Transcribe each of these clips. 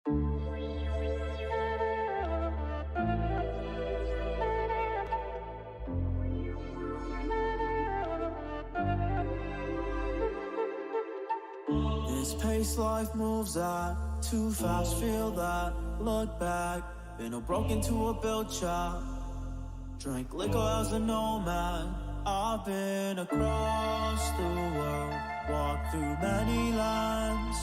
This pace life moves at too fast, feel that, look back. Been a broken to a built child, drank liquor as a nomad. I've been across the world, walked through many lands.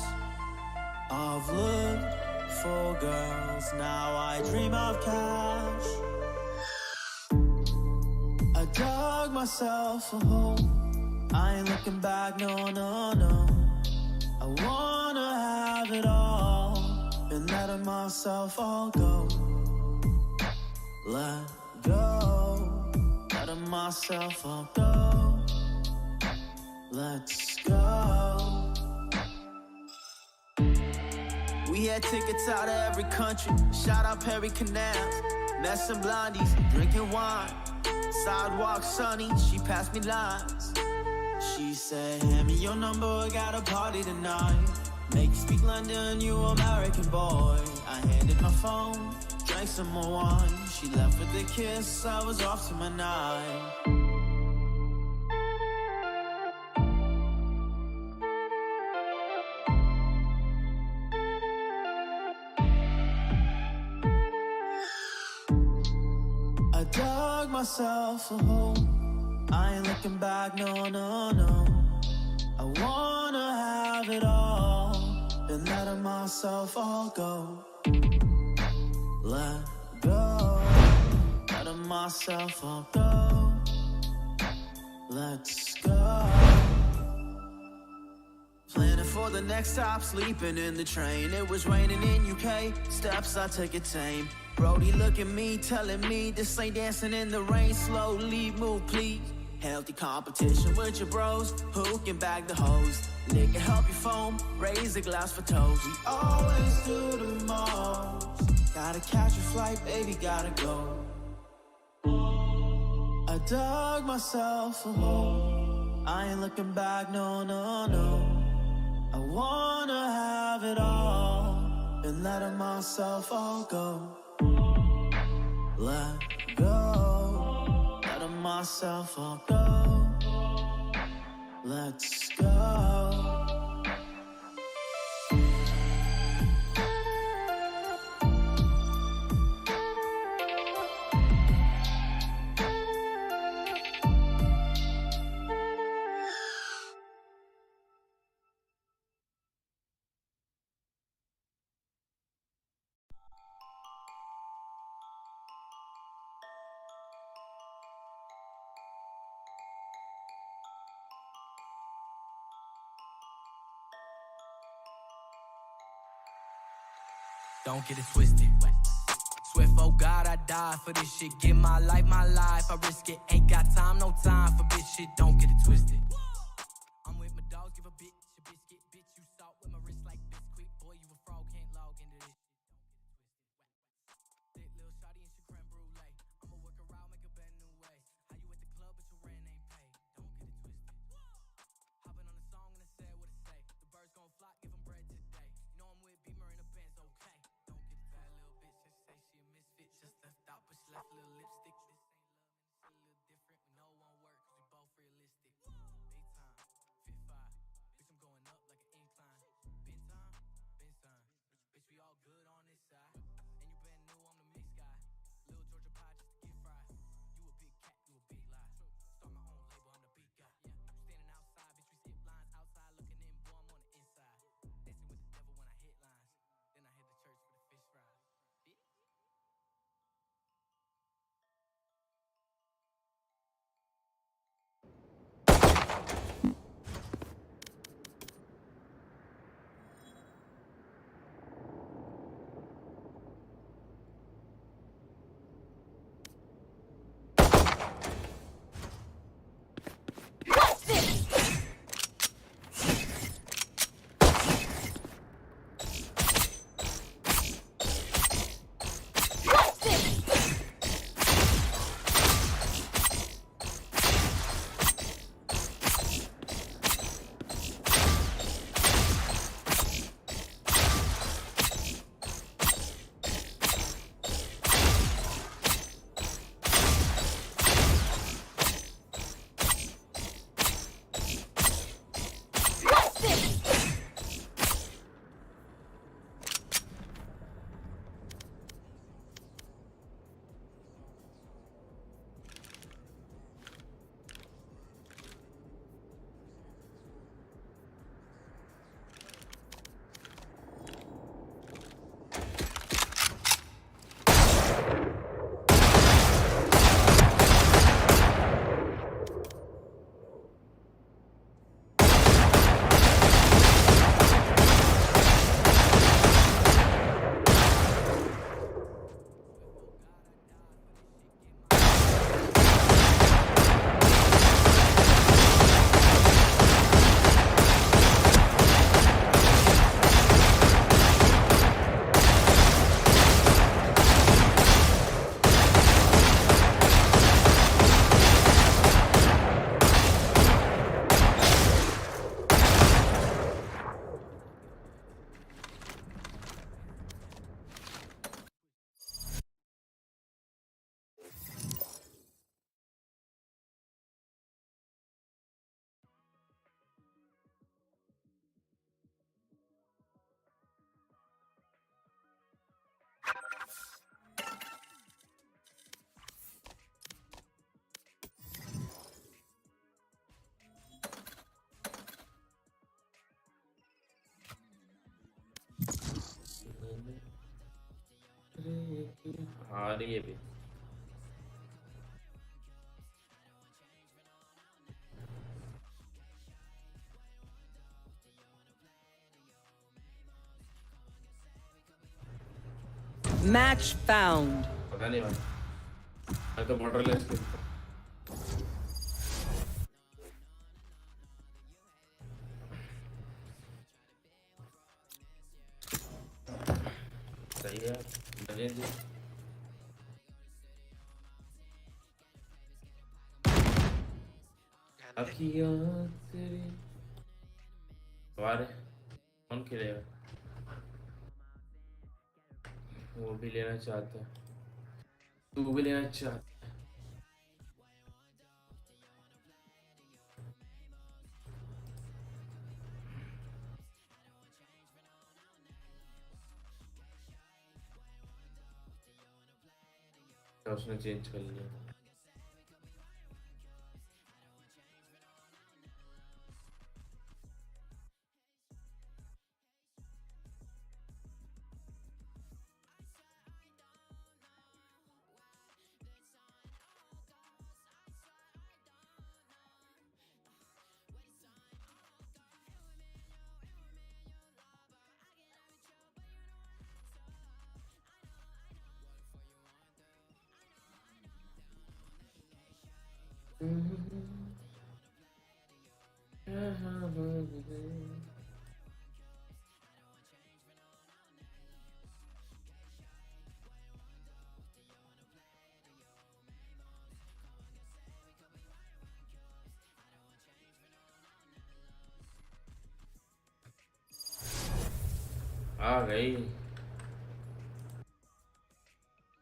I've lived for girls, now I dream of cash. I dug myself a hole, I ain't looking back, no, no, no. I wanna have it all, been letting myself all go. Let go, letting myself all go. Let's go. We had tickets out of every country, shout out Perry Canals. Met some blondies, drinking wine. Sidewalk sunny, she passed me lines. She said, hand me your number, I got a party tonight. Make you speak London, you American boy. I handed my phone, drank some more wine. She left with a kiss, I was off to my night. I dug myself a hole, I ain't looking back, no, no, no. I wanna have it all, been letting myself all go. Let go, letting myself all go. Let's go. Planning for the next stop, sleeping in the train. It was raining in UK, steps I took it tame. Brody look at me, telling me this ain't dancing in the rain. Slowly move, please. Healthy competition with your bros, who can bag the hose. Liquor help you foam, raise a glass for toast. We always do the most. Gotta catch a flight, baby, gotta go. I dug myself a hole, I ain't looking back, no, no, no. I wanna have it all, been letting myself all go. Let go, letting myself all go. Let's go. Don't get it twisted. Swift, oh God, I die for this shit. Give my life, I risk it. Ain't got time, no time for bitch shit. Don't get it twisted. I'm with my dogs, give a bitch a biscuit. Bitch, you salt with my wrist like biscuit. Boy, you a fraud, can't log into this shit. Don't get it twisted. Thick little shawty and she creme brulee. I'ma work around, make a brand new way. How you at the club, but your rent ain't paid. Don't get it twisted. Hopping on a song and I said what it say. The birds gon' flock, give them bread today. You know I'm with Beamer in the Benz, okay. Just left out, but she left a little lipstick. This ain't love, and it's a little different. We know it won't work, cause we both realistic. Big आ रही है भी Match found. पता नहीं मैं तो borderless खेलता हूँ। सही है मजे जी अखियाँ तेरी वारे कौन खेलेगा वो भी लेना चाहता है तू भी लेना चाहता है उसने चेंज कर लिया आ गई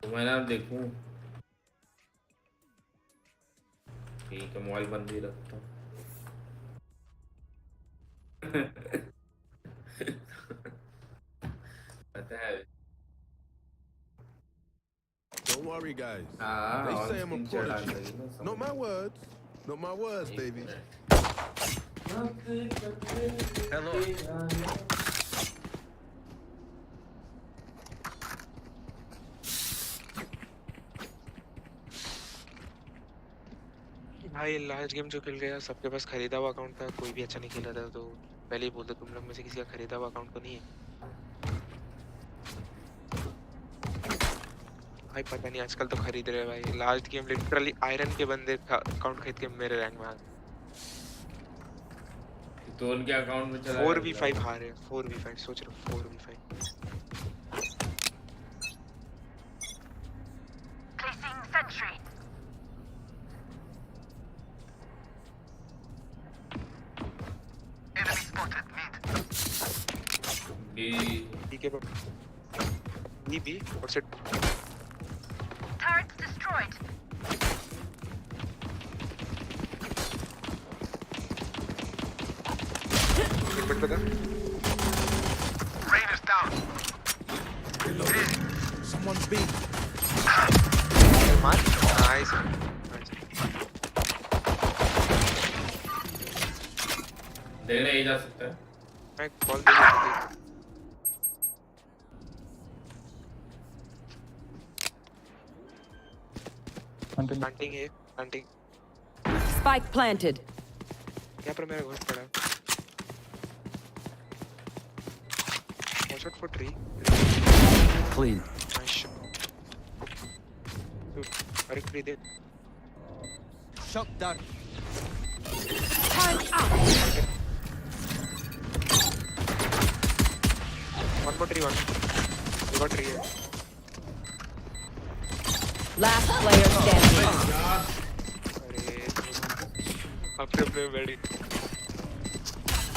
तो मैं ना देखूं ठीक है मोबाइल बंद ही रखता हूँ पता है Don't worry, guys. हाँ They और say I'm a स्क्रीन चढ़ा prodigy. सही ना Not my words. Not my words, baby. Hello. भाई लास्ट गेम जो खेल गया सबके पास खरीदा हुआ अकाउंट था कोई भी अच्छा नहीं खेला था तो पहले ही बोल दो तुम लोग में से किसी का खरीदा हुआ अकाउंट तो नहीं है भाई पता नहीं आजकल तो खरीद रहे हैं भाई लास्ट गेम लिटरली आयरन के बंदे अकाउंट खरीद के मेरे रैंक में आ तो उनके अकाउंट में चला 4v5 हारे 4v5 सोच रहे हो 4v5 Placing sentry. Enemy spotted mid. भी ठीक है बी और सेट Turret destroyed. एक मिनट बता Rain is down. Someone's been. मार नाइस देने ही जा सकता है मैं कॉल दे रहा प्लांटिंग है प्लांटिंग Spike planted. यहाँ पर मेरा घोष पड़ा one shot for tree Clean. nice shot अरे tree they Shot down. Turn up. one more tree one you got tree है Last player standing. अरे अपने बैठी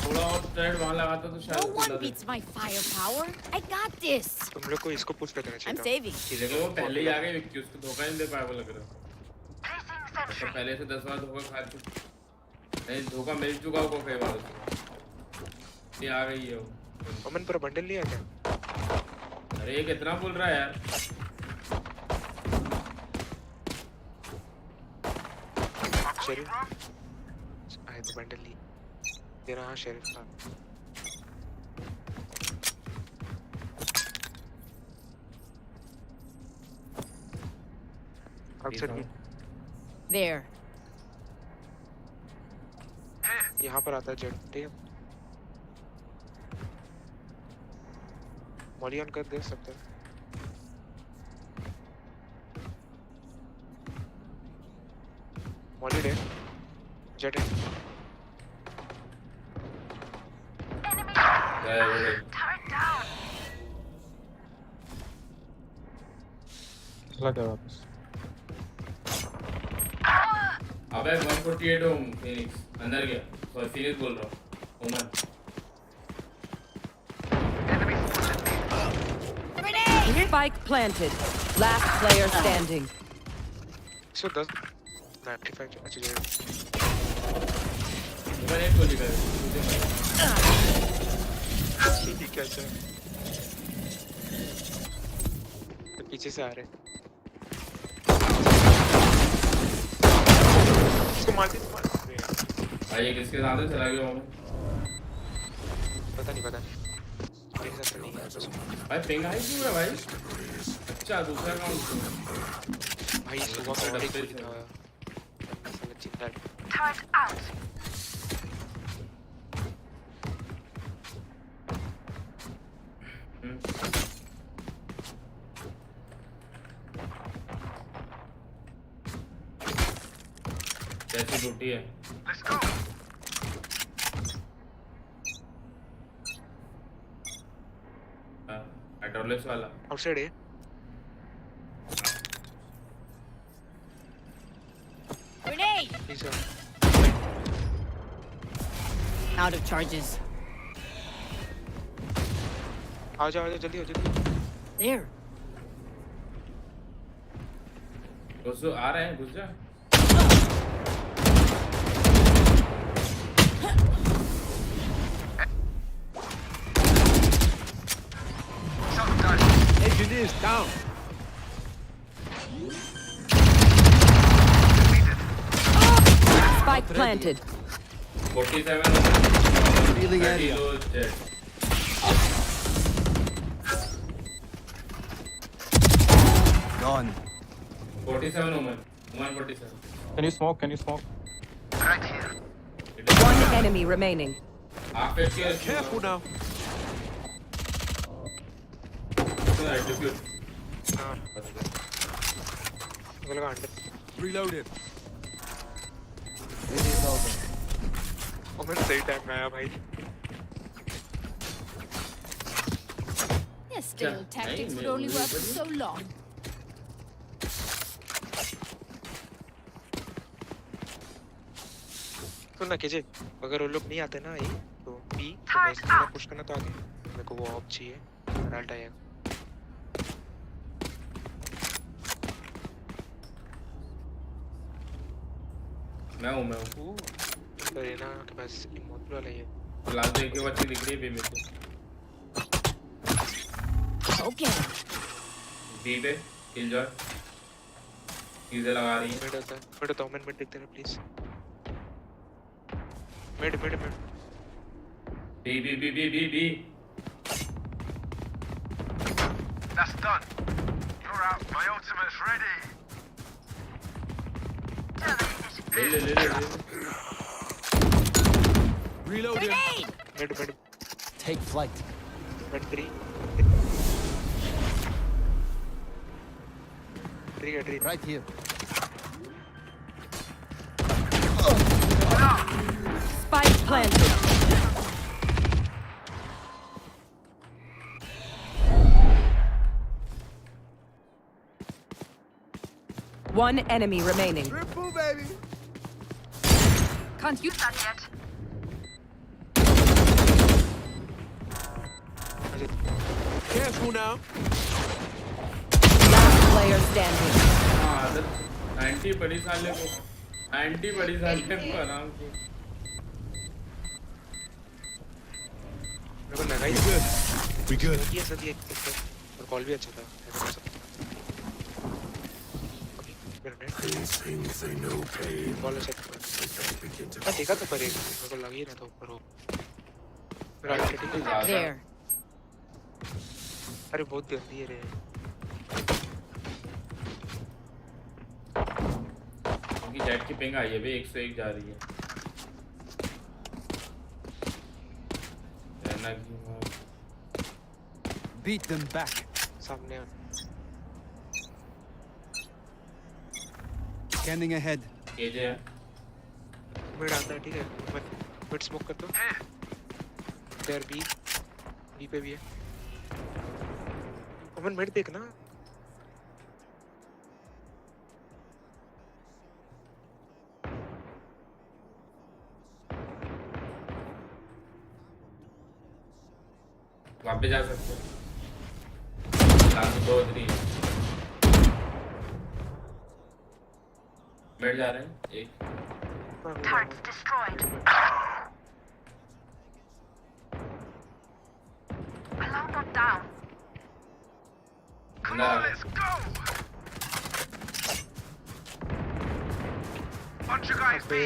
थोड़ा और स्ट्रेट वहां लगाता तो No शायद one beats my firepower. I got this. तुम लोग को इसको पुश कर देना I'm चाहिए saving. देखो वो पहले ही आ गए विक्की उसको धोखा नहीं दे पाया वो लग रहा Placing तो sentry. पहले से 10 बार धोखा खा चुका नहीं धोखा मिल चुका वो कई बार उसको ये आ गई है वो अमन पर बंडल लिया क्या अरे ये कितना बोल रहा है यार शेरिफ आए तो बंडल ली तेरा हाँ शेरिफ था आउटसाइड बी There. यहाँ पर आता है जेट ठीक है मॉली ऑन कर दे सकते हैं मॉली डे जेट है Turret down. चला गया वापस अबे 148 हूँ फिनिक्स अंदर गया सॉरी फिनिक्स बोल रहा हूँ ओमन Spike planted. Last player standing. 110 95 अच्छा जेट ओमन एक गोली कर मुझे मार ठीक है अच्छा तो पीछे से आ रहे इसको मार दे भाई ये किसके साथ है चला गया ओमन पता नहीं मेरे साथ नहीं है भाई पिंग आई क्यों है भाई अच्छा दूसरा काम भाई सुबह का और एक गोली था साला जिंदा Turret out. कैसी ड्यूटी है Let's go. हाइड्रोलिक्स वाला आउटसाइड है Grenade! Please Out of charges. आ जाओ जल्दी हो जल्दी There. दोस्तों आ रहे हैं घुस जा Engineers down. Spike planted. 47 Revealing area. jet Gone. 47 ओमन 147 Can you smoke? Can you smoke? Right here. One enemy remaining. आप कैसे Careful now. एटीट्यूड हां लगा under Reloaded. It is over. और मेरा सही टाइम में आया भाई Your stale tactics would only work for so long. सुन ना केजे अगर वो लोग नहीं आते ना ये तो बी तो मैं इसको पुश करना तो आगे मेरे को वो ऑफ चाहिए राल्ट आएगा मैं हूं तो ये ना के पास इमोर्टल वाला ये लाल देख के बच्ची दिख रही है बी में से Okay. बी पे किल जॉय चीजें लगा रही है मिड होता है मिड होता हूँ मिड देखते हैं please mid B That's done. You're out. My ultimate's ready. ले Reloaded. Mid Take flight. Mid 3 Right here. Spike planted. One enemy remaining. Triple, baby. Can't you? Not yet. Careful now. Last player standing. हां 90 बड़ी साले को आराम से मेरे को लगा ही Good. We good. ये सही एक और कॉल भी अच्छा था These things they know pain. Call अच्छा था मैं देखा तो पर एक मेरे को लग ही रहा था ऊपर हो मेरा सेटिंग There. अरे बहुत गंदी है रे जेट की पिंग आई है भाई 101 जा रही है रहना की Beat them back. सामने आ Scanning ahead. केजे है मिड आता है ठीक है मिड स्मोक कर दो देयर बी पे भी है अमन मिड देखना वापस जा सकते हैं लास्ट 2-3 बैठ जा रहे हैं एक Turrets destroyed. Alarm bot down. Come on, let's go. Bunch of guys B.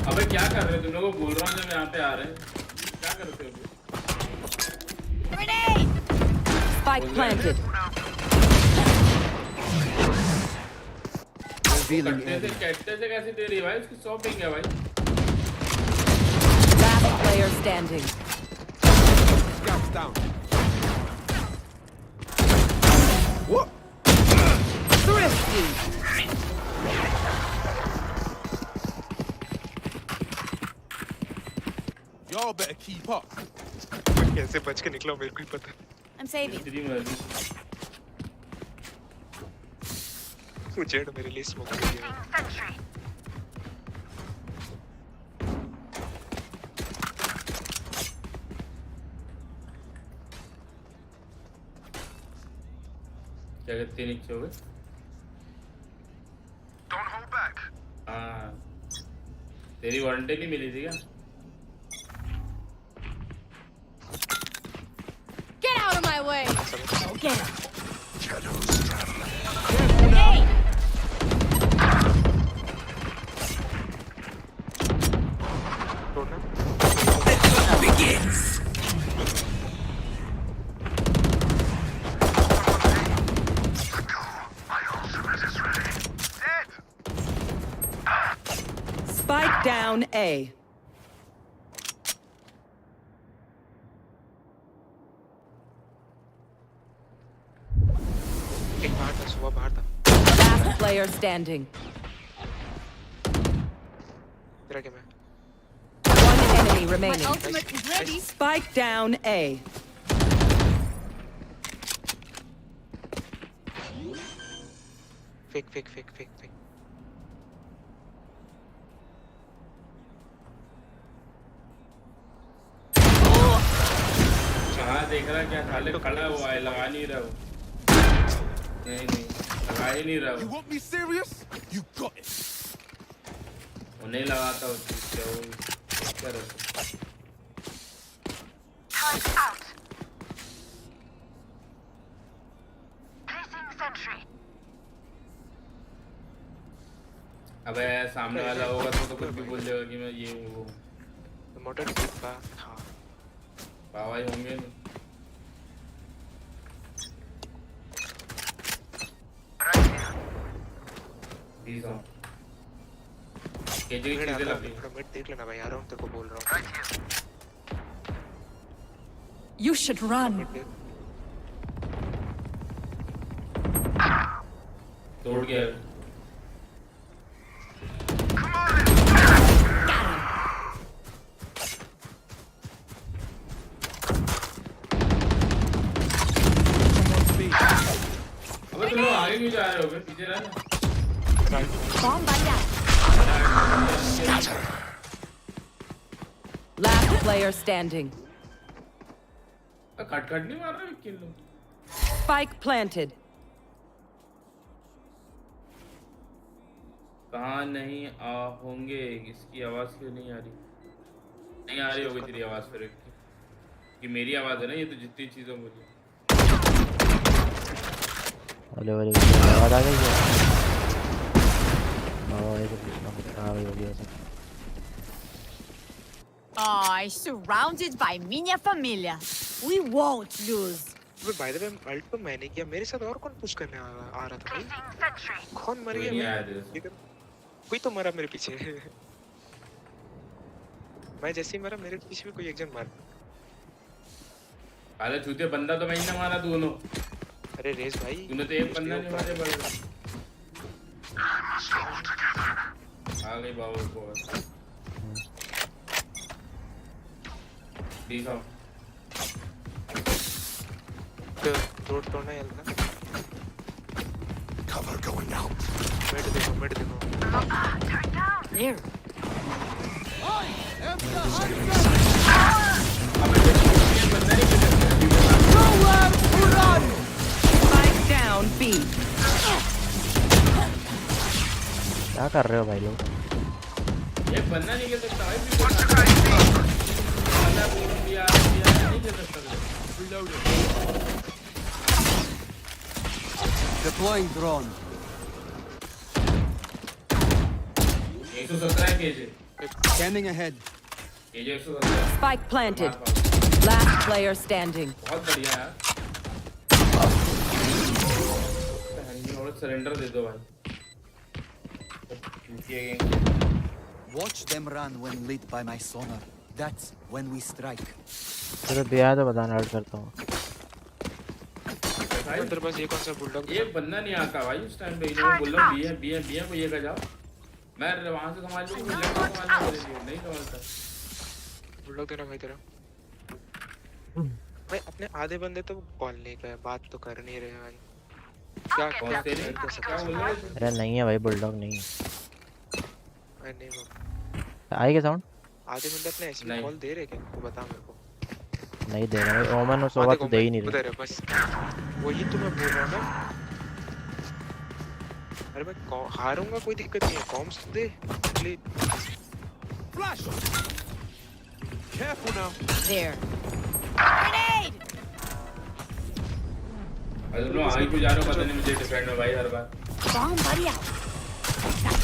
अबे क्या कर रहे हो तुम लोगों को बोल रहा हूँ जब यहाँ पे आ रहे हैं क्या करते हो Grenade! Spike planted. Revealing कट्टे से area. कैट्टे से कैसे दे रही है भाई उसकी 100 पिंग है भाई Last player standing. Scouts down. What? Thrifty. Y'all better keep up. कैसे बच के निकला मेरे को ही पता I'm saving. तेरी मर्जी वो जेड मेरे लिए स्मोक कर दिया Sentry. क्या कहते हैं नीचे हो गए Don't hold back. हाँ तेरी वारंटी नहीं मिली थी क्या Get out of my way! Go get him! तोड़ना My ultimate is ready. Dead. Spike down A. एक बाहर था सुबह बाहर था Last player standing. तेरा क्या मैं One enemy My remaining. ultimate is ready. Spike down A. Fake fake fake fake fake कहाँ देख रहा है क्या खाली खड़ा हुआ है लगा नहीं रहा वो नहीं नहीं लगा ही नहीं रहा You वो want me serious? You got it. वो नहीं लगाता उसकी क्या वो क्या रहता Turret out. Placing sentry. अबे सामने वाला होगा तो कुछ भी बोल देगा कि मैं ये हूँ वो मॉडल बा हाँ पावाई होंगे नहीं Right here. These are KG की मिड चीजें आता लगी है मिड देख लेना भाई आ रहा हूँ तेरे को बोल रहा हूँ Right here. You should run. Mid देख तोड़ गया Come on, let's अबे तुम लोग आगे क्यों जा रहे हो पीछे रहना Bomb buddy out. Last player standing. खट खट नहीं मार रहे किल लो Spike planted. कहाँ नहीं आ होंगे इसकी आवाज क्यों नहीं आ रही नहीं आ रही होगी तेरी आवाज फिर कि मेरी आवाज है ना ये तो जितनी चीजों बोली हेलो हेलो आवाज आ गई है ये तो हाँ भाई हो गया ऐसा Oh, surrounded by minha família. We won't lose. By the way ult तो मैंने किया, मेरे साथ और कौन पुश करने आ रहा था भाई? कौन मर कोई नहीं आया गया? तेरे से। कोई तो मरा मेरे पीछे। मैं जैसे ही मरा मेरे पीछे भी कोई एक जन मर। अरे चूते बंदा तो मैंने मारा दोनों। अरे रेस भाई तूने तो एक बंदा नहीं मारे बड़े। आ गई बाबू को। डी साउंड रोड तोड़ना है ना। Cover going out. मिड देखो There. Spike down B. क्या कर रहे हो भाई लोग? एक बंदा नहीं खेल सकता भाई। बंदा बोल दिया नहीं खेल सकता। Deploying drone. 117 KJ. Scanning ahead. KJ 117। Spike planted. Last player standing. बहुत बढ़िया यार। और सरेंडर दे दो भाई। Watch them run when lit by my sonar. That's when we strike. चलो दिया तो बताना ऐड करता हूँ। तेरे पास ये कौन सा बुलडॉग? एक बंदा नहीं आता भाई उस टाइम पे। इन्होंने बोला बी है को ये का जाओ। मैं वहां से संभाल लूंगा, नहीं संभालता। बुलडॉग देना भाई तेरा। भाई अपने आधे बंदे तो कॉल नहीं कर, बात तो कर नहीं रहे भाई। क्या कौन से नहीं? क्या बोल रहे हो? अरे नहीं है भाई, बुलडॉग नहीं है। नहीं बाबा। आएगा साउंड? आधे बंदे अपने ऐसे कॉल दे रहे क्या? तू बता मेरे को। नहीं दे रहा भाई। ओमन और सोवा तो दे ही नहीं रहे। उधर है बस। वही तो मैं बोल रहा हूँ ना। अरे मैं हारूंगा कोई दिक्कत नहीं है। कॉम्स दे please. Flash. Careful now. There. Grenade. अरे लो आगे क्यों जा रहे हो? पता नहीं मुझे डिफेंड में भाई हर बार। Bomb buddy out.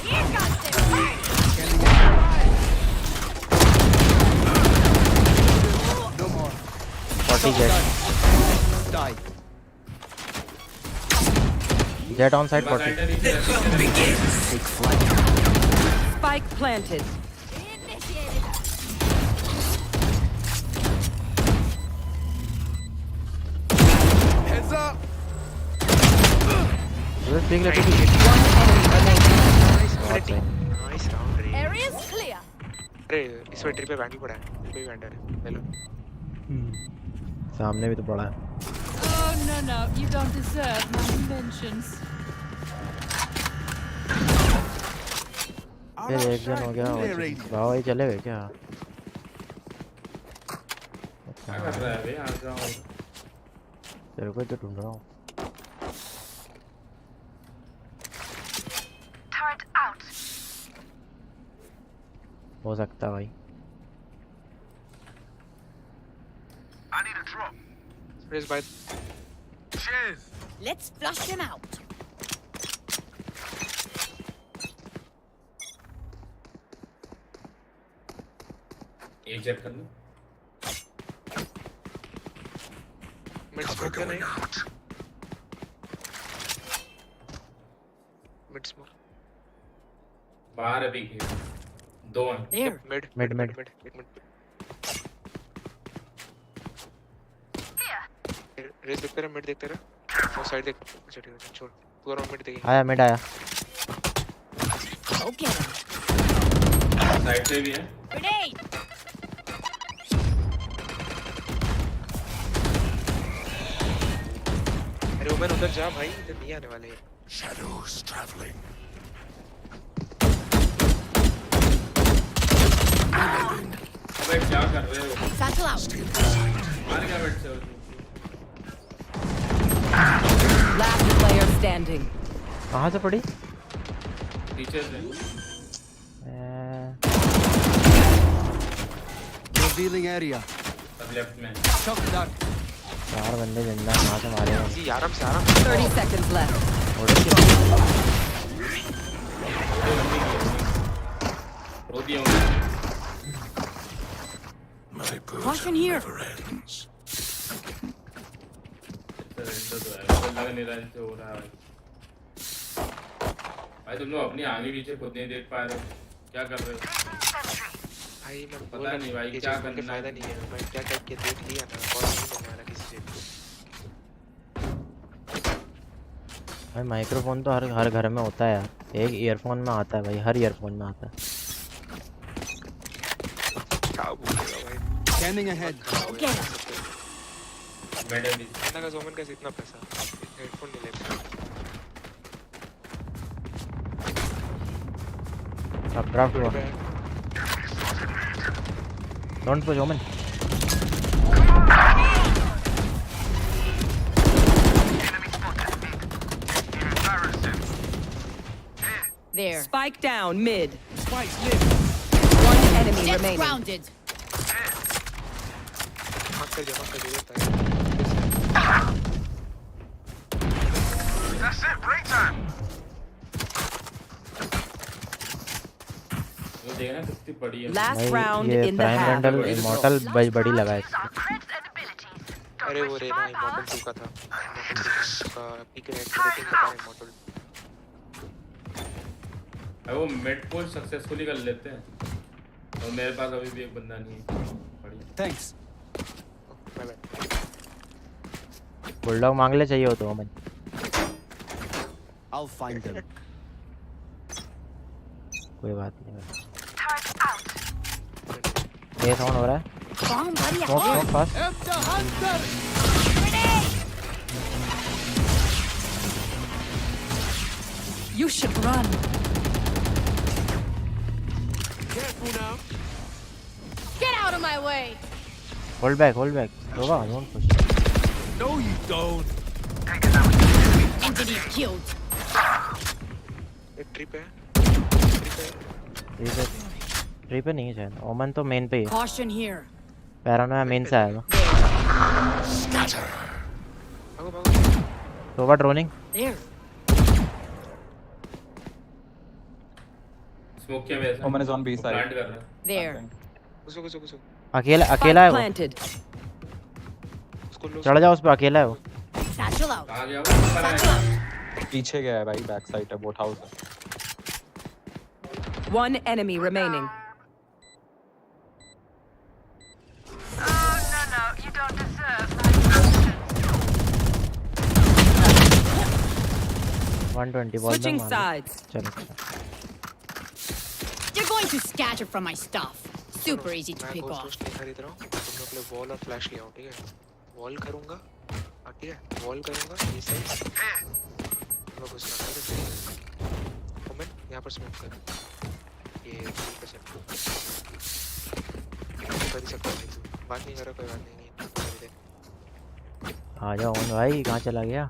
Here comes the No more. 40 jet. Die. Jet on side 40. Take flight. Spike planted. initiated. Heads up. देख ले One enemy remaining. बहुत सही। नाइस राउंड रे। Area's clear. अरे इस वेटर पे बैंड भी पड़ा है। कोई वेंडर है। हेलो। सामने भी तो पड़ा है। Oh no, you don't deserve my inventions. फिर एक जन हो गया। भाई चले गए क्या? क्या कर रहा है बे? आ जाओ। तेरे को तो ढूंढ रहा हूँ। Turret out. हो सकता है भाई। I need a drop. Raze भाई। Cheers. Let's flush them out. एक चेक कर लो। मिड स्मोक है नहीं? Mid smoke. बाहर अभी के दो हैं। There. Mid Mid. एक मिनट। रेस देखते रहे, मिड देखते रहे। वो साइड देख। अच्छा ठीक है छोड़। तू और मिड देखेंगे। आया मिड आया। Go get him. साइड से भी है। Grenade. अरे ओमन उधर जा भाई, इधर नहीं आने वाले हैं। Shadows traveling. अबे क्या कर रहे हो? Satchel out. मार क्या बैठ से? Last player standing. कहाँ से पड़ी? पीछे से। Revealing area. अब लेफ्ट में। Shock dart. 4 बंदे जिंदा कहाँ से मारे हैं? जी आराम से आराम से। 30 seconds left. रो दिया हूँ। My burden Caution here. never ends. लग नहीं रहा इनसे हो रहा है भाई तुम लोग अपनी आगे पीछे खुद नहीं देख पा रहे हो क्या कर रहे हो भाई मैं पता नहीं भाई क्या करना है फायदा नहीं है मैं क्या करके देख लिया ना और नहीं बनने वाला किसी से भाई माइक्रोफोन तो हर घर में होता है यार एक ईयरफोन में आता है भाई हर ईयरफोन में आता है क्या बोलेगा भाई Scanning ahead. मैडम भी इतना का जोमन का इतना पैसा हेडफोन नहीं लेगा अब ड्राफ्ट हुआ डोंट पुश ओमन There. Spike down mid. Spike's lit. One enemy Jet remaining. grounded. That's it, break time. वो देखना कितनी बड़ी है Last round ये in the prime half. Randall immortal बड़ी लगा है इसकी अरे वो रेना इमॉर्टल 2 का था का पीक रेटिंग का इमॉर्टल भाई वो मिड पुश सक्सेसफुली कर लेते हैं और मेरे पास अभी भी एक बंदा नहीं है बढ़िया Thanks. बुलडॉग मांग ले चाहिए हो तो ओमन I'll find them. कोई बात नहीं ये साउंड हो रहा है Bomb buddy. Smoke fast You should run. Careful now. Get out of my way. Hold back होगा don't push No, you don't. Entity killed. एक ट्रिप है ट्री पे नहीं है शायद ओमन तो मेन पे ही है Caution here. पैरानोया मेन से आएगा भागो तो व्हाट रोनिंग There. स्मोक किया वैसा Omen is on B plant side कर रहा है There. घुसो अकेला है Spike वो planted. उसको लो चढ़ जाओ उस पे अकेला है वो Satchel out. कहाँ गया वो ऊपर आया पीछे गया है भाई बैक साइड है बोट हाउस है One enemy remaining. Oh, no, you don't deserve my 120 ball Switching sides. चलो You're going to scatter from my stuff. Super easy to मैं pick गोस्ट off. रोस्ट नहीं खरीद रहा हूँ तुम लोग के लिए वॉल और फ्लैश ले आओ ठीक है वॉल करूँगा ठीक है वॉल करूँगा ये साइड तुम लोग घुसना कमेंट यहाँ पर स्मोक कर ये 3% कर ही सकता हूँ बात नहीं कर रहा कोई बात नहीं आ जाओ ओमन भाई कहाँ चला गया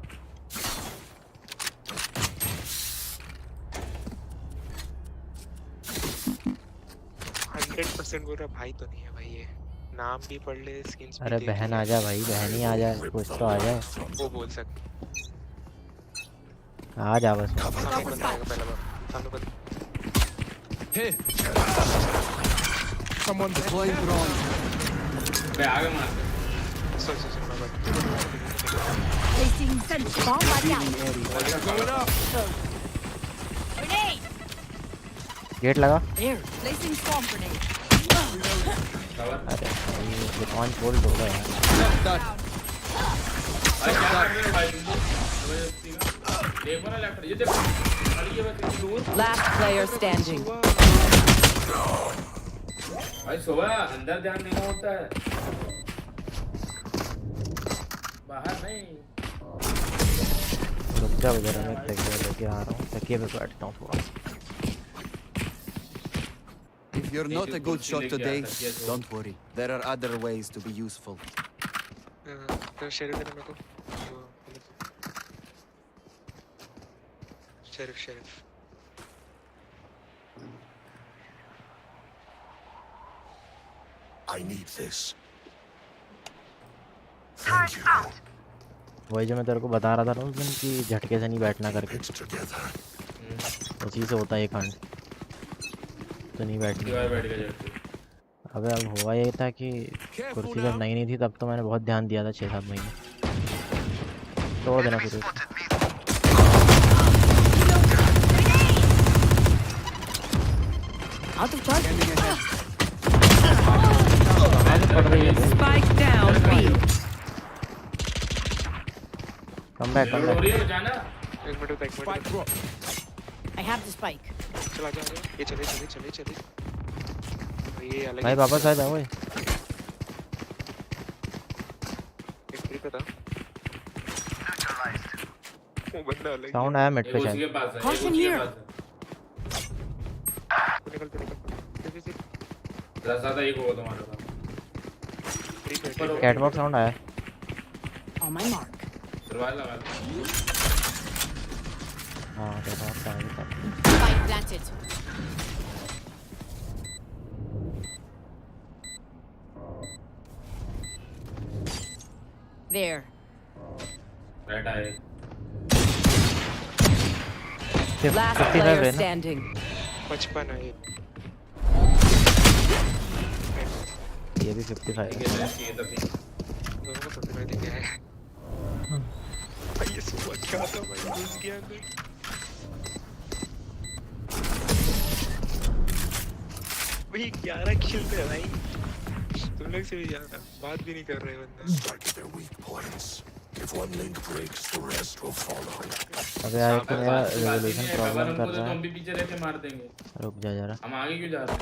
100% बोल रहा भाई तो नहीं है भाई ये नाम भी पढ़ ले स्किन्स भी अरे देख बहन ले। आ जा भाई बहन ही आ जाए कुछ तो आ जाए वो बोल सकते आ जा बस सामने बंदा आएगा पहला बार सामने बंदा Here. Someone deploying drone. मैं आगे मार सुन मैं बात Placing sense. Bomb buddy out. Going up. Grenade. Gate लगा There. Placing swarm grenade. Cover अरे भाई दुकान फोल्ड हो गया यार भाई क्या कर रहे हो भाई तुम लोग जबरदस्ती का देखो ना लेफ्ट ये देखो अरे ये बस इतनी दूर Last player standing. भाई सुबह अंदर ध्यान देना होता है बाहर नहीं रुक जा उधर मैं तकिया लेके आ रहा हूँ तकिए पे बैठता हूँ थोड़ा If you're not a good shot today, don't worry. There are other ways to be useful. तो शेरिफ देना मेरे को शेरिफ I need this. वही जो मैं तेरे को बता रहा था ना उस दिन कि झटके से नहीं बैठना करके उसी से होता है ये कांड तो नहीं बैठनी दीवार बैठ गया जैसे अबे अब हुआ ये था कि कुर्सी जब नई नहीं थी तब तो मैंने बहुत ध्यान दिया था 6-7 महीने तोड़ देना फिर Out of charge. आगे पड़ रही है Spike down B. Come back हो रही है जाना। एक minute Spike drop. I have the spike. चला जा ये चले ये अलग भाई वापस आ जाओ भाई एक फ्री पे था वो बंदा अलग साउंड आया मिड पे उसी शायद के पास है Caution उसी के here. पास है निकल रसा था एक होगा तुम्हारे पास फ्री पे कैटवॉक साउंड आया On my mark. दरवाजा लगा दो। हां कैटवॉक साउंड था Spike planted. There. बैठा है Last 55 player है ना standing. 55 है ये भी 55 है ये तो फिर दोनों को 55 दिख गया है भाई ये सुबह क्या था भाई घुस गया अंदर भाई 11 किल पे है भाई तुम लोग से भी ज्यादा बात भी नहीं कर रहे बंदा अबे यार तो मेरा रेजोल्यूशन प्रॉब्लम कर रहा तो है हम भी पीछे रह के मार देंगे रुक जा जरा हम आगे क्यों जा रहे हैं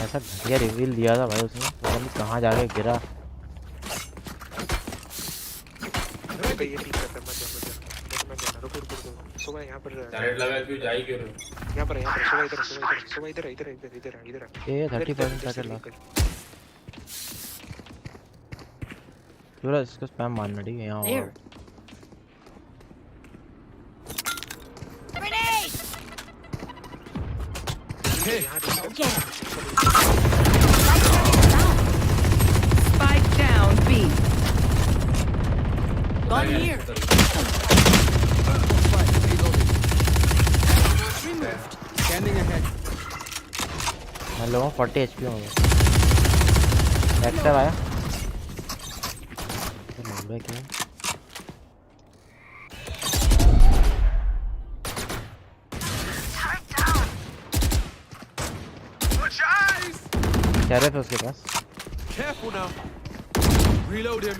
ऐसा घटिया रिवील दिया था भाई उसने पता नहीं कहाँ जाके गिरा ये ठीक करता मत जा रुक सुबह यहाँ पर डायरेक्ट लगा क्यों जाई क्यों रहे यहाँ पर सुबह इधर ये 30% पैकेट लॉक पूरा इसको स्पैम मारना ठीक है यहाँ There. Grenade! Again. Spike down B. Gun here. Scanning ahead. Hello 40 HP हो गया एक्टिव आया नंबर क्या क्या है उसके पास Careful now. Reload him.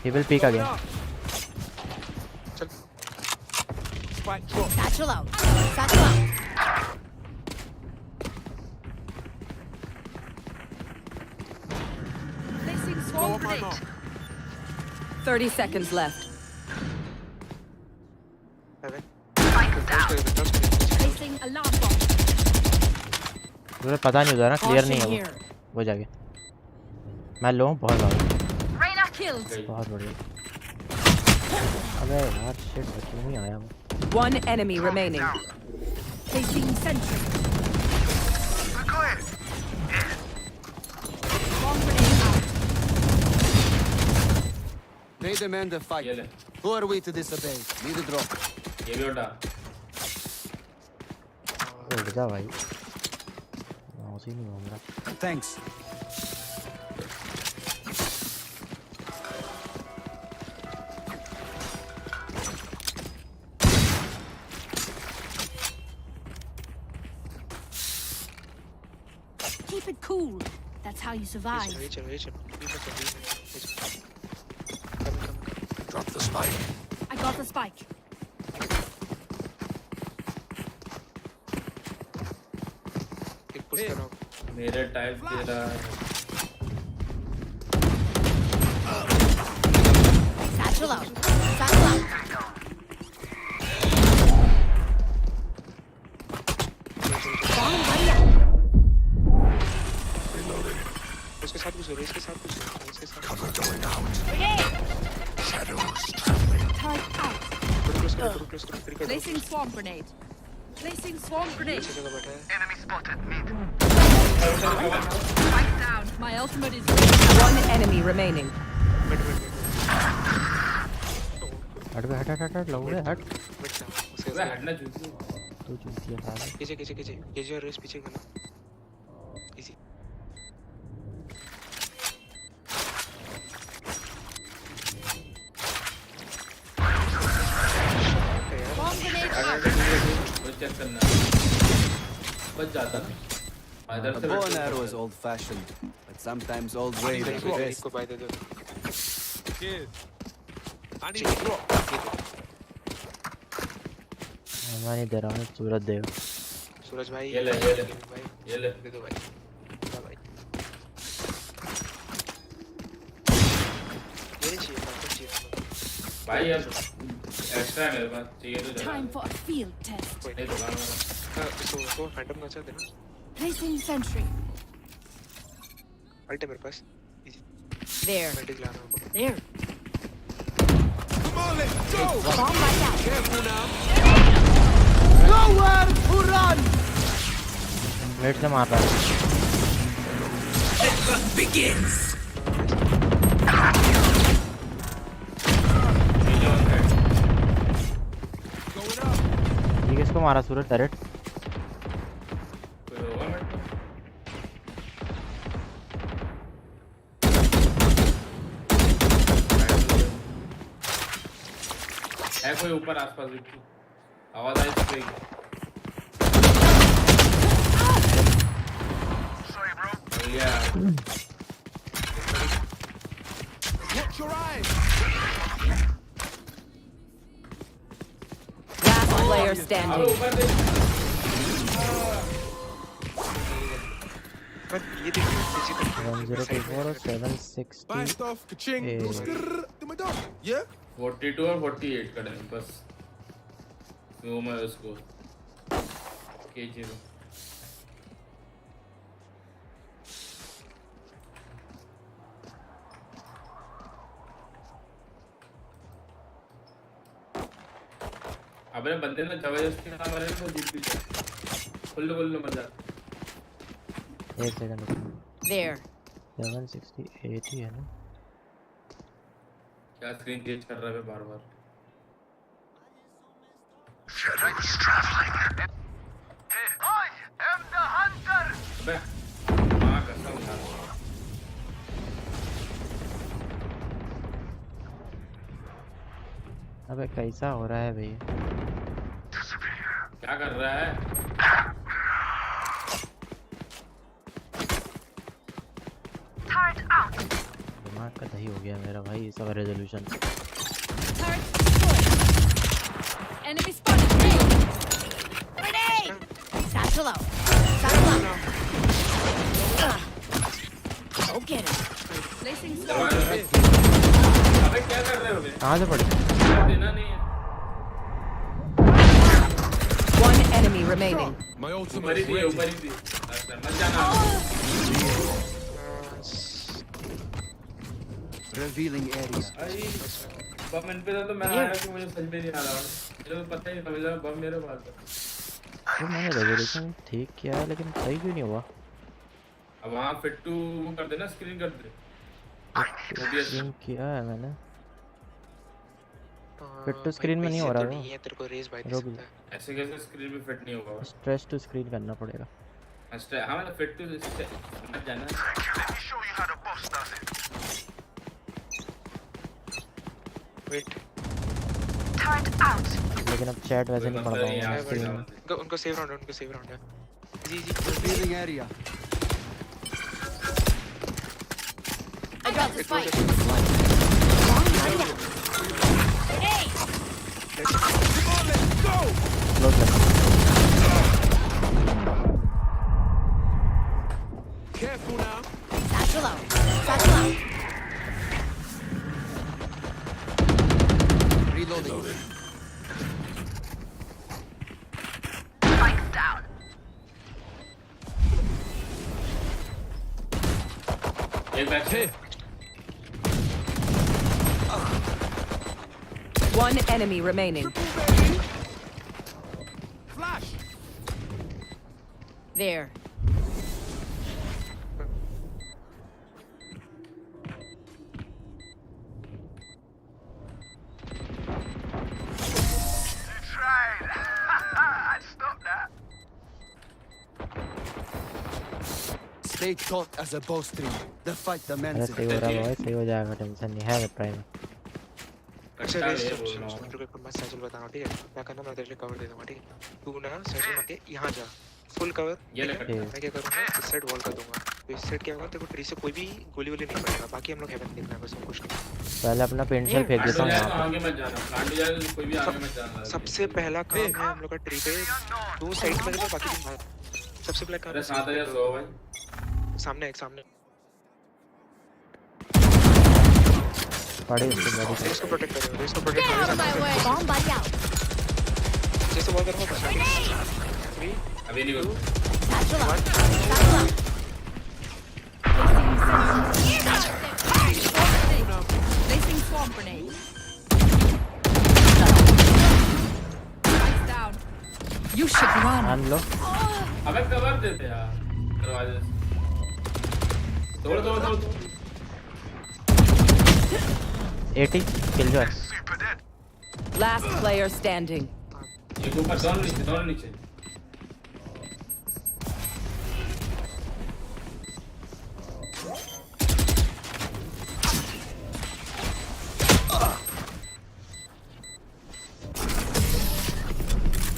he will peek again Spike drop. Satchel out. Satchel out. Placing Go swarm on my grenade. mark. 30 seconds left. Placing alarm bomb. मुझे पता नहीं उधर ना क्लियर नहीं है Caution here. वो जाके मैं लो बहुत ज्यादा Reyna killed. बहुत बढ़िया अबे यार शिट बच्चे नहीं आया वो One enemy remaining. Placing sentry. Bomb grenade out. They demand a fight. ये ले Who are we to disobey? Need a drop. ये भी उठा उठ जा भाई माउस ही नहीं घूम रहा Thanks. Keep it cool. That's how you survive. Drop the spike. I got the spike. मेरे टाइप दे रहा है Satchel out. Satchel out. Bomb buddy out. इसके साथ कुछ इसके साथ Cover going out. Grenade. Shadows traveling. Turret out. close Placing swarm grenade. Placing swarm grenade. Enemy spotted. Mid. Spike down. My ultimate is One enemy remaining. हट बे हट लग रहा हट हटना चाहिए तू चूतिया साला पीछे ये जो रेस पीछे गया वो चेक करना बच जाता ना A bow and arrow is old-fashioned, but sometimes old ways are the best. को बाय दे दो I need a drop. मैं नहीं दे रहा हूँ सूरज देव सूरज भाई ये ले भाई दे दो भाई ला भाई ये नहीं चाहिए था चाहिए भाई यार एक्स्ट्रा मेरे पास चाहिए तो Time for a field test. कोई नहीं तो लाऊंगा इसको फैंटम का अच्छा देना Placing sentry. अल्टे मेरे पास There. मेडिक लाना होगा There. Come on, let's go. Bomb right out. Careful now. Nowhere to run! Wait से मार रहा है Going up. ये किसको मारा सूरज डायरेक्ट कोई होगा मेरे को है कोई ऊपर आसपास भी आवाज आई तो Sorry, bro. Yeah. Watch your eyes. Last player standing. पर ये देखिए किसी को 1024 760 Bite off, ka-ching. Eh. Do my dog. Yeah? 42 और 48 का टाइम बस वो मैं उसको K0 अबे बंदे ना जबरदस्ती ना मारे तो जीत भी जाए खुल्लो मजा एक सेकंड There. 768 ही है ना क्या स्क्रीन चेंज कर रहा है बार-बार Shadows traveling. Hey, I am the hunter. अबे मां कसम खा अबे कैसा हो रहा है भाई क्या कर रहा है दिमाग का दही हो गया मेरा भाई इसका resolution Turret destroyed. Enemy spotted. Grenade. Satchel out. Satchel out. Go get it. Placing swarm. अबे क्या कर रहे हो बे कहाँ से पड़े देना नहीं है One enemy remaining. My ऊपर ultimate ही is थी ready. ऊपर ही थी अच्छा मत जाना Revealing area. आई बम इन पे था तो मैं आया कि मुझे समझ में नहीं आ रहा मुझे तो पता ही नहीं था बम मेरे पास था तो मैंने रेजोल्यूशन ठीक किया है लेकिन सही क्यों नहीं हुआ अब वहाँ फिट टू कर देना स्क्रीन कर दे स्क्रीन किया है मैंने फिट टू स्क्रीन में नहीं हो रहा नहीं है तेरे को रेस बाय दे सकता है ऐसे कैसे स्क्रीन पे फिट नहीं होगा स्ट्रेस टू स्क्रीन करना पड़ेगा हाँ मतलब फिट टू मत जाना Let me show you how the boss does it. Wait लेकिन अब चैट वैसे नहीं पढ़ पाऊंगा स्क्रीन में उनको सेव राउंड है जी Revealing area. I got the spike. Hey. Come on, let's go. Close लगा Careful now. Satchel out. Satchel out. Reloading. एक बैच है One enemy remaining. Flash. There. You tried. I'd stop that. Stay taut as a bowstring. The fight अरे demands सही it. हो रहा है भाई सही हो जाएगा टेंशन नहीं है प्राइम अच्छा बता रेस्ट ले बोल रहा सुन रुक मैं सैचल बता रहा हूँ ठीक है क्या करना मैं तेरे लिए कवर दे दूंगा ठीक है तू ना सैचल आके यहाँ जा फुल कवर ये ले मैं क्या करूँगा इस साइड वॉल कर दूंगा तो इस साइड क्या होगा तेरे को ट्री से कोई भी गोली वोली नहीं पड़ेगा बाकी हम लोग हेवन देखना है बस और कुछ नहीं पहले अपना पेंसिल फेंक देता हूँ यहाँ पे। आगे मत जाना कांड जाए तो कोई भी आगे मत जाना सबसे पहला काम है हम लोग का ट्री पे दो साइड में देखो बाकी तुम सबसे पहला काम अरे 7100 भाई सामने एक सामने पड़ी उसकी बॉडी इसको प्रोटेक्ट करो इसको protect Get out of my way! Bomb buddy out! जैसे वॉल करो बस 3 अभी नहीं कुछ Satchel out! Satchel out! Placing swamp grenade. Lights down. You should run. मान लो अबे कवर देते यार दरवाजे से तोड़ तोड़ तोड़ 80 किल जो है। Last player standing. एक ऊपर दोनों नीचे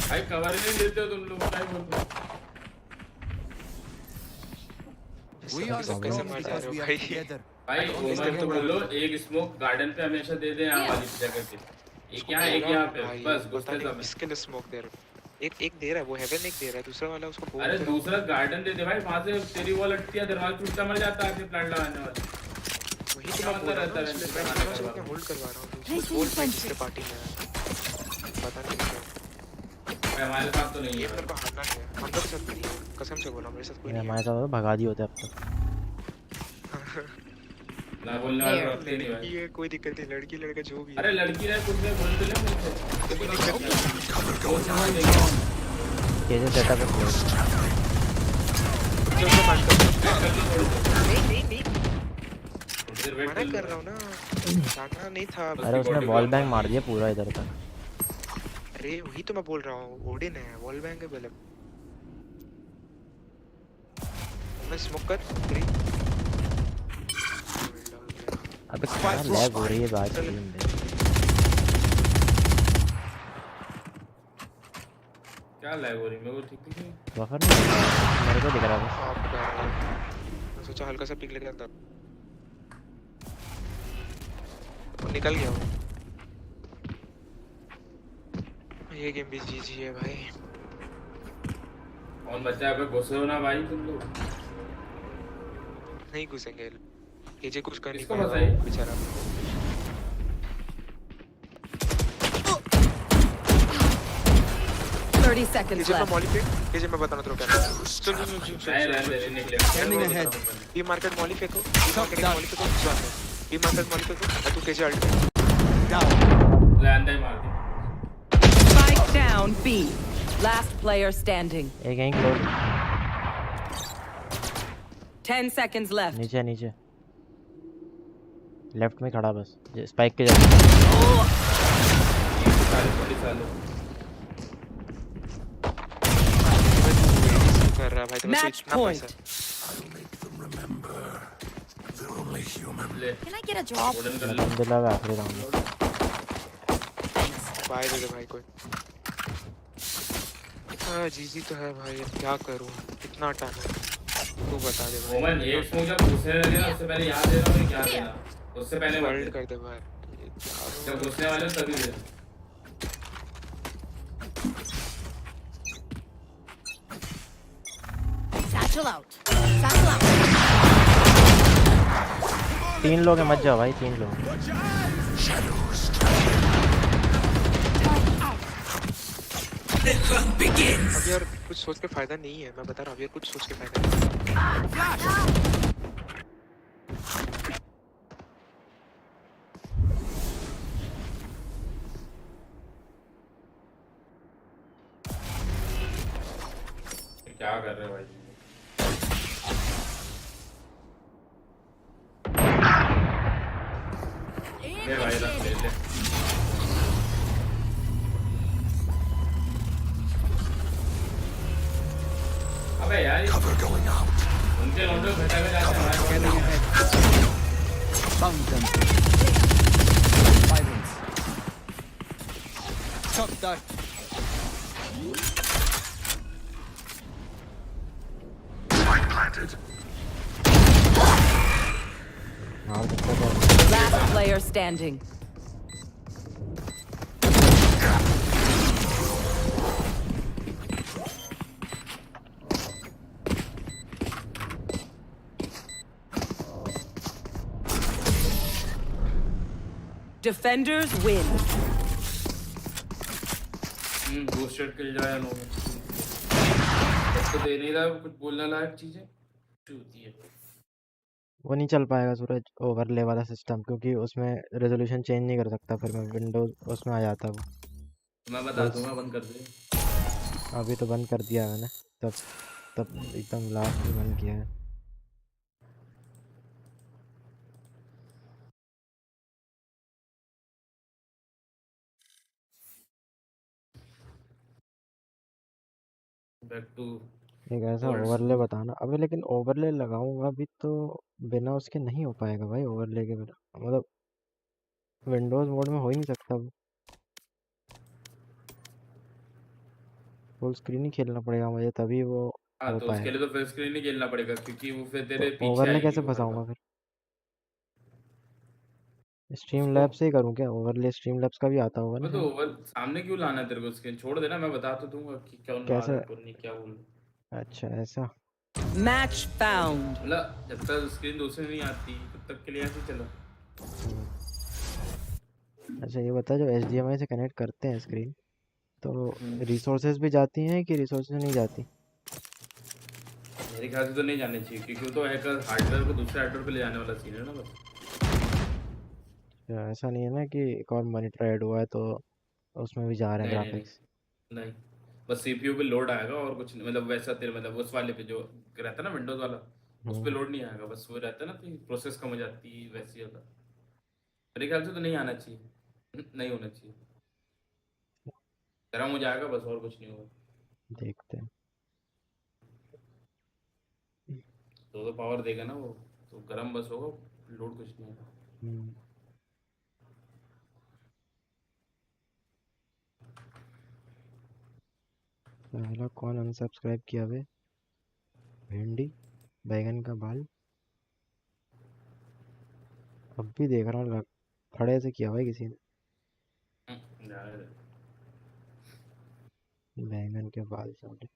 भाई कवर ही नहीं देते हो तुम लोग भाई बोल We are strong because we are together. भाई ओमन तो बोलो एक स्मोक गार्डन पे हमेशा दे दे यहाँ वाली जगह पे एक यहाँ पे बस घुसते समय इसके लिए स्मोक दे रहा एक दे रहा है वो हेवन एक दे रहा है दूसरा वाला उसको बोल अरे दूसरा गार्डन दे दे भाई वहाँ से तेरी वॉल अटती है दरवाजा टूटता मर जाता है प्लांट लगाने वाला वही तो मैं रहता है मैं होल्ड करवा रहा हूँ होल्ड में जिसके पार्टी में पता नहीं भाई हमारे साथ तो नहीं है मेरे को हारना नहीं है हम लोग साथ नहीं कसम से बोला मेरे साथ कोई नहीं हमारे साथ भगा दिए होते अब तक ना बोलने वाले रखते नहीं भाई ये कोई दिक्कत नहीं लड़की लड़का जो भी अरे लड़की रहे कुछ नहीं बोल दे ले मुझसे कोई दिक्कत नहीं ये जो सेटअप है मना कर रहा हूँ ना जाना नहीं था अरे उसने वॉल बैंग मार दिया पूरा इधर का अरे वही तो मैं बोल रहा हूँ ओडिन है वॉल बैंग है पहले मैं स्मोक कर 3 अबे क्या लैग हो रही है बात टीम में क्या लैग हो रही है मेरे को ठीक नहीं बफर नहीं मेरे को दिख रहा है मैं सोचा हल्का सा पिक लेके आता वो निकल गया वो ये गेम भी जीजी है भाई कौन बच्चा है घुसे हो ना भाई तुम लोग नहीं घुसेंगे केजे कुछ कर इसको बताइए बेचारा 30 seconds left. मॉली पे केजे मैं बताना तेरे को क्या सुन Scanning ahead. B market molly फेंको बी मार्केट मॉली फेंको बी मार्केट मॉली फेंको तू केजे अल्ट Down. लैंड ही मार दे Spike down B. Last player standing. एक यहीं क्लोज 10 seconds left. नीचे नीचे लेफ्ट में खड़ा बस स्पाइक के जगह कर रहा भाई तो Match point. Can I get a drop? अलहमदुलिल्लाह में आखिरी राउंड में बाय दे भाई कोई हां जीजी तो है भाई अब क्या करूं कितना टाइम है तू बता दे भाई ओमन एक स्मोक जब घुसने लगे ना उससे पहले याद देना मैं क्या देना उससे पहले वर्ल्ड कर दे भाई जब घुसने वाले तभी दे Satchel out. Satchel out. 3 लोग हैं मत जाओ भाई 3 लोग अब यार कुछ सोच के फायदा नहीं है मैं बता रहा हूं अब यार कुछ सोच के फायदा नहीं क्या कर रहे हो भाई ले भाई रख ले अबे यार उनके लौंडे घटा के जाते हैं Scanning ahead. Found them. Silence. Chuck that. Spike planted. Last player standing. Defenders win. Booster kill जाए नो तो दे नहीं रहा कुछ बोलने लायक चीजें होती है। वो नहीं चल पाएगा सूरज ओवरले वाला सिस्टम, क्योंकि उसमें रेजोल्यूशन चेंज नहीं कर सकता, फिर मैं विंडोज उसमें आ जाता वो। मैं बता दूंगा बंद कर दे। अभी तो बंद कर दिया मैंने, तब तब एकदम लास्ट में बंद किया है। बैक टू एक ऐसा ओवरले बताना। अबे लेकिन ओवरले लगाऊंगा भी तो बिना उसके नहीं हो पाएगा भाई, ओवरले के बिना मतलब विंडोज मोड में हो ही नहीं सकता वो। फुल स्क्रीन ही खेलना पड़ेगा मुझे, तभी वो हाँ हो तो उसके पाएगा। लिए तो फुल स्क्रीन ही खेलना पड़ेगा क्योंकि वो फिर तेरे तो पीछे ओवरले आएगी कैसे वो हर फंसाऊंगा बार। फिर? स्ट्रीम उसको लैब से ही करूँ क्या? ओवरले स्ट्रीम लैब्स का भी आता होगा ना मैं तो शायद। ओवर सामने क्यों लाना है तेरे को स्क्रीन छोड़ देना मैं बता तो दूंगा कि क्या आ रहा कैसे? है कौन नहीं क्या बोल अच्छा ऐसा। Match found. मतलब जब तक स्क्रीन दूसरे नहीं आती तब तक के लिए ऐसे चलो। अच्छा ये बता, जो HDMI से कनेक्ट करते हैं स्क्रीन, तो रिसोर्सेज भी जाती हैं कि रिसोर्सेज नहीं जाती? मेरे ख्याल से तो नहीं जाने चाहिए क्योंकि वो तो एक हार्डवेयर को दूसरे हार्डवेयर पे ले जाने वाला सीन है ना बस। या ऐसा नहीं है ना कि एक और मॉनिटर ऐड हुआ है तो उसमें भी जा रहे हैं नहीं नहीं नहीं ग्राफिक्स? नहीं बस सीपीयू पे लोड आएगा और कुछ नहीं मतलब वैसा तेरे मतलब उस वाले पे जो रहता है ना विंडोज वाला उस पे लोड नहीं आएगा बस वो रहता है ना कि प्रोसेस कम हो जाती है वैसी होता मेरे ख्याल से तो नहीं आना चाहिए नहीं होना चाहिए गर्म हो जाएगा बस और कुछ नहीं होगा। देखते हैं। तो पावर देगा ना वो तो गर्म बस होगा लोड कुछ नहीं होगा। हम्म, पहला कौन अनसब्सक्राइब किया बे? भिंडी बैगन का बाल। अब भी देख रहा हूँ खड़े से किया भाई किसी ने। यार, बैंगन के बाल छोटे।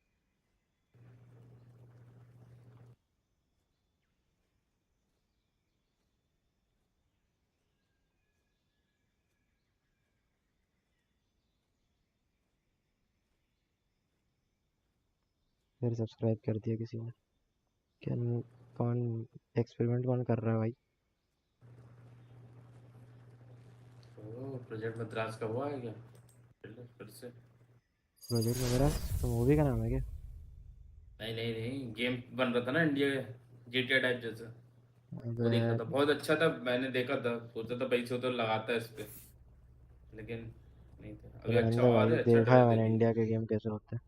फिर सब्सक्राइब कर दिया किसी ने। क्या कौन एक्सपेरिमेंट कौन कर रहा है भाई? तो प्रोजेक्ट मद्रास का हुआ है क्या फिर से? प्रोजेक्ट वगैरह तो मूवी का नाम है क्या? नहीं नहीं नहीं गेम बन रहा था ना इंडिया GTA टाइप जैसा वो अबे देखा था बहुत अच्छा था मैंने देखा था सोचा था भाई से तो लगाता है इस पे लेकिन नहीं था अभी रहने अच्छा दे आवाज भाई, है अच्छा देखा है ट्रेलर मैंने देखिए। इंडिया के गेम कैसे होते हैं।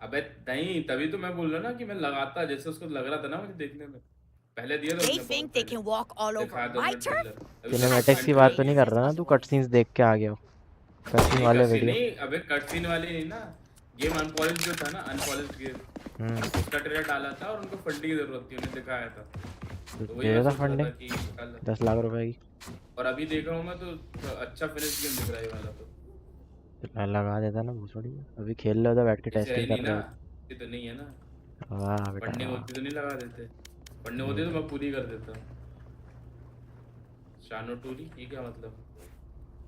अबे नहीं तभी तो मैं बोल रहा ना कि मैं लगाता जैसे उसको लग रहा था ना मुझे देखने में पहले दिया था They उसने बहुत think they पहले can walk all over दिखाया था my उसने turf? ट्रेलर अभी तक सिनेमैटिक्स As की बात ट्रेलर तो नहीं नहीं easy कर as रहा ना तू? possible. कट सीन्स देख के आ गया हो? कट सीन नहीं वाले कटसीन वीडियो। नहीं अबे कटसीन वाली नहीं ना गेम अनपॉलिश जो था ना अनपॉलिश गेम उसका ट्रेलर डाला था और उनको फंडिंग की जरूरत थी उन्हें दिखाया था तो तो दे वही मैं देता सोच रहा था फंडिंग कि निकाल 10 लाख रुपए की। और अभी देख रहा हूँ मैं तो अच्छा फिनिश गेम दिख रहा है ये वाला तो तो लगा देता ना भूसड़ी। अभी खेल रहे होते, बैठ के इसे है टेस्टिंग कर नहीं रहे ना होते। ये तो नहीं है ना वाह बेटा फंडिंग वाह। होती तो नहीं लगा देते फंडिंग होती तो मैं पूरी कर देता शानो टूरी ये क्या मतलब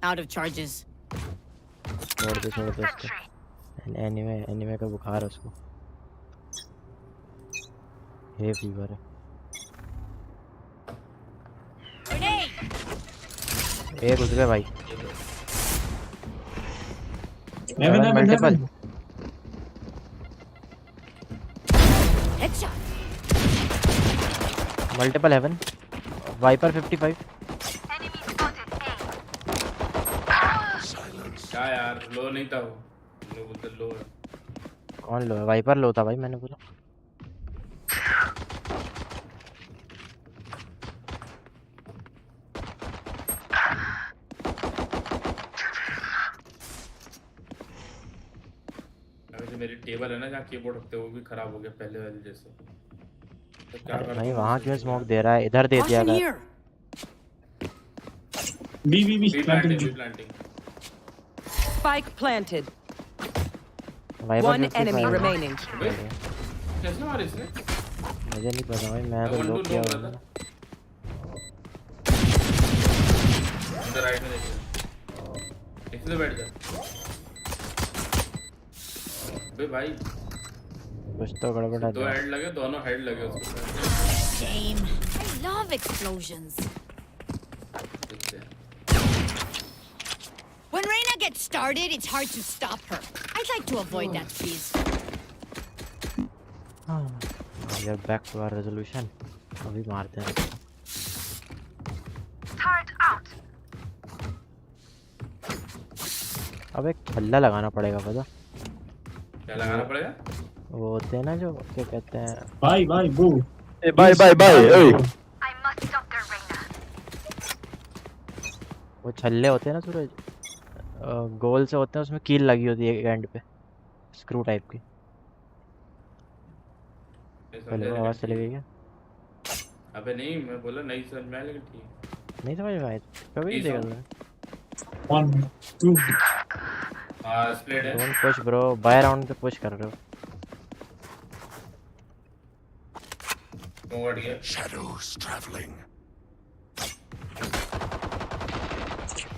Out of charges. छोड़ दे उसको। एनिमे एनिमे का बुखार है उसको। हे फीवर है। Grenade! ए घुस गए भाई। Heaven, multiple. Headshot! Multiple heaven. Viper 55। क्या यार लो नहीं था वो लोग बोलते लो है कौन लो है? वाइपर लो था भाई, मैंने बोला। अभी जो मेरी टेबल है ना जहाँ कीबोर्ड रखते हैं वो भी खराब हो गया पहले वाले जैसे। तो क्या अरे करूँ भाई मैं वहाँ समझ क्यों नहीं स्मोक आ दे रहा है, इधर दे दिया Caution कर। here. रहा। B planting. Spike planted. Viper One 55 enemy है। remaining. अबे कैसे मारे इसने? मुझे नहीं पता भाई, मैं तो 1 लो 2 किया नो हुआ था। था। इधर राइट में देखिए। इसमें बैठ जा। अबे भाई कुछ तो गड़बड़ है। 2 हेड लगे, दोनों हेड लगे उसको। Shame. I love explosions. देखते हैं। When Reina gets started, it's hard to stop her. I'd like to avoid that, please. We are back to our resolution. अभी मारते हैं। Turret out. अब एक छल्ला लगाना पड़ेगा पता। क्या लगाना पड़ेगा? वो होते हैं ना जो क्या कहते हैं। Bye boo. Bye I must stop their Reina. वो छल्ले होते हैं ना सूरज, गोल से होते हैं, उसमें कील लगी होती है एंड पे, स्क्रू टाइप की। पहले वो आवाज़ चली गई क्या? अबे नहीं, मैं बोला नहीं समझ में आया लेकिन ठीक। नहीं समझ में आया कभी नहीं देखा तुमने? 1 2 स्प्लिट है। Don't push bro, buy round पे पुश कर रहे हो। Forward here. Shadows traveling.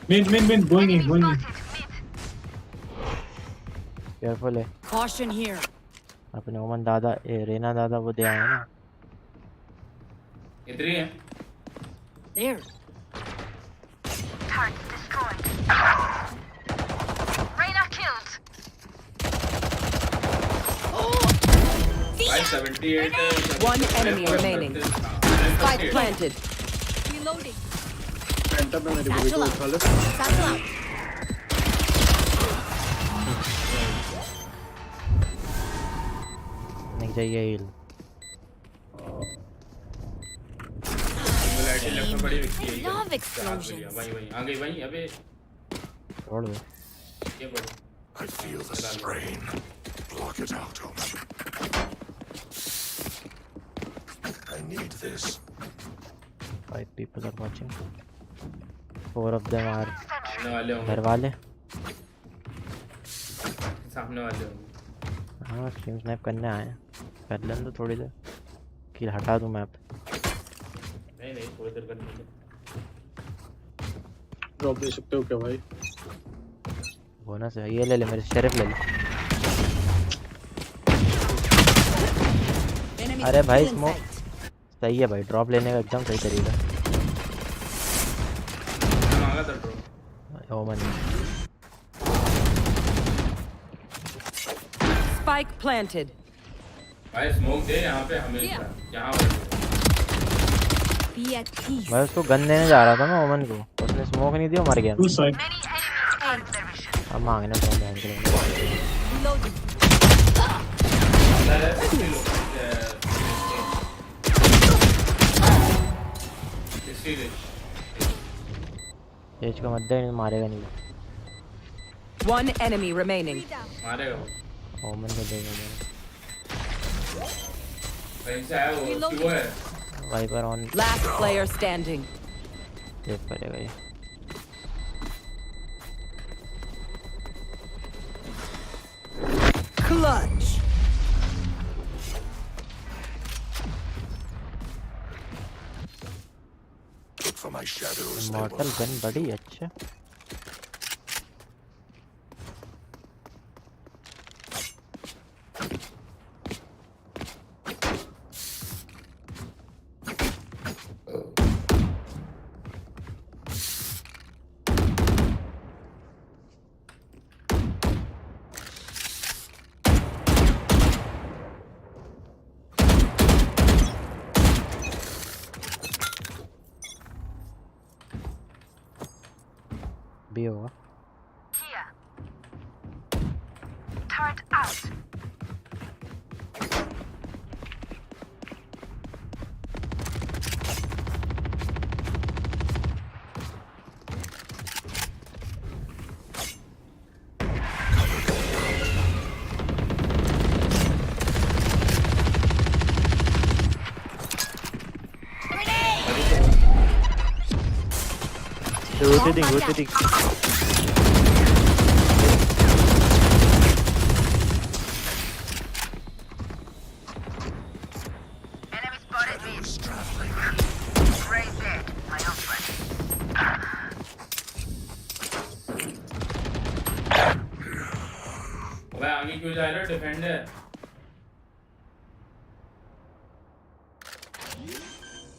Mid going in. Careful है। Caution here. अपने ओमन दादा रेना दादा वो दे आए हैं ना। इधर ही है। There. Turret destroyed. Reina killed. 578 One enemy remaining. Spike planted. Reloading. Phantom में मेरी Satchel को out. उठा ले। Satchel out. नहीं चाहिए हील। सिंगुलैरिटी लेफ्ट में बड़ी विक्की है। I love explosions. वहीं आ गई वहीं। अबे छोड़ दो। ये बड़ी। I feel the strain. Block it out, Omen. I need this. 5 people are watching. 4 of them are सामने वाले होंगे। घर वाले। सामने वाले होंगे। हाँ स्ट्रीम स्नैप करने आए हैं, कर लें तो थोड़ी देर कि हटा दूँ मैप। नहीं थोड़ी देर करने के। ड्रॉप दे सकते हो क्या भाई? बोनस है, ये ले ले, मेरे शेरिफ ले ले। अरे भाई स्मोक सही है भाई, ड्रॉप लेने का एकदम सही तरीका। मांगा था ड्रॉप। ओमन Spike planted. भाई स्मोक दे यहाँ पे हमेशा। यहाँ पर Be at peace. मैं उसको गन देने जा रहा था ना ओमन को, उसने स्मोक नहीं दिया, मर गया। Two side. Many enemies out of their vision. अब मांगने तो ध्यान करेंगे। Reloading. एज का मत दे, मारेगा नहीं। One enemy remaining. मारेगा वो। ओमन को देगा कहीं से आया वो क्यों है? Viper on. Last player standing. Save करेगा ये। Clutch. Look for my shadows. Immortal gun बड़ी अच्छा। भी होगा। Here. Turret out. rotating. Enemy spotted me. Right there. My own friend. भाई आगे क्यों जा रहे हो? डिफेंड है।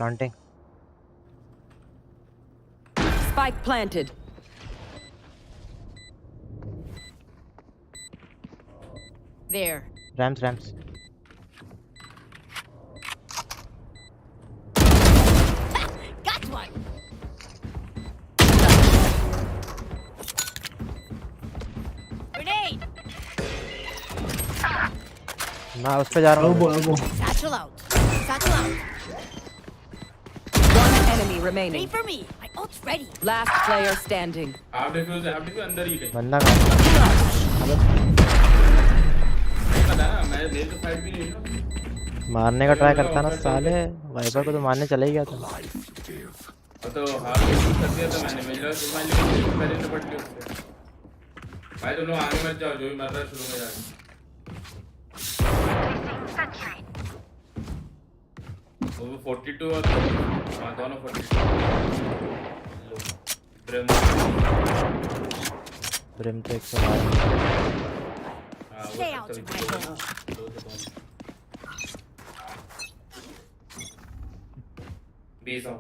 Planting. Spike planted. There. Rams. Got one. Grenade. मैं उस पे जा रहा हूँ। Elbow. Satchel out. Satchel out. One enemy remaining. Ready for me. My ult's ready. Last player standing. आप डिफ्यूज अंदर ही गए। बंदा कहाँ? नहीं पता ना, मैं मेरे तो फाइट भी नहीं हुई ना। मारने का ट्राई करता ना साले, वाइपर को तो मारने चला ही गया था। तो हार के कर दिया था मैंने, मेरा तुम्हारे लिए पहले तो पट लिया उससे। भाई दोनों आगे मत जाओ, जो भी मार रहा है शुरू में जाके। वो 42 और हाँ दोनों 42। ब्रिम तो 112। Stay out of my way. Base on.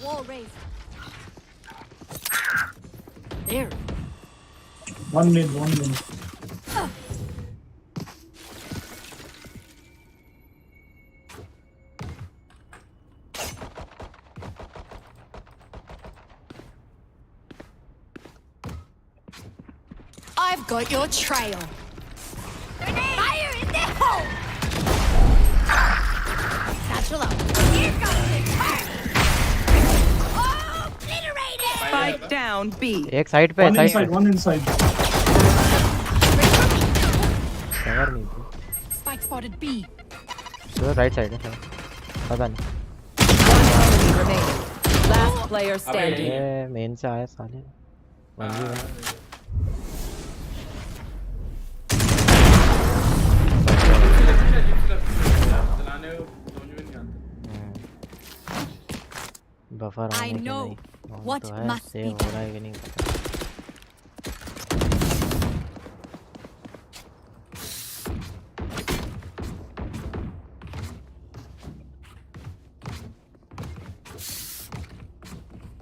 Wall raised. There. One mid. I've got your trail. Fire in the hole! Satchel out. Here comes the turn! Oh, obliterated! Spike down B. एक side पे One inside. Cover नहीं थी। Spike spotted B. तो right side है पता नहीं। One enemy remaining. Last player standing. ये main से आया साले। Buffer I know what must be हो रहा है कि नहीं पता।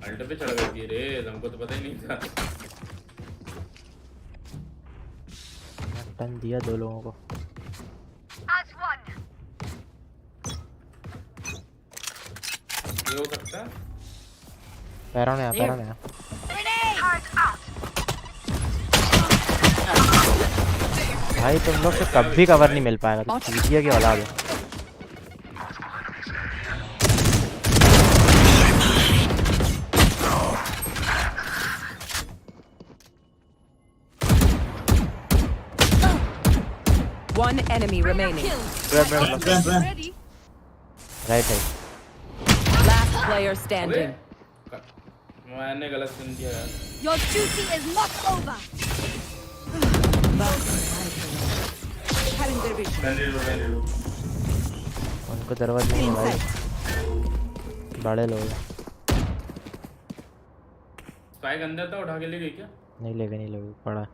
अल्ट पे चढ़ गई रे, हमको तो पता ही नहीं था। टन दिया दो लोगों को। ये हो सकता है? पैरों ने भाई तुम लोग से कभी कवर नहीं मिल पाएगा, तो चीटिया की औलाद है। One enemy remaining. राइट है। Last player standing. मैंने गलत सुन दिया यार। Your duty is not over. उनको दरवाजा नहीं है भाई, बड़े लोग हैं। स्पाइक अंदर था, उठा के ले गई क्या? नहीं ले गए पड़ा।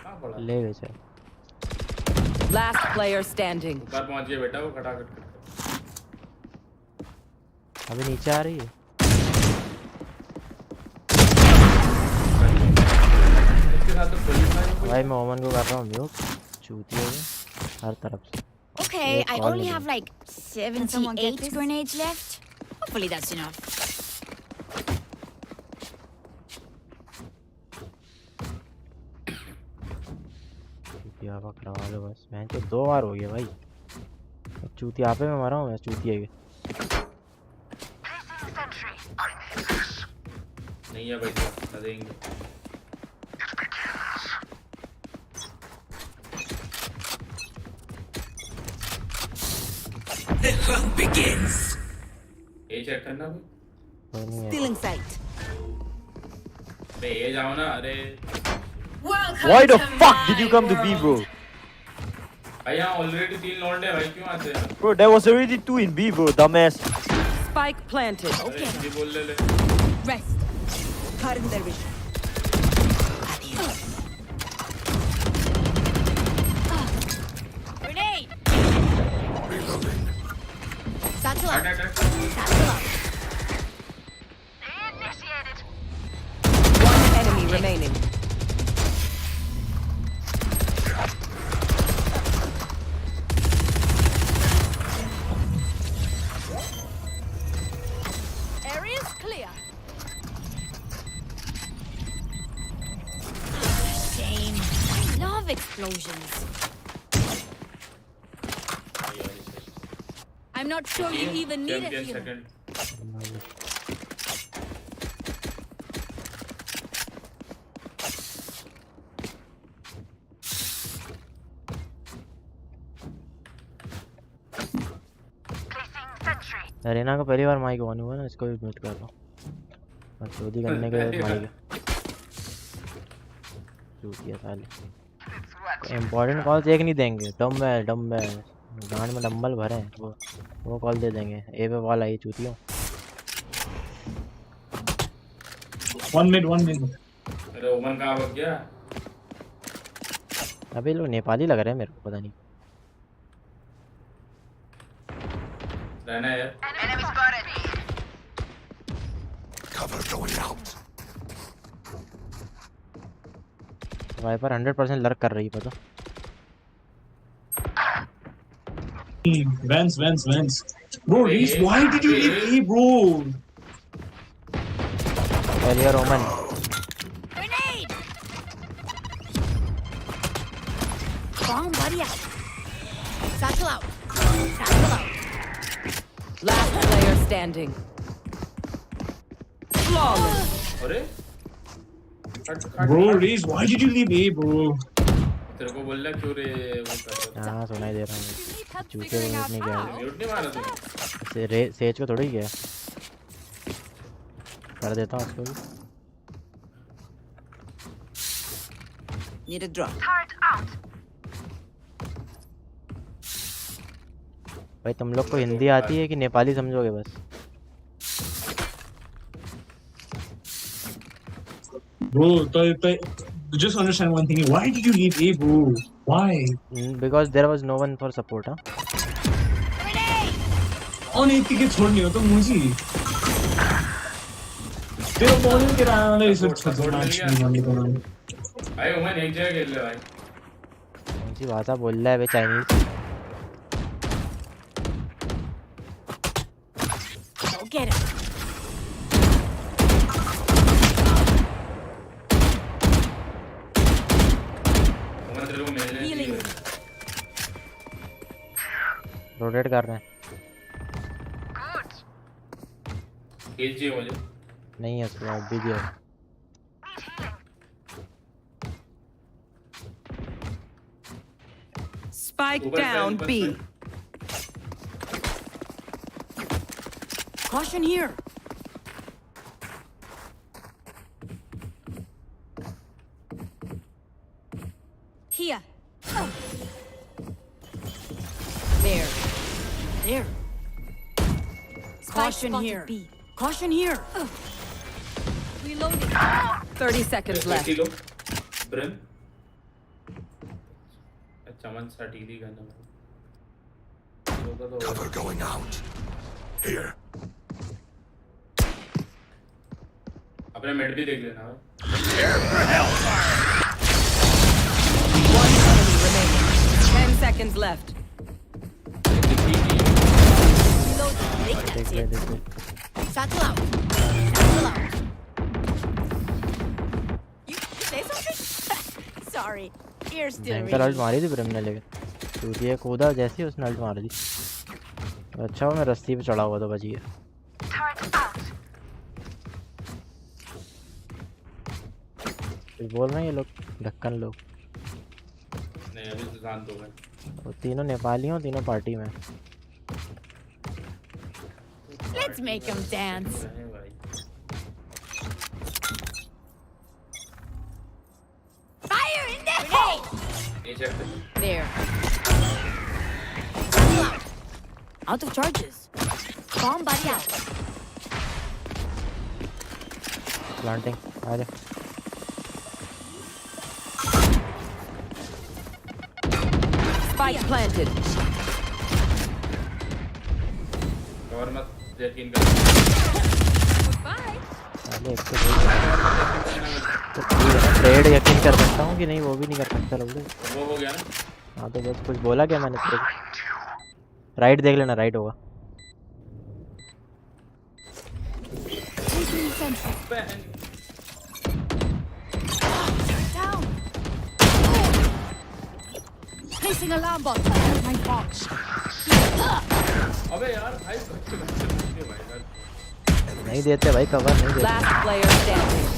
कहाँ पड़ा? ले गए सर। Last player standing. ऊपर पहुंच गया बेटा, वो खटाखट करके। अभी नीचे आ रही है। इसके साथ तो पुलिस है भाई मैं ओमन को कर रहा हूँ म्यूट, चूतिया है हर तरफ से। Okay, I only have like 78 grenades left. Hopefully that's enough. चूतिया पकड़वा लो बस। मैं तो 2 बार हो गया भाई, चूतिया पे मैं मरा हूँ। मैं चूतिया के नहीं है भाई, बता देंगे। The hunt begins. ये चेक करना भाई। कोई नहीं है। Still in sight. अरे ये जाओ ना अरे Why the fuck did you come to B, bro? भाई यहाँ ऑलरेडी 3 लौंडे भाई क्यों आते हैं Bro, there was already 2 in B, bro, dumbass. Spike planted. अरे ये बोल ले Rest. Cutting their vision. Grenade! Reloading. Satchel out. Satchel out. Initiated. One enemy remaining. Area's clear. Shame. I love explosions. I'm not sure you even need a healer. Arena का पहली बार mic on हुआ ना, इसको भी mute कर दो। और चोरी करने के बाद माइक चूतिया साले। इम्पोर्टेंट कॉल्स एक नहीं देंगे, डम है गांड में डंबल भरे हैं, वो कॉल दे देंगे। ए पे बॉल आई चूतियों। 1 mid. अरे ओमन कहाँ भाग गया? अबे लोग नेपाली लग रहे हैं मेरे को, पता नहीं। रहना है यार। Enemy spotted. Cover going out. Viper 100% lurk कर रही पता। Vents. Bro, Reese, why did you leave A, bro? Failure Omen. Grenade! Bomb buddy out. Satchel out. Last player standing. Flawless. अरे Bro, Reese, why did you leave A, bro? तेरे को बोल रहा क्यों रे वो कर रहा हाँ सुनाई दे रहा है। चूते को म्यूट नहीं किया। म्यूट नहीं मारा तूने? सेज को थोड़ी किया। कर देता हूँ उसको भी। Need a drop. Turret out. भाई तुम लोग को हिंदी आती है कि नेपाली समझोगे बस? Bro, just understand one thing. Why did you leave A, bro? Why? Because there was no one for support, huh? On A के छोड़नी हो तो मुझे। तेरा बॉलिंग के रहा है इस मैच में। भाई ओमन एक जगह खेल ले भाई। कौन सी भाषा बोल रहा है बे? Chinese. Go get him. Rotate कर रहे हैं। एजी मुझे नहीं है उसको अभी भी है। Spike down B. Caution here. Here. There. Caution here. Caution here. Reloading. 30 seconds left. Low brain चमन सा डीली करना Cover going out. Here. अपने मिड भी देख लेना। One enemy remaining. 10 seconds left. देख ले। Satchel out. You say something? Sorry. Ears still भयंकर alt मारी थी ब्रेम ने, लेकिन चूतिया कूदा जैसे ही उसने अल्ट मार दी। अच्छा वो मैं रस्सी पे चढ़ा हुआ तो बच गया। कुछ बोल रहे हैं ये लोग, ढक्कन लोग। नहीं अभी तो शांत हो गए। वो तीनों नेपाली हो, तीनों पार्टी में। Let's make them dance. नीचे रख दे। There. Out of charges. Bomb buddy out. Planting आ जा। Spike planted. और मत यकीन कर। अरे एक तो ट्रेड यकीन कर सकता हूँ कि नहीं वो भी नहीं कर सकता लोग। वो हो गया ना। हाँ तो बस कुछ बोला क्या मैंने तेरे को? राइट देख लेना, राइट होगा। Placing alarm bot. My box. अबे यार भाई नहीं देते भाई, कवर नहीं देते। Last player standing.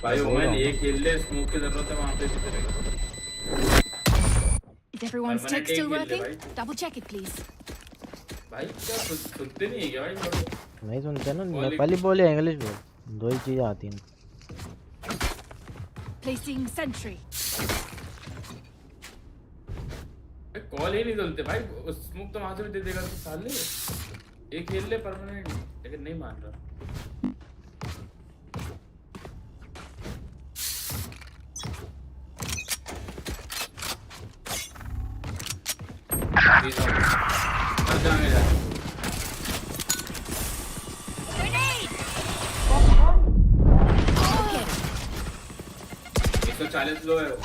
भाई ओमेन ये खेल ले, स्मोक की जरूरत है वहां पे भी करेगा। Is everyone's tech still working? Double check it, please. भाई क्या सुनते नहीं है क्या भाई? नहीं सुनते ना, नेपाली बोले इंग्लिश बोल, दो ही चीजें आती हैं। Placing sentry. कॉल ही नहीं चलते भाई, स्मोक तो वहां से भी दे देगा तो साले। एक खेल ले परमानेंट, लेकिन नहीं मान रहा। जाएंगे यार। Okay. 140 लो है वो।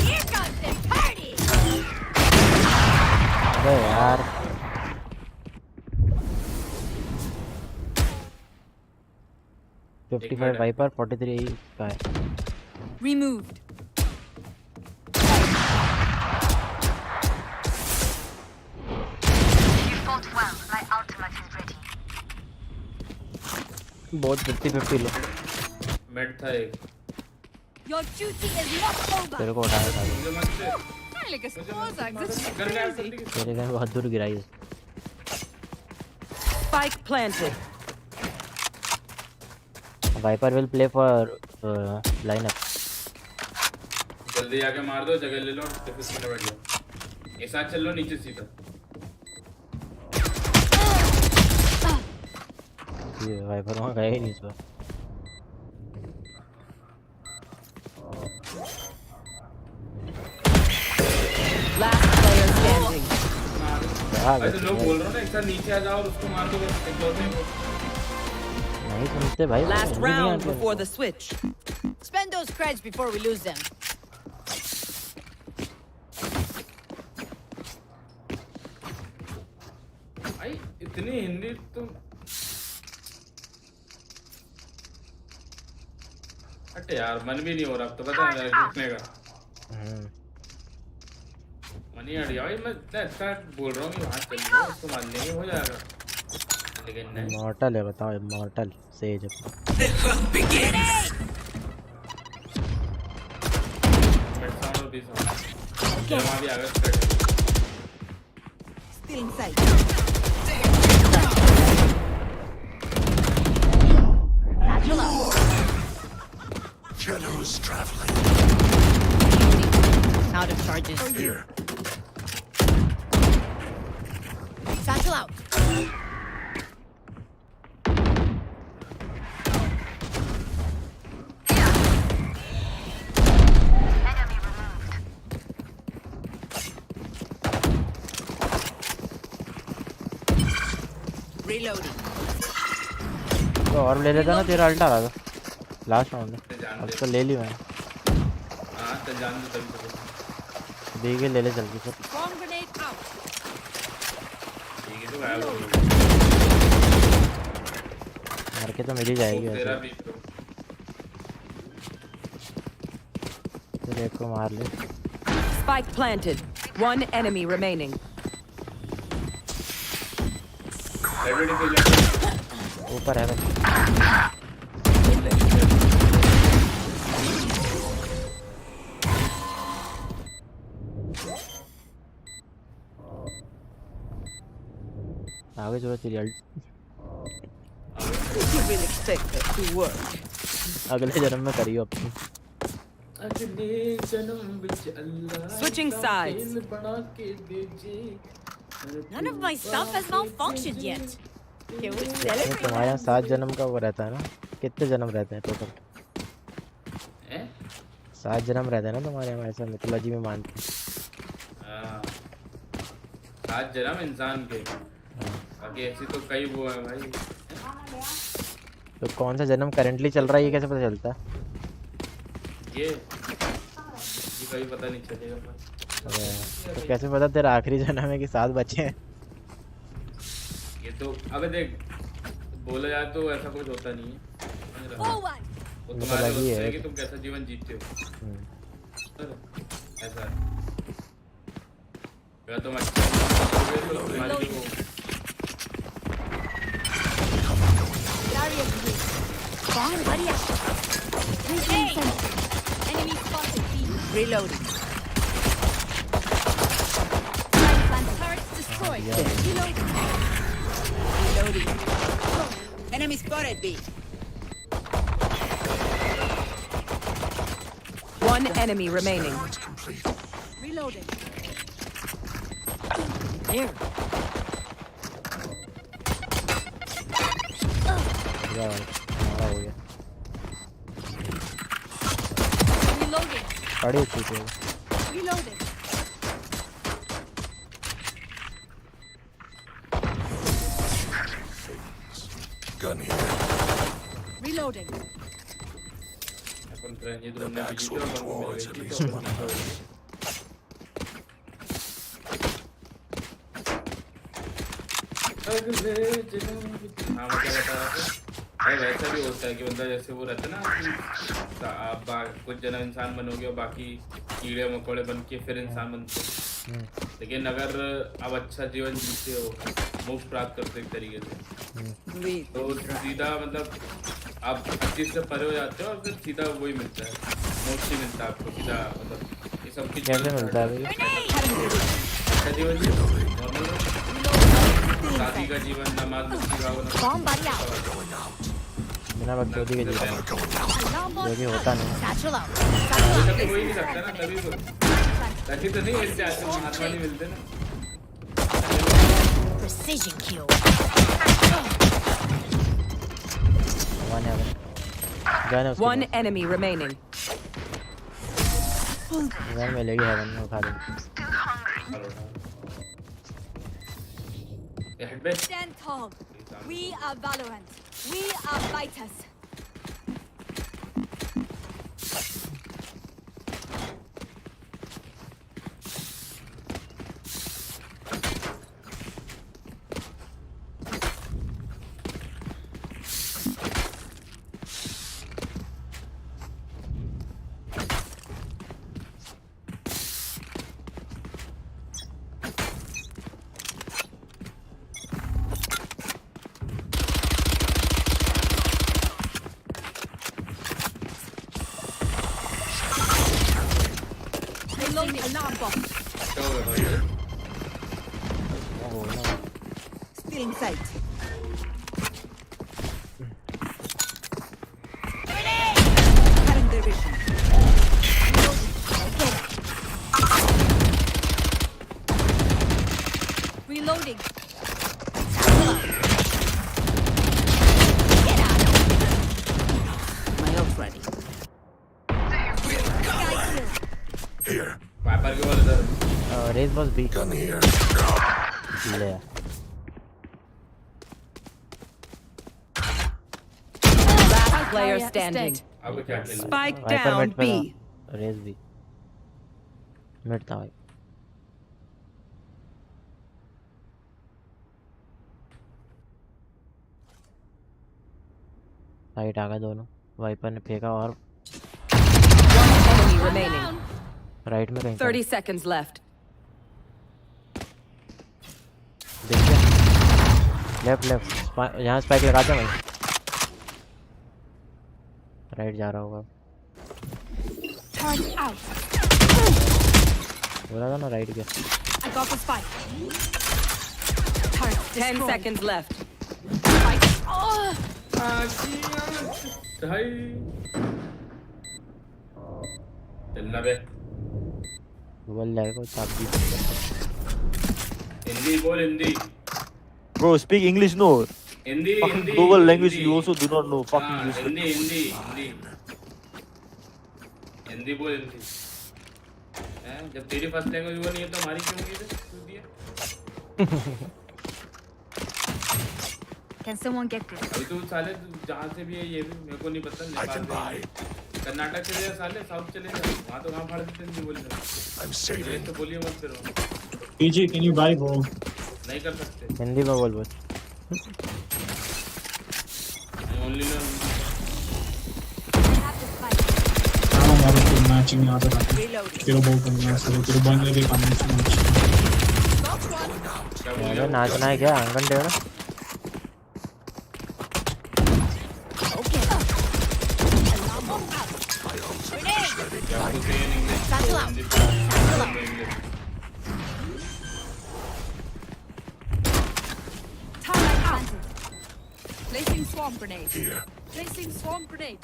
Here comes the party. अबे यार $55 वाइपर, 43 का है। Removed. You fought well. My ultimate is ready. बहुत 50-50 लो। मेड था एक। Your duty is not over. तेरे को उठाया था। मुझे मत से। Like a Kozak, this is कर गया crazy. तेरे घर बहुत दूर गिराई है। Spike planted. Viper will play for lineup. जल्दी आके मार दो, जगह ले लो, डिफेंस में बैठ जाओ। एक साथ चल लो नीचे सीधा। ये वाइपर वहाँ गया ही नहीं इस बार। Last player standing. ऐसे लोग बोल रहे हो ना, एक साथ नीचे आ जाओ और उसको मार दो बस, एक दो को। नहीं सुनते भाई। Last round before the switch. Spend those creds before we lose them. भाई इतनी हिंदी तो हट यार, मन भी नहीं हो रहा अब तो, पता है मेरा लिखने का मन ही हट गया भाई। मैं इतना अच्छा बोल रहा हूँ कि वहाँ चल लो, उसको मान लेंगे, हो जाएगा, लेकिन नहीं। इमॉर्टल है, बताओ इमॉर्टल सेज। वहाँ भी आ गया। Still inside. Shadows traveling. Out of charges. Here. Satchel out. Reloading. तो और ले लेता ना, तेरा अल्टा आ था लास्ट राउंड में, अब तो ले ली मैं। हाँ तो जान दो तभी। देख के ले ले जल्दी से। Bomb grenade out. ठीक है तो गायब हो गई। मार के तो मिल ही जाएगी तेरा वैसे। भी तो। तेरे एक को मार ले। Spike planted. One enemy remaining. ऊपर है भाई। आगे जो तेरी alt You really expect that to work? अगले जन्म में करियो अपनी। Switching sides. None of my stuff has malfunctioned yet. Can we celebrate? तुम्हारे यहाँ 7 जन्म का वो रहता है ना? कितने जन्म रहते हैं टोटल? 7 जन्म रहते हैं ना तुम्हारे यहाँ, ऐसा मिथोलॉजी में मानते हैं। 7 जन्म इंसान के, बाकी ऐसी तो कई वो है भाई। तो कौन सा जन्म करंटली चल रहा है ये कैसे पता चलता है? ये कभी पता नहीं चलेगा पर। तो कैसे पता तेरा आखिरी जन्म है कि 7 बच्चे हैं? ये तो अबे देख, बोला जाए तो ऐसा कुछ होता नहीं है, वो तुम्हारे होता है कि तुम कैसा जीवन जीते हो। ऐसा है, अगर तुम अच्छा तो तुम्हारी जो Enemy spotted. Reloading. Turret destroyed. Reloading. Enemy spotted B. One enemy remaining. Reloading. Here. Reloading. पड़ी थी तो Reloading. Gun here. Reloading. अपन ये दोनों ने Backs will be towards at least one of us. हाँ मतलब भाई वैसा भी होता है कि बंदा जैसे वो रहता है ना कि कुछ जन्म इंसान बनोगे और बाकी कीड़े मकोड़े बन के फिर इंसान बनते हो। लेकिन अगर आप अच्छा जीवन जीते हो, मोक्ष प्राप्त करते एक तरीके से, तो सीधा मतलब आप हर चीज से परे हो जाते हो और फिर सीधा वही मिलता है, मोक्ष ही मिलता है आपको सीधा। मतलब ये सब की कैसे मिलता है भाई? अच्छा जीवन नॉर्मल शादी का जीवन, नमाज मुक्ति का बिना बकचोदी के जीवन जो भी होता नहीं कभी हो ही नहीं सकता ना, तभी तो नहीं ऐसे महात्मा नहीं मिलते ना। Precision kill. One enemy remaining. Gun में लगी हेवन में उठा देंगे। Stand tall. We are Valorant. We are fighters. Alarm bomb. Still in sight. Cutting their vision. Reloading. Get out. My ult ready. Here. Viper के वाले इधर। Race बस B. Gun here. ले। Last player standing. अब क्या खेलना? Spike down B. Raze B. Mid था भाई। साइड आ गए दोनों। वाइपर ने फेंका और One enemy remaining. राइट में कहीं 30 seconds left. देखिए लेफ्ट यहाँ स्पाइक लगाते हैं भाई। राइट जा रहा होगा। बोला था ना राइट के। 10 seconds left. चलना बे बोल जाएगा चाप भी हिंदी बोल Hindi Bro, speak English, no. Hindi Fucking Hindi global language Hindi. you also do not know. Fucking हाँ, useless. हिंदी हिंदी हिंदी हिंदी बोल हिंदी हैं जब तेरी फर्स्ट लैंग्वेज वो नहीं है तो हमारी क्यों होगी तू दिया Can someone get this? अभी तू साले जहाँ से भी है ये भी मेरे को नहीं पता नेपाल से कर्नाटक चले जा साले साउथ चले जा वहाँ तो कहाँ फाड़ देते हिंदी बोलने I'm saving. तो बोलिए मत करो PG, can you buy bro? नहीं कर सकते हिंदी में बोल ओनली नो हाँ हमारे को मैचिंग नहीं आता था तेरे बहुत करना है तेरे बंदे के काम में अरे नाचना है क्या आंगन टेढ़ा Placing swarm grenade. Here. Placing swarm grenade.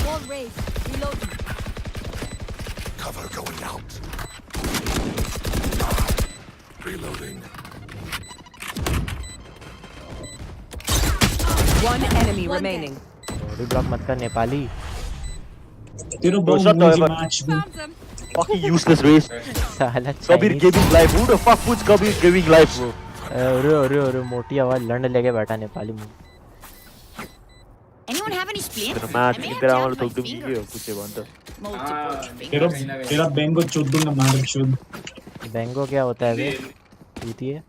Wall raised. Reloading. Cover going out. Reloading. One enemy remaining. Body block मत कर नेपाली तेरे Bro, बहुत shut the मुझे fuck मैच में Found them. Fucking useless race. साला Kabir giving life. Who the fuck puts Kabir giving life, bro? अरे मोटी आवाज लंड लेके बैठा नेपाली में Anyone have any splints? तेरा I मैच may की have तेरा jammed वाला my तो तुम fingers. की हो कुछ बनता Multiple तेरा fingers. तेरा बेंगो चोद दूंगा मादर चोद बेंगो क्या होता है बे चूती है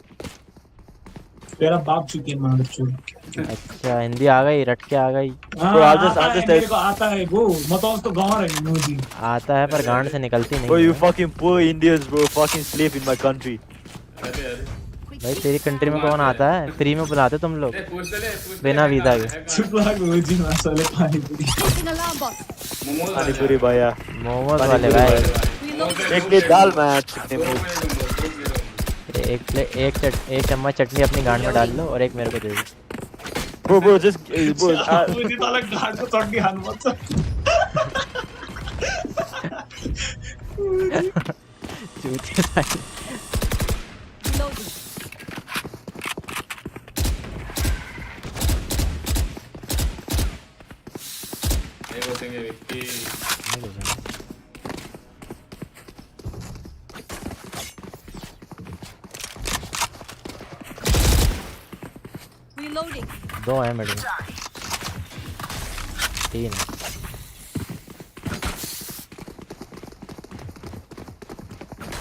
तेरा बाप चुकी है मादर चोद अच्छा हिंदी आ गई रट के आ गई Bro, I'll just मेरे को आता है वो मतलब तो गाँव रहे मुझे आता है पर गांड से निकलती नहीं Bro, you है। fucking poor Indians, bro. Fucking slave in my country. अरे अरे भाई तेरी कंट्री में कौन आता है फ्री में बुलाते तुम लोग पूछ ले बिना वीजा के चुप लाग मुझे मसाले पानी पूरी Placing alarm bot. मोमोज पानी पूरी भैया मोमोज वाले भाई एक प्लेट दाल मैच एक चम्मच चटनी अपनी गांड में डाल लो और एक मेरे को दे दो bro just bro मुझे तो अलग घाट को चढ़ गया हनुमान चूती भाई Reloading. नहीं बोलेंगे व्यक्ति Reloading. दो है मेरे में तीन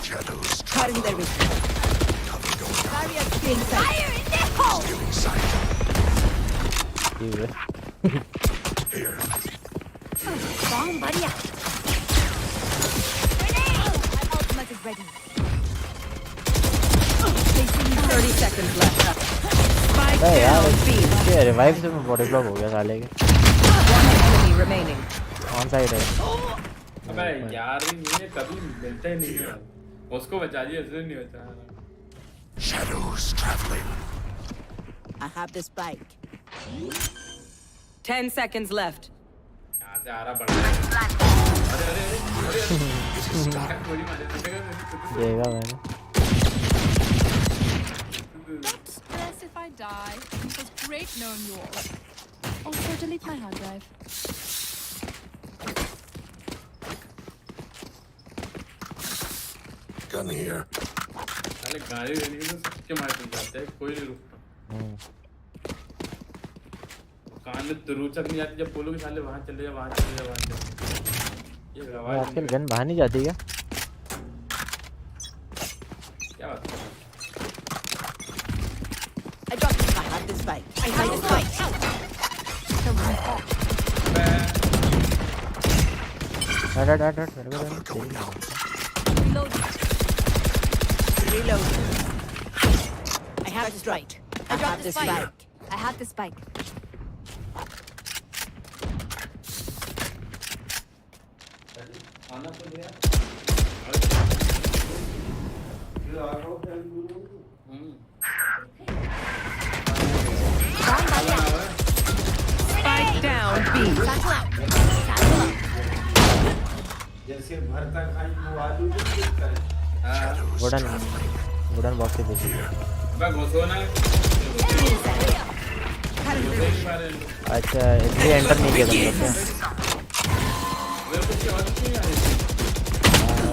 Shadows. Cutting their vision. Barrier inside. Fire in the hole. Stealing sight. ठीक है Here. Bomb barrier. Grenade. My ultimate is ready. 30 seconds left. Spike अरे यार down B. इसके रिवाइव से मैं बॉडी ब्लॉक हो गया साले के One enemy remaining. On side है अबे यार ये कभी मिलता ही नहीं है उसको बचा दिया इसलिए नहीं बचा Shadows traveling. I have the spike. 10 seconds left. यहाँ से आ रहा बड़ा अरे अरे अरे अरे गोली मारे देगा मैंने Don't stress if I die. It was great knowing you all. Also, delete my hard drive. Gun here. साले गाड़ी देने के तो सबके मार चल जाते हैं कोई नहीं रुकता कान में तुरुचक नहीं आती जब बोलोगे साले वहाँ चले जा वहाँ चले जा वहाँ चले ये आवाज आजकल गन बाहर नहीं जाती क्या क्या बात है I dropped the spike. I have the spike. I have the spike. हट मेरे को Cover going out. Reloading. Reload. I have the strike. I have the spike. I have the spike. आना तो गया Spike down B. Battle out. Battle जैसे भरता खाई वो आलू जो दिखता है। हाँ वुडन बॉक्स से भेज दिया। मैं घुसो ना। अच्छा इसलिए एंटर नहीं किया तुमने क्या? मेरे को क्या आवाज़ नहीं आ रही?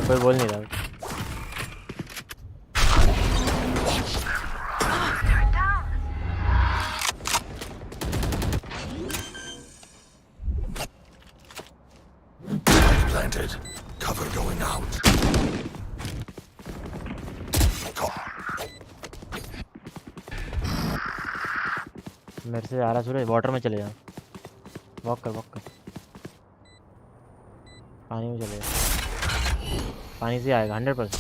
कोई बोल नहीं रहा। Planted. Cover going out. मेरे से आ रहा सूरज, वाटर में चले जाओ। वॉक कर पानी में चले जाओ। पानी से आएगा 100%।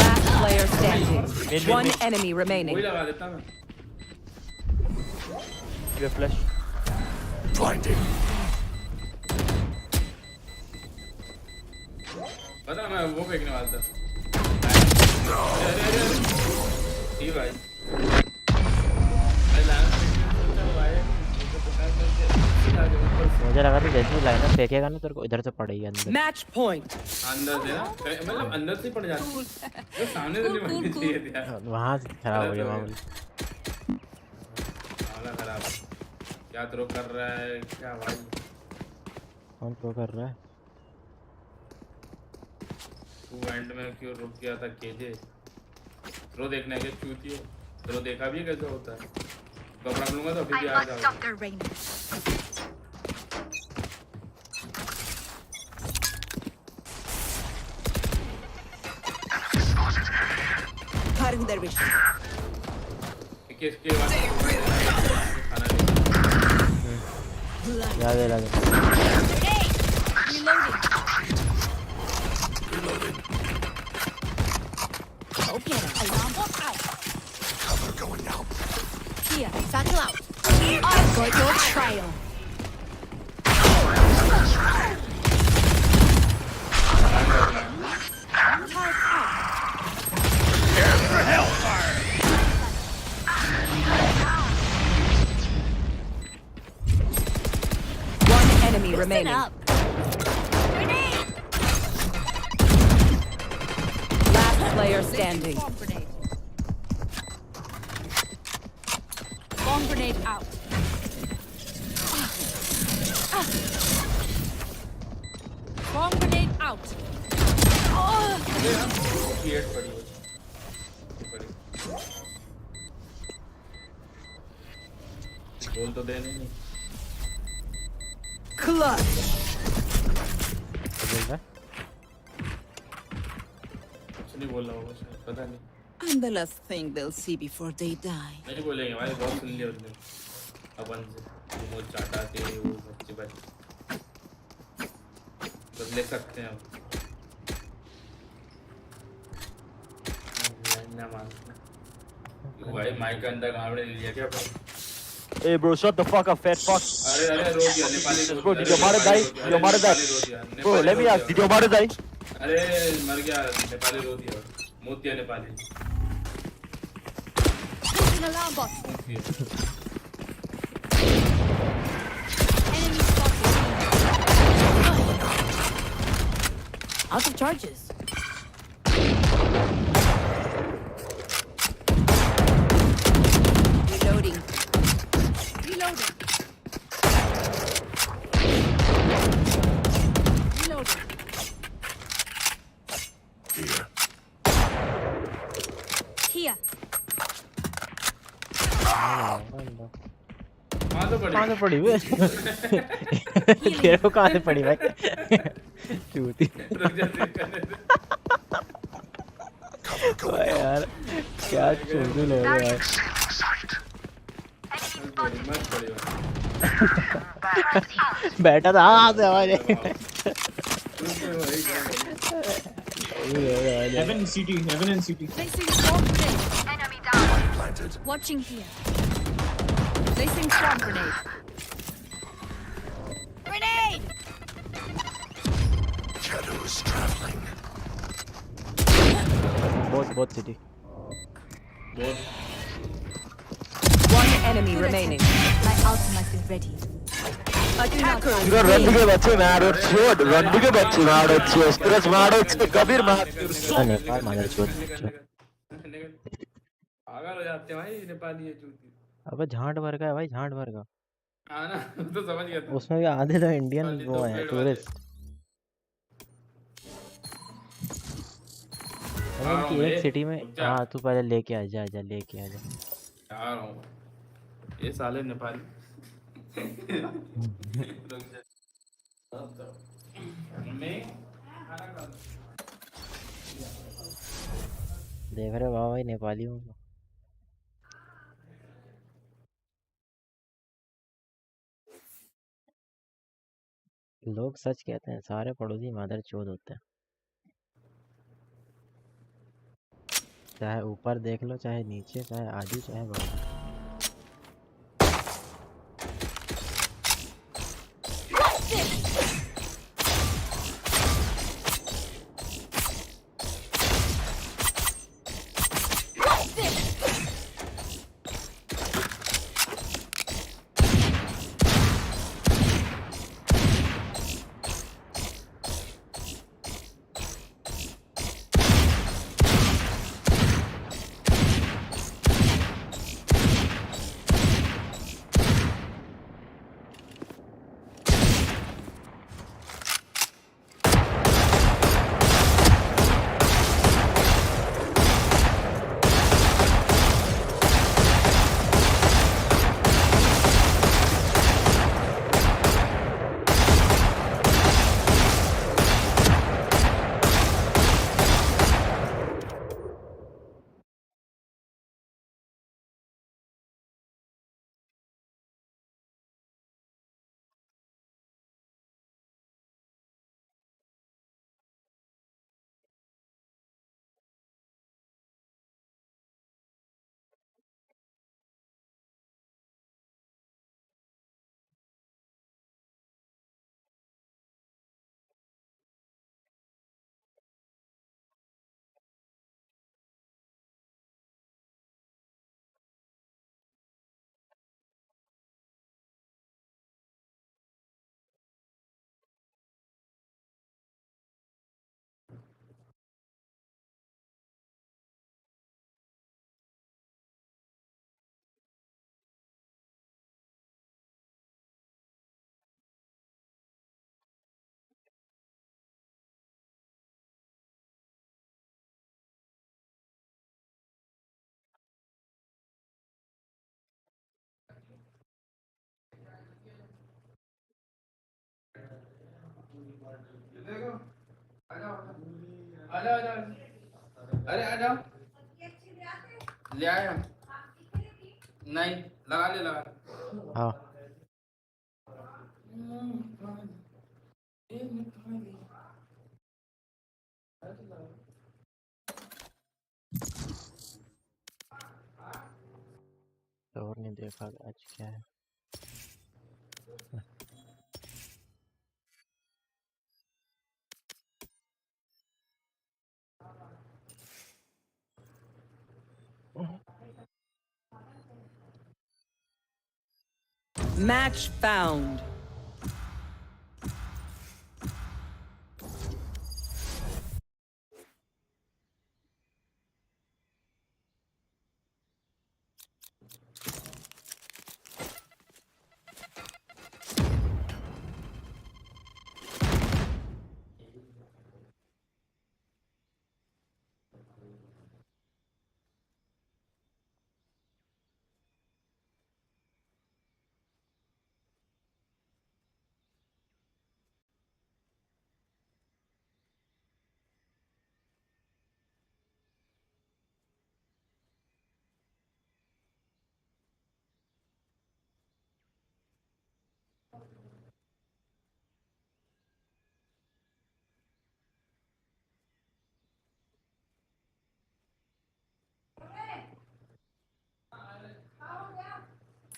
Last player standing. One enemy remaining. वही लगा देता मैं। ये फ्लैश Blinding. पता मैं वो फेंकने वाला था। ठीक भाई। मुझे लगा था जैसे ही लाइन फेंकेगा ना तेरे को इधर से पड़ेगी अंदर। Match point. अंदर से ना मतलब अंदर से पड़ जाती है। तो सामने से नहीं पड़नी चाहिए थी यार। वहाँ से खराब हो गया मामूली। मामला खराब। क्या थ्रो कर रहा है क्या भाई? कौन थ्रो कर रहा है? तू एंड में क्यों रुक गया था केजे? थ्रो देखने के चूतिए। थ्रो देखा भी कैसे होता है? कपड़ा लूंगा तो अभी भी आ जाओगे। इसके बाद खाना याद है Cover going out. Here, satchel out. I've got your trail. One enemy remaining. Up. Last player standing. Bomb grenade out. Bomb grenade out. Create पड़ी बोल तो देने नहीं। Clutch. कुछ नहीं बोल रहा होगा शायद, पता नहीं। I'm the last thing they'll see before they die. नहीं बोलेंगे भाई, बहुत सुन लिया उसने अपन से। वो चाटा के वो बच्चे बच्चे तो ले सकते हैं ना मानते भाई। माइक के अंदर गावड़े ले लिया क्या अपन? Hey bro, shut the fuck up, fat fuck. अरे रो दिया नेपाली रो। Bro, did your mother die? Did your mother die? Bro, let me ask, did your mother die? अरे मर गया नेपाली रो दिया। मोतिया Nepali. An alarm bot. Enemy spotted. Out of charges. Reloading. Reloading. Reloading. Here. Here. कहाँ से पड़ी वे? तेरे को कहाँ से पड़ी भाई? चूती। यार क्या चूती लोग यार। बैठा था हाँ से आवाज। Heaven and CT. Placing swarm grenade. Enemy down. Planted. Watching here. Placing swarm grenade. Grenade! Shadows traveling. both city. बोल। One enemy remaining. My ultimate is ready. Attackers. రండుకే వచ్చి మాడొచ్చు రండుకే వచ్చి మాడొచ్చు ఎస్ప్రెస్ మాడొచ్చు కబీర్ नेपाल मादर चोद पागल हो जाते हैं भाई नेपाली ये चूती। अबे झांट भर का है भाई, झांट भर का। हाँ ना तो समझ गया था। उसमें भी आधे तो इंडियन वाली वो दो हैं, प्लेट वाले। टूरिस्ट। आ रहा उनकी हूँ एक बे, सिटी में रुक जा। हाँ तू पहले लेके आ जा, जा लेके आ जा। आ रहा हूँ ये साले नेपाली। रुक जा। मैं खाना खा लूँ। देख रहे वाह भाई नेपालियों को। लोग सच कहते हैं, सारे पड़ोसी मादर चोद होते हैं। चाहे ऊपर देख लो, चाहे नीचे, चाहे आजू, चाहे बाजू। देखो आ जाओ आ जाओ आ जाओ अरे आ जाओ ले आया नहीं लगा ले हाँ और नहीं देखा आज क्या है। Match found.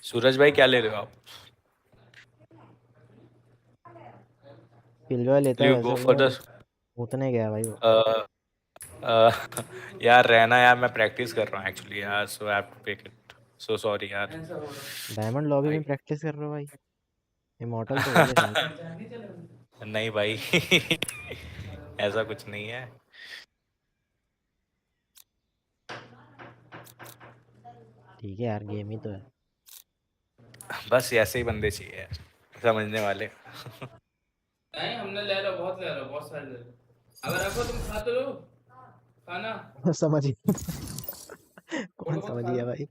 सूरज भाई क्या ले रहे हो आप? किलजॉय लेता है You वैसे go for वो the उतने गया भाई वो। यार रहना यार मैं प्रैक्टिस कर रहा हूँ एक्चुअली यार, so I have to pick it so sorry यार। ऐसा हो रहा डायमंड लॉबी में प्रैक्टिस कर रहे हो भाई? इमॉर्टल तो हो गया शायद। नहीं भाई ऐसा कुछ नहीं है। ठीक है यार, गेम ही तो है। बस ऐसे ही बंदे चाहिए यार, समझने वाले। नहीं, हमने ले लो, बहुत ले लो, बहुत सारे ले लो। अगर रखो तुम खा तो लो खाना। समझ गया। थोड़ा कौन बहुत समझ खा गया लो। भाई?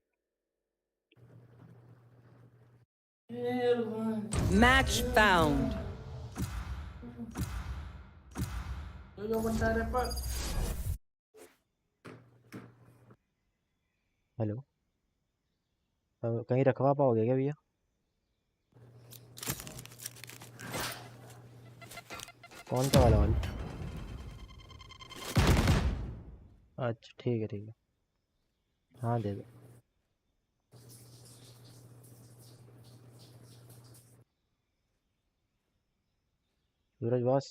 Match found. जो बनता है पर हेलो, कहीं रखवा पाओगे क्या भैया? कौन सा वाला वाली? अच्छा ठीक है ठीक है, हाँ दे दो। सूरज बॉस।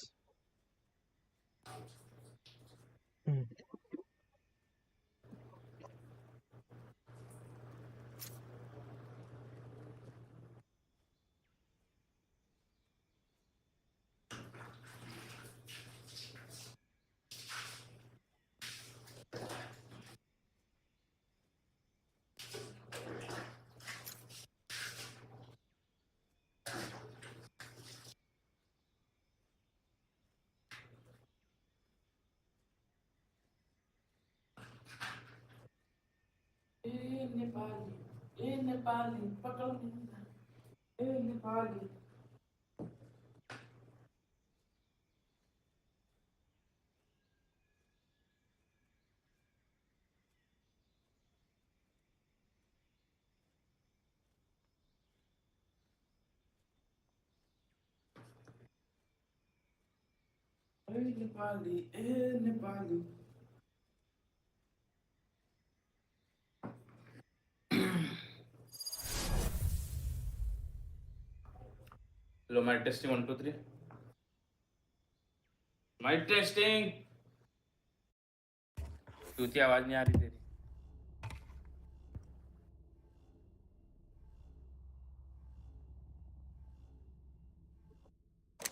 नेपाली पकड़ नेपाली। नेपाली। लो माइक टेस्टिंग 1 2 3 माइक टेस्टिंग। चूती आवाज नहीं आ रही तेरी।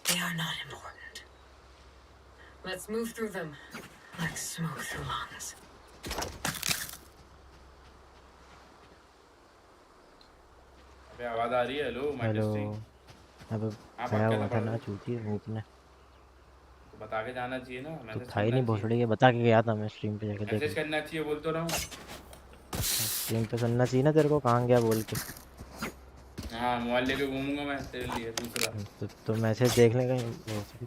They are not important. Let's move through them like smoke through lungs. अबे आवाज आ रही है? Hello mic hello, testing. अब आप गया क्या हुआ था पढ़ ना रहे? चूती भूत ने। तो बता के जाना चाहिए ना, तो मैसेज था ही करना नहीं चाहिए। भोसड़ी के, बता के गया था मैं स्ट्रीम पे जाके देख मैसेज लो। करना चाहिए, बोल तो रहा हूँ। स्ट्रीम पे सुनना चाहिए ना तेरे को, कहाँ गया बोल के। हाँ मोबाइल लेके घूमूंगा मैं तेरे लिए। दूसरा तो मैसेज देख लेगा भोसड़ी।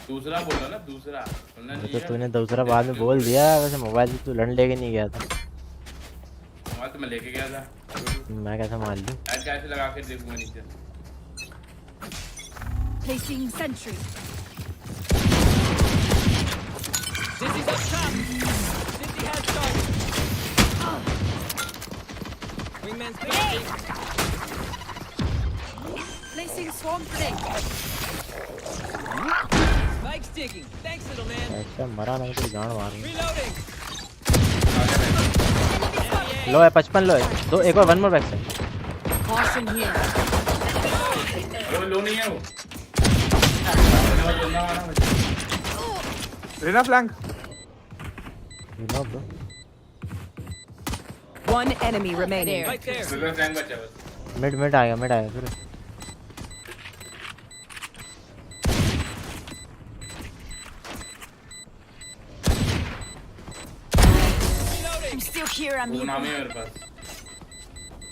दूसरा बोलो ना, दूसरा सुनना नहीं तो है। तूने दूसरा बाद में बोल दिया। वैसे मोबाइल तो तू लड़ लेके नहीं गया था। मोबाइल तो मैं लेके गया था। मैं कैसे मान लूँ? ऐसे ऐसे लगा के देखूंगा नीचे। Placing sentry. Dizzy's up top. Dizzy has started. Wingman's busy. Placing swarm grenade. Spike's digging. Thanks, little man. ऐसा मरा नहीं तो जान मार। Reloading. लो है 55 लो है। दो एक और one more back side. Caution here. लो नहीं है वो। Reyna flank. No bro. One enemy remaining. Right there. फिर फ्लैंक बचा बस। मिड आएगा फिर। I'm still here, वो amigo. नाम है मेरे पास।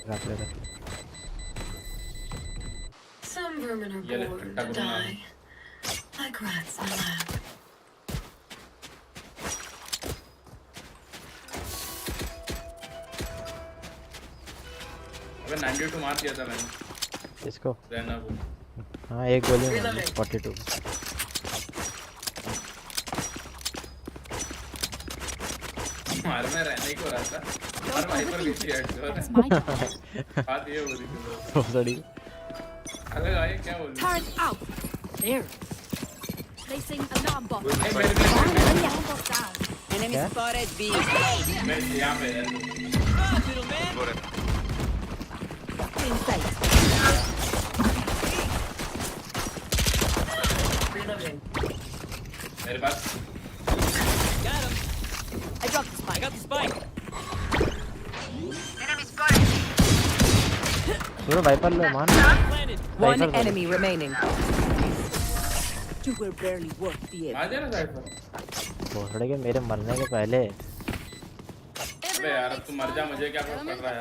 रख ले। Some vermin are ये ले, born ठट्टा to करो ना। die, like rats in a lab. अबे 92 मार दिया था मैंने। इसको रहना वो। हाँ एक गोली में 42। मार में रहने को रहा था। और वाइपर भी थी हेड बात ये हो रही थी। भोसड़ी। अबे भाई क्या बोल रही? Turret out. There. Placing alarm bot. मेरे Alarm bot down. Enemy क्या? spotted B. मैं यहाँ पे Inside. Reloading. मेरे पास Got him. I dropped the spike. I got the spike. Enemy spotted. सुनो वाइपर लो मान One enemy remaining. You were barely worth the effort. आ जाना side पर भोसड़े के मेरे मरने के पहले अबे यार अब तू मर जा मुझे क्या फर्क पड़ रहा है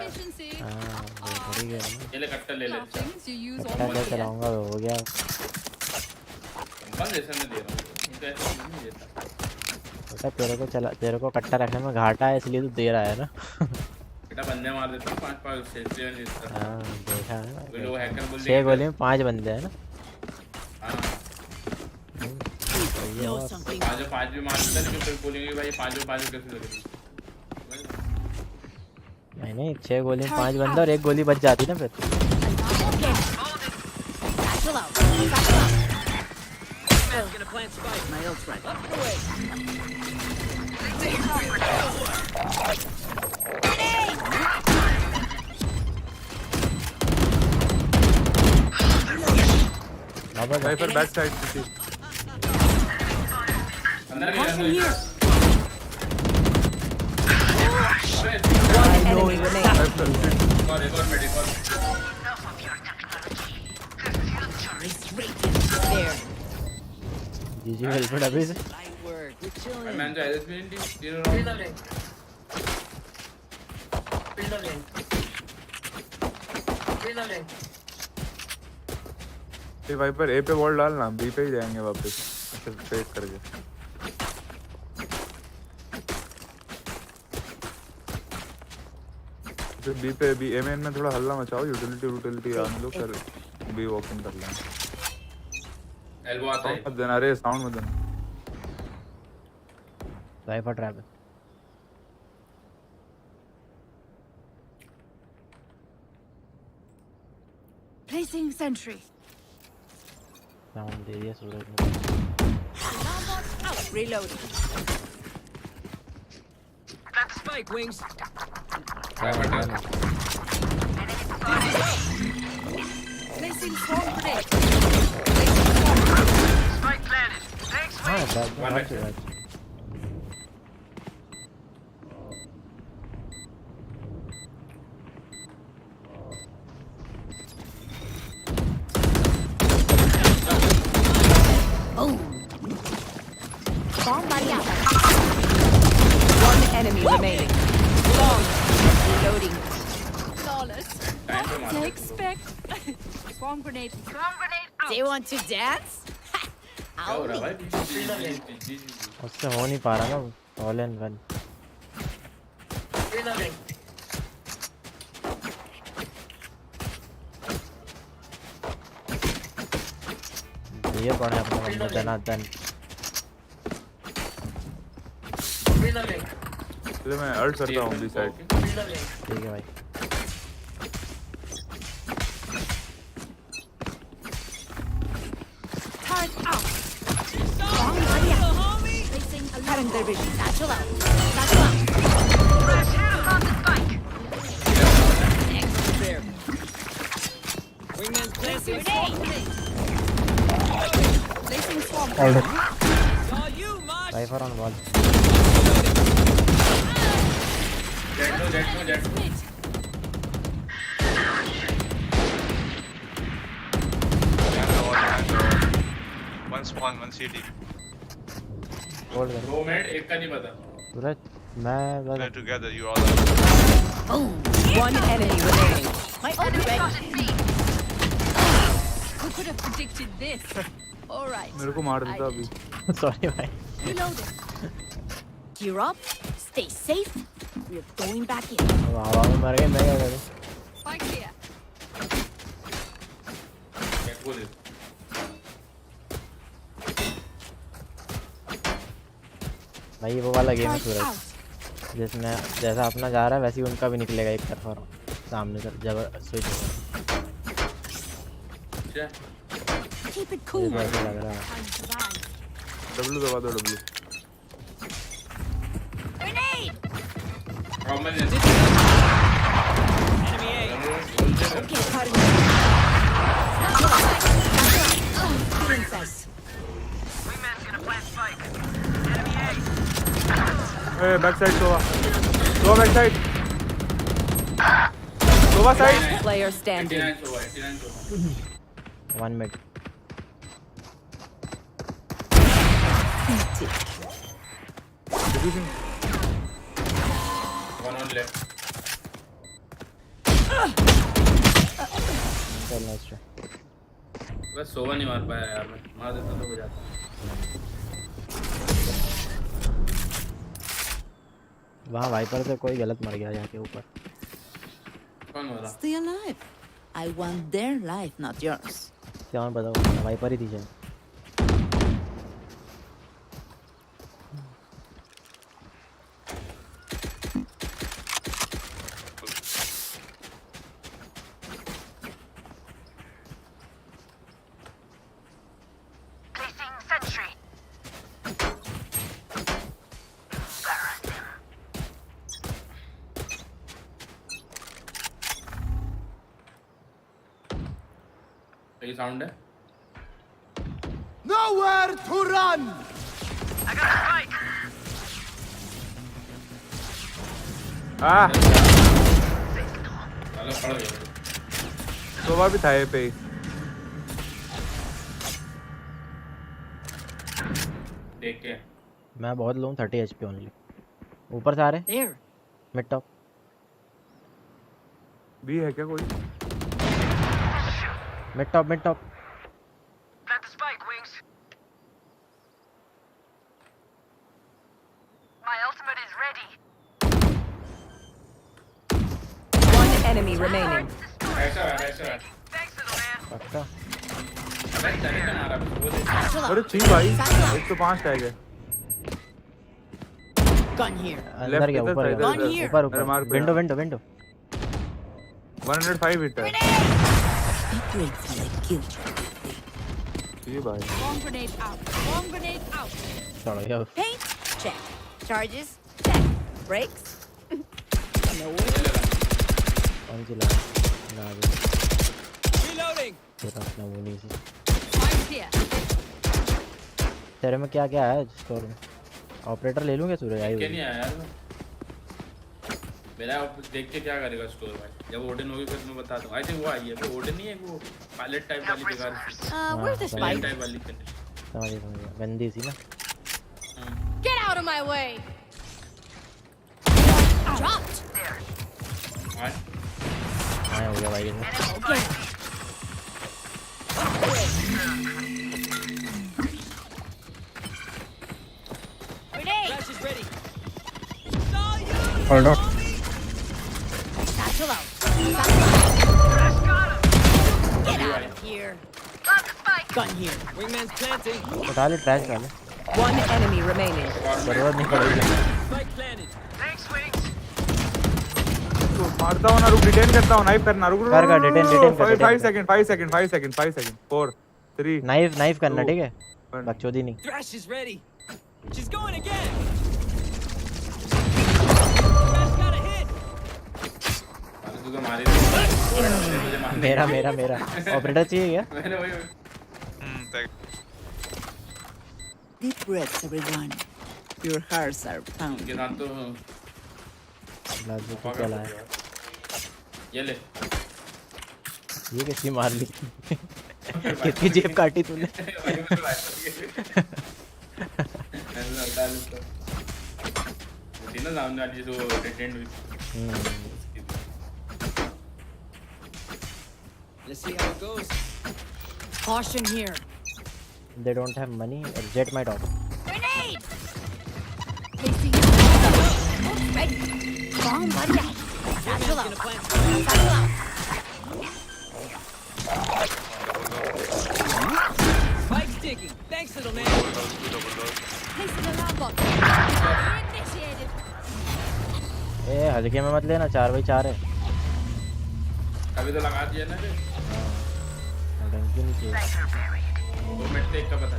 हाँ भोसड़े के ये ले कट्टा ले ले कट्टा क्या चलाऊंगा हो गया बस ऐसा नहीं दे रहा हूँ इनको ऐसा नहीं देता बेटा तेरे को कट्टा रखने में घाटा है इसलिए तू दे रहा है ना बेटा बंदे मार देता हूँ 5 6 नहीं देता हाँ देखा है कोई लोग हैकर बोल 6 गोली में 5 बंदे हैं ना हाँ Know something. पाँच भी मार देता लेकिन फिर बोलेंगे भाई पाँच कैसे लग रही नहीं 6 गोली में 5 बंदे और 1 गोली बच जाती ना फिर Satchel out. Gonna plant spike. My ult's right. Up the way. Viper back side किसी अंदर Here. One enemy remaining. एक और मेडिक और There. जीजी हेल्प अभी से Light work. We're chilling. मैं जो एसपी इन तीनों Reloading. Reloading. Reloading. ये वाइपर ए पे वॉल डालना बी पे ही जाएंगे वापस फेक करके फिर बी पे बी एमएन में थोड़ा हल्ला मचाओ यूटिलिटी आने लो फिर बी ओपन कर लेंगे एल्बो आता है मत देना रे साउंड मत देना Viper trap Placing sentry. Sound दे दिया सूरज ने Reloading. Got the spike, wings. Placing swarm grenade. Spike planted. Thanks, हाँ mate. Back Bomb buddy out. One enemy remaining. Long. Reloading. Flawless. Time पे मार Take spec. Swarm grenade. Swarm grenade out. Do you want to dance? क्या हो रहा है भाई जी उससे हो नहीं पा रहा ना ऑल इन वन Reloading. ये पड़े अपने बंदे दनादन Reloading. चलो मैं अल्ट करता हूँ बी साइड Reloading. ठीक है भाई Turret out. Bomb buddy out. Placing a Cutting their vision. satchel out. Satchel out. Crash hit on the spike. There. Wingman's placing. Grenade. Placing swarm all grenade. Saw you, Mosh. Viper on ball Jett one spawn one CT hold कर 2 minute एक का नहीं पता सूरज मैं बस together you all One enemy remaining. My ult is ready. Who could have predicted this? All right. मेरे को मार देता अभी सॉरी भाई Reloading. Gear up. Stay safe. We're going back in. अब हवा में मर गए मैं क्या करूं Spike here. क्या बोल भाई वो वाला गेम है Turret सूरज out. जिसमें जैसा अपना जा रहा है वैसे ही उनका भी निकलेगा एक तरफा सामने से जब स्विच होगा क्या Keep it ये cool. तो ऐसा लग रहा है Time to survive. डब्ल्यू दबा दो W common Hey, backside Sova. Sova backside. Sova side. Player standing. 89 Sova. One mid. Diffusing. One on left. Nice try. बस सोवा नहीं मार पाया यार मैं मार देता तो हो जाता वहाँ वाइपर से कोई गलत मर गया जाके ऊपर कौन हो रहा Stay alive. I want their life, not yours. क्या बताओ वाइपर ही थी शायद Placing sentry. ये साउंड है Nowhere to run. I got a spike. Ah. चलो पड़ गया Sova भी था ये पे देख के मैं बहुत लो 30 HP ओनली ऊपर से आ रहे There. मिड टॉप भी है क्या कोई mid top Plant the spike, wings. My ultimate is ready. One enemy remaining. ऐसा है Thanks, little man. पक्का अबे चले ना आ रहा वो देख अरे ठीक भाई 105 टैग है Gun here. अंदर गया ऊपर अरे मार विंडो 105 हिट है Great for the kill. ये भाई Bomb grenade out. Bomb grenade out. चलो यार Paint? Check. Charges? Check. Brakes? No way. कौन सी ला ना Reloading. तेरा ना वो नहीं सी Mine's here. तेरे में क्या क्या है स्टोर में ऑपरेटर ले लूंगा सूरज आई क्या नहीं आया यार मेरा देख के क्या करेगा स्टोर भाई जब ओडन होगी फिर मैं बता दूं आई थिंक वो आई है वो ओडन नहीं है वो पायलट टाइप वाली बेकार Where's the pilot spike? Type वाली समझ गया गंदी सी ना Get out of my way. Dropped. हाँ हो गया भाई Okay. Grenade. Flash is ready. Hold on. Satchel out. Get out of here. Plant the spike. Gun here. Wingman's planting. उठा ले ट्रैश डाले One enemy remaining. जरूरत नहीं पड़ेगी Spike planted. Thanks, wings. तो मारता हूं ना रुक डिटेन करता हूं नाइफ करना रुक कर डिटेन कर 5 सेकंड 4 3 नाइफ करना ठीक है बकचोदी नहीं Thrash is ready. She's going again. Thrash got a hit. तू तो मारी मेरा ऑपरेटर चाहिए क्या मैंने वही Deep breaths, everyone. Your hearts are के pounding. साथ तो लाजू को क्या लाया ये ले ये किसकी मार ली किसकी जेब काटी तूने ना सामने वाली जो डिटेंड हुई Let's see how it goes. Caution here. they don't have money jet might off Grenade. Placing. Ready. Bomb buddy. Satchel out. Satchel out. Spike's ticking. Thanks, little man. Placing alarm bot. Initiated. ए हल्के में मत लेना 4x4 है अभी तो लगा दिया ना रे टंकी नहीं चाहिए 2 मिनट से एक का पता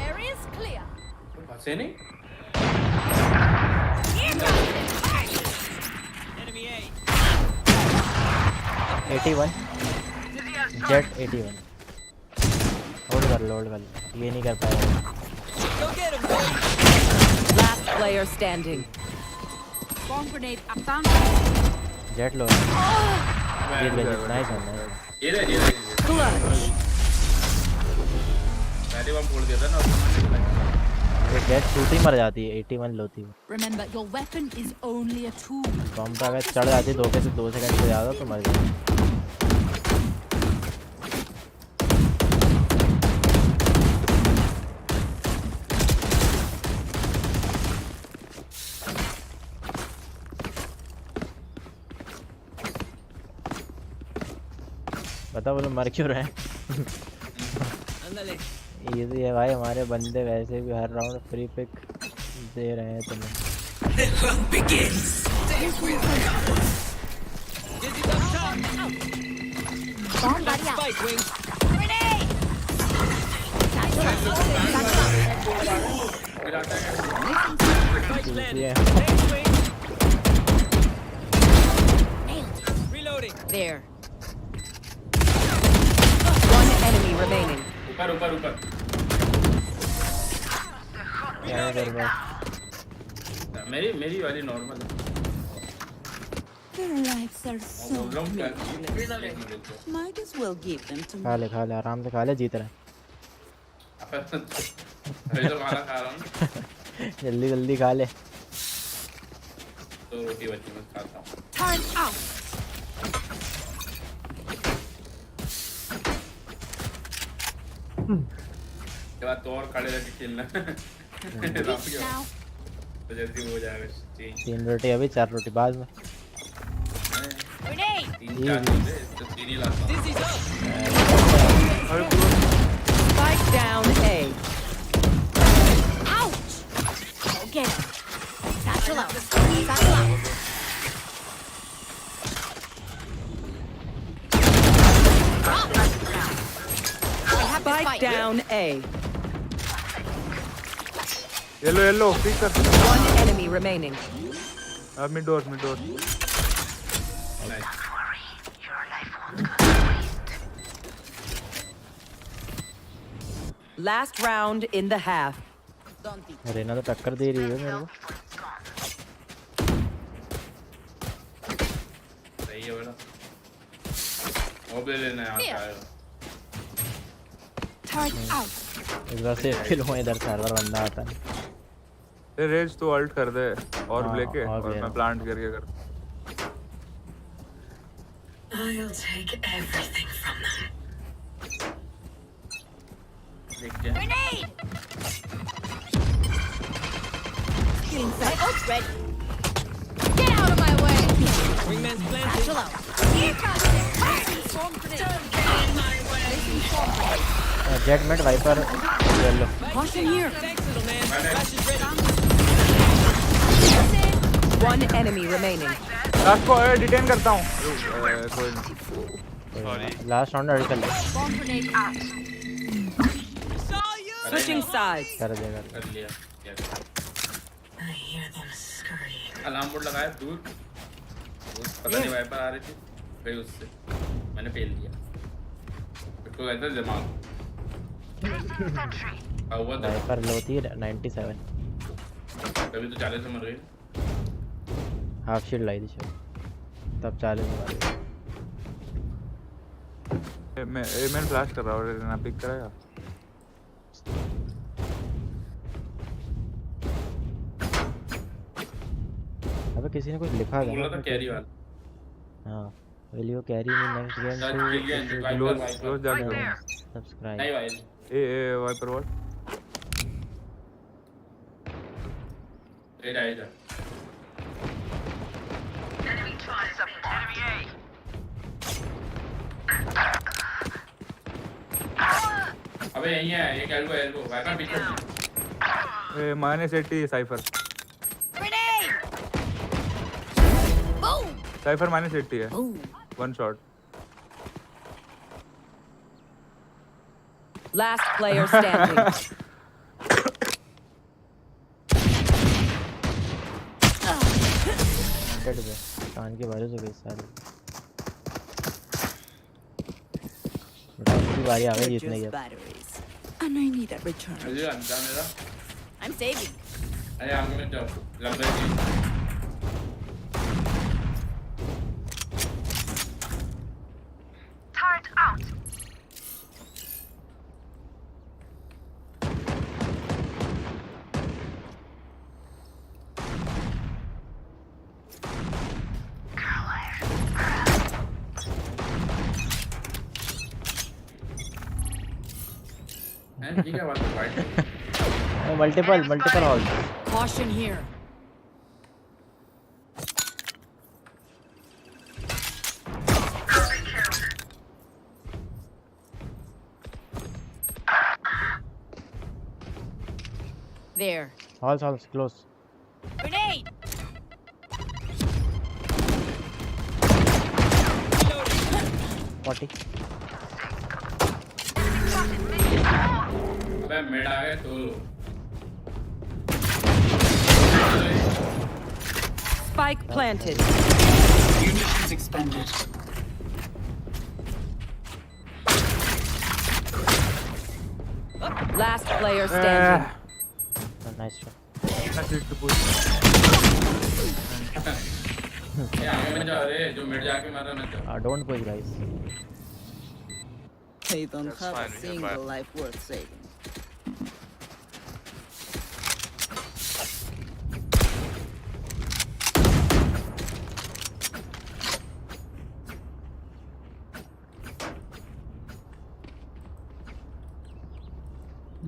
Area's clear. फंसे नहीं 81 जेट 81 होल्ड कर लो ये नहीं कर पाएगा Last player standing. Bomb grenade. Jett लो नाइस नाइस ये रहे Clutch. पहले बम फोड़ दिया था ना ये जेट शूटिंग मर जाती है 81 लोती है Remember, your weapon is only a tool. बम पे अगर चढ़ जाती 2 सेकंड से ज़्यादा तो मर जाती बता बोलो मर क्यों रहे हैं ये तो ये भाई हमारे बंदे वैसे भी हर राउंड फ्री पिक दे रहे हैं तुम्हें There. One enemy remaining. ऊपर मेरी वाली नॉर्मल है Their lives are so meaningless. Might as well give them to me. खा ले आराम से खा ले जीत रहे अभी तो खाना खा रहा हूँ जल्दी खा ले तो रोटी बची मैं खाता हूँ Turn out. के बाद तो और खड़े रह के खेलना तो जल्दी हो जाएगा चेंज 3 रोटी अभी 4 रोटी बाद में 3-4 होते तो 3 ही लाता Spike down A. Ouch! Get him. Satchel out. Satchel out. Spike down A. Yellow pick कर One enemy remaining. Mid door Last round in the half. Reyna तो टक्कर दे रही है मेरे को सही है बेटा वो भी लेना है आएगा इधर से किल हुआ इधर सर्वर बंदा आता है ये रेज तो अल्ट कर दे और लेके और मैं प्लांट करके कर I'll take everything from them. Grenade! My ult's ready. Get out of my way! Wingman's planted. Satchel out. Here comes it. Swarm grenade. Don't get in my way. Swarm grenade. Jett mid Viper yellow Caution here. Thanks, little man. Flash is ready. One enemy remaining. Last को detain करता हूं कोई sorry last round अड़ी कर ले Swarm grenade out. Switching sides. कर देगा कर लिया I hear them scurrying. Alarm board लगाया दूर पता नहीं वाइपर आ रही थी गई उससे मैंने पेल दिया इसको कहते हैं दिमाग हुआ था वाइपर लो थी 97 कभी तो 40 से मर गई हाफ शील्ड लाई थी शायद तब 40 में मर गई मैं फ्लैश कर रहा हूं रेना पिक करेगा अबे किसी ने कुछ लिखा था बोला था कैरी वाला हां will you carry me next game close जाके सब्सक्राइब नहीं भाई ए wiper wall A right Enemy tries up. Enemy A. अबे यही है एक एल्बो वाइपर पीछे -80 साइफर Grenade! Boom! साइफर -80 है Boom! One shot Last player standing. कान के बारे से गई सारी की बारी आ गई They're जीतने की just अब। batteries. And I need a return. अरे अंजा मेरा I'm saving. अरे आगे में जाओ लंबे जी Turret out. हैं ये क्या बात है white multiple hall. Caution here. There. Halls close. Grenade! अबे मिड आ गए तो Spike planted. Munitions expended. Last player standing. Nice shot. ये आगे में जा रहे जो मिड जाके मारा ना जा Don't push, guys. They don't have a single life worth saving.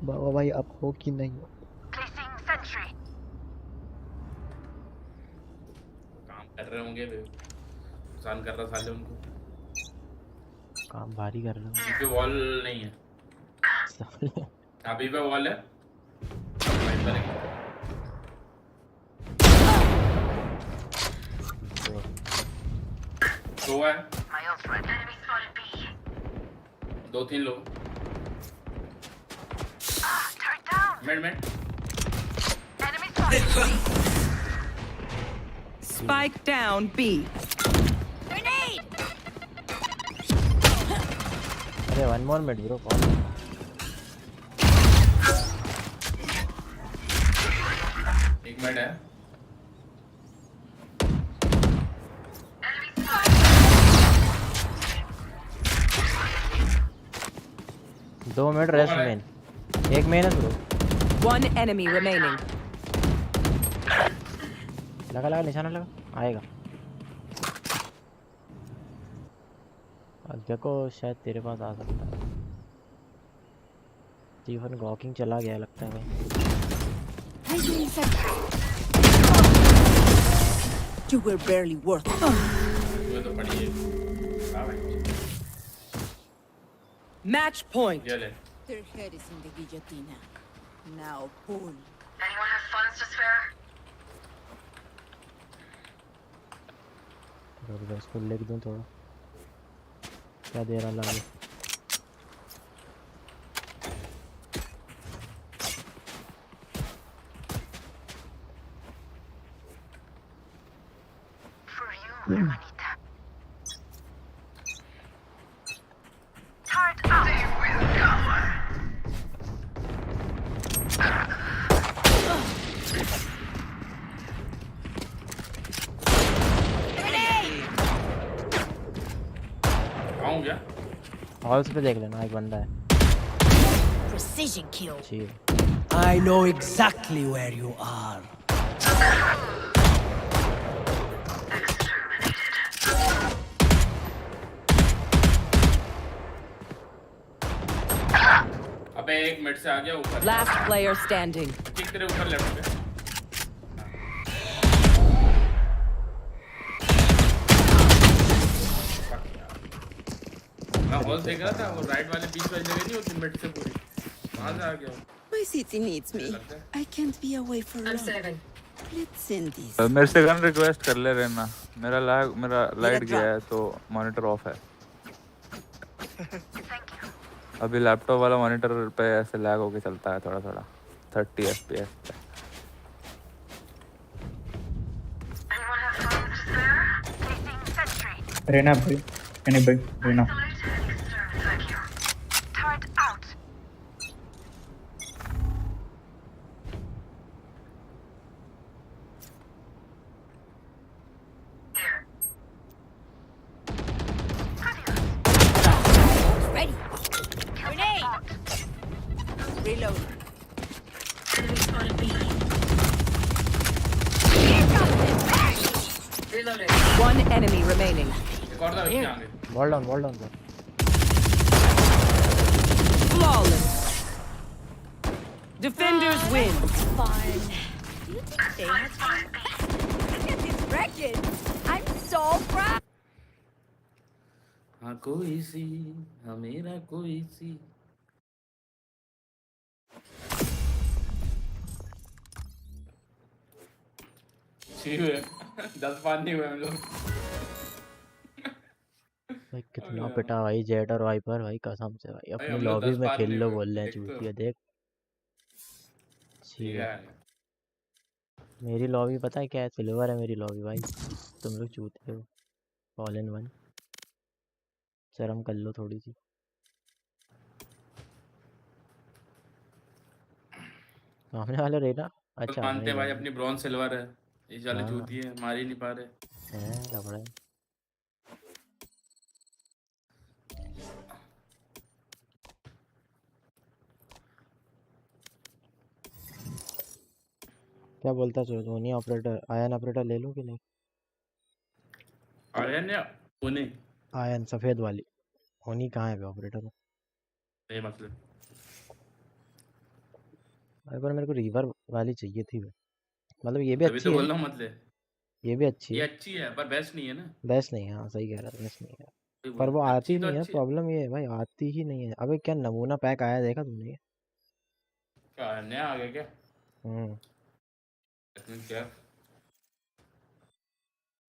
बाबा भाई अब हो कि नहीं हो? Placing sentry. काम कर रहे होंगे वे नुकसान कर रहा साले उनको काम भारी कर रहे अभी पे वॉल नहीं है अभी पे वॉल है वाइपर है दो है My ultimate enemy spotted B. 2-3 लोग Turret down. Mid Enemy spotted B. Spike down B. Grenade! अरे one more mid bro. एक मिनट है दो मिनट रेस्ट मेन एक मेन है ब्रो One enemy remaining. लगा निशाना लगा आएगा आगे को शायद तेरे पास आ सकता है स्टीफन गॉकिंग चला गया लगता है भाई You were barely worth it. वो तो पड़ी है Match point. ये ले Their head is in the guillotine. Now pull. Anyone have funds to spare? इसको लिख दूं थोड़ा क्या दे रहा लागे For you, hermanita. Turret out. They will cover. आऊं क्या हॉल्स पे देख लेना एक बंदा है Precision kill. Ji I know exactly where you are. अबे एक मिनट से आ गया ऊपर Last player standing. ठीक तेरे ऊपर लेफ्ट पे मैं हॉल देख रहा था वो राइट वाले बीच वाली जगह नहीं होती मिड से पूरी वहां से आ गया My city needs me. I can't be away for I'm long. saving. Let's send this. मेरे से गन रिक्वेस्ट कर ले रहना मेरा लाइट गया है तो मॉनिटर ऑफ है अभी लैपटॉप वाला मॉनिटर पे ऐसे लैग होके चलता है थोड़ा 30 FPS पे Anyone have funds to spare? Placing sentry. Rena, Rena. Exterminate you. Reloading. One enemy remaining. एक और था इसके आगे। Wall down bro. Flawless. Defenders win. Fun. Do you think they have fun? Look at this record. I'm so proud. हाँ कोई सी, हाँ मेरा कोई सी। ठीक है, 10-5 नहीं हुए हम लोग। भाई कितना पिटा भाई जेट और वाइपर भाई कसम से भाई अपनी लॉबी में खेल लो बोल रहे हैं चूतिया देख। ठीक है मेरी लॉबी पता है क्या है सिल्वर है मेरी लॉबी भाई तुम लोग चूतिए हो ऑल इन वन शर्म कर लो थोड़ी सी। सामने वाले रहना अच्छा मानते हैं भाई अपनी ब्रॉन्ज सिल्वर है इस वाले चूतिए है मार ही नहीं पा रहे हैं लफड़ा है। क्या बोलता सोनी ऑपरेटर आयन ऑपरेटर ले लूं कि नहीं? आयन या होनी? आयन सफेद वाली होनी कहाँ है ऑपरेटर में? ये मतलब अरे पर मेरे को रिवर वाली चाहिए थी मतलब ये भी अच्छी तो है बोल रहा हूँ मतलब ये भी अच्छी ये है अच्छी है पर बेस्ट नहीं है ना बेस्ट नहीं है हाँ सही कह रहा है बेस्ट नहीं है पर वो आती नहीं है प्रॉब्लम ये है भाई आती ही नहीं है। अबे क्या नमूना पैक आया देखा तुमने? क्या नया आ गया क्या? क्या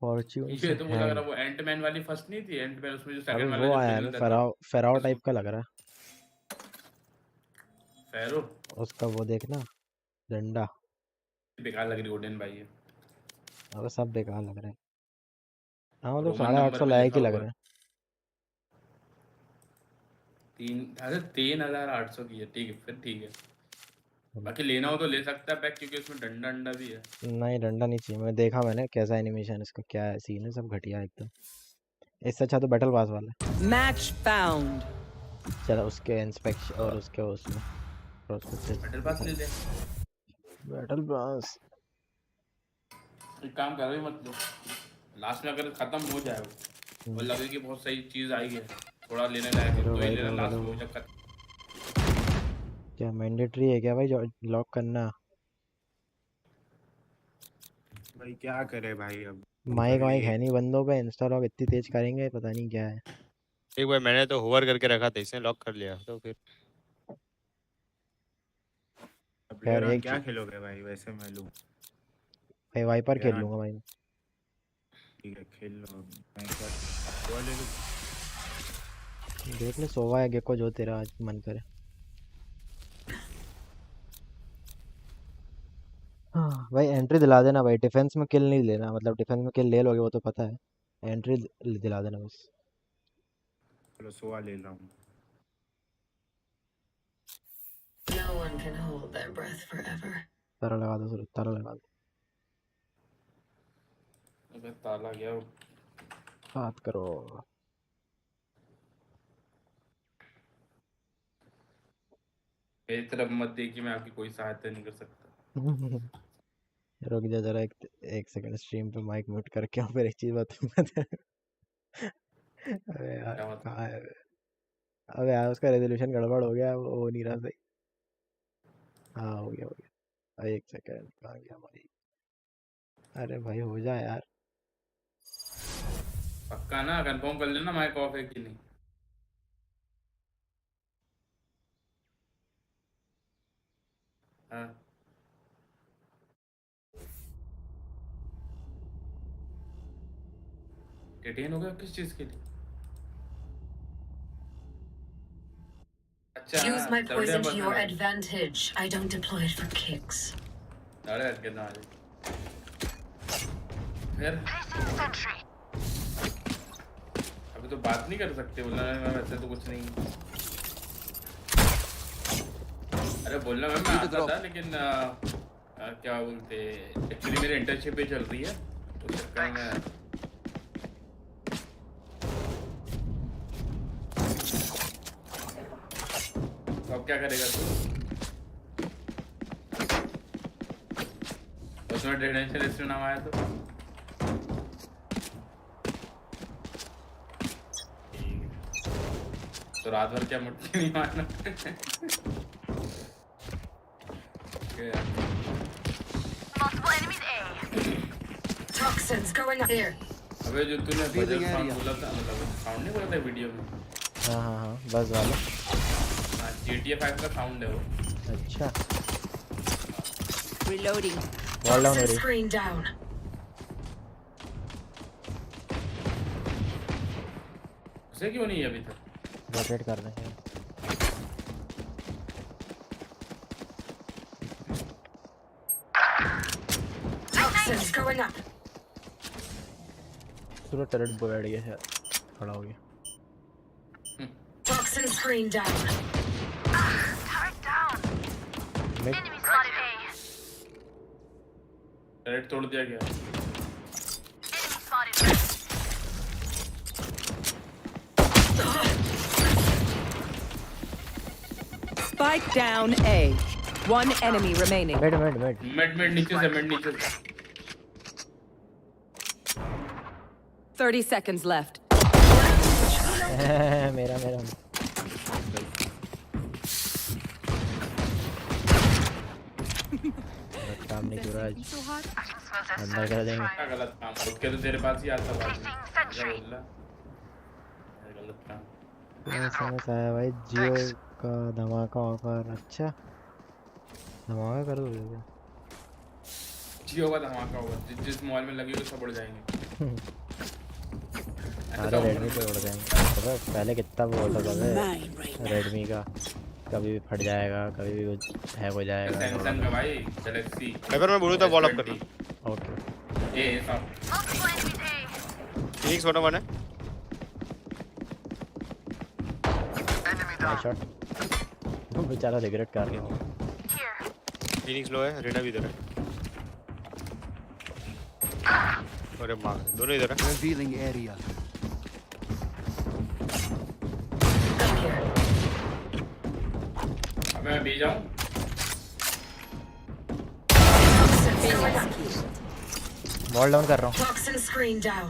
फॉर्च्यून ये तो मुझे लग रहा वो एंटमैन वाली फर्स्ट नहीं थी एंटमैन उसमें जो सेकंड वाला वो आया है फेराओ टाइप का लग रहा है फेरो उसका वो देखना डंडा बेकार लग रही ओडिन भाई है अबे सब बेकार लग रहा है। हाँ मतलब 850 लायक ही लग रहा है 3,800 की है ठीक है फिर ठीक है बाकी लेना हो तो ले सकता है पैक क्योंकि उसमें डंडा डंडा भी है। नहीं डंडा नहीं चाहिए मैं देखा मैंने कैसा एनिमेशन इसका क्या है सीन है सब घटिया एकदम इससे अच्छा तो बैटल पास वाला मैच फाउंड चलो उसके इंस्पेक्शन और उसके उसमें बैटल पास ले ले बैटल पास एक काम कर रही मतलब लास्ट में अगर खत्म हो जाए वो लगे कि बहुत सही चीज आई है थोड़ा लेने लायक है तो ही लेना लास्ट में जब खत्म क्या मैंडेटरी है क्या भाई लॉक करना? भाई क्या करे भाई अब माइक है नहीं बंदों पे इंस्टा लॉक इतनी तेज करेंगे पता नहीं क्या है। एक बार मैंने तो होवर करके रखा था इसने लॉक कर लिया तो फिर यार एक क्या खेलोगे भाई वैसे मैं लूं भाई वाइपर खेल लूंगा भाई ठीक है खेल लो मैं क्या वो ले लूं देख ले सोवा है गेको जो तेरा आज मन करे। हाँ भाई एंट्री दिला देना भाई डिफेंस में किल नहीं लेना मतलब डिफेंस में किल ले लोगे वो तो पता है एंट्री दिला देना बस। चलो सोवा ले रहा हूँ। No one can hold their breath forever. ताला लगा दो सूरज ताला लगा दो। अबे ताला गया बात करो मेरी तरफ मत देखिए मैं आपकी कोई सहायता नहीं कर सकता। रुक जा जरा एक सेकंड स्ट्रीम पे माइक म्यूट करके और फिर एक चीज बताऊंगा अबे यार कहाँ है अबे यार उसका रेजोल्यूशन गड़बड़ हो गया वो हो नहीं रहा सही। हाँ हो गया एक सेकंड कहाँ गया भाई अरे भाई हो जाए यार पक्का ना कंफर्म कर लेना माइक ऑफ है कि नहीं। हाँ डिटेन हो गया किस चीज के लिए? अच्छा Use my poison to your advantage. I don't deploy it for kicks. अरे हट के ना फिर अभी तो बात नहीं कर सकते बोलना मैं वैसे तो कुछ नहीं अरे बोलना मैं आता था लेकिन क्या बोलते एक्चुअली मेरी इंटर्नशिप भी चल रही है तो चक्कर में अब क्या करेगा तू उसमें डेडेंशियल इसमें नाम आया तो तो रात भर क्या मुट्ठी नहीं मारना Multiple enemies A. Toxins going up here. अबे जो तूने बजर साउंड बोला था मतलब साउंड नहीं बोला था वीडियो में हाँ बस वाला GTA 5 का साउंड है वो अच्छा Reloading. वॉल डाउन हो रही Screen down. उसे क्यों नहीं है अभी तक रोटेट कर रहे हैं Toxins going up. पूरा टर्रेट बैठ गया शायद खड़ा हो गया Toxin screen down. Turret down. Mid Enemy spotted A. Turret तोड़ दिया गया Enemy spotted B. Spike down A. One enemy remaining. Mid नीचे से मिड नीचे से 30 seconds left. मेरा काम नहीं कर रहा आज अंदर कर देंगे क्या गलत काम खुद के तो तेरे पास ही आता बात क्या बोल रहा गलत काम समझ आया भाई जियो का धमाका ऑफर अच्छा धमाका कर दो जियो का धमाका होगा जिस मोबाइल में लगे सब उड़ जाएंगे सारे रेडमी पे उड़ जाएंगे पहले कितना वो होता था रेडमी का कभी भी फट जाएगा कभी भी हैक हो जाएगा सैमसंग का भाई गैलेक्सी अगर मैं बोलूं तो वॉल अप कर लो ओके ये सब फिनिक्स बॉटम वन है नाइस शॉट वो बेचारा रिग्रेट कर रहा है फिनिक्स लो है रेना भी इधर है अरे मार दोनों इधर है Revealing area. मैं भी जाऊं वॉल डाउन कर रहा हूं Toxin screen down.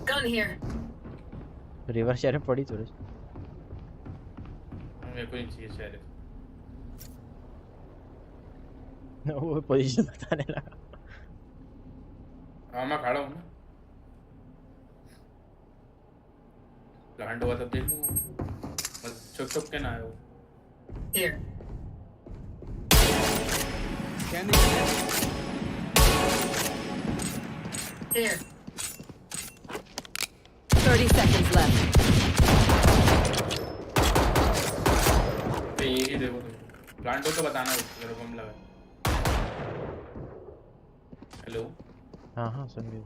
Gun here. Reverse share पड़ी सूरज मेरे को नहीं चाहिए शायद वो पोजीशन बताने लगा हाँ मैं खड़ा हूँ ना प्लांट हुआ तब देख लूँगा बस छुप के ना आयो Here. Here. 30 seconds left. ये देखो प्लांट हो तो बताना अगर बम लगा हेलो हाँ सुन गया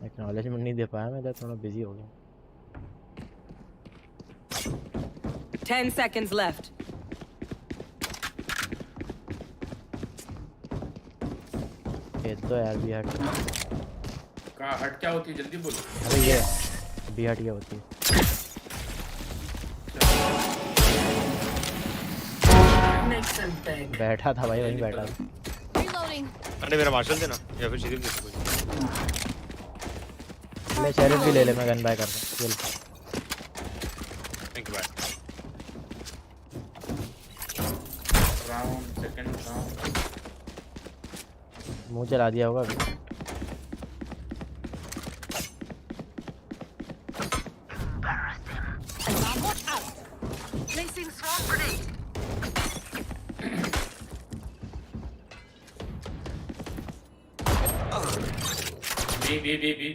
एक्नॉलेजमेंट नहीं दे पाया मैं थोड़ा बिजी हो गया 10 seconds left. खेल तो यार भी हट कहाँ हट क्या होती है जल्दी बोलो अरे ये भी हट क्या होती है Makes them beg. बैठा था भाई वहीं बैठा था Reloading. अरे मेरा मार्शल देना या फिर शरीफ दे दो ले शेरिफ भी ले ले मैं गन बाय कर रहा हूं चल thank you buy round second round मुंह चला दिया होगा अभी Placing swarm grenade.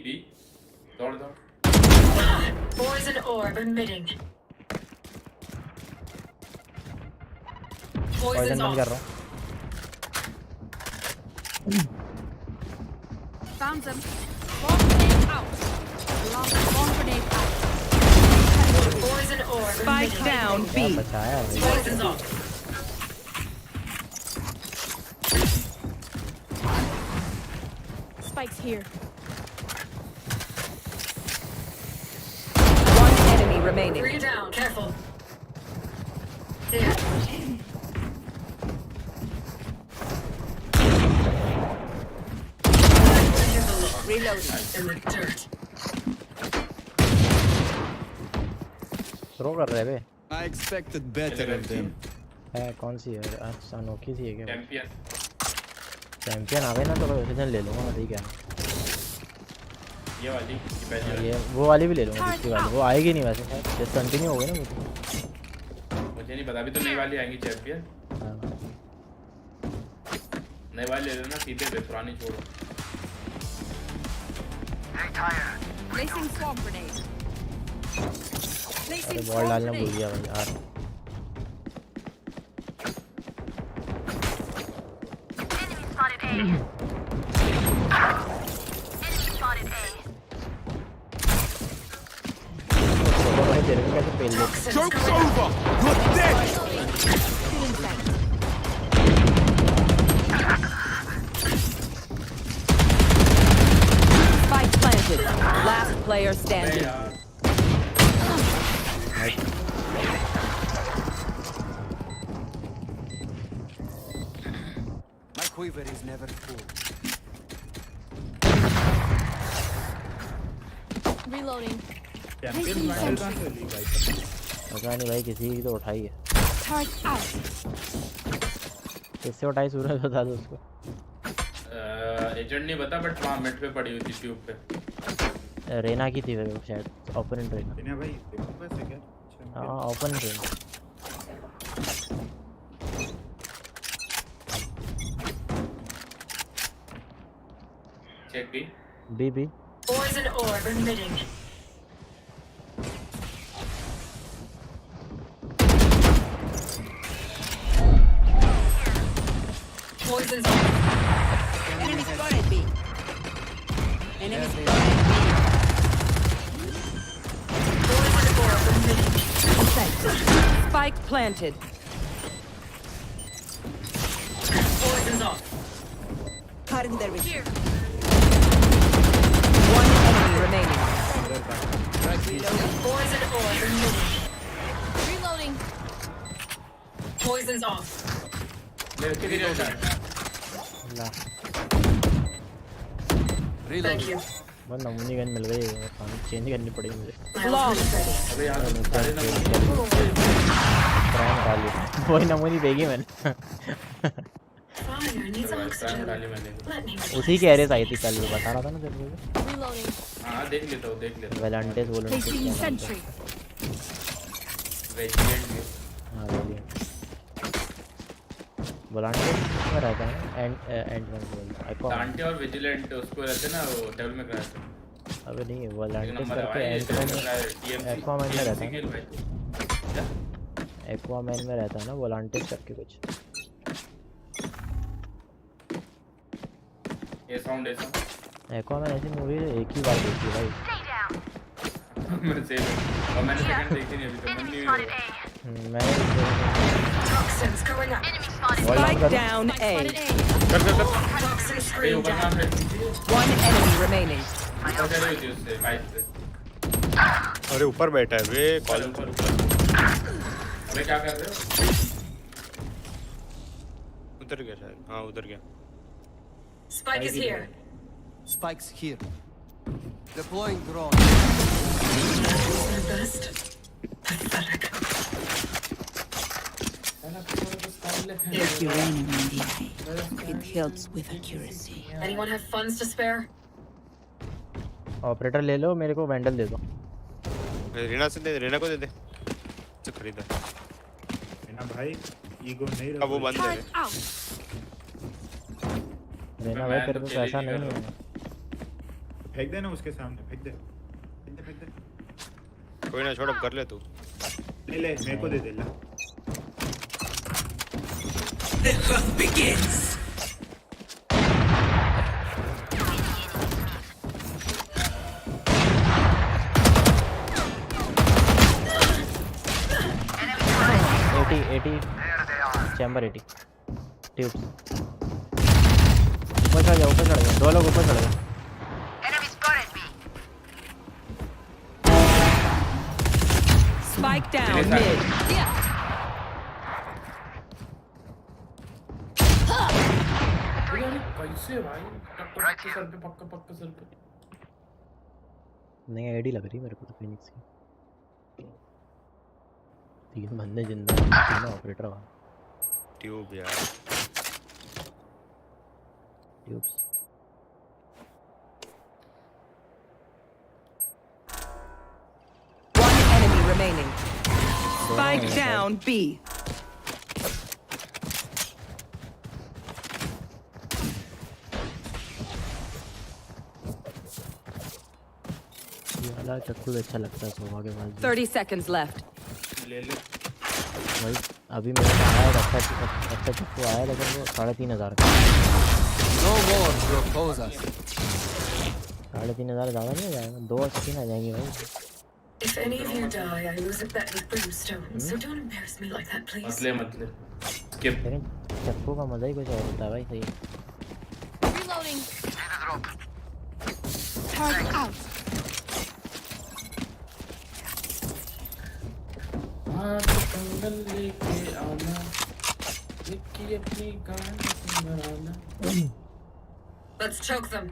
बी दौड़ Poison orb emitting. Poison Poison's बंद कर off. रहा हूं Found them. Bomb grenade out. Alarm bomb grenade out. Poison orb Spike emitting. down B. बचाया भाई Poison's off. Spikes here. One enemy remaining. 3 down. Careful. Here. Reloading. In the dirt. Throw कर रहे बे। I expected better of them. है कौन सी है? अच्छा Noki सी है क्या? चैंपियन चैंपियन आवे ना तो ओरिजिनल ले लूंगा मैं, ठीक है। ये वाली ये पहली ये वो वाली भी ले लूंगा, दूसरी वाली वो आएगी नहीं वैसे शायद, जस्ट कंटिन्यू हो गई ना मुझे। मुझे नहीं पता, अभी तो नई वाली आएंगी चैंपियन। नई वाली ले लेना सीधे पे, पुरानी छोड़ो। Placing swamp grenade. अरे बॉल डालना भूल गया भाई यार। तेरे को कैसे पेल ले? Joke's over! You're dead! Spike planted. Last player standing. My quiver is never full. Reloading. Champion wild कहां से ली भाई? पता नहीं भाई, किसी की तो उठाई है। Turret out. किससे उठाई सूरज बता दो उसको। एजेंट नहीं बता, बट वहाँ मिड पे पड़ी हुई थी ट्यूब पे। रेना की थी वो शायद, ओपोनेंट रेना। बिना भाई देखो पैसे क्या? हाँ opponent Reyna. Check B B Poison orb emitting. Poison's Enemy spotted B. Enemy spotted B. poison orb emitting. Spike planted. Poison's off. Cutting their vision. One enemy remaining. Poison orb emitting. Reloading. Poison's off. ला Thank you. बस नमूनी gun मिल गई, change करनी पड़ेगी मुझे। अबे यार सारे number prime डाली वही नमूनी देगी मैंने। Fire needs oxygen. डाली मैंने। Let me. उसी के एरिया आई थी कल, वो बता रहा था ना तेरे को। Reloading. हाँ देख लेता हूँ वेलेंटेस Placing sentry. रेजिडेंट भी। हाँ वेलिएंट वोलांटेस में रहता है एंड वन बोल लांटे और विजिलेंट उसको रहते ना, वो टेबल में कराते। अबे नहीं वोलांटेस करके एक्वामैन में रहता है, एक्वामैन में रहता है ना वोलांटेस करके कुछ। ये साउंड ऐसा एक्वामैन ऐसी मूवी एक ही बार देखी भाई। मैं से और मैंने सेकंड देखी नहीं अभी तक, मन नहीं हुई। मैं Toxins going up. Spike down A. Toxin screen down. One enemy remaining. अरे ऊपर बैठा है वे कॉलिंग ऊपर। अबे क्या कर रहे हो? उधर गया शायद, हाँ उधर गया। Spike is here. Spikes here. Deploying drone. Their best. Pathetic. If you're aiming in the eye, it helps with accuracy. Anyone have funds to spare? Operator ले लो, मेरे को वैंडल दे दो। रेना से दे, रेना को दे दे। तो खरीदा। रेना भाई ईगो नहीं रहा। अब वो बंद है। रेना भाई तेरे को पैसा नहीं है। फेंक देना उसके सामने, फेंक दे। कोई ना छोड़, अब कर ले तू। ले ले मेरे को दे दे ला। The hunt begins. Chamber 80 tubes. ऊपर चढ़ जाओ, ऊपर चढ़ जाओ, दो लोग ऊपर चढ़ जाओ। Enemy spotted me. Spike down mid. कैसे भाई? टक सर पे पक्का सर पे। नहीं आईडी लग रही मेरे को तो फिनिक्स की। 3 बंदे जिंदा हैं, 3 ऑपरेटर वहाँ। ट्यूब यार tubes One enemy remaining. Spike down B. ये वाला चक्कू अच्छा लगता है सोमा के पास। 30 seconds left. ले ले भाई अभी मेरे को आया अच्छा चक्कू आया लेकिन वो 3500 का। No more proposals. 3500 ज़्यादा नहीं हो जाएगा, 2 स्किन आ जाएंगी भाई। If any of you die, I lose a bet with brimstone, so don't embarrass me like that, please. मत ले स्किप। लेकिन चक्कू का मजा ही कुछ और होता है भाई। सही Reloading. Target out. कंगन लेके आना निक्की अपनी गाड़ी सुनाना। Let's choke them.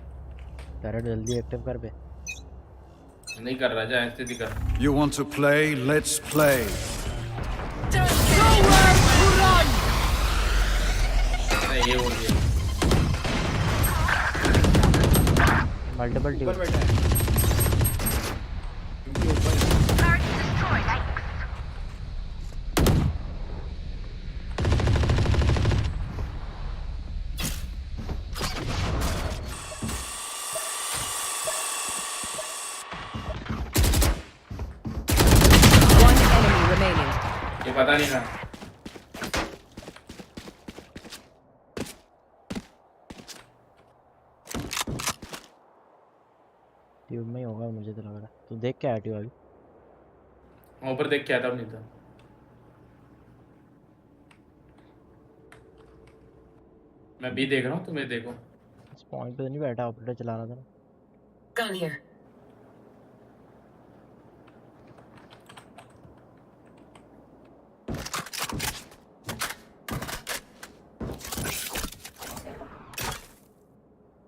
पैरेट जल्दी एक्टिव कर बे। नहीं कर रहा, जा स्थिति कर। You want to play? Let's play. ये हो गया मल्टीपल टीम। ये पता नहीं था। ट्यूब में ही होगा मुझे तो लग रहा है। तू देख के आया ट्यूब अभी? ऊपर देख के आता नहीं था। मैं भी देख रहा हूँ, तुम्हें देखो। इस पॉइंट पे तो नहीं बैठा, ऑपरेटर चला रहा था ना। Gun here.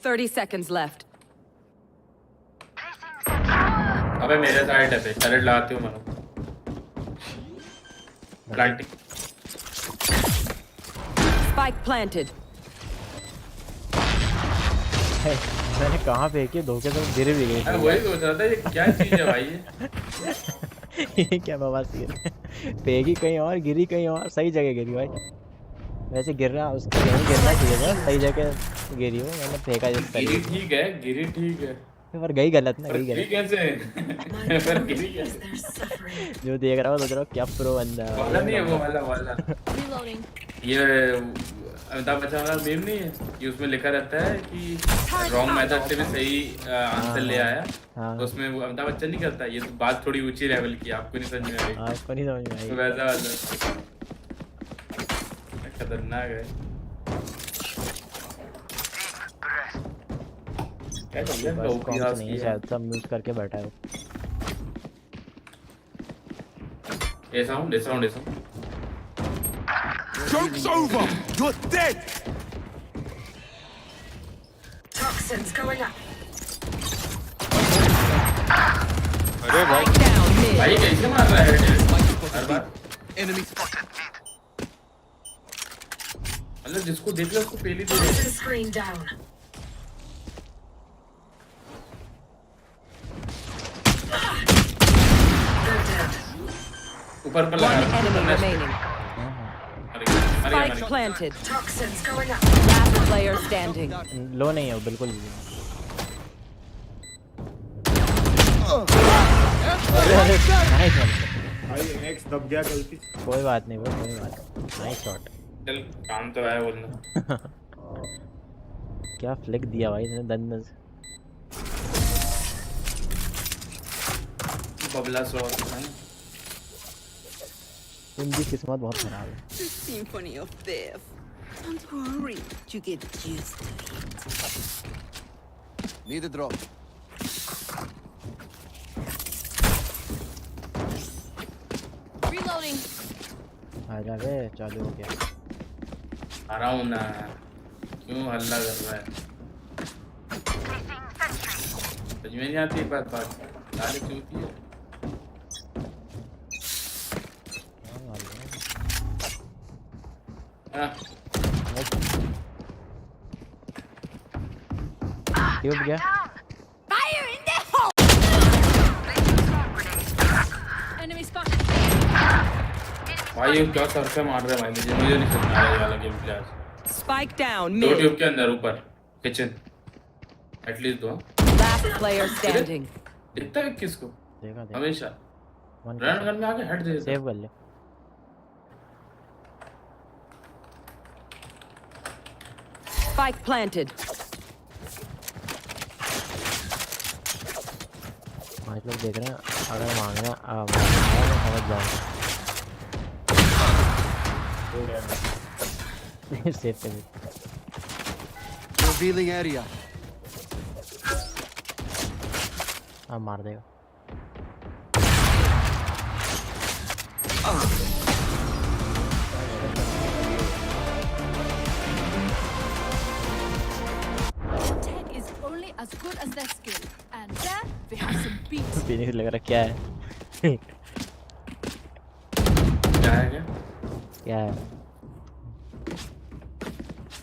Thirty seconds left. अबे मेरे साइड है पे टर्रेट लगाती हूँ मरो। प्लांटिंग। Spike planted. मैंने कहाँ फेंकी, धोखे से गिर भी गई। अरे वही सोच रहा था ये क्या चीज है भाई ये। ये क्या बवासीर है। फेंकी कहीं और, गिरी कहीं और, सही जगह गिरी भाई। वैसे गिर रहा उसको यहीं गिरना चाहिए था, सही जगह गिरी हो। मैंने फेंका जिस तरीके गिरी ठीक है, गिरी ठीक है। पर गई गलत ना, गई गलत। कैसे? पर गिरी कैसे? जो देख रहा हूँ सोच रहा हूँ क्या प्रो बंदा है। वाला नहीं है वो वाला। Reloading. ये अमिताभ बच्चन वाला मीम नहीं है कि उसमें लिखा रहता है कि रॉन्ग मेथड से भी सही आंसर ले आया। तो उसमें वो अमिताभ बच्चन नहीं करता। ये तो बात थोड़ी ऊंची लेवल की, आपको नहीं समझ में आई। आपको नहीं समझ में आई। तो वैसा वाला खतरनाक है। क्या कर रहा है? कौन सा नहीं है शायद, सब म्यूट करके बैठा है वो। ये sound. Joke's over! You're dead! Toxins going up. अरे भाई भाई कैसे मार रहा है हर बार? Enemy spotted mid. मतलब जिसको देख लो उसको पहले दे दे। Screen down. ऊपर पर One लगा। enemy remaining. Spike planted. Toxins going up. Last player standing. लो नहीं है वो बिल्कुल भी। Nice one. भाई नेक्स्ट दब गया गलती। कोई बात नहीं वो, कोई बात। Nice shot. चल काम तो आया बोलना। क्या फ्लिक दिया भाई इसने दंड से। बबला सॉस है। इनकी किस्मत बहुत खराब है। The symphony of death. Don't worry, you get used to it. Need a drop. Reloading. आजा बे, चालू हो गया। आ रहा हूँ ना, क्यों हल्ला कर रहा है? समझ में नहीं आती बात। साले चूती है। ट्यूब गया। Fire in the hole! Enemy spotted. भाई ये क्या सर से मार रहे हैं भाई, मुझे नहीं समझ आ रहा ये वाला गेम प्ले आज। Spike down दो mid. ट्यूब के अंदर ऊपर किचन एटलीस्ट दो। Last player standing. दिखता है किसको देखा हमेशा रन रन में आके हेड दे देता। सेव कर ले। Spike planted. पांच लोग देख रहे हैं, अगर मांगना समझ जाओ। सेव कर ले। Revealing area. अब मार देगा। Tech is only as good as their skill, and there we have some beats. पीने से लग रहा क्या है? क्या है क्या? क्या है?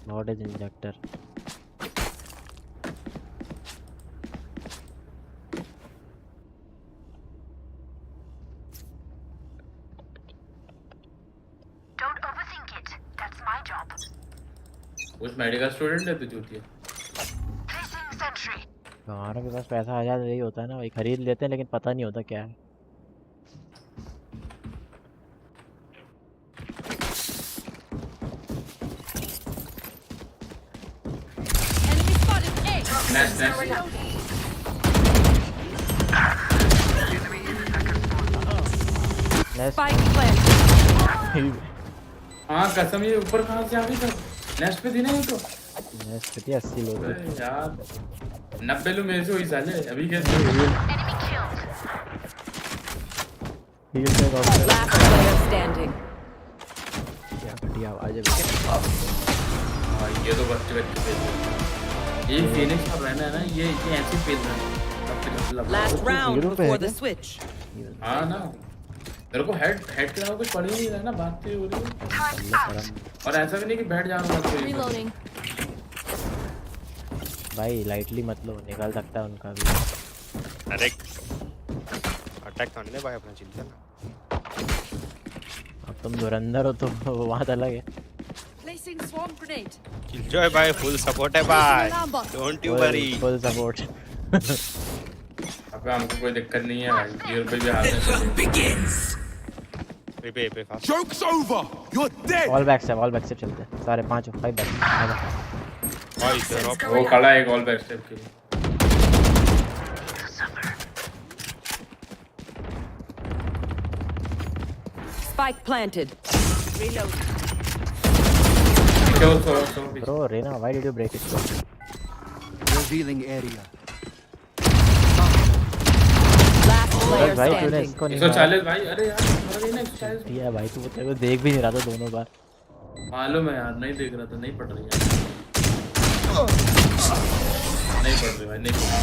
What is injector? Don't overthink it. That's my job. कुछ मेडिकल स्टूडेंट है तू चूतिया। Placing sentry. हमारे के पास पैसा आ जाता यही होता है ना, वही खरीद लेते हैं लेकिन पता नहीं होता क्या है। Enemy spotted. A. Nice. Spike planted. हाँ कसम ये ऊपर कहाँ से आ गई सब? नेक्स्ट पे थी ना ये तो। नेक्स्ट पे 80 लोग। अरे यार 90 लोग मेरे से हुई साले अभी कैसे? Enemy killed. Last player standing. क्या घटिया आवाज़ है। हाँ ये तो बच्चे पेल रहे। ये फिनिक्स का रहना है ना, ये ऐसे पेल रहा है। Last round before the switch. हाँ ना, तेरे को हेड के अलावा कुछ पड़ ही नहीं रहा है ना, बात तो हो रही है। और ऐसा भी नहीं कि बैठ जाना मत कोई। Reloading. भाई लाइटली मत लो, निकाल सकता है उनका भी। अरे अटैक करने दे भाई, अपना चिंता ना। अब तुम धुरंधर हो तो वो बात अलग है। Placing swarm grenade. Enjoy भाई, फुल सपोर्ट है भाई, don't you worry. Full support. अब हमको कोई दिक्कत नहीं है भाई, ये पे भी हाथ है। पे fast. Joke's over. You're dead. All back से चलते हैं सारे पांचों 5 बैक। भाई इधर वो खड़ा है एक ऑल बैक स्टेप के लिए। Spike planted. Reload. Bro, Reina, why did you break it? Revealing area. Last player भाई तूने standing. इसको नहीं 140 भाई, अरे यार अरे ना 140 दिया भाई, तू तेरे को देख भी नहीं रहा था दोनों बार। मालूम है यार, नहीं देख रहा था, नहीं पढ़ रही यार, नहीं पढ़ रही भाई, नहीं पढ़ रही।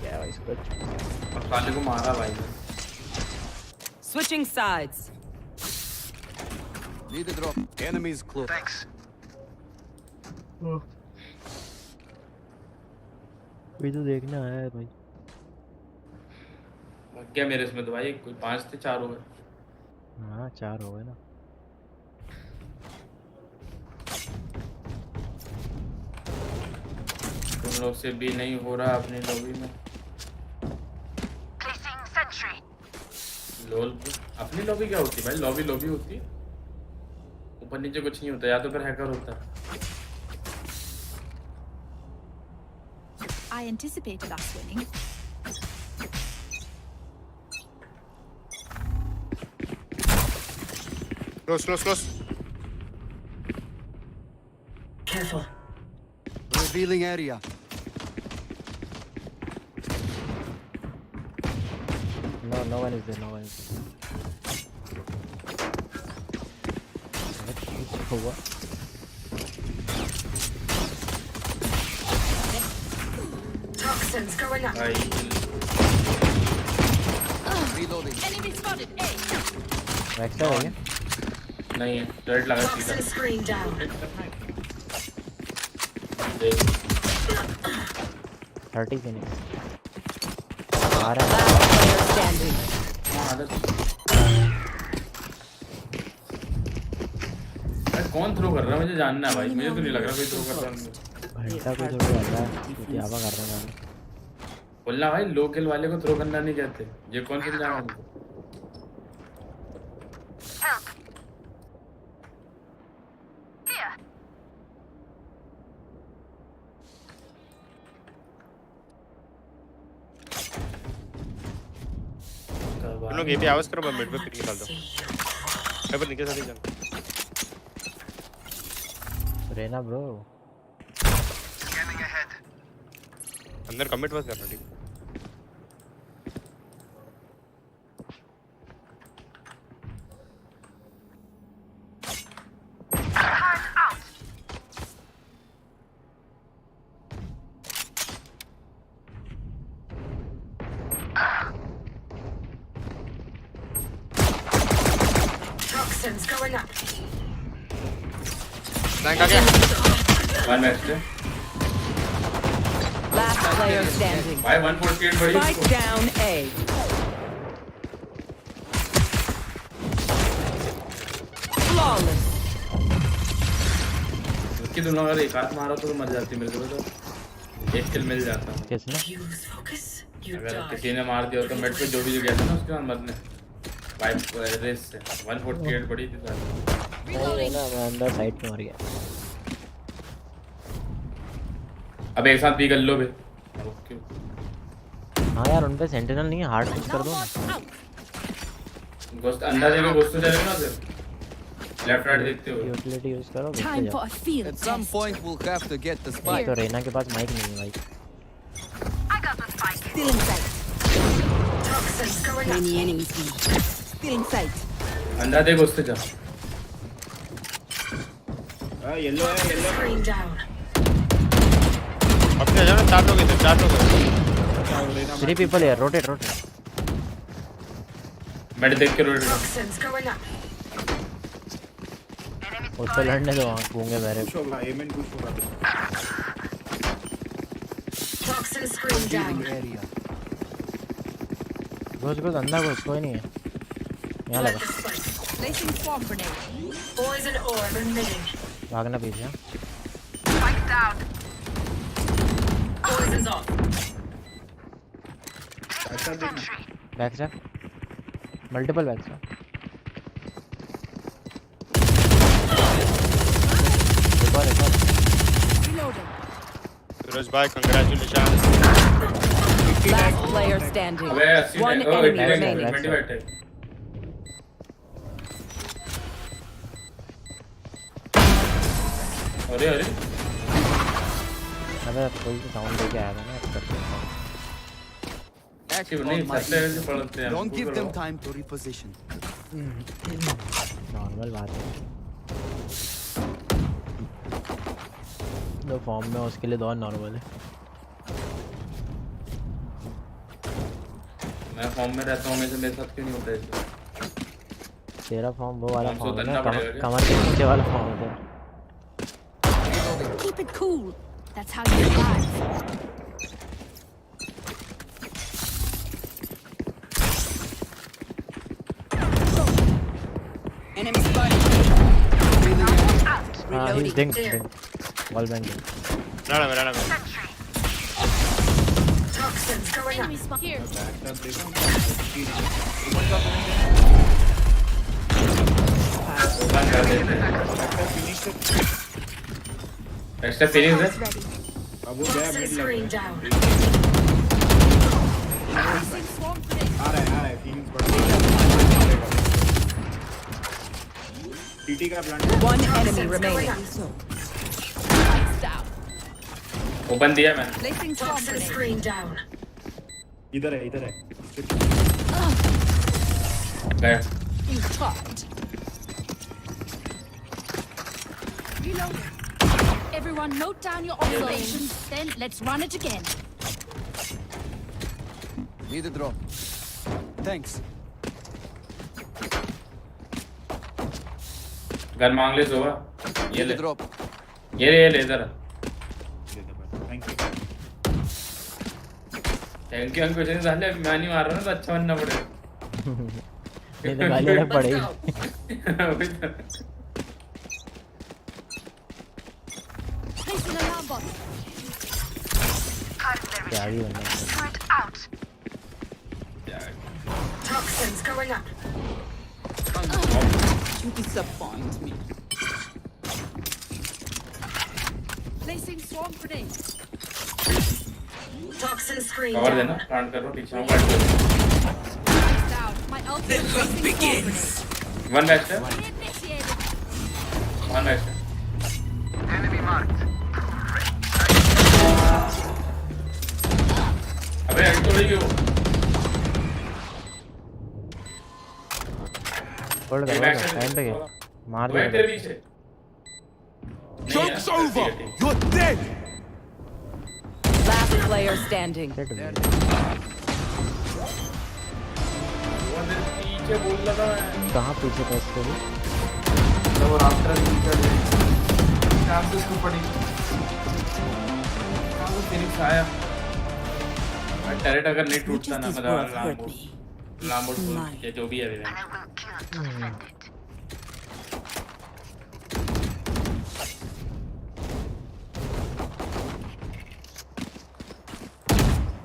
क्या भाई इसको अब साले को मारा भाई ने। Switching sides. Need a drop. Enemies close. Thanks. कोई तो देखना है भाई। क्या मेरे इसमें तो भाई कोई 5 थे 4 हो गए। हाँ 4 हो गए ना। तुम लोग से भी नहीं हो रहा अपनी लॉबी में। Placing sentry. लोल अपनी लॉबी क्या होती है भाई? लॉबी होती है, ऊपर नीचे कुछ नहीं होता, या तो फिर हैकर होता है। I anticipated us winning. Close. Careful. Revealing area. No one is there. No one is there. हुआ Toxins going up. भाई Reloading. Enemy spotted. A. Extra है क्या? नहीं है रेड लगा सीधा Toxin screen down. 30 फिनिश आ रहा है। Standing. कौन थ्रो कर रहा है मुझे जानना है भाई मुझे तो नहीं लग रहा कोई थ्रो कर रहा है घंटा कोई थोड़ा कर रहा है यावा कर रहा है बोलना भाई लोकल वाले को थ्रो करना नहीं कहते ये कौन समझाएगा हमको तुम लोग ये भी आवाज करो मैं मिड पे पिक निकाल दो मैं पर नीचे से जाऊं रेना ब्रो अंदर कमिट मत करना ठीक Toxins going up. बैंक आ गया वन मैच से Last player standing. भाई 148 बड़ी Spike down A. Flawless. उसकी दोनों अगर एक हाथ मारो तो मर जाती मेरे को तो एक किल मिल जाता किसने Use focus. You अगर die. किसी ने मार दिया तो मिड पे जो भी जो गया था ना उसके बाद मरने भाई रेस से 148 बड़ी थी सारी नहीं ना मैं अंदर साइड पे मर गया अब एक साथ भी कर लो बे ओके हाँ यार उन पे सेंटिनल नहीं है हार्ड पुश कर दो ना गोस्ट अंदर देखो गोस्ट तो जाएगा ना फिर लेफ्ट राइट देखते हो यूटिलिटी यूज करो Time for a field At some test. point, we'll have to get the spike. तो रेना के पास माइक नहीं है भाई Still in sight. Toxins going up. Many enemies here. Still in sight. अंदर देखो गोस्ट जा येलो है येलो Screen down. अब क्या जाना चार लोग इधर चार लोग 3 people here rotate मैड देख के रोड Toxins going up. उसको लड़ने दो गूंगे मेरे पुश होगा एम एन पुश होगा Toxin screen down. Area. घुस अंदर घुस कोई नहीं है यहाँ Plant लगा the spike. Placing swarm grenade. Poison orb emitting. भागना पीछे Spike down. Poison's off. अच्छा देखना बैक से मल्टीपल बैक से एक और Reloading. सूरज भाई कांग्रेचुलेशंस Last player standing. अबे 80 One ओ enemy 20 remaining. बैठे अरे अरे अबे कोई तो साउंड लेके आया था ना एक्टिव नहीं फर्स्ट लेवल से पढ़ते हैं Don't give them time to reposition. Normal बात है दो फॉर्म में उसके लिए दो नॉर्मल है मैं फॉर्म में रहता हूँ मेरे साथ क्यों नहीं होता है तेरा फॉर्म वो वाला हमको फॉर्म है करना पड़ेगा क्या? कमर के नीचे वाला फॉर्म होता है Keep it cool. That's how you survive. Enemy spotted. he's ding wall banging Rana में Toxins going up. Enemy spot here. Backup देखो एक्स्ट्रा फिनिश है Ready. अब वो गया Toxin मिड screen लग down. Placing swarm grenade. आ रहा है फीलिंग्स बढ़ टीटी का plant One enemy remaining. Lights down. Open दिया मैंने Placing swarm Toxin grenade. screen down. इधर है गया Being chopped. Reloading. Everyone note down your observations, then let's run it again. Need a drop. Thanks. Gun मांग ले सोवा ये ले drop ये ले इधर थैंक यू कुछ नहीं झाले मैं नहीं मार रहा ना तो अच्छा बनना पड़ेगा ये तो गाली अलग पड़ेगी Placing alarm bot. क्या भी बनना Toxins going up. You disappoint me. Placing swarm grenade. Toxin screen cover down. देना प्लांट करो पीछे हूं बैठ Down. My ultimate begins. One batch है Initiated. वन बैच है Enemy marked. अबे एक तो नहीं हो होल्ड कर टाइम पे मार दे तेरे पीछे Joke's over! You're dead! Last player standing. पीछे बोल लगा मैं कहाँ पीछे पैस करूँ तो आफ्टर निकल शाम को इसको पड़ी शाम को फिनिक्स आया टैरेट अगर नहीं टूटता ना मतलब लामोड ये जो भी है अभी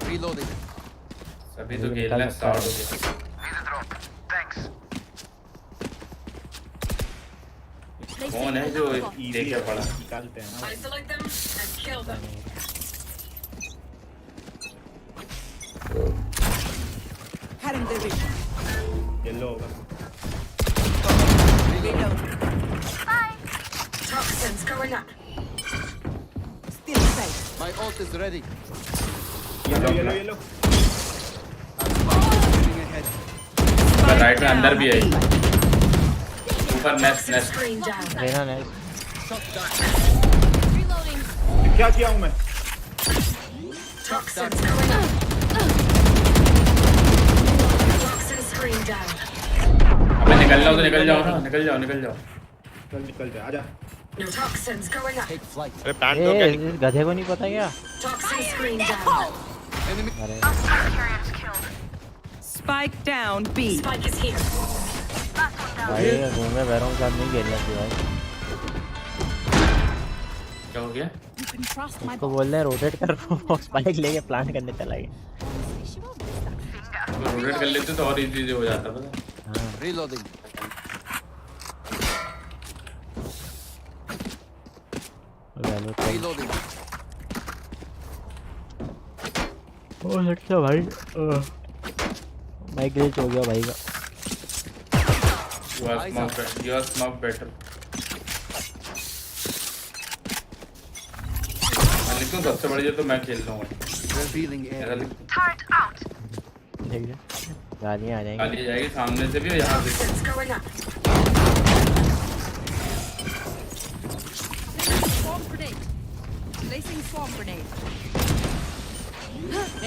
Reloading. सभी तो खेलना स्टार्ट हो गया कौन है जो देख के पड़ा निकालते हैं ना Isolate them and kill them. Hadn't the vision. Yellow होगा Toxins going up. Still safe. My ult is ready. Yellow Moving ahead. पर राइट में अंदर भी है ऊपर नेक्स्ट नेक्स्ट Screen down. लेना नहीं Reloading. क्या किया हूं मैं Toxins going up. Toxin screen down. अबे निकल जाओ तो निकल जाओ ना निकल जाओ चल निकल जा आजा No toxins going up. Take flight. अरे प्लांट तो ए क्या इस गधे को नहीं पता क्या Toxin screen down. Enemy. अरे Spike down B. Spike is here. भाई रूम में बैरों के साथ नहीं खेलना चाहिए भाई क्या हो गया You can trust my उसको बोल रहे हैं रोटेट कर स्पाइक लेके प्लांट करने चला गया तो रोटेट कर लेते तो और इजी हो जाता पता Reloading. Reloading. ओ लगता भाई माइक ग्लिच हो गया भाई का you are smart better लिखो सबसे बड़ी जो तो मैं खेल रहा हूँ Revealing ऐसा area. लिख देख ले गालियाँ आ जाएंगी गाली जाएगी सामने से भी और यहाँ से भी। Toxins going up. swarm grenade. Placing swarm grenade.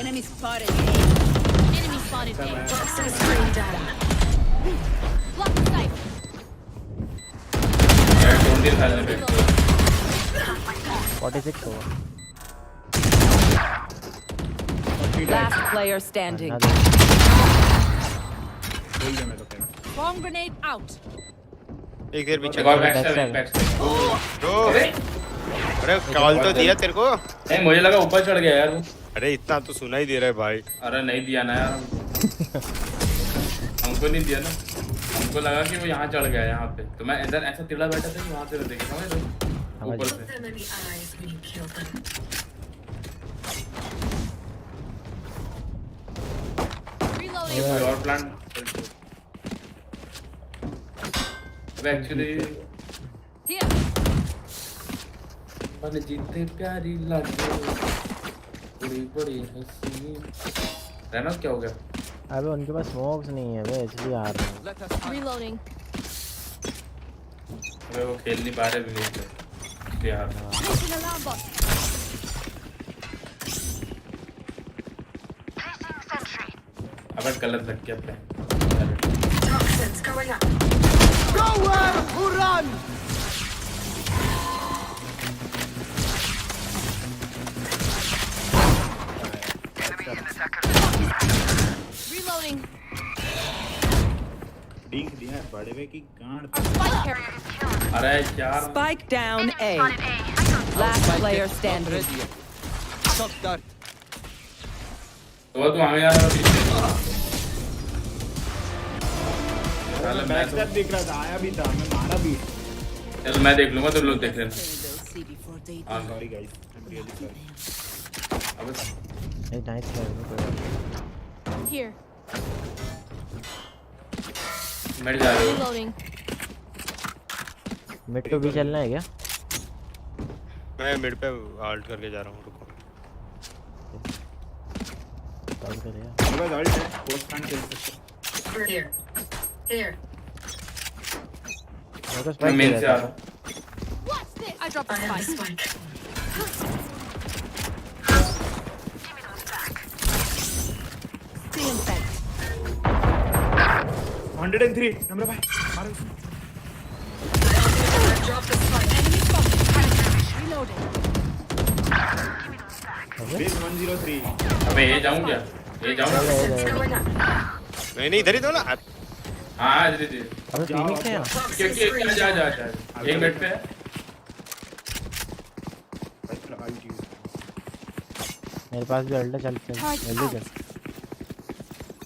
Enemy spotted. Enemy spotted A. Toxin screen down. Block the sight. यार don't deal खाने पे 46 होगा Last player standing. बोल दे मैं तो कह Swarm grenade out. एक देर पीछे एक और बैक दो अरे कॉल तो दिया तेरे को नहीं मुझे लगा ऊपर चढ़ गया यार वो अरे इतना तो सुना ही दे रहा है भाई अरे नहीं दिया ना यार हमको नहीं दिया ना हमको लगा कि वो यहाँ चढ़ गया यहाँ पे तो मैं इधर ऐसा तिला बैठा था कि वहाँ से देखा समझ रहे ऊपर Look से them in the eyes when you kill them. Reloading. कोई और प्लान एक्चुअली Here. मन जीते प्यारी लगे बड़ी बड़ी हंसी रहना क्या हो गया अबे उनके पास स्मोक्स नहीं है वे इसलिए आ रहे हैं Reloading. अबे वो खेल नहीं पा रहे भी नहीं यार Placing alarm bot. अबे गलत लग गया plan Toxins going up. Nowhere to run! Reloading. डींग दिया बड़े वे की गांड Spike carrier. अरे यार Spike down A. Last player standing. Shot dart. तो तू आगे जा रहा पीछे चल मैं तो बैकस्टैप दिख रहा था आया भी था मैं मारा भी चल मैं देख लूंगा तुम लोग देख लेना हां sorry guys I am really sorry अब ए नाइस Here. मिड जा रहे हो Reloading. मिड तो भी चलना है क्या? मैं मिड पे आल्ट करके जा रहा हूं रुको कॉल कर यार मेरे पास अल्ट है पोस्ट प्लान खेल सकते Here. Here. मेरे को मैं स्पाइक मेन दे से रहा आ था रहा What's this? I dropped I a have the spike. spike. Stealing fence. 103 number भाई मारो I dropped the spike. Enemy spotted. Reloading. Base 103 अबे ये जाऊं क्या ये जाऊं Toxins going up. नहीं इधर ही दो ना हां धीरे धीरे अबे फीनिक्स है यहाँ क्योंकि जा जा जा एक मिनट पे है मेरे पास भी अल्ट है चल चल जल्दी चल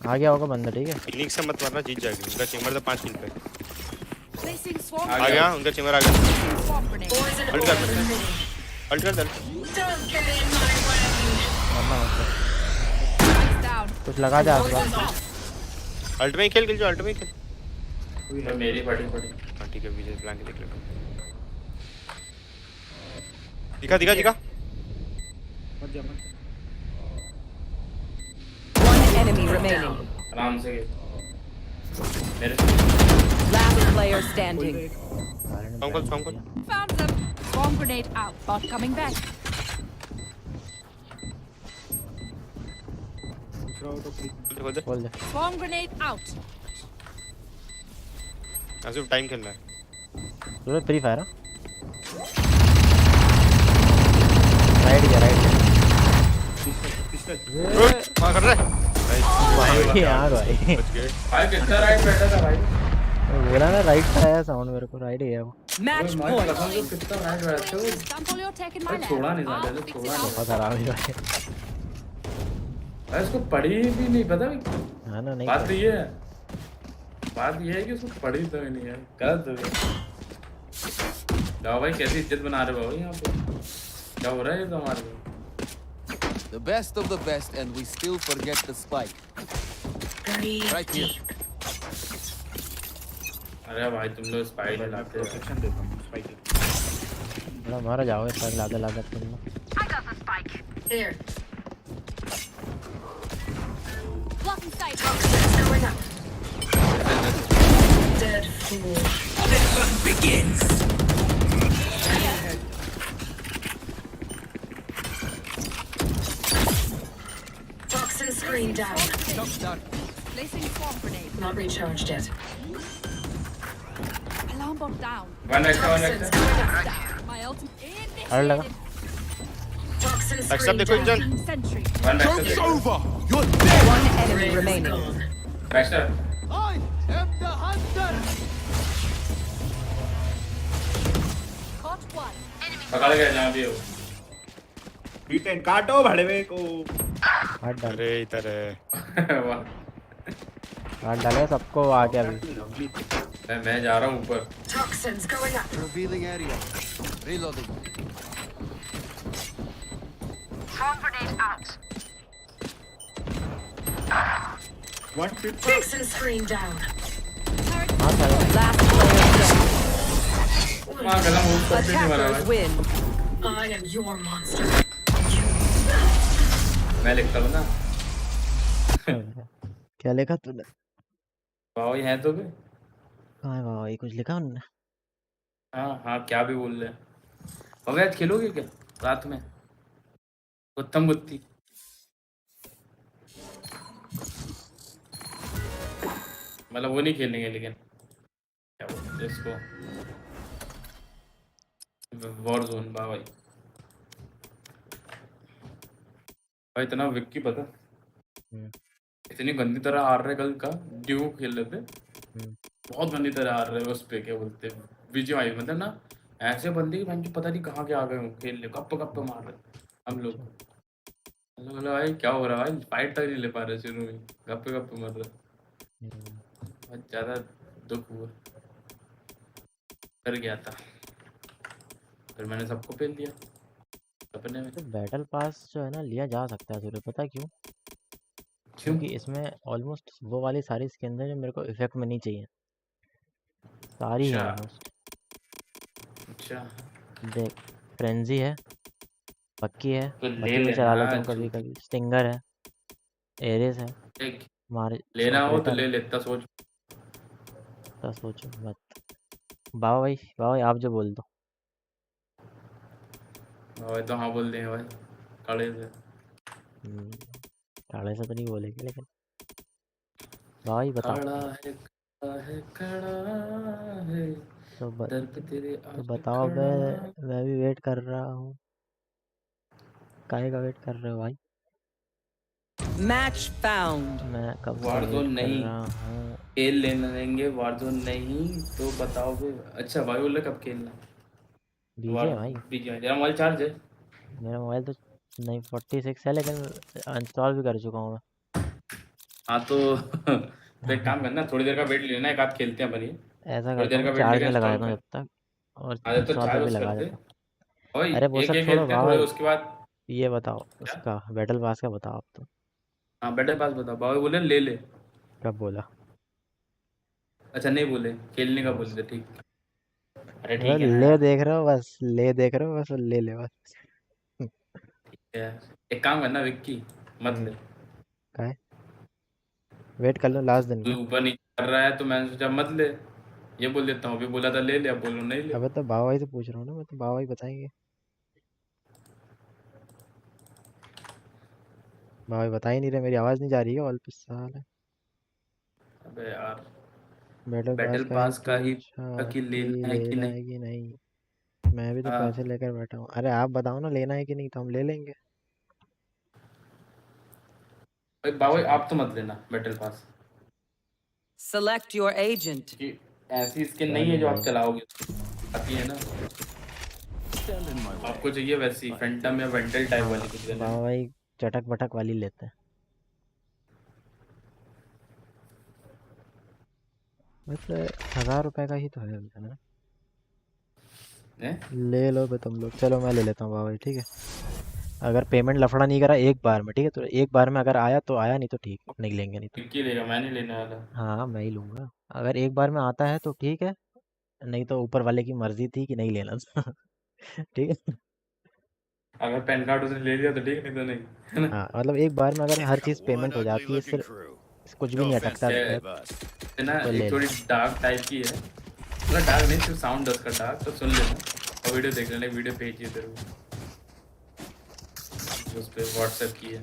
आ गया होगा बंदा ठीक है फिनिक्स से मत मारना जीत जाएगी उनका चेम्बर तो 5 किल पे Placing swarm. आ गया उनका चेम्बर आ गया Swarm grenade. Boys and ult ores कर remaining. अल्ट कर दल Don't get in my way. मरना मतलब Spike's down. कुछ लगा दे आसपास Poison's off. अल्ट में ही खेल जो अल्ट में ही खेल तो मेरी पड़ी हां ठीक है विजय प्लान के देख ले दिखा दिखा दिखा मत जा मत One enemy remaining. आराम से मेरे Last player standing. कम कर Found them. Swarm grenade out. Bot coming back. दूसरा हो तो क्लिक बोल दे बोल दे Swarm grenade out. सिर्फ टाइम खेलना है तूने फ्री फायर हां राइट मार कर रहा है भाई यार भाई बच गए भाई कितना राइट बैठा था भाई बोला ना राइट से आया साउंड मेरे को राइट ही है वो Match मैं point. कसम से कितना राइट बैठा था Dump all your tech in my lab. छोड़ा नहीं था I'll पहले fix छोड़ा it नहीं out. बहुत आराम ही भाई भाई इसको पढ़ी भी नहीं पता भी हां ना नहीं बात ये है कि उसको पढ़ी तो नहीं है गलत हो गया जाओ भाई कैसी इज्जत बना रहे हो भाई यहाँ पे क्या हो रहा है ये तो हमारे को The best of the best, and we still forget the spike. Breathe Right here. deep. अरे भाई तुम लोग स्पाइक लाते हो प्रोटेक्शन देता हूं स्पाइक बड़ा मारा जाओ इस पर लादा तुम लोग I got the spike. Here. Blocking sight. Toxins going up. Dead fool. Toxin screen down. Shot dart. Placing swarm grenade. Not recharged yet. Alarm bot down. One extra Toxins going up. My ultimate. अरे लगा Toxin Next screen up, देखो down. Engine Sentry. One Joke's extra over. You're dead. One enemy Raven's remaining. gone. Baxter I am the hunter. Caught one. पकड़ गया जहाँ भी हो B10 काटो भाड़े वे को हाथ डाल अरे इधर है वाह हाथ डाले सबको आ गया अभी मैं जा रहा हूँ ऊपर Toxins going up. Revealing area. Reloading. Swarm grenade out. 150 Toxin screen down. हां चलो Last player standing. हाँ गला मुंह पर नहीं मारा Attackers भाई win. I am your monster. मैं लिखता हूँ ना क्या लिखा तूने बाबा ये है तो भी कहां है बाबा ये कुछ लिखा उन्होंने हाँ हाँ क्या भी बोल रहे हैं बाबा आज खेलोगे क्या रात में गुत्तम गुत्ती मतलब वो नहीं खेलेंगे लेकिन क्या बोलते हैं इसको वॉर जोन भाई इतना विक्की पता इतनी गंदी तरह हार रहे कल का ड्यू खेल रहे थे, बहुत गंदी तरह हार रहे उस पे क्या बोलते विजय आई मतलब ना ऐसे बंदे की बहन पता नहीं कहाँ के आ गए हो खेलने गप्प गप्प मार रहे हम लोग मतलब भाई क्या हो रहा है भाई फाइट तक नहीं ले पा रहे शुरू में गप्पे गप्पे मार रहे बहुत ज़्यादा दुख हुआ कर गया था फिर मैंने सबको पेल दिया अपने में। तो बैटल पास जो है ना लिया जा सकता है सूर्य, पता क्यों? क्योंकि इसमें ऑलमोस्ट वो वाली सारी स्किन है जो मेरे को इफेक्ट में नहीं चाहिए, सारी है ऑलमोस्ट। अच्छा देख फ्रेंजी है, पक्की है, तो ले पक्की में चला लेना लेता हूँ कभी कभी, स्टिंगर है, एरिस है, एक मारे लेना हो तो ऑपरेटर ले है। लेता सोच तो सोचो मत। बाबा भाई आप जो बोल दो। भाई तो हाँ बोल दें भाई खड़े से काले से तो नहीं बोलेंगे लेकिन भाई बताओ। खड़ा है खड़ा है दर पे तेरे तो आके बताओ, खड़ा मैं भी वेट कर रहा हूँ। काहे का वेट कर रहे हो भाई? Match found. मैं कब से वेट वारजोन कर नहीं रहा हूँ। खेल लेने देंगे वारजोन नहीं तो बताओगे अच्छा भाई बोले कब खेलना बीजे भाई, बीजे तेरा मोबाइल चार्ज है मेरा मोबाइल तो नहीं 46 है लेकिन इंस्टॉल भी कर चुका हूँ मैं। हाँ तो तो एक काम करना थोड़ी देर का वेट लेना एक आध खेलते हैं बढ़िया ऐसा थोड़ी करता देर हूँ का वेट चार्ज लेके में लगा इंस्टॉल देता हूँ कर जब तक, और अरे तो इंस्टॉल पे चार्ज भी बस लगा करते देता हूँ। भाई अरे वो एक सब एक छोड़ो खेलते हैं थोड़े बाबा, उसके बाद ये बताओ क्या उसका बैटल पास का बताओ आप तो। हाँ बैटल पास बताओ बाबा बोले ले ले कब बोला? अच्छा नहीं बोले खेलने का बोले थे ठीक अरे अरे ठीक है ना ले यार देख रहे हो बस, ले देख रहे हो बस, ले ले बस। यार एक काम करना विक्की मत ले काहे? वेट कर लो लास्ट दिन तू का। ऊपर नीचे कर रहा है तो मैंने सोचा मत ले ये बोल देता हूँ अभी बोला था ले ले अब बोलो नहीं ले अबे तो बाबा भाई से पूछ रहा हूँ ना मैं, तो बाबा भाई बताएंगे। बाबा भाई बता ही नहीं रहे, मेरी आवाज़ नहीं जा रही है ऑल पे साल। अबे यार बैटल पास बैटल का ही पास का ही पूछा कि कि लेना है कि लेना नहीं है कि नहीं। मैं भी तो हाँ पैसे लेकर बैठा हूँ। अरे आप बताओ ना लेना है कि नहीं, तो हम ले लेंगे। भाई बाबा आप तो मत लेना battle pass Select your agent. कि ऐसी स्किन नहीं है चल जो आप भाई। चलाओगे आती है ना आपको चाहिए वैसी फैंटम या वेंटल टाइप वाली कुछ लेना बाबा भाई चटक बटक वाली लेते हैं। वैसे 1000 रुपए का ही तो है अभी ना। है ले लो बे तुम लोग, चलो मैं ले लेता हूँ बाबा भाई, ठीक है। अगर पेमेंट लफड़ा नहीं करा एक बार में, ठीक है, तो एक बार में अगर आया तो आया, नहीं तो ठीक, नहीं लेंगे नहीं तो। विक्की लेगा मैं नहीं लेने वाला हाँ मैं ही लूँगा। अगर एक बार में आता है तो ठीक है, नहीं तो ऊपर वाले की मर्जी थी कि नहीं लेना था। ठीक है। अगर पैन कार्ड उसने ले लिया तो ठीक नहीं तो नहीं है ना हाँ मतलब एक बार में अगर हर चीज़ पेमेंट हो जाती है, सिर्फ कुछ भी नहीं अटकता है ना तो ले एक लो। थोड़ी डार्क टाइप की है मतलब डार्क नहीं सिर्फ साउंड उसका डार्क तो सुन लेना और वीडियो देख लेना वीडियो भेजिए तेरे को उस पे व्हाट्सएप की है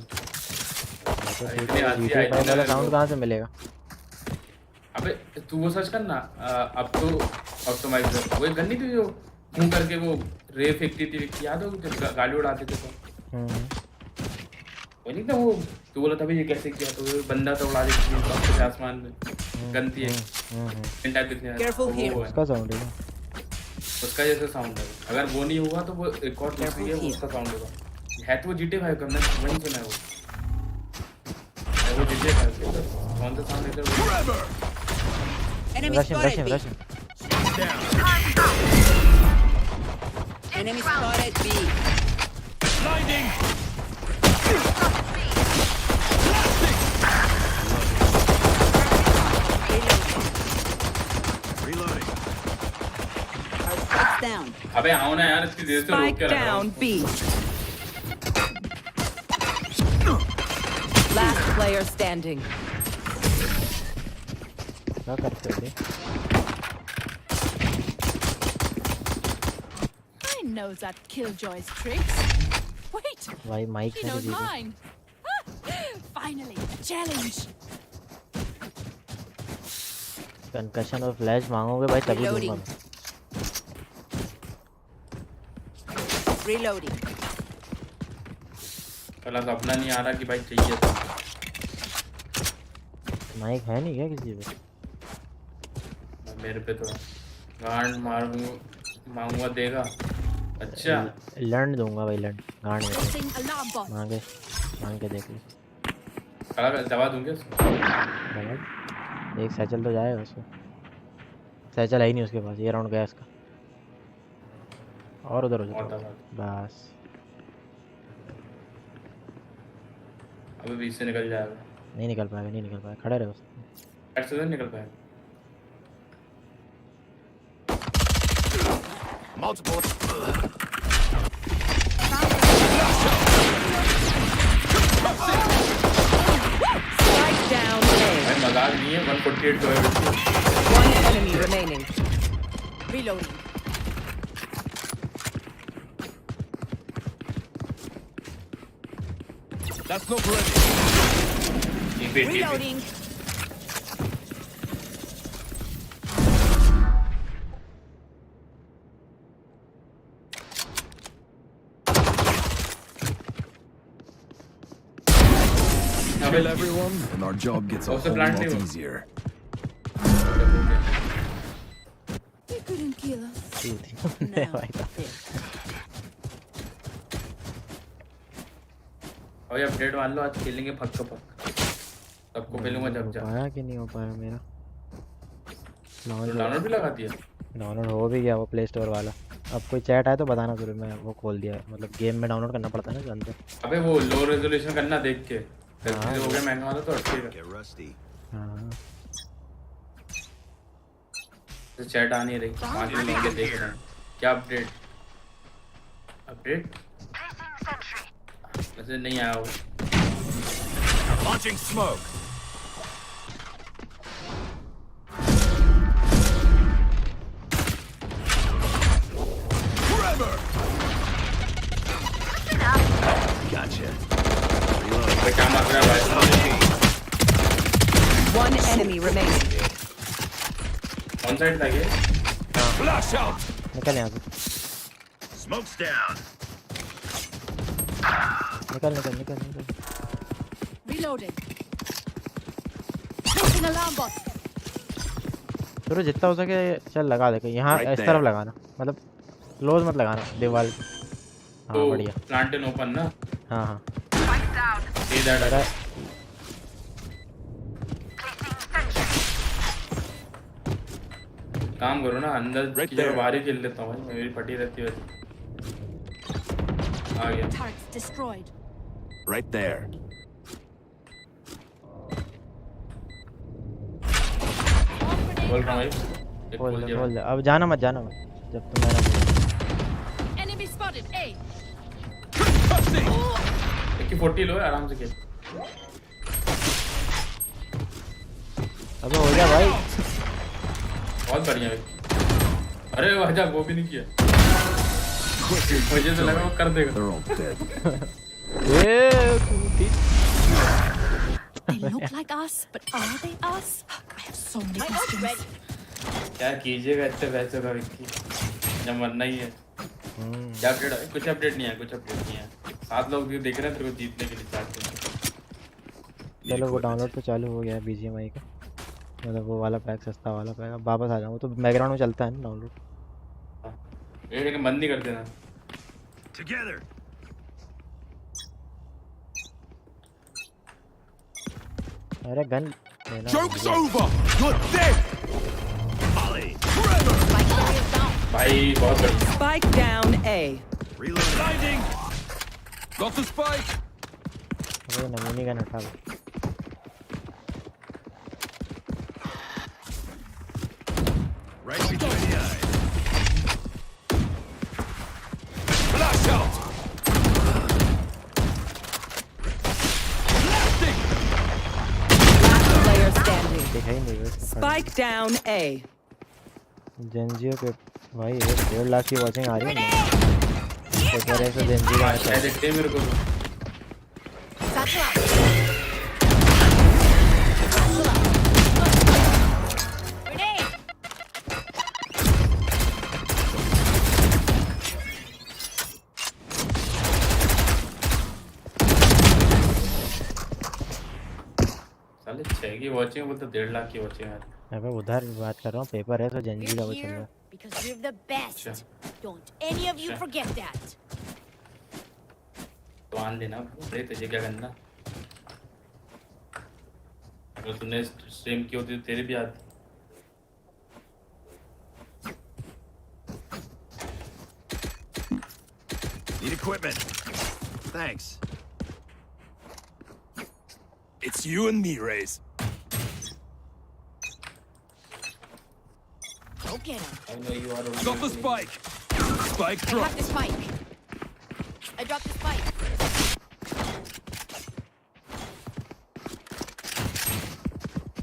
इतनी आती है GTA 5 वाला साउंड कहाँ से मिलेगा? अबे तू वो सर्च करना अब तो ऑप्टिमाइजर वो एक गन नहीं थी जो घूम करके वो रे फेंकती थी याद हो जब गाड़ी उड़ाते थे तो वो नहीं था वो तू बोला था भाई ये कैसे किया तो वो बंदा तो उड़ा देती थी आसमान में गन थी एक टाइप कितने उसका साउंड है उसका जैसा साउंड है अगर वो नहीं हुआ तो वो एक और दूसरी है उसका साउंड होगा है तो वो GTA 5 का मैं वहीं सुना है वो GTA 5 कौन सा साउंड है Enemy spotted B. Enemy spotted B. Blinding! Reloading. Spike's down. अबे आओ ना यार इतनी देर से रोक Spike के रखा down हूँ B. Last player standing. क्या करते थे? I know that Killjoy's tricks. Wait, भाई माइक she से knows भी दीजिए। mine. Finally, a challenge. Concussion और फ्लैश मांगोगे भाई तभी दूंगा मैं। Reloading. कल सपना नहीं आ रहा कि भाई चाहिए था माइक है नहीं क्या किसी पे? मेरे पे तो गांड मांगूंगा देगा। अच्छा लर्न दूंगा भाई, लर्न गांड में Placing alarm bot. मांग के देख ले। दवा दूंगे उसको। एक सैचल तो जाएगा उसको। सैचल है ही नहीं उसके पास, ये राउंड गया इसका। और उधर हो जाता बस। अभी बीच से निकल जाएगा। नहीं निकल पाएगा, खड़े रहे उसको। ऐसे तो निकल पाएगा। Multiple. Strike down A. भाई मजाक नहीं है, 148 तो है। One enemy remaining. Reloading. That's not ready. Reloading. Kill everyone, and our job gets a whole lot easier. You couldn't kill us. और अपडेट मान लो, आज खेलेंगे फक तो फक। सबको खेलूंगा जब जा। पाया कि नहीं हो पाया मेरा? डाउनलोड भी लगा दिया। डाउनलोड हो भी गया वो प्ले स्टोर वाला। अब कोई चैट आए तो बताना फिर मैं वो खोल दिया। मतलब गेम में डाउनलोड करना पड़ता है ना जानते। अबे वो लो रेजोल्यूशन करना देख के। हो गया महंगा वाला तो अच्छी है। हाँ तो चैट आ नहीं रही। 5 मिनट लेके देख रहे हैं क्या अपडेट वैसे नहीं आया वो। Launching smoke. Forever. Gotcha. One enemy remaining. On side लगे। Flash out. निकल यहाँ से। Smoke's down. निकल। Reloading. Placing alarm bot. तो जितना हो सके चल लगा दे। यहाँ इस तरफ लगाना, मतलब क्लोज मत लगाना दीवार पे। हाँ बढ़िया। प्लांट इन ओपन ना। हाँ इधर काम करो ना, अंदर की जगह बाहर ही खेल लेता हूँ भाई, मेरी फटी रहती है। आ गया। Targets destroyed. Right there. बोल रहा हूँ बोल दे। अब जाना मत जब तुम मेरा। Enemy spotted. A. 40 लो है, आराम से खेल। अब हो गया भाई। बहुत बढ़िया भाई। अरे वाजा वो भी नहीं किया। मुझे तो लगा वो कर देगा। They look like us, but are they us? I have so many questions. क्या कीजिएगा इतने पैसों का विक्की, जब मरना ही है। क्या अपडेट है? कुछ अपडेट नहीं है। 7 लोग भी देख रहे हैं तेरे को जीतने के लिए चाहते हैं। चलो वो डाउनलोड तो चालू हो गया है BGMI का, मतलब वो वाला पैक, सस्ता वाला पैक। अब वापस आ जाऊँ तो बैकग्राउंड में चलता है ना डाउनलोड। ये लेकिन बंद नहीं कर देना। Together. अरे gun Joke's over. You're dead. Molly. Forever. भाई बहुत बढ़िया। Spike down A. Reloading. Got the spike. अरे नमूनी गन हटा लो। Right between the eyes. Flash out. Blasting. Last player standing. दिखाई नहीं है। Spike down A. जेंजियो पे भाई 1.5 लाख की वॉचिंग आ रही है। तो मेरे से जेंजियो का शायद देखते हैं मेरे को। साले 6 की वॉचिंग बोलते 1.5 लाख की वॉचिंग है। अबे उधर बात कर रहा हूँ, पेपर है तो जनजी का वो चल रहा है। Because we're the best. Don't any of you forget that. तो आन देना भाई, तुझे क्या करना? अगर तूने स्ट्रीम की होती तो तेरी भी आती। Need equipment. Thanks. It's you and me, Raze. Go get him. I know you are. Got the spike. Spike I drop. have the spike. I dropped the spike.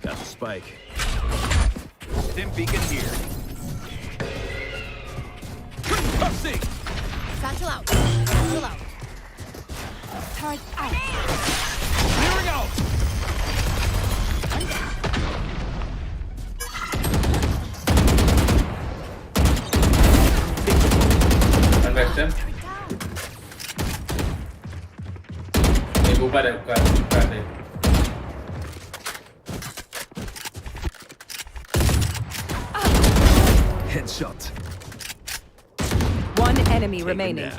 Got the spike. Stim beacon here. Concussing. Satchel out. Satchel out. Turret out. Clearing out. Convection. एक ऊपर है, ऊपर है। Headshot. One enemy remaining.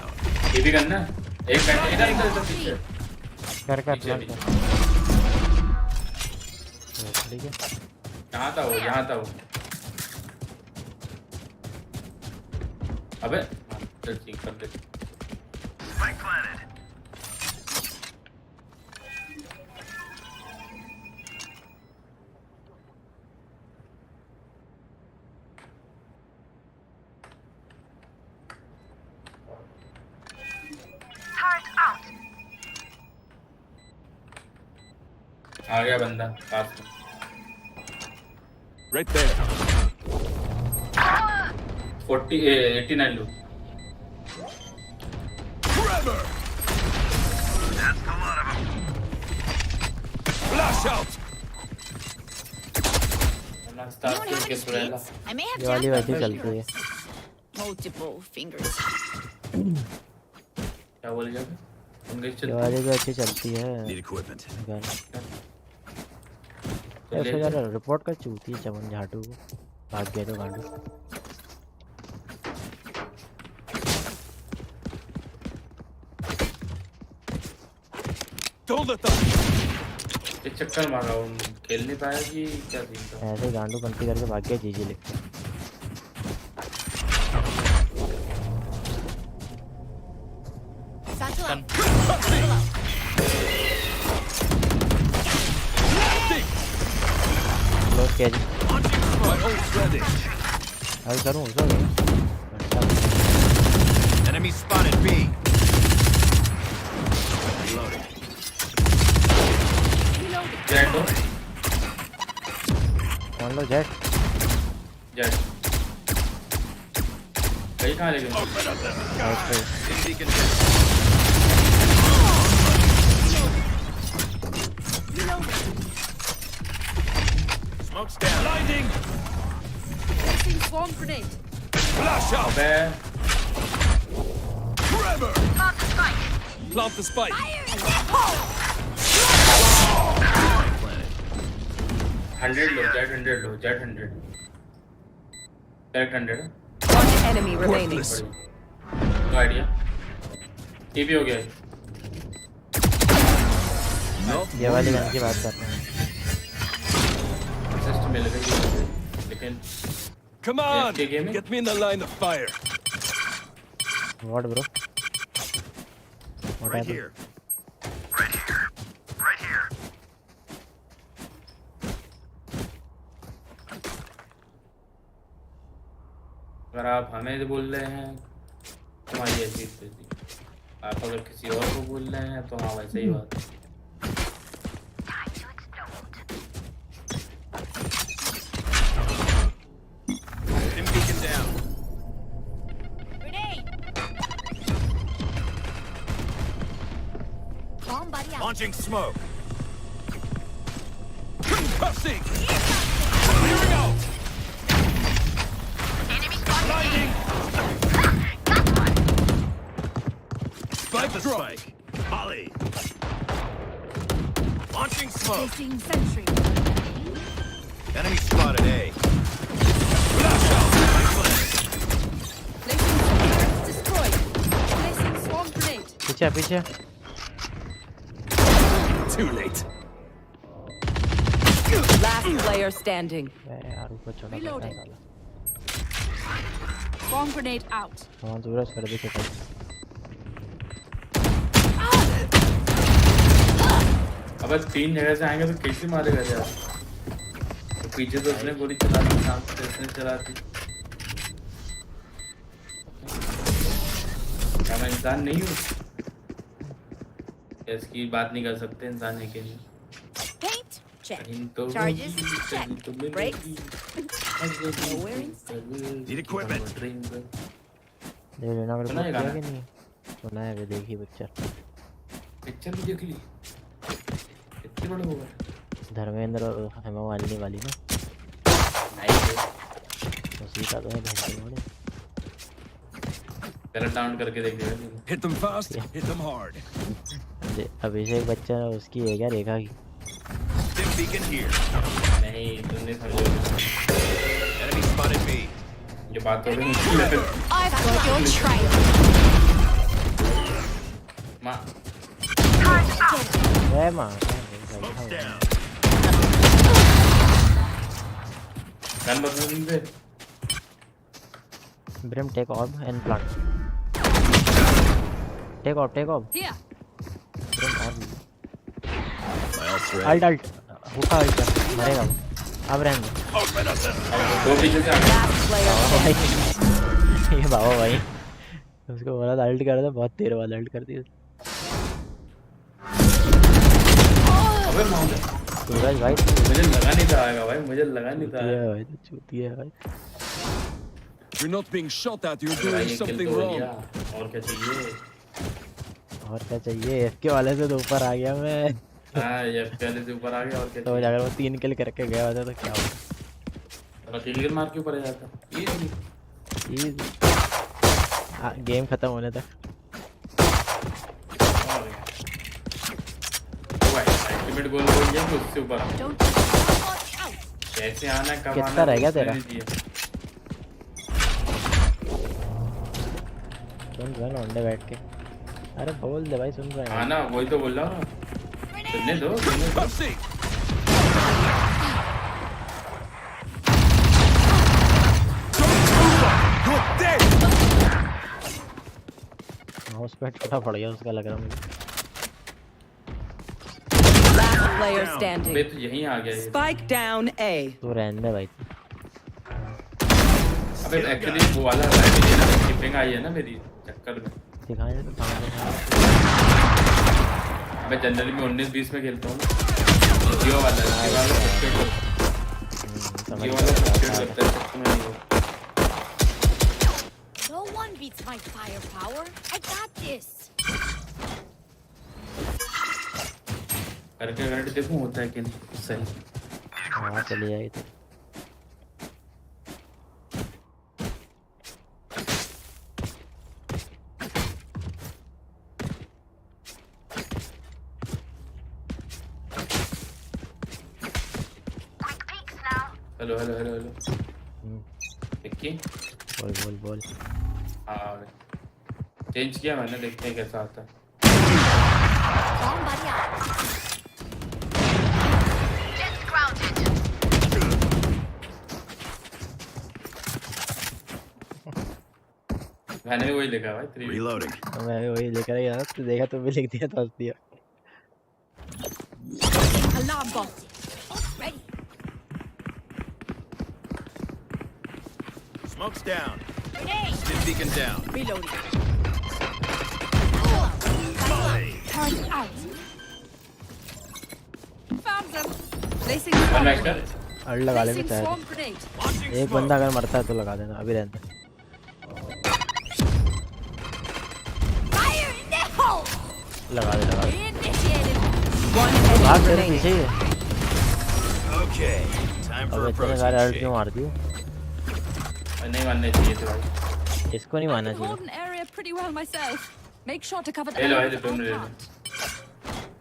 ये भी करना। एक बैठ इधर पीछे। कर ठीक है। यहाँ था वो। अबे चल ठीक कर दे। Spike planted. Turret out. आ गया बंदा पास में। Right there. 89 low. Forever. That's a lot of them. Flash out. I may have ये वाली वैसे jammed my चलती है। fingers. Multiple fingers. क्या बोल गया? ये वाली भी अच्छी चलती है। Need equipment. ऐसे यार रिपोर्ट कर चूती है चमन झाटू को, भाग गया तो गांडू। Don't let them. एक चक्कर मारा वो खेल नहीं पाया कि क्या सीन था। ऐसे गांडू पंती करके भाग गया जीजी ले। Satchel out. Satchel out. Close किया जी। My ult's ready. अभी करूँ उसको। Enemy spotted B. Reloading. Jet दो। कौन लो जेट? कहीं कहाँ ले गए? Open up the Okay. sky. Beacon down. Smoke's down. Blinding. Placing swarm grenade. Flash out. अबे Forever. Plant the spike. Plant the spike. 100 लो, जेट 100 लो, जेट 100। करेक्ट 100 है। One enemy remaining. No idea. ये भी हो गया है। ये वाली गन की बात कर रहे हैं। असिस्ट मिल गई लेकिन Come on. ये गेम है? Get me in the line of fire. What bro? What Right happened? here. Right here. Right here. अगर आप हमें बोल रहे हैं तुम्हारी ऐसी स्थिति, आप अगर किसी और को बोल रहे हैं तो हाँ वैसे ही बात है। Stim beacon down. Grenade. Bomb buddy out. Launching smoke. Concussing. Clearing out. Enemy spotted. Blinding. Got one. Spike the spike. Holly. Launching smoke. Placing sentry. Enemy spotted A. Placing turret destroyed. Placing swarm grenade. पीछे Too late. Last player standing. यार ऊपर चढ़ा Reloading. Swarm grenade out. हाँ सूरज कर दे छोटा अब 3 जगह से आएंगे तो कैसे मारेगा यार? तो पीछे तो उसने गोली चला दी, सामने से उसने चला दी। क्या मैं इंसान नहीं हूँ? इसकी बात नहीं कर सकते इंसान है कि नहीं? Paint? Check. तो Charges? Check. Brakes? Need equipment. ले लेना अगर सुना है क्या गाना? कि नहीं सुना है वे देखी पिक्चर भी देख ली। कितनी बड़ी होगा? धर्मेंद्र और हेमा मालिनी वाली ना उसी का तो है भैंस वाले पहले डाउन करके देख लिया। Hit them fast, hit them hard. Abhishek Bachchan उसकी है क्या रेखा की Stim beacon here. नहीं तुमने समझो। Enemy spotted B. ये बात हो गई। I've got your trail. माँ माँ गन बदल दे। Brim take orb and plant. Take orb. Here. Brim orb. My ult's ready. Alt. हुक्का alt मरेगा वो। अब रहने दो। दो पीछे से ये बाबा भाई उसको बोला था अल्ट कर दो बहुत देर बाद अल्ट कर दी अबे माउंट सूरज भाई मुझे लगा नहीं था आएगा भाई मुझे लगा नहीं था भाई तो चूती है भाई You're not being shot at. You're भाई doing ये something kill तो हो wrong. गया। और क्या चाहिए एफके वाले से तो ऊपर आ गया मैं हाँ ये पहले से ऊपर आ गया और क्या तो अगर वो 3 किल करके गया होता तो क्या होता और 3 किल मार के ऊपर आ जाता इजी गेम खत्म होने तक अल्टीमेट गोल हो गया तो उससे ऊपर कैसे आना है कब आना कितना रह गया तेरा सुन रहा है अंडे बैठ के अरे बोल दे भाई सुन रहा है आना वही तो बोल रहा हूँ सुनने दो माउस पैड छोटा पड़ गया उसका लग रहा मुझे Last player standing. बे तो यहीं आ गया ये Spike down A. तू रहने दे भाई अबे एक्चुअली वो वाला राइट में ना स्किपिंग आई है ना मेरी चक्कर में दिखाएं तो मैं जनरली में 19-20 में खेलता हूँ जियो वाला करता है चक्कर में नहीं No one beats my firepower. I got this. करके अगर देखूं होता है कि नहीं सही हाँ चली जाएगी तो हेलो देखिए बोल हाँ चेंज किया मैंने देखते हैं कैसा आता है Somebody out. Just grounded. मैंने भी वही लिखा भाई 3 Reloading. मैं भी वही लेकर आया तो देखा तुम भी लिख दिया तो हंस दिया Alarm bot. Ready. Smoke's down. Grenade. Stim beacon down. Reloading. Turret out. Found them. Placing one swarm vector grenade. अड़ लगा ले Placing शायद swarm grenade. एक बंदा अगर मरता है तो लगा देना अभी रहने दे Fire in the hole. लगा दे Initiated. One भाग enemy तेरे remaining. पीछे ही है Okay. Time for अब a इतने protein सारे अड़ shake. क्यों मार दियो नहीं मानने चाहिए थे भाई इसको नहीं मारना I can hold चाहिए an area pretty well myself. Make sure to cover the ले लो elements तुम on ले लो plant.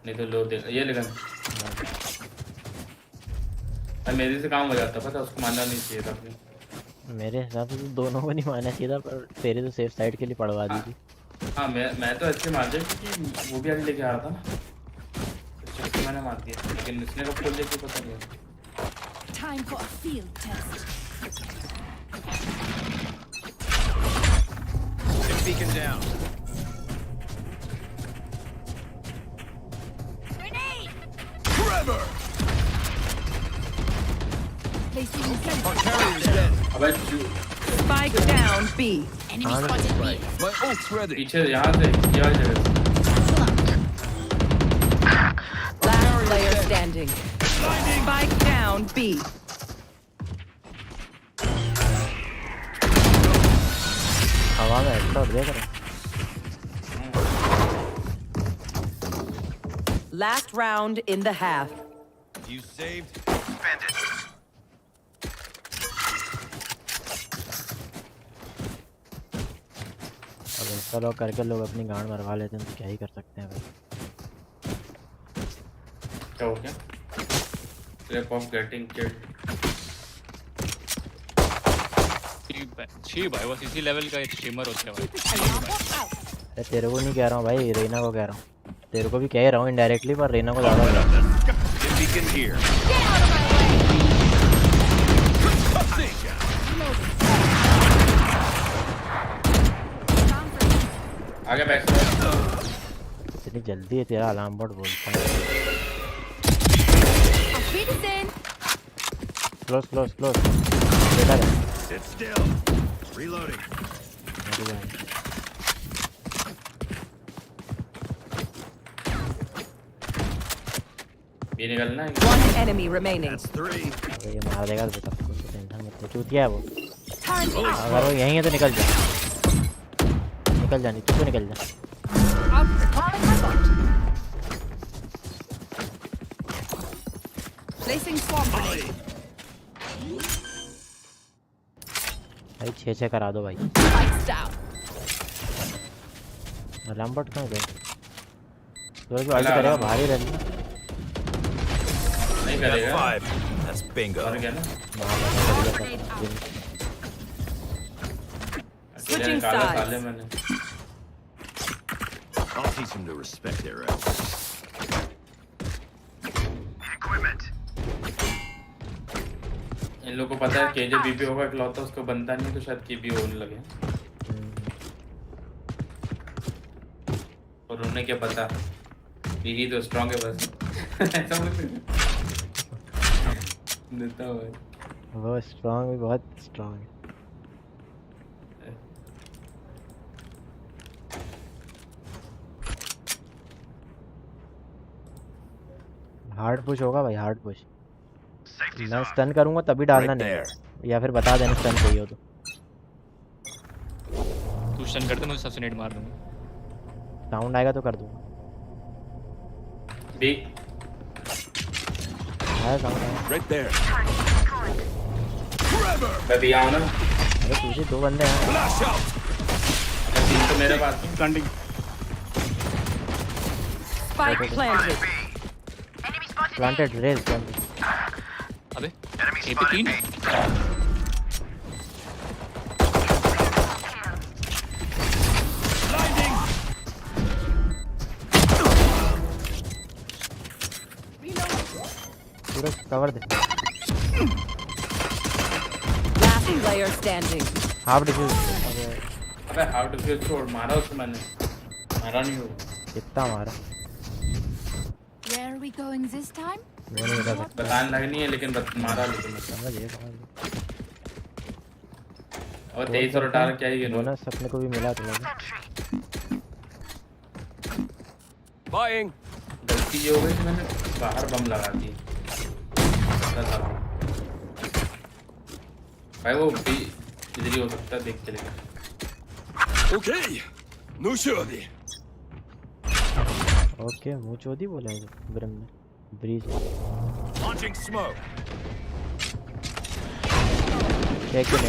नहीं तो लो दे ये लेगा मेरे से काम हो जाता, पता उसको मानना नहीं चाहिए था अपने। मेरे हिसाब से तो दोनों को नहीं मारना चाहिए था, पर तेरे तो सेफ साइड के लिए पड़वा दी थी। हाँ मैं तो अच्छे मार दिया क्योंकि वो भी आगे लेके आ रहा था ना, तो मैंने मार दिया, लेकिन इसने कब खोल दिया पता नहीं। Time for a field test. Beacon down. Grenade! Trevor! Placing Spike down B. Enemy spotted B. My ult's ready. पीछे यहाँ से यहाँ जगह। Last player standing. Spike down B. हवा में हेडशॉट देख रहे। Last round in the half. You saved. Spend it. अब ऐसा लोग करके लोग अपनी गांड मरवा लेते हैं तो क्या ही कर सकते हैं भाई। क्या हो गया? Trap of getting killed. छी भाई बस इसी लेवल का एक स्ट्रीमर होता है भाई। अरे तेरे को नहीं कह रहा हूँ भाई, रीना को कह रहा हूँ। तेरे को भी कह रहा हूँ इनडायरेक्टली, पर रीना को ज़्यादा कह रहा हूँ। आगे बैक। इतनी जल्दी है तेरा अलार्म बोर्ड बोलता है। क्लोज बेटा है। Sit still. Reloading. ये निकलना है। One enemy remaining. That's 3. अबे ये मार देगा बेटा, कुछ टेंशन मत ले। चूतिया है वो। अगर वो यहीं है तो निकल जा, नहीं तू तो निकल जा। Placing swarm grenade. भाई 6 करा दो भाई। अलार्म बट कहाँ गए? तो जो आगे करेगा बाहर ही रहना। नहीं करेगा। 5. That's bingo. और क्या ना? Switching sides. I'll teach him to respect their elders. Equipment. इन लोगों को पता है कि जो बीपी होगा इकलौता उसको बनता नहीं, तो शायद केबी होने लगे। और उन्हें क्या पता, यही तो स्ट्रांग है बस। ऐसा देता है वो स्ट्रांग भी बहुत स्ट्रांग है। हार्ड पुश होगा भाई, हार्ड पुश। मैं स्टन करूंगा तभी डालना नहीं, या फिर बता देना स्टन चाहिए हो तो। तू स्टन कर दे, मैं सबसे नेट मार दूंगा। साउंड आएगा तो कर दूंगा। बी आया साउंड आया। Right there. मैं भी आऊँ ना? अरे पीछे 2 बंदे हैं। Flash out. तीन तो मेरे पास है। प्लांटिंग। Spike planted. प्लांटेड रेल प्लांटेड। अबे ए पे 3 पूरा कवर दे। Last player standing. Half defuse. अबे हाफ डिफ्यूज छोड़, मारा उसको मैंने, मारा नहीं हो। कितना मारा? Where are we going this time? वो नहीं बता सकता। बताने लगनी है लेकिन मारा, लेकिन समझ गए। और 23 और 18 क्या ही गिनो। बोनस अपने को भी मिला तो Buying. गलती ये हो गई कि मैंने बाहर बम लगा दी। भाई वो भी इधर ही हो सकता है, देख के लेकर। Okay. No shorty. ओके मुंह चोदी बोला है ब्रम ने। Breeze Launching smoke. Check it.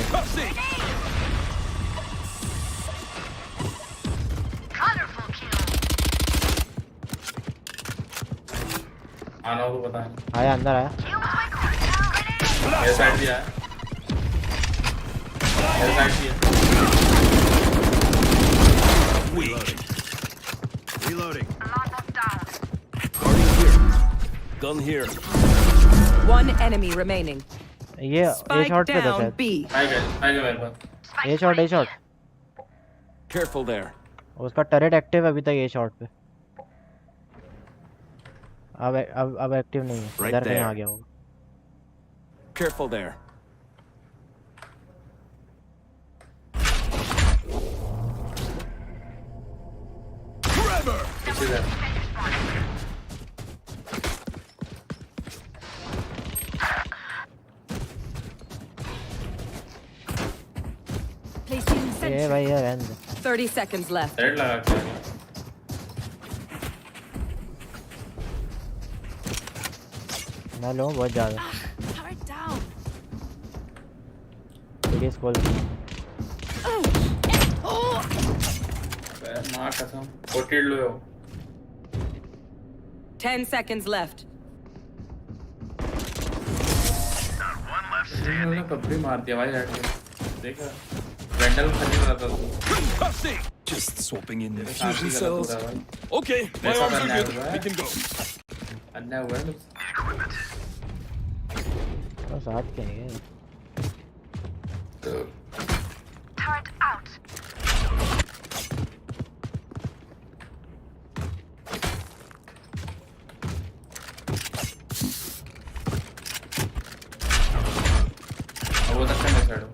आना हो तो बता। आया अंदर आया। मेरे साइड भी आया। मेरे साइड भी है। Reloading. Gun here. One enemy remaining. ये ए शॉट पे था शायद। आएगा मेरे पास। ए शॉट। Careful there. उसका टरेट एक्टिव है अभी तक ए शॉट पे। अब एक्टिव नहीं है। इधर कहीं आ गया होगा। Careful there. ये भाई ये रहने दे। 30 seconds left. रेड लगा के मैं लूँ बहुत ज़्यादा। सीरीज खोल। माँ कसम। पोटेड लो। 10 seconds left. इन्होंने कब्बी मार दिया भाई हेड में। देखा? वेंडल खरीद रहा था तू। Just swapping in the साथ fusion ही गलत हो cells. रहा है भाई। Okay, my ऐसा arms are करना good. हुआ है। We can go. अन्याय हुआ है ना। तो साथ के नहीं है। Turret out. वो तक करने छाड़ो।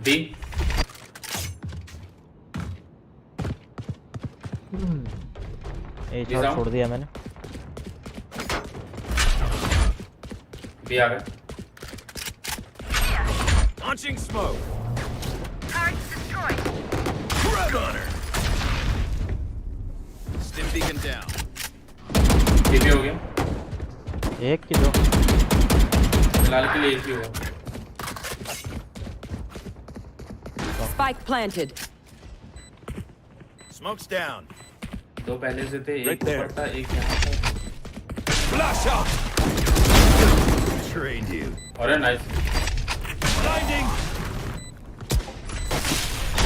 बी ए शॉट छोड़ दिया मैंने। बी आ गया। Launching smoke. Turret destroyed. Grab on her. Stim beacon down. B हो गया। एक की दो। फिलहाल के लिए एक ही हुआ। Spike planted. Smoke's down. दो पहले से थे। एक Right there. ऊपर था एक यहाँ था। Flash out. Trained you. अरे nice. Blinding.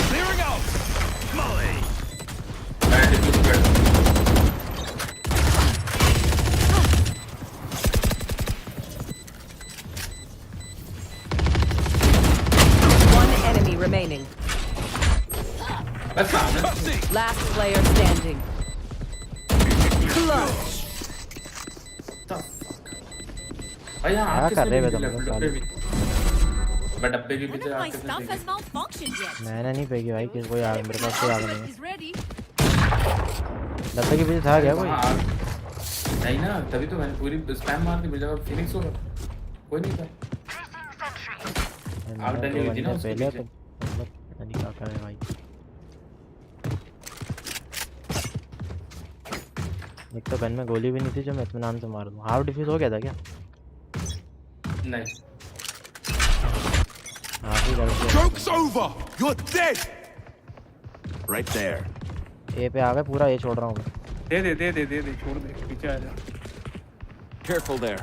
Clearing out. Molly. मैं डिफ्यूज कर दूँ। One enemy remaining. बस सामने। Last player standing. Clutch. भाई यहाँ क्या आके कर रहे हो तुम डब्बे लोग डब्बे भी। मैं डब्बे के पीछे My आके stuff has malfunctioned yet. मैंने नहीं फेंकी भाई किसी को याद मेरे पास कोई याद नहीं है। Is ready. डब्बे के पीछे था क्या कोई? वहाँ आग- नहीं ना तभी तो मैंने पूरी स्पैम मार दी। मुझे लगा फिनिक्स होगा। कोई नहीं था। आग मैंने डली दो हुई थी ना बंदे उसके पहले पीछे। तो मतलब पता नहीं क्या करे भाई। एक तो गन में गोली भी नहीं थी जो मैं इत्मीनान से मार दूं। हाफ डिफ्यूज हो गया था क्या? नहीं। हाफ ही कर दिया। Joke's over. You're dead. Right there. ए पे आ गए पूरा ए छोड़ रहा हूँ मैं। दे छोड़ दे पीछे आ जा। Careful there.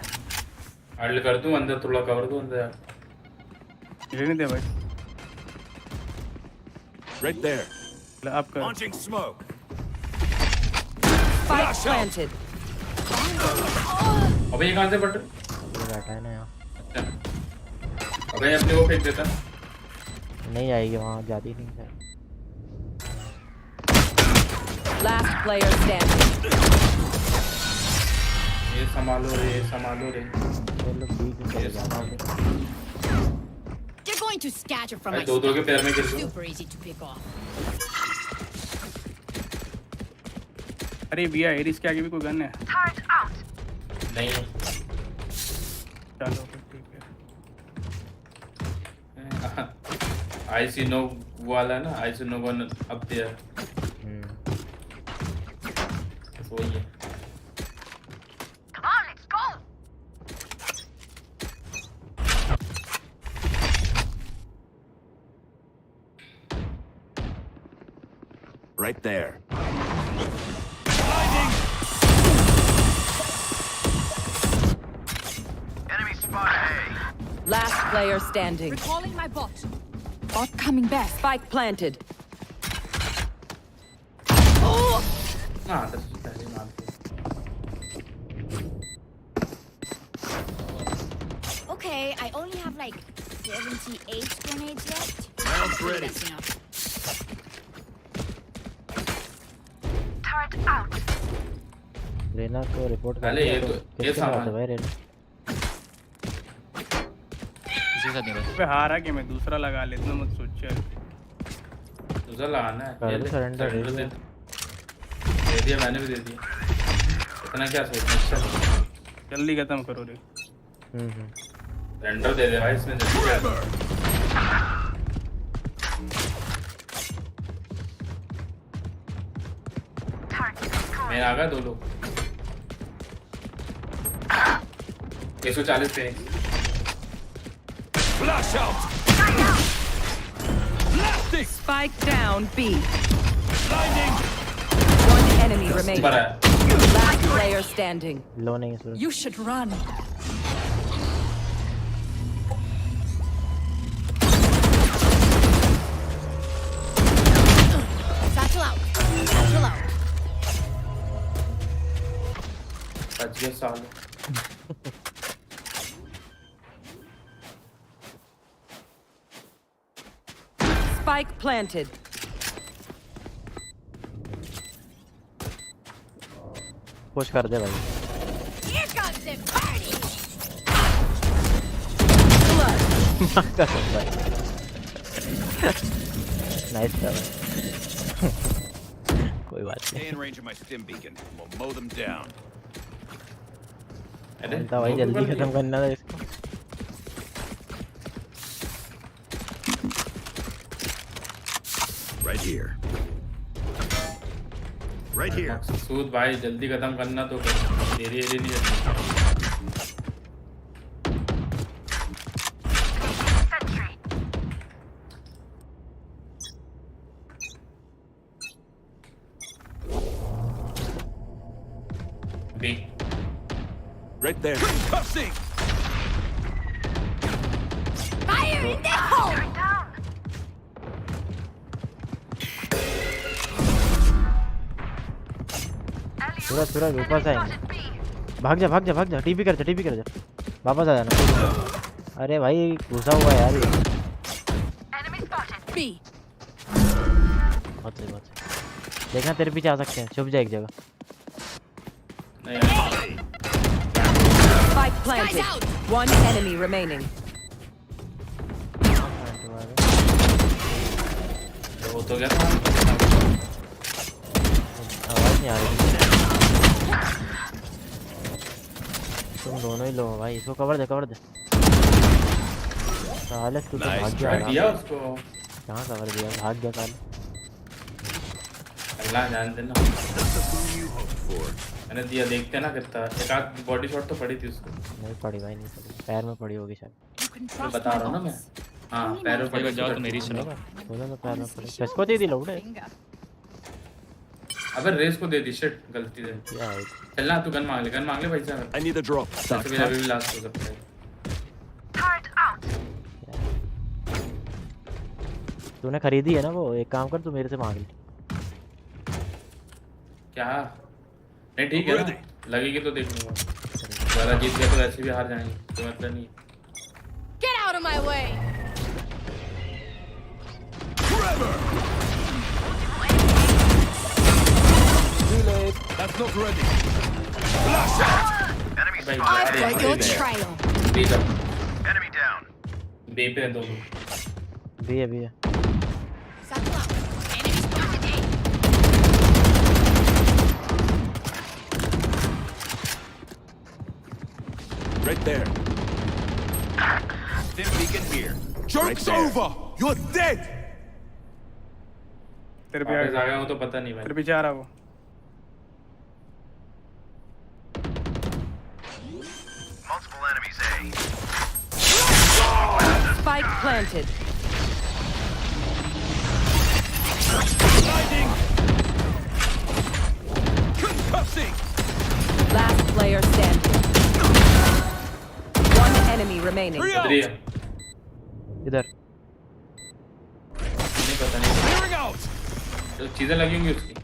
अल्ल कर दूँ अंदर थोड़ा कवर दूँ अंदर। रहने दे भाई। Right there. आप कर। Launching smoke. Spike planted. अबे ये कहाँ से पड़ रहा है? ये बैठा है ना यहाँ। अच्छा। अबे अपने वो फेंक देता। नहीं आएगी वहाँ जाती नहीं है। Last player standing. ये संभालो रे। ये लोग बीच में चले जाते हैं। You're going to scatter from my भाई दो के पैर में गिर stuff. गया। Super easy to pick off. अरे भैया एरिस के आगे भी कोई गन है? Turret out. नहीं है। चलो फिर ठीक है। I see no वाला ना। I see no one up there। वही है। Come on, let's go. Right there. Enemy spotted A. Last player standing. Recalling my bot. Bot coming back. Spike planted. हाँ दस पहले मार के Okay, I only have like 78 grenades left. Round's ready. That's enough. Turret out. Raina को report कर पहले ये तो ये सामान भाई रेना इसी साथ नहीं बस पे हारा कि मैं दूसरा लगा ले, इतना मत सोच यार। दूसरा लगाना है कर दो सरेंडर दे दिया मैंने भी दे दिया इतना क्या सोचना अच्छा जल्दी खत्म करो रे। सरेंडर दे दे भाई इसमें जल्दी कर मैं आ गया 2 लोग 140 पे Flash out. Spike down B. Blinding. One enemy remaining. Last player standing. लो नहीं है You should run. Satchel out. Satchel out. बच गया साल Spike planted. पुश कर दे भाई Here comes the party. Nice था भाई कोई बात Stay नहीं in range of my stim beacon. We'll mow them down. था भाई जल्दी खत्म करना था इसको Right here. Right here. सूद भाई जल्दी खत्म करना तो देरी नहीं जाती Right there. Concussing. Fire in the hole. सूरज ऊपर से आएंगे भाग जा टीपी कर जा वापस आ जाना अरे भाई घुसा हुआ है यार ये B. बहुत सही देखना तेरे पीछे आ सकते हैं छुप जा एक जगह Spike planted. One enemy remaining. वो तो क्या था आवाज नहीं आ रही तुम दोनों ही लो भाई इसको कवर दे साले तू तो भाग गया उसको कहाँ कवर दिया भाग गया साले अल्लाह जान देना मैंने दिया देखते ना कितना एक आध बॉडी शॉट तो पड़ी थी उसको नहीं पड़ी भाई नहीं पड़ी पैर में पड़ी होगी शायद तो बता रहा हूँ ना मैं हाँ पैर में पड़ी जाओ तो मेरी सुनो बोलो ना पैर में पड़ी किसको दे दी लोड़े अबे रेस को दे दी शिट गलती से चलना तू गन मांग ले भाई साहब I need a drop. तो मेरा भी लास्ट हो सकता है तूने खरीदी है ना वो एक काम कर तू मेरे से मांग ले क्या नहीं ठीक है ना लगेगी तो देख लूंगा ज़्यादा जीत गया तो वैसे भी हार जाएंगे तो मतलब नहीं Get out of my way. That's not ready. Flash out. Enemy spotted. I've got your trail. B तक Enemy down. बी पे दो लोग भी है Satchel out. Enemy spotted A. Right there. Stim beacon here. Joke's over. You're dead. तेरे पे वापस आ गया हूँ तो पता नहीं भाई तेरे पीछे आ रहा वो Multiple enemies A. Spike planted. Blinding. इधर ही है। इधर नहीं पता नहीं, तो चीजें लगी होंगी उसकी।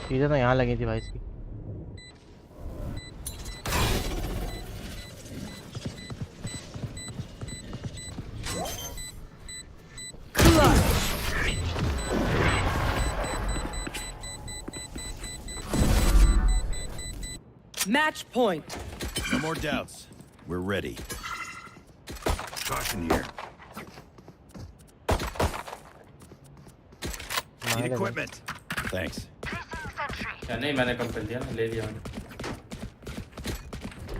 चीज़ें तो यहाँ लगी थी भाई इसकी। Match point. No more doubts. We're ready. Caution here. Need equipment. Thanks. क्या नहीं, मैंने कम कर दिया ना, ले लिया मैंने।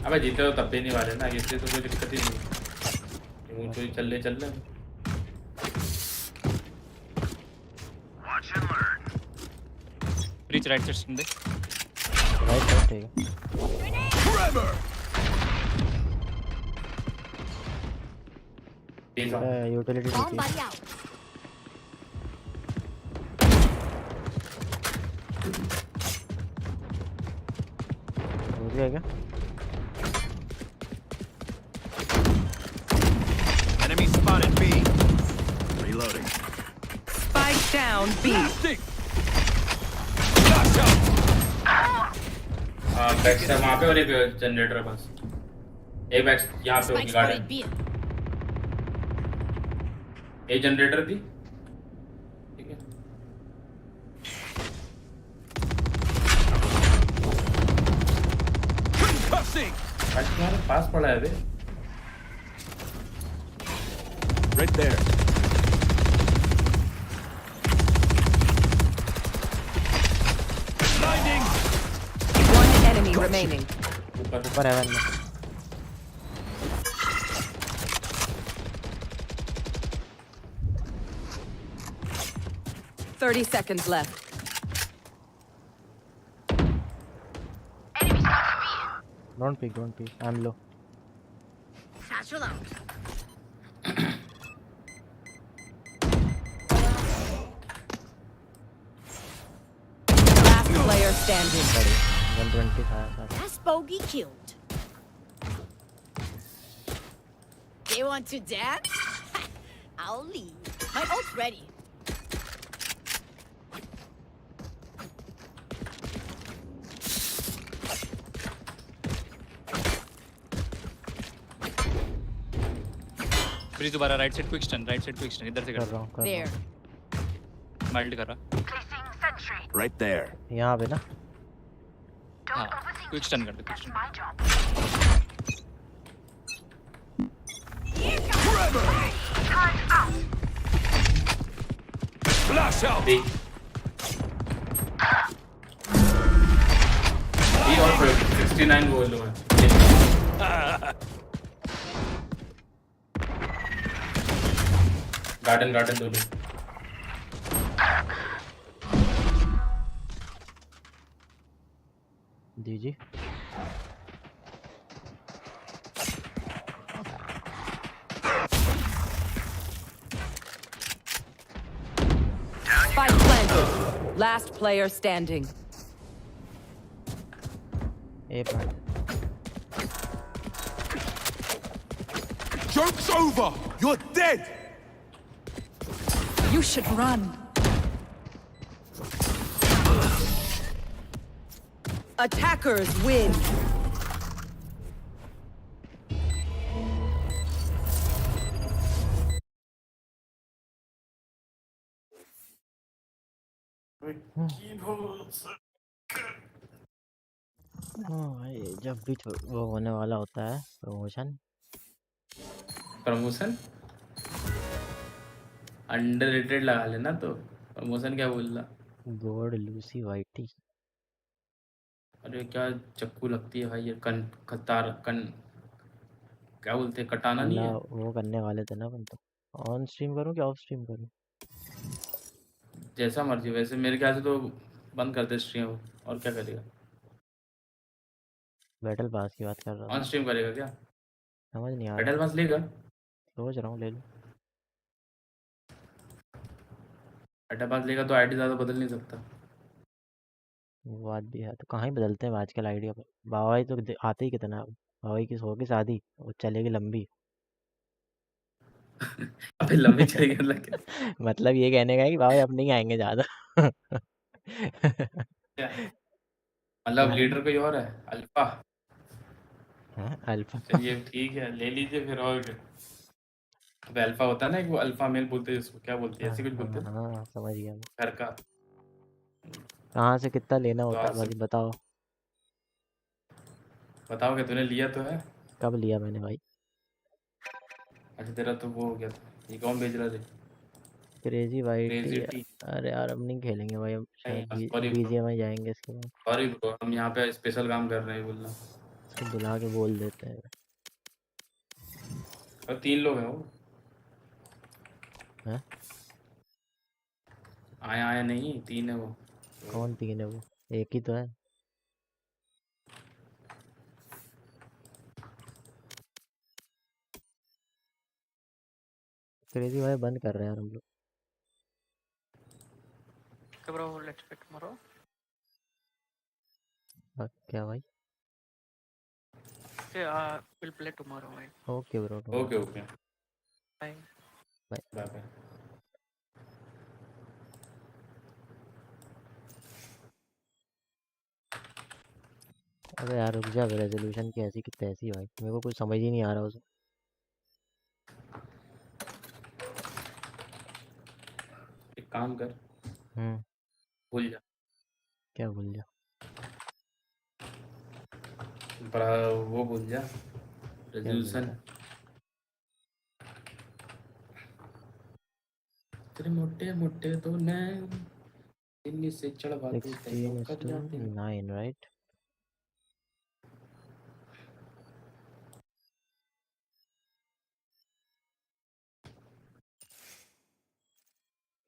अबे जीते तो तब भी नहीं वाले ना, इसलिए तो कोई दिक्कत ही नहीं। ऊँचे चल ले Reach right side सुन दे। राइट साइड ठीक है। यूटिलिटी ठीक है। हो गया क्या? Enemy spotted B. Reloading. Spike down B. Back से वहाँ पे और एक जनरेटर है बस। एक बैक यहाँ पे होगी गार्डन। एक जनरेटर थी, ठीक है। आज तुम्हारे पास पड़ा है बे। Right there. Blinding. One enemy remaining. ऊपर है में। 30 seconds left. Don't peek, don't peek. I'm low. Satchel out. Last player standing. 125. That's bogey killed. They want to dance? I'll leave. My ult's ready. Please दोबारा right side quick stun इधर से कर रहा हूं। There. Mild कर रहा। Right there. यहाँ पे ना। हाँ क्विक स्टन कर दे, क्विक स्टन। Flash out. ये और 69 गोल हुआ है। गार्डन दो। दीजिए। Spike planted. Last player standing. A point. Joke's over. You're dead. You should run. Attackers win. भाई जब भी वो होने वाला होता है प्रमोशन अंडररेटेड लगा लेना, तो प्रमोशन क्या बोल रहा। गोड लूसी वाइटी। अरे क्या चक्कू लगती है भाई, ये क्या बोलते हैं, कटाना नहीं है। वो करने वाले थे ना अपन तो। ऑन स्ट्रीम करूं क्या ऑफ स्ट्रीम करूं? जैसा मर्जी, वैसे मेरे ख्याल से तो बंद कर दे स्ट्रीम, और क्या करेगा। बैटल पास की बात कर रहा हूँ। ऑन स्ट्रीम करेगा क्या? समझ नहीं आ रहा। बैटल पास लेगा? सोच रहा हूँ ले लूं। बैटल पास लेगा तो आईडी ज़्यादा बदल नहीं सकता। वो बात भी है, तो कहाँ ही बदलते हैं आजकल आइडिया पर। बावाई तो आते ही कितना। बावाई की 100 की शादी वो चलेगी लंबी। अबे लंबी चली गई मतलब मतलब ये कहने का है कि भाई अब नहीं आएंगे ज्यादा। क्या मतलब क्या लीडर कोई और है अल्फा? है अल्फा? चलिए ठीक है ले लीजिए फिर और क्या। अब अल्फा होता है ना एक वो अल्फा मेल बोलते हैं जिसको क्या बोलते हैं हाँ ऐसे कुछ बोलते हैं हाँ, समझ गया मैं। घर का। कहाँ से कितना लेना तो होता है आज से भाई बताओ? बताओ कि तूने लिया तो है। कब लिया मैंने भाई? अच्छा तेरा तो वो हो गया था। ये कौन भेज रहा था? क्रेजी वाइट क्रेजी ही। टी। अरे यार अब नहीं खेलेंगे भाई, अब नहीं शायद सॉरी ब्रो, बीजीएमआई जाएंगे इसके बाद। सॉरी ब्रो, हम यहाँ पे स्पेशल काम कर रहे हैं बोलना। इसको बुला के बोल देते हैं। और 3 लोग हैं वो। हैं? आया आया नहीं 3 है वो। कौन 3 है वो? एक ही तो है। क्रेजी भाई बंद कर रहे हैं यार हम लोग। Bro, let's play tomorrow. क्या भाई? Okay, we'll play tomorrow, right? Okay bro, okay okay Bye. Bye. Bye bye. अबे यार रुक जा, रेजोल्यूशन की ऐसी की तैसी भाई, मेरे को कुछ समझ ही नहीं आ रहा उसे। एक काम कर, भूल जा। क्या भूल जा? पर वो भूल जा क्या भूल रेजोल्यूशन। जा? तेरे मोटे मोटे तो नैन इनमें से चढ़वा दूं तेनों कर जाते हैं। 16:9 राइट?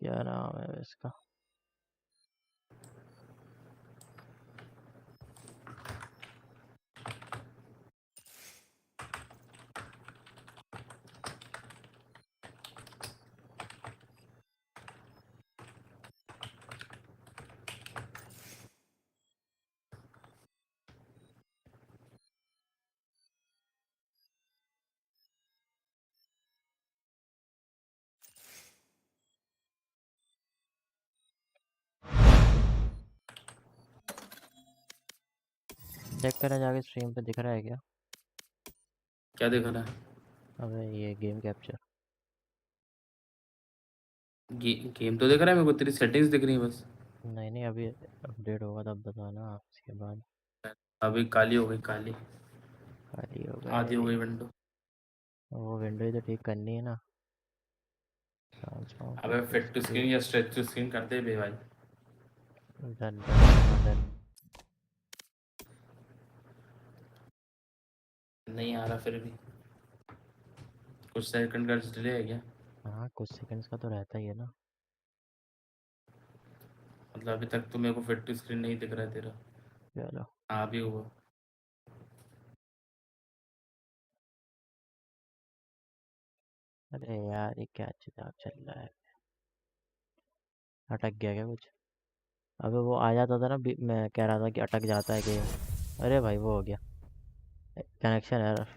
क्या नाम है इसका? चेक करा जाके स्ट्रीम पे दिख रहा है क्या? क्या दिख रहा है? अबे ये गेम कैप्चर। गेम तो दिख रहा है मेरे को, तेरी सेटिंग्स दिख रही है बस। नहीं नहीं, अभी अपडेट होगा तब बताना उसके बाद। अभी काली हो गई काली, खाली हो आधी हो गए। गई विंडो। वो विंडो ही तो ठीक करनी है ना। ट्रांसफॉर्म अबे फोटो फिट टू स्क्रीन या स्ट्रेच टू स्क्रीन करते बे भाई। Done done done. नहीं आ रहा फिर भी, कुछ सेकंड का डिले है क्या? हाँ कुछ सेकंड्स का तो रहता ही है ना। मतलब अभी तक तो मेरे को फिट टू स्क्रीन नहीं दिख रहा है तेरा। चलो हाँ भी हुआ। अरे यार ये क्या चीज़ चल रहा है? अटक गया क्या कुछ? अबे वो आ जाता था ना, मैं कह रहा था कि अटक जाता है गेम। अरे भाई वो हो गया कनेक्शन एरर।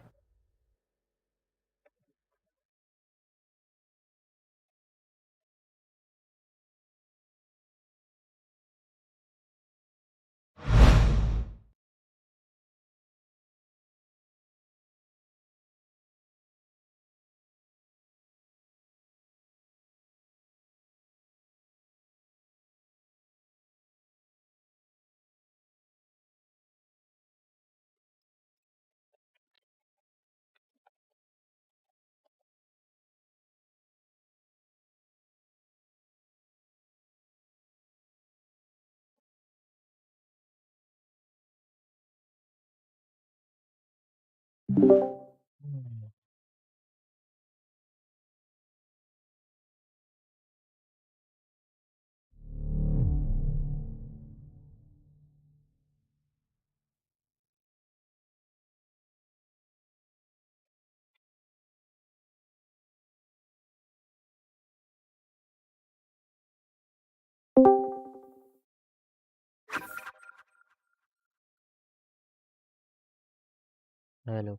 हेलो।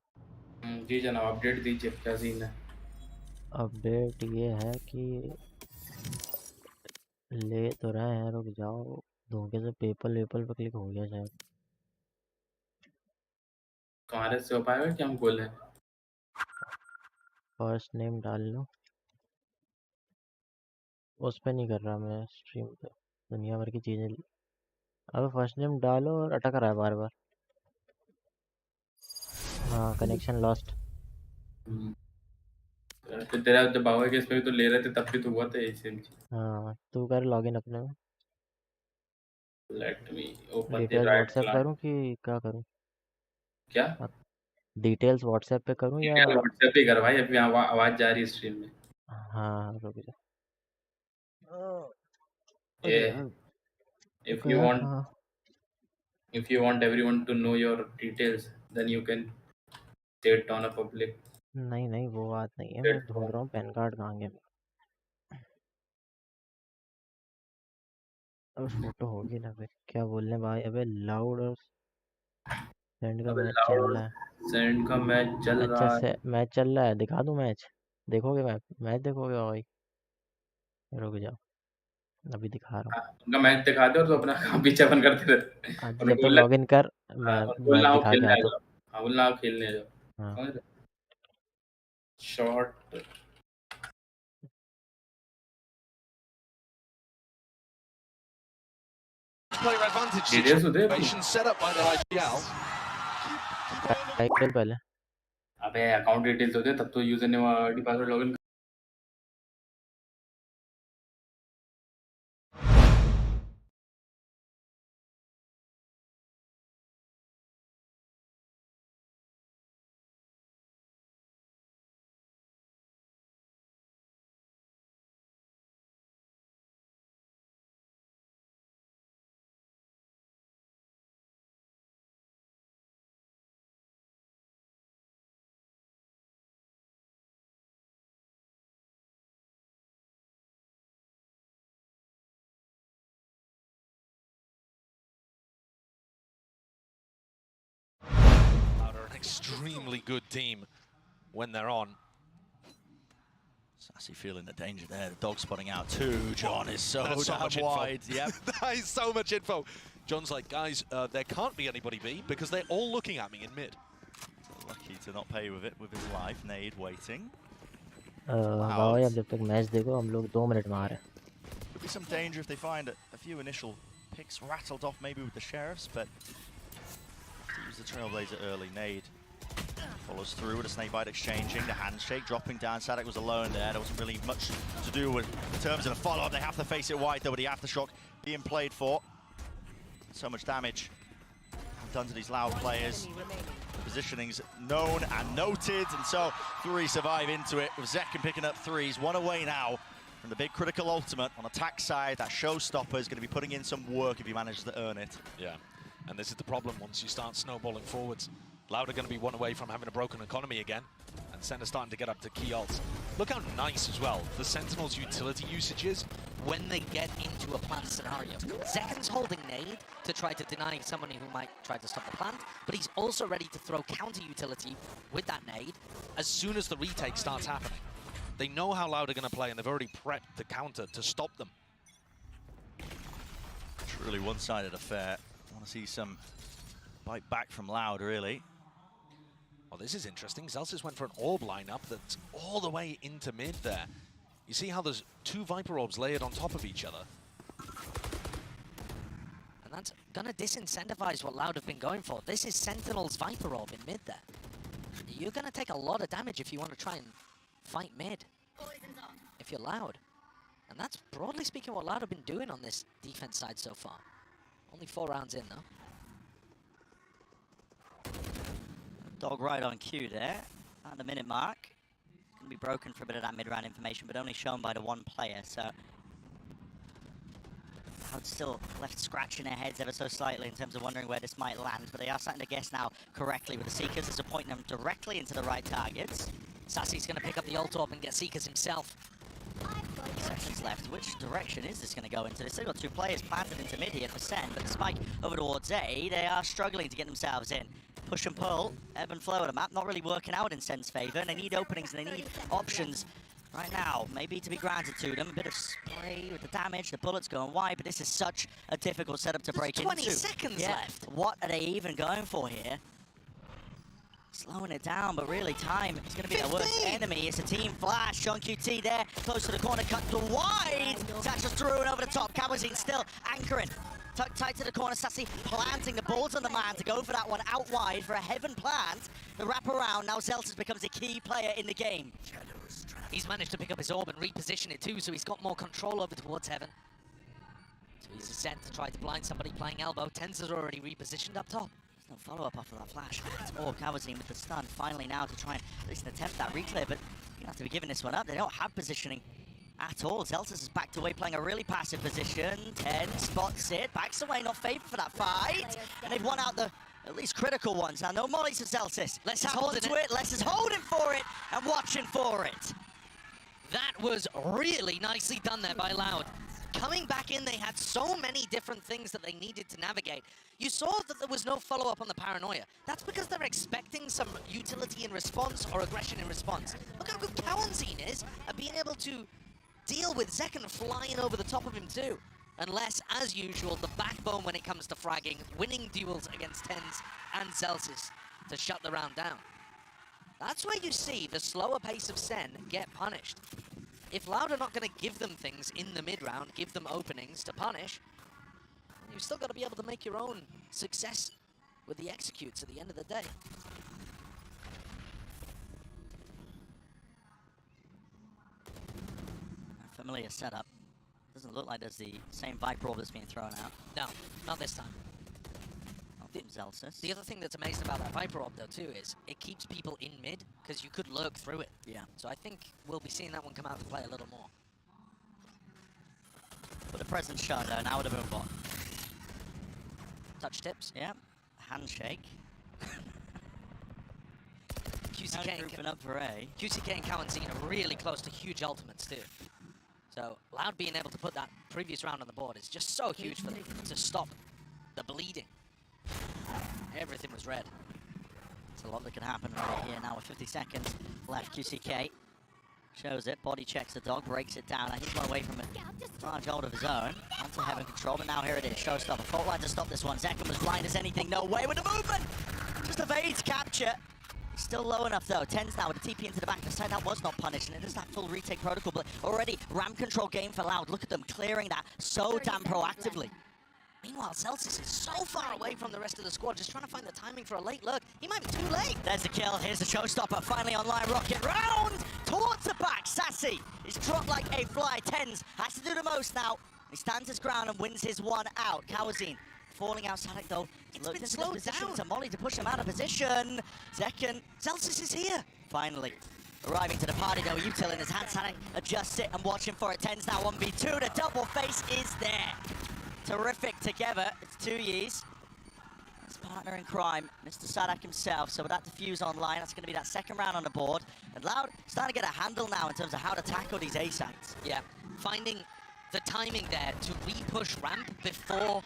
जी जनाब, अपडेट दीजिए क्या सीन है? अपडेट ये है कि ले तो रहे हैं, रुक जाओ, धोखे से पेपर वेपर पे क्लिक हो गया शायद। तुम्हारे से हो पाएगा कि हम खोलें? फर्स्ट नेम डाल लो। उस पे नहीं कर रहा मैं, स्ट्रीम पे दुनिया भर की चीज़ें। अब फर्स्ट नेम डालो और अटक रहा है बार बार। हाँ, कनेक्शन लॉस्ट। तो तेरा जब बाबा के इसमें भी तो ले रहे थे तब भी तो हुआ था ये सेम चीज। हाँ, तू कर लॉगिन अपने में। Let me open the details right WhatsApp client. करूँ कि क्या करूँ? क्या डिटेल्स व्हाट्सएप पे करूँ या? डिटेल व्हाट्सएप पे कर भाई, अभी आवाज जा रही है स्ट्रीम में। हाँ, रुक जा। ये अरे यार, if रुको you यार। want हाँ, if you want everyone to know your details then you can say it on a public नहीं नहीं, वो बात नहीं है, मैं ढूंढ platform. रहा हूँ पैन कार्ड कहाँ गया मेरा। अब फोटो होगी ना भाई, क्या बोलने भाई। अबे लाउड और सेंड का अबे मैच चल लाउड रहा है। सेंड का मैच चल अच्छा रहा से है। मैच चल रहा है, दिखा दूँ मैच? देखोगे मैच देखोगे भाई? रुक जाओ, अभी दिखा रहा हूँ। उनका मैच दिखा दे और तो अपना काम पीछे अपन करते रहते। आज जब उनको तक बोला लॉगिन कर, मैं उनको मैच बोलना आओ दिखा के खेलने आ आता हूँ। जाओ। हाँ बोलना आओ खेलने आ जाओ। हाँ, समझ रहे? शॉर्ट Player advantage डिटेल्स होते हैं। situation set up by the IGL. Title पहले। अबे अकाउंट डिटेल्स होते हैं तब तो user name ID password login. Are an extremely good team when they're on. Sassy feeling the danger there. The dog spotting out too. John is so That's so damn much wide. info. Yep. That is so much info. John's like, guys, there can't be anybody B because they're all looking at me in mid. Lucky to not pay with it with his life. Nade waiting. भाई अब जब तक match देखो, हम लोग 2 minute में आ रहे हैं। Could be some danger if they find a few initial picks rattled off maybe with the sheriffs, but to use the trailblazer early. Nade follows through with a snake bite exchanging, the handshake dropping down. Sadak was alone there. There wasn't really much to do with in terms of the follow-up. They have to face it wide though, with the aftershock being played for. So much damage done to these loud players. The positioning's known and noted, and so 3 survive into it with Zekken picking up 3s. 1 away now from the big critical ultimate on attack side. That showstopper is going to be putting in some work if he manages to earn it. Yeah, and this is the problem once you start snowballing forwards. Loud are going to be 1 away from having a broken economy again, and Sen are starting to get up to key ults. Look how nice as well the Sentinels' utility usage is when they get into a plant scenario. Zekken's holding nade to try to deny someone who might try to stop the plant, but he's also ready to throw counter utility with that nade as soon as the retake starts happening. They know how Loud are going to play, and they've already prepped the counter to stop them. Truly one-sided affair. I want to see some bite back from Loud, really. Well, this is interesting. Zelsis went for an orb lineup that's all the way into mid there. You see how there's 2 Viper orbs layered on top of each other. And that's gonna disincentivize what Loud have been going for. This is Sentinel's Viper orb in mid there. You're gonna take a lot of damage if you want to try and fight mid. If you're Loud. And that's broadly speaking what Loud have been doing on this defense side so far. Only 4 rounds in though. Dog right on cue there, at the minute mark. Going to be broken for a bit of that mid-round information, but only shown by the 1 player, so... Loud's still left scratching their heads ever so slightly in terms of wondering where this might land, but they are starting to guess now correctly with the Seekers as they're pointing them directly into the right targets. Sassy's going to pick up the ult orb and get Seekers himself. Seconds left. Which direction is this going to go into? They've still got 2 players planted into mid here for Sen, but the spike over towards A, they are struggling to get themselves in. Push and pull, ebb and flow of the map, not really working out in Sen's favour, and they need openings and they need options right now. Maybe to be granted to them. A bit of spray with the damage, the bullets going wide, but this is such a difficult setup to break into. 20 seconds left. What are they even going for here? Slowing it down, but really time is going to be their worst enemy. It's a team flash. Sean QT there, close to the corner, cut to wide. Satchel's through and over the top. Kabir still anchoring. Tucked tight to the corner, Sassy planting the balls on the man to go for that one out wide for a heaven plant. The wrap around, now Zelsis becomes a key player in the game. He's managed to pick up his orb and reposition it too, so he's got more control over towards heaven. So he's sent to try to blind somebody playing elbow. tenz is already repositioned up top. No follow-up after that flash. It's all Kabir with the stun. Finally now to try and at least attempt that reclear, but you have to be giving this one up. They don't have positioning at all. Zelsis is backed away, playing a really passive position. tenz spots it, backs away, not favoured for that fight. And they've won out the at least critical ones. Now no mollies for Zelsis. Let's hold onto it. Les is holding for it and watching for it. That was really nicely done there by Loud. Coming back in, they had so many different things that they needed to navigate. You saw that there was no follow-up on the paranoia. That's because they're expecting some utility in response or aggression in response. Look how good Cowanzine is at being able to deal with Zekken flying over the top of him too. Unless, as usual, the backbone when it comes to fragging, winning duels against tenz and Zelsis to shut the round down. That's where you see the slower pace of SEN get punished. If Loud are not going to give them things in the mid-round, give them openings to punish, you've still got to be able to make your own success with the executes at the end of the day. A familiar setup. Doesn't look like there's the same Viper orb that's being thrown out. No, not this time. Zelsis. The other thing that's amazing about that Viper orb, though, too, is it keeps people in mid, because you could lurk through it. Yeah. So I think we'll be seeing that one come out to play a little more. But the present shot there, now with the boom bot. Touch tips. Yeah. Handshake. QCK up for A. QCK and Cowanzine are really close to huge ultimates, too. So Loud being able to put that previous round on the board is just so huge for them to stop the bleeding. Everything was red. There's a lot that could happen right here now with 50 seconds left. QCK shows it, body checks the dog, breaks it down. He's gone away from a large hold of his own. Onto heaven control, but now here it is. Showstopper. Fault line to stop this one. Zekken was blind as anything. No way with the movement! Just evades capture. He's still low enough though. tenz now with a TP into the back. The side that was not punished, and it is that full retake protocol, but already ramp control game for Loud. Look at them clearing that so damn proactively. Meanwhile, Zelsis is so far away from the rest of the squad, just trying to find the timing for a late lurk. He might be too late. There's the kill. Here's the showstopper. Finally online. Rocket round towards the back. Sassy is dropped like a fly. tenz has to do the most now. He stands his ground and wins his one out. Cowanzine falling outside though. It's been slowed down. To Molly to push him out of position. Zekken. Zelsis is here. Finally. Arriving to the party though, Util in his hand, Sonic adjusts it and watching for it. tenz now 1v2. The double face is there. Terrific together. It's 2 years. His partner in crime, Mr. Sadak himself. So with that defuse online, that's going to be that second round on the board. And Loud starting to get a handle now in terms of how to tackle these A sites. Yeah, finding the timing there to re-push ramp before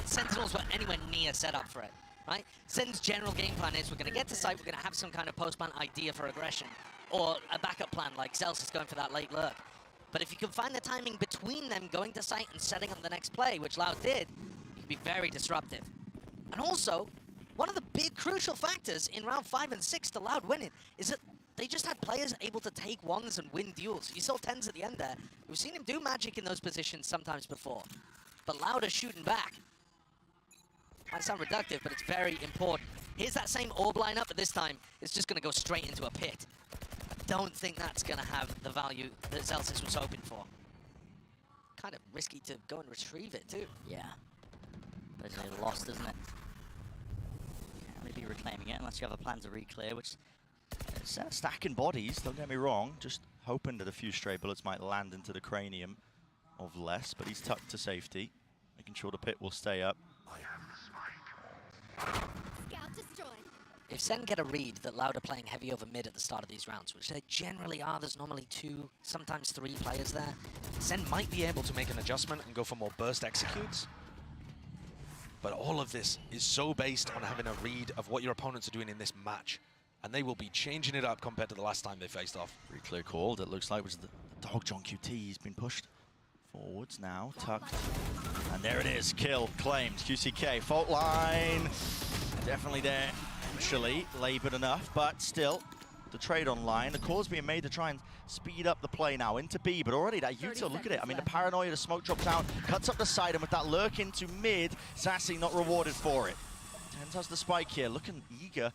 Sentinels were anywhere near set up for it, right? SEN's general game plan is we're going to get to site, we're going to have some kind of post-plan idea for aggression, or a backup plan like Zelsis going for that late lurk. But if you can find the timing between them going to site and setting up the next play, which Loud did, it can be very disruptive. And also, one of the big crucial factors in round 5 and 6 to Loud winning is that they just had players able to take ones and win duels. You saw tenz at the end there. We've seen him do magic in those positions sometimes before. But Loud is shooting back. Might sound reductive, but it's very important. Here's that same orb lineup, but this time it's just going to go straight into a pit. Don't think that's going to have the value that Zelsis was hoping for. Kind of risky to go and retrieve it, too. Yeah. Basically lost, isn't it? Can't really be reclaiming it unless you have a plan to reclear, which... Stacking bodies, don't get me wrong. Just hoping that a few stray bullets might land into the cranium of Les, but he's tucked to safety, making sure the pit will stay up. Scout destroyed. If SEN get a read that Loud are playing heavy over mid at the start of these rounds, which they generally are, there's normally 2, sometimes 3 players there. SEN might be able to make an adjustment and go for more burst executes. But all of this is so based on having a read of what your opponents are doing in this match. and they will be changing it up compared to the last time they faced off. Pretty clear call, it looks like, was the dog John QT. He's been pushed forwards now, tucked. And there it is, kill claimed. QCK, fault line. Definitely there, actually, laboured enough, but still, the trade online. The call's being made to try and speed up the play now into B, but already that util, look at it. I mean, the paranoia, the smoke drops out, cuts up the side, and with that lurk into mid, Sassy not rewarded for it. Tenz has the spike here, looking eager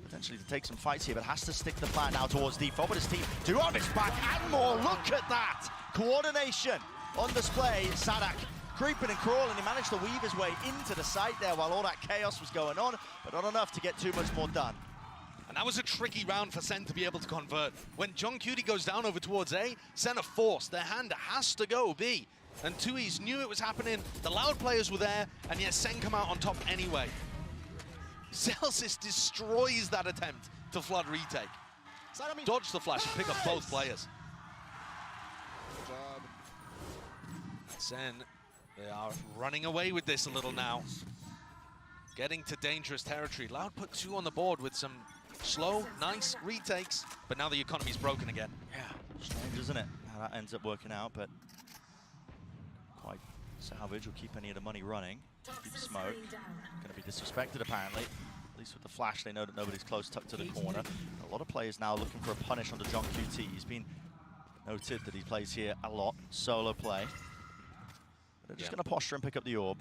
potentially to take some fights here, but has to stick the plan now towards default. But his team do have his back and more. Look at that coordination on display. Sadak creeping and crawling. He managed to weave his way into the site there while all that chaos was going on, but not enough to get too much more done. And that was a tricky round for Sen to be able to convert. When John Cutie goes down over towards A, Sen are forced. Their hand has to go B. And Tui's knew it was happening. The Loud players were there, and yet Sen come out on top anyway. Celsius destroys that attempt to flood retake. Dodge the flash and pick up both players. Sen, they are running away with this a little now. Getting to dangerous territory. Loud put 2 on the board with some slow, nice retakes, but now the economy's broken again. Yeah, strange, isn't it, how that ends up working out, but quite salvage. Will keep any of the money running. Keep smoke. Going to be disrespected, apparently. At least with the flash, they know that nobody's close, tucked to the corner. A lot of players now looking for a punish onto John QT. He's been noted that he plays here a lot, solo play. But they're just going to posture and pick up the orb.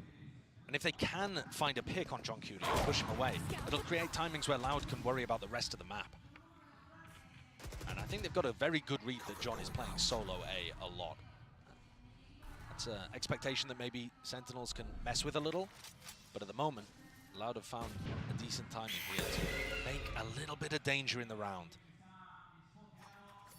And if they can find a pick on John Cutie and push him away, it'll create timings where Loud can worry about the rest of the map. And I think they've got a very good read that John is playing solo A lot. That's an expectation that maybe Sentinels can mess with a little, but at the moment, Loud have found a decent timing here to make a little bit of danger in the round.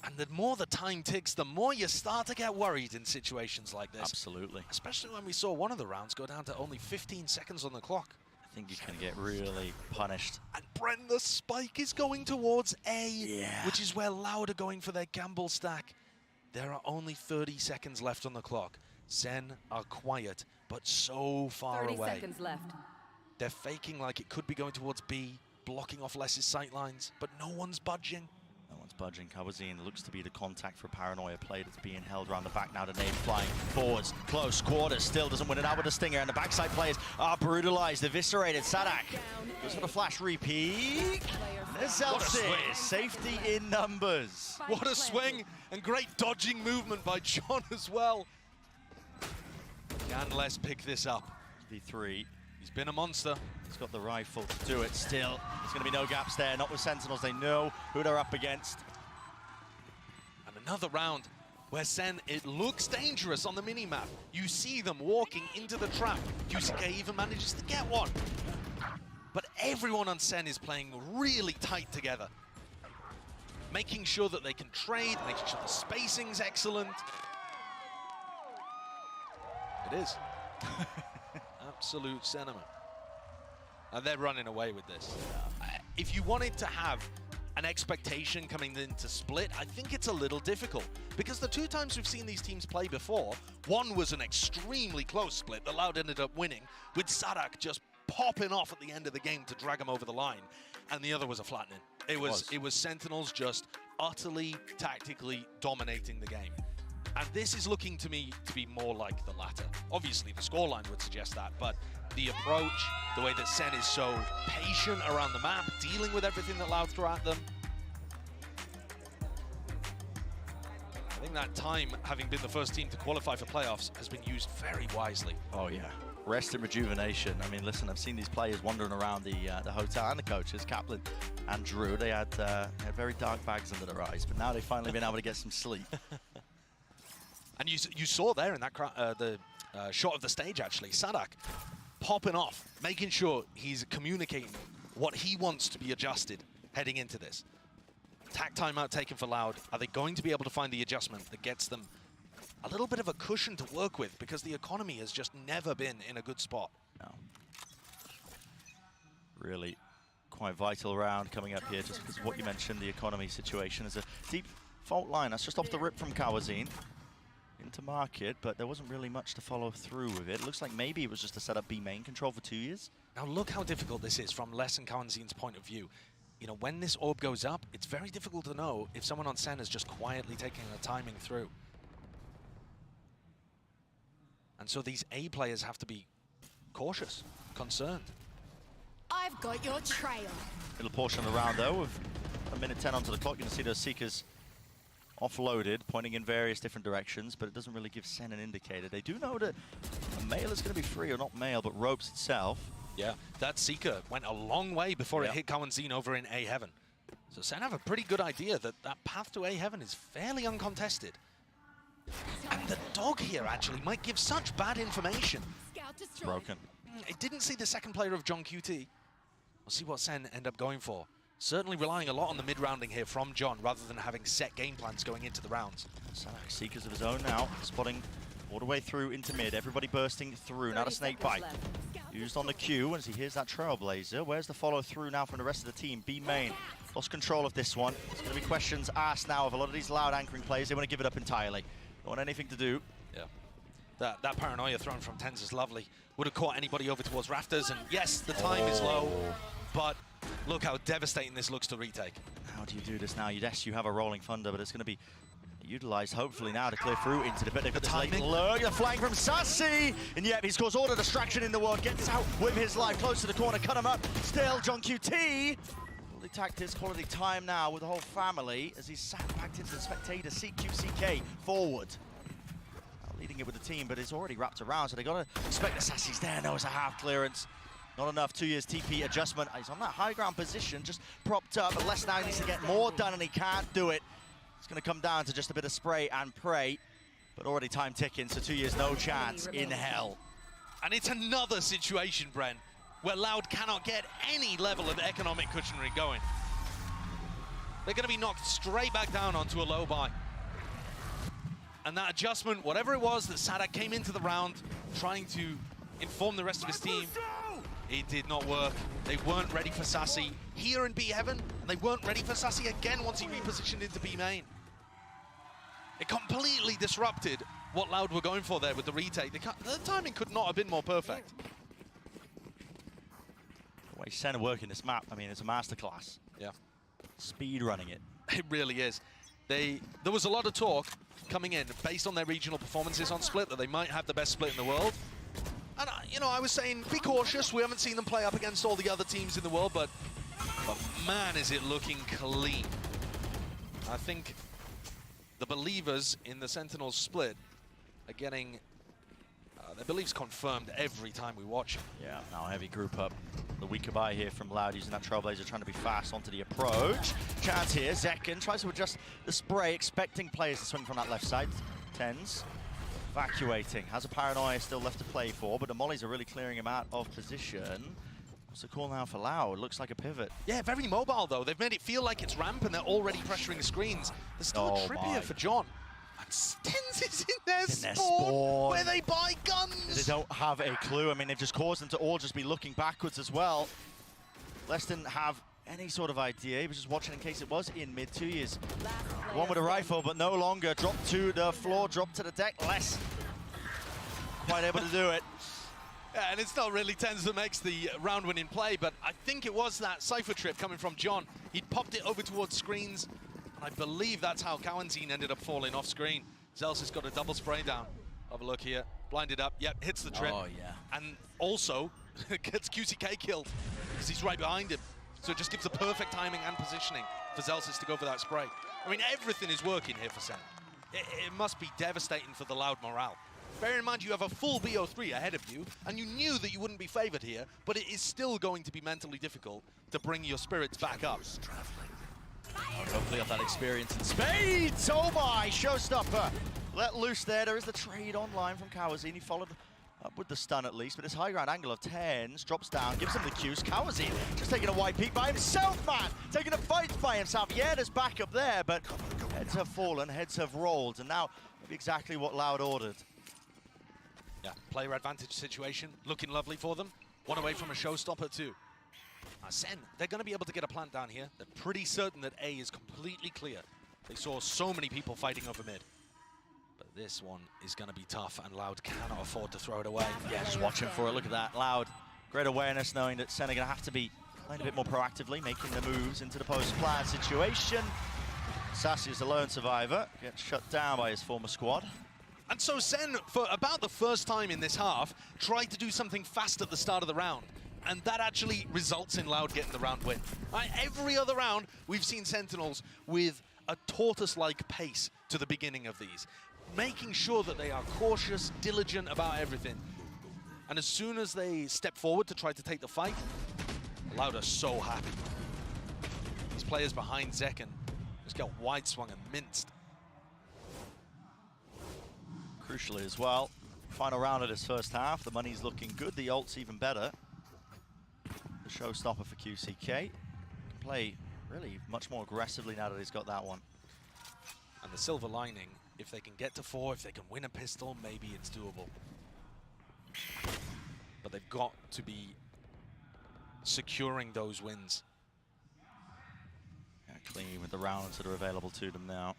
And the more the time ticks, the more you start to get worried in situations like this. Absolutely. Especially when we saw one of the rounds go down to only 15 seconds on the clock. I think you can get really punished. And Brent, the spike is going towards A, which is where Loud are going for their gamble stack. There are only 30 seconds left on the clock. Sen are quiet, but so far 30 away. 30 seconds left. They're faking like it could be going towards B, blocking off Les's sight lines, but no one's budging. No one's budging. Kawazine looks to be the contact for a paranoia play that's being held around the back now. The nade flying forwards, close quarters, still doesn't win it out with a stinger, and the backside players are brutalized, eviscerated. Sadak goes for the flash repeat. There's Celsius, safety in numbers. What a swing, and great dodging movement by John as well. Can Les pick this up? V3. He's been a monster. He's got the rifle to do it still. There's going to be no gaps there, not with Sentinels. They know who they're up against. And another round where Sen, it looks dangerous on the mini-map. You see them walking into the trap. QCK even manages to get one. But everyone on Sen is playing really tight together. Making sure that they can trade, making sure the spacing's excellent. It is. Absolute sentiment. And they're running away with this. If you wanted to have an expectation coming into Split, I think it's a little difficult. Because the 2 times we've seen these teams play before, one was an extremely close split that Loud ended up winning, with Sadak just popping off at the end of the game to drag him over the line. And the other was a flattening. It was Sentinels just utterly tactically dominating the game. And this is looking to me to be more like the latter. Obviously, the scoreline would suggest that, but the approach, the way that Sen is so patient around the map, dealing with everything that Loud throw at them. I think that time, having been the first team to qualify for playoffs, has been used very wisely. Oh, yeah. Rest and rejuvenation. I mean, listen, I've seen these players wandering around the hotel, and the coaches, Kaplan and Drew. They had very dark bags under their eyes, but now they've finally been able to get some sleep. And you saw there in that the shot of the stage, actually, Sadak popping off, making sure he's communicating what he wants to be adjusted heading into this. Tack timeout taken for Loud. Are they going to be able to find the adjustment that gets them a little bit of a cushion to work with, because the economy has just never been in a good spot? No. Really quite vital round coming up here, just because of what you mentioned, the economy situation. Is a deep fault line. That's just off the rip from Kawazine into market, but there wasn't really much to follow through with it. It looks like maybe it was just to set up B main control for 2 years. Now look how difficult this is from Les and Kawazine's point of view. you know, when this orb goes up, it's very difficult to know if someone on SEN is just quietly taking the timing through. And so these A players have to be cautious, concerned. I've got your trail. Little portion of the round though, with a minute 10 onto the clock. You can see those Seekers offloaded, pointing in various different directions, but it doesn't really give SEN an indicator. They do know that a male is going to be free, or not male, but Ropes itself. Yeah, that Seeker went a long way before it hit Cowanzine over in A Heaven. So SEN have a pretty good idea that that path to A Heaven is fairly uncontested. And the dog here actually might give such bad information. It's broken. It didn't see the second player of John QT. We'll see what SEN end up going for. Certainly relying a lot on the mid-rounding here from John, rather than having set game plans going into the rounds. Sanak Seekers of his own now, spotting all the way through into mid. Everybody bursting through. Now the snake bite. Used on the Q as he hears that Trailblazer. Where's the follow through now from the rest of the team? B main lost control of this one. There's going to be questions asked now of a lot of these loud anchoring players. They want to give it up entirely. Don't want anything to do. Yeah. That paranoia thrown from tenz is lovely. Would have caught anybody over towards rafters, and yes, the time is low, but look how devastating this looks to retake. How do you do this now? Yes, you have a rolling thunder, but it's going to be utilized hopefully now to clear through into the bit. They've got this late lurk, the flying from Sassy, and yet he's caused all the distraction in the world, gets out with his life, close to the corner, cut him up. Still, John QT, fully tacked his quality time now with the whole family as he's sat back into the spectator. CQCK forward. Leading it with the team, but it's already wrapped around, so they got to expect the Sassy's there. No, it's a half clearance. Not enough. 2 years TP adjustment. He's on that high ground position, just propped up, but Les now needs to get more done, and he can't do it. It's going to come down to just a bit of spray and pray, but already time ticking, so 2 years, no chance in hell. And it's another situation, Bren, where Loud cannot get any level of economic cushionry going. They're going to be knocked straight back down onto a low buy. And that adjustment, whatever it was that Sadak came into the round trying to inform the rest of his team, it did not work. They weren't ready for Sassy here in B Heaven, and they weren't ready for Sassy again once he repositioned into B main. It completely disrupted what Loud were going for there with the retake. The timing could not have been more perfect. The way SEN are working this map, I mean, it's a masterclass. Yeah. Speed running it. It really is. There was a lot of talk coming in based on their regional performances on Split that they might have the best split in the world. And, you know, I was saying, be cautious. We haven't seen them play up against all the other teams in the world, but man, is it looking clean. I think the believers in the Sentinels split are getting their beliefs confirmed every time we watch them. Yeah, now heavy group up. The weaker buy here from Loud using that Trailblazer, trying to be fast onto the approach. Chance here, Zekken tries to adjust the spray, expecting players to swing from that left side. tenz evacuating, has a paranoia still left to play for, but the mollies are really clearing him out of position. What's the call now for Loud? Looks like a pivot. Yeah, very mobile though. They've made it feel like it's ramp and they're already pressuring the screens. There's still a trip here for John. tenz is in their spawn, where they buy guns. They don't have a clue. I mean, they've just caused them to all just be looking backwards as well. Les didn't have any sort of idea. He was just watching in case it was in mid. 2 years. One with a rifle, but no longer. Dropped to the floor, dropped to the deck. Les quite able to do it. Yeah, and it's not really tenz that makes the round-winning play, but I think it was that Cypher trip coming from John. He'd popped it over towards screens. I believe that's how Cowanzine ended up falling off screen. Zels has got a double spray down. Have a look here. Blinded up. Yep, hits the trip. Oh, yeah. And also gets QCK killed because he's right behind him. So it just gives the perfect timing and positioning for Zelsis to go for that spray. I mean, everything is working here for SEN. It must be devastating for the Loud morale. Bear in mind, you have a full BO3 ahead of you, and you knew that you wouldn't be favored here, but it is still going to be mentally difficult to bring your spirits back up. Hopefully have that experience in spades. Oh my, showstopper. Let loose there. There is the trade online from Kawazine. He followed up with the stun at least, but his high ground angle of tenz drops down, gives him the cues. Kawazine just taking a white peek by himself, man. Taking a fight by himself. Yeah, there's back up there, but heads have fallen, heads have rolled, and now exactly what Loud ordered. Yeah, player advantage situation, looking lovely for them. One away from a showstopper too. SEN, they're going to be able to get a plant down here. They're pretty certain that A is completely clear. They saw so many people fighting over mid. But this one is going to be tough, and Loud cannot afford to throw it away. Yeah, just watching for it. Look at that. Loud, great awareness knowing that SEN are going to have to be playing a bit more proactively, making the moves into the post-plan situation. Sassy is the lone survivor, gets shut down by his former squad. And so SEN, for about the first time in this half, tried to do something fast at the start of the round. And that actually results in Loud getting the round win. Every other round, we've seen Sentinels with a tortoise-like pace to the beginning of these, making sure that they are cautious, diligent about everything. And as soon as they step forward to try to take the fight, Loud are so happy. These players behind Zekken just got wide swung and minced. Crucially as well, final round of this first half, the money's looking good, the ult's even better. The showstopper for QCK. Can play really much more aggressively now that he's got that one. And the silver lining, if they can get to 4, if they can win a pistol, maybe it's doable. But they've got to be securing those wins. Yeah, clean with the rounds that are available to them now.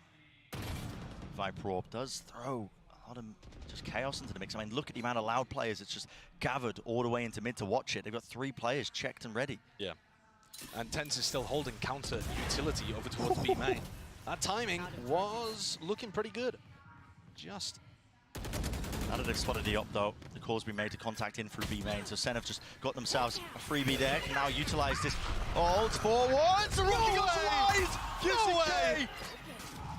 Viper Orb does throw a lot of just chaos into the mix. I mean, look at the amount of Loud players. It's just gathered all the way into mid to watch it. They've got 3 players checked and ready. Yeah. And tenz is still holding counter utility over towards B main. That timing was looking pretty good. Just. Now that they've spotted the up though, the call's been made to contact in through B main. So SEN have just got themselves a freebie there. Can now utilize this ult forwards. The rookie goes wide! QCK!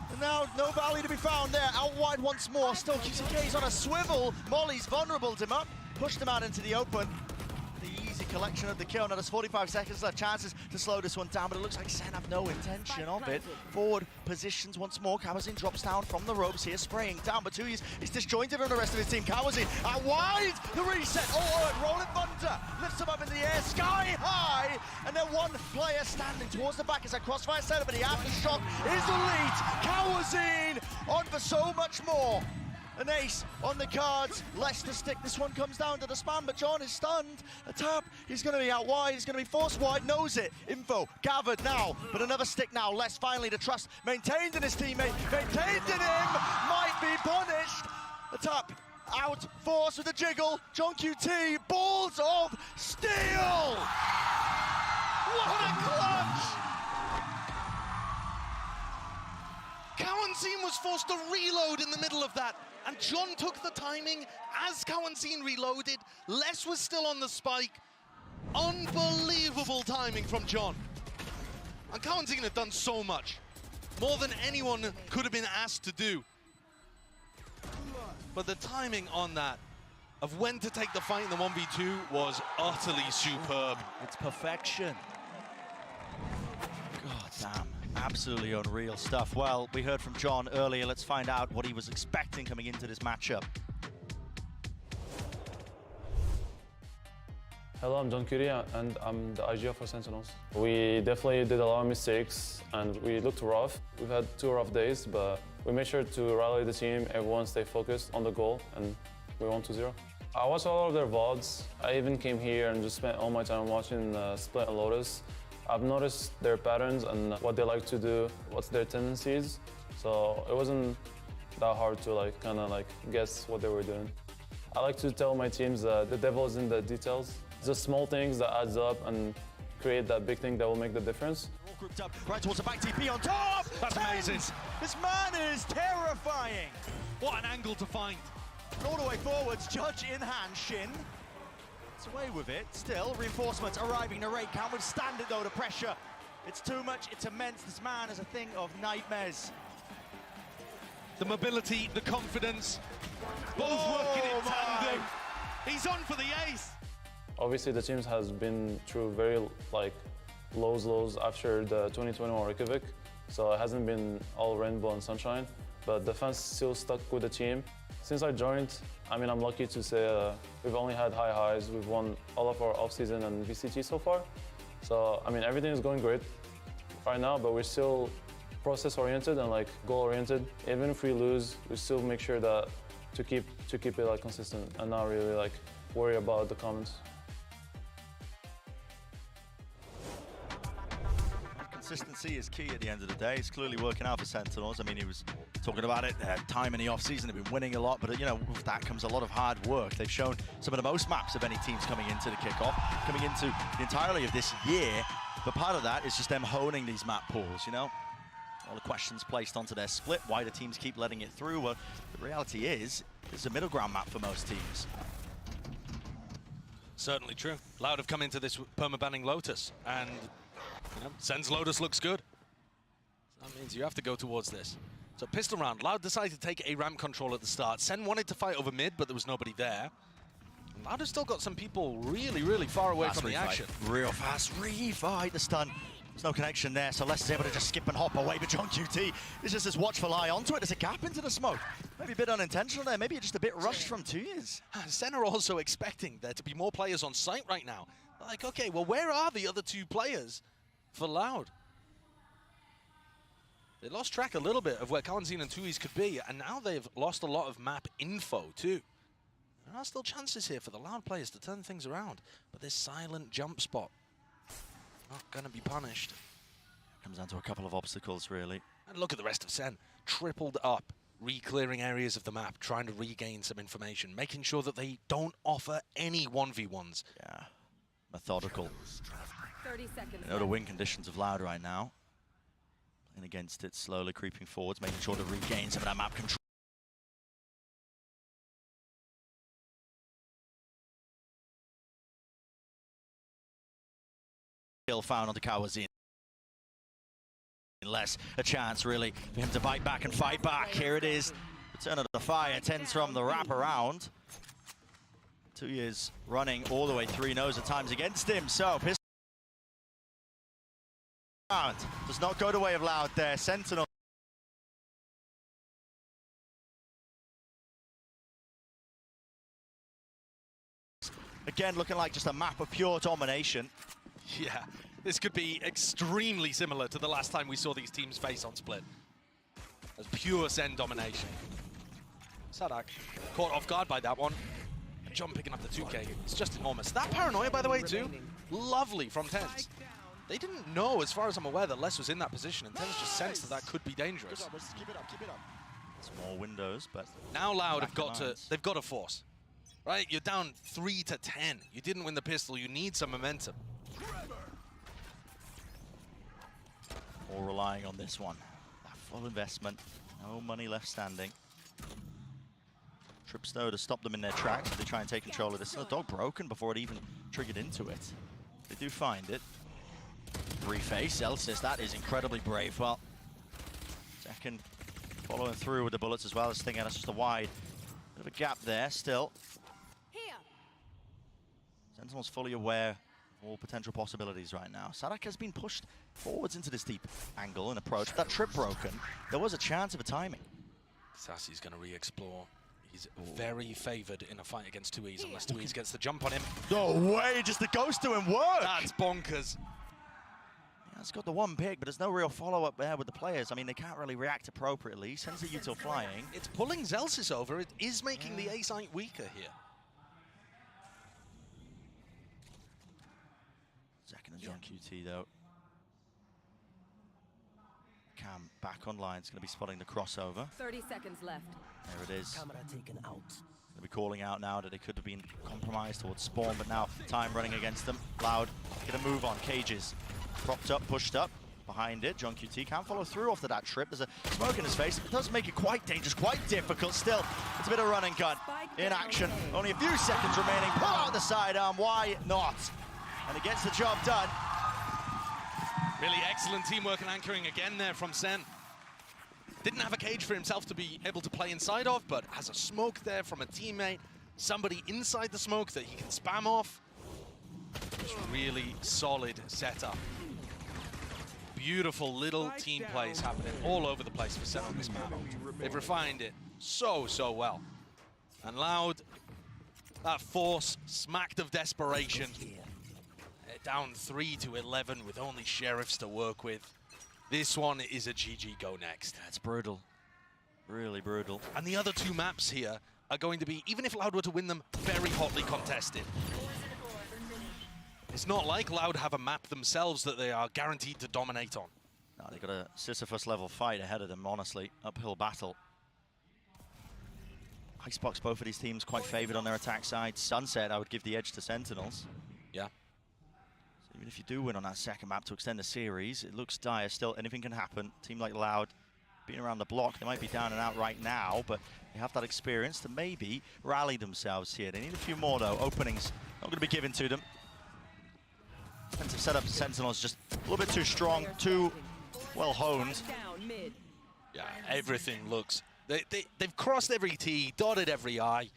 And now no Valley to be found there. Out wide once more. Still QCK's on a swivel. Molly's vulnerable him up. Pushed him out into the open. The easy collection of the kill. Now there's 45 seconds left. Chances to slow this one down, but it looks like SEN have no intention of it. Forward positions once more. Kawazin drops down from the ropes here, spraying down, but Tui's is disjointed from the rest of his team. Kawazin out wide. The reset. Oh, and Rolling Thunder lifts him up in the air, sky high, and then one player standing towards the back as that crossfire setup, but the aftershock is elite. Kawazin on for so much more. An ace on the cards, less to stick. This one comes down to the spam, but John is stunned. A tap, he's going to be out wide, he's going to be forced wide, knows it. Info gathered now, but another stick now. Less finally the trust maintained in his teammate, maintained in him, might be punished. A tap, out, force with a jiggle. John QT, balls of steel! What a clutch! Kawazin was forced to reload in the middle of that, and John took the timing as Kawazin reloaded. Les was still on the spike. Unbelievable timing from John. And Kawazin had done so much, more than anyone could have been asked to do. But the timing on that, of when to take the fight in the 1v2, was utterly superb. It's perfection. God damn. Absolutely unreal stuff. Well, we heard from John earlier. Let's find out what he was expecting coming into this matchup. Hello, I'm John QT and I'm the IGL for Sentinels. We definitely did a lot of mistakes and we looked rough. We've had 2 rough days, but we made sure to rally the team, everyone stay focused on the goal, and we won 2-0. I watched a lot of their VODs. I even came here and just spent all my time watching Split and Lotus. I've noticed their patterns and what they like to do, what's their tendencies. So it wasn't that hard to kind of guess what they were doing. I like to tell my teams that the devil is in the details. It's the small things that adds up and create that big thing that will make the difference. All grouped up right towards the back TP on top. That's amazing. This man is terrifying. What an angle to find. All the way forwards, Judge in hand, Shin. Away with it. Still, reinforcements arriving. Narrate can't withstand it though, the pressure. It's too much, it's immense. This man is a thing of nightmares. The mobility, the confidence, both working in tandem. He's on for the ace. Obviously, the team has been through very lows after the 2021 Reykjavik, so it hasn't been all rainbow and sunshine, but the fans still stuck with the team. Since I joined, I'm lucky to say we've only had high highs. We've won all of our off-season and VCT so far. So, everything is going great right now, but we're still process-oriented and goal-oriented. Even if we lose, we still make sure that to keep it consistent and not really worry about the comments. Consistency is key at the end of the day. It's clearly working out for Sentinels. He was talking about it, time in the off-season, they've been winning a lot, but you know, with that comes a lot of hard work. They've shown some of the most maps of any teams coming into the kickoff, coming into the entirety of this year, but part of that is just them honing these map pools, you know? All the questions placed onto their split, why do teams keep letting it through? Well, the reality is, it's a middle ground map for most teams. Certainly true. Loud have come into this perma-banning Lotus, and you know, Sen's Lotus looks good. That means you have to go towards this. So pistol round. Loud decided to take a ramp control at the start. Sen wanted to fight over mid, but there was nobody there. And Loud has still got some people really, really far away from the action. Real fast refight. The stun. There's no connection there, so Les is able to just skip and hop away, but John QT is just this watchful eye onto it. There's a gap into the smoke. Maybe a bit unintentional there, maybe just a bit rushed from 2 years. Sen are also expecting there to be more players on site right now. Like, okay, well, where are the other 2 players for Loud? They lost track a little bit of where Kalanzine and Tui's could be, and now they've lost a lot of map info too. There are still chances here for the Loud players to turn things around, but this silent jump spot, not gonna be punished. Comes down to a couple of obstacles, really. And look at the rest of Sen, tripled up, re-clearing areas of the map, trying to regain some information, making sure that they don't offer any 1v1s. Yeah, methodical. 30 seconds. You know the win conditions of Loud right now. And against it, slowly creeping forwards, making sure to regain some of that map control. Kill found on the Kawazin. Less a chance, really, for him to bite back and fight back. Here it is. Return of the fire, tenz from the wraparound. 2 years running all the way 3-0s at times against him. So, does not go the way of Loud there. Sentinel. Again, looking like just a map of pure domination. Yeah, this could be extremely similar to the last time we saw these teams face on Split. As pure Sen domination. Sadak caught off guard by that one. John picking up the 2K. It's just enormous. That paranoia, by the way, too, lovely from tenz. They didn't know, as far as I'm aware, that Les was in that position, and tenz just sensed that that could be dangerous. Keep it up. Small windows, but now Loud have got to, they've got to force. Right, you're down 3-10. You didn't win the pistol, you need some momentum. All relying on this one. That full investment, no money left standing. Tripstow to stop them in their tracks as they try and take control of this. The dog broken before it even triggered into it. They do find it. Reface, Elsis, that is incredibly brave. Well, second following through with the bullets as well as Stinger. That's just a wide bit of a gap there still. Sentinel's fully aware of all potential possibilities right now. Sadak has been pushed forwards into this deep angle and approach. That trip broken, there was a chance of a timing. Sassy's going to re-explore. He's very favoured in a fight against 2Es unless 2Es gets the jump on him. No way, just the ghost doing work! That's bonkers. Yeah, it's got the one pick, but there's no real follow-up there with the players. I mean, they can't really react appropriately. Sends the util flying. It's pulling Zelsis over. It is making the A site weaker here. Second and John QT, though. Cam back online. It's going to be spotting the crossover. 30 seconds left. There it is. Camera taken out. Going to be calling out now that they could have been compromised towards spawn, but now time running against them. Loud, get a move on. Cages propped up, pushed up. Behind it, John QT can't follow through after that trip. There's a smoke in his face. It does make it quite dangerous, quite difficult. Still, it's a bit of run and gun in action. Only a few seconds remaining. Pull out the sidearm. Why not? And it gets the job done. Really excellent teamwork and anchoring again there from Sen. Didn't have a cage for himself to be able to play inside of, but has a smoke there from a teammate. Somebody inside the smoke that he can spam off. Just really solid setup. Beautiful little team plays happening all over the place for Sen on this map. They've refined it so well. And Loud, that force smacked of desperation. Down 3-11 with only sheriffs to work with. This one is a GG go next. That's brutal. Really brutal. And the other 2 maps here are going to be, even if Loud were to win them, very hotly contested. It's not like Loud have a map themselves that they are guaranteed to dominate on. No, they got a Sisyphus level fight ahead of them, honestly. Uphill battle. Icebox, both of these teams quite favored on their attack side. Sunset, I would give the edge to Sentinels. Yeah. So even if you do win on that second map to extend the series, it looks dire still. Anything can happen. Team like Loud being around the block, they might be down and out right now, but they have that experience to maybe rally themselves here. They need a few more though. Openings not going to be given to them. Defensive setup to Sentinels just a little bit too strong, too well honed. Yeah, everything looks... They've crossed every T, dotted every I.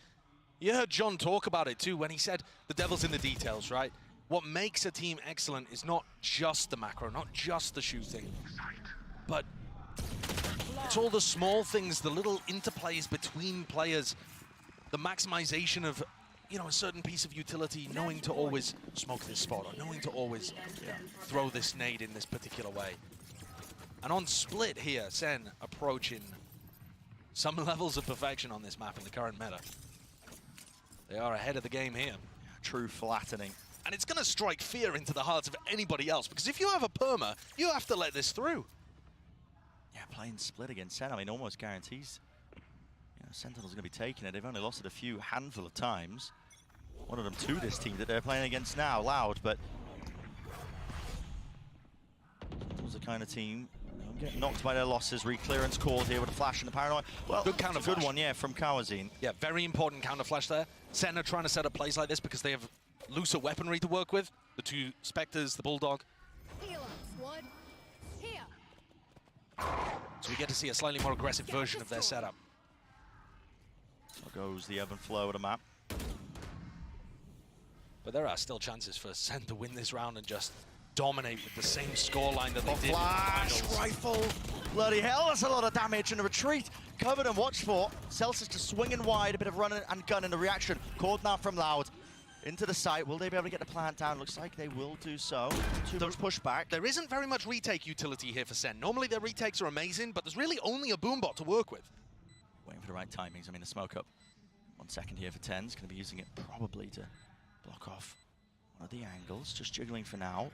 You heard John talk about it too when he said the devil's in the details, right? What makes a team excellent is not just the macro, not just the shooting, but it's all the small things, the little interplays between players, the maximization of, you know, a certain piece of utility, knowing to always smoke this spot, or knowing to always throw this nade in this particular way. And on split here, SEN approaching some levels of perfection on this map in the current meta. They are ahead of the game here. True flattening. And it's going to strike fear into the hearts of anybody else, because if you have a perma, you have to let this through. Yeah, playing split against Sen, I mean, almost guarantees. You know, Sentinel's going to be taking it. They've only lost it a handful of times. One of them to this team that they're playing against now, Loud, but Sentinel's the kind of team getting knocked by their losses. Reclearance called here with a flash and the paranoia. Well, good counter flash. Good one, yeah, from Kawazine. Yeah, very important counter flash there. Sen are trying to set up plays like this because they have looser weaponry to work with. The two Spectres, the Bulldog. So we get to see a slightly more aggressive version of their setup. So goes the ebb and flow of the map. But there are still chances for Sen to win this round and just dominate with the same scoreline that they did. Flash, rifle, bloody hell, that's a lot of damage in the retreat. Covered and watched for. Celsius just swinging wide, a bit of run and gun in the reaction. Called now from Loud. Into the site, will they be able to get the plant down? Looks like they will do so. Too much pushback. There isn't very much retake utility here for Sen. Normally their retakes are amazing, but there's really only a boombot to work with. Waiting for the right timings. I mean, the smoke up. 1 second here for tenz. Going to be using it probably to block off one of the angles. Just jiggling for now.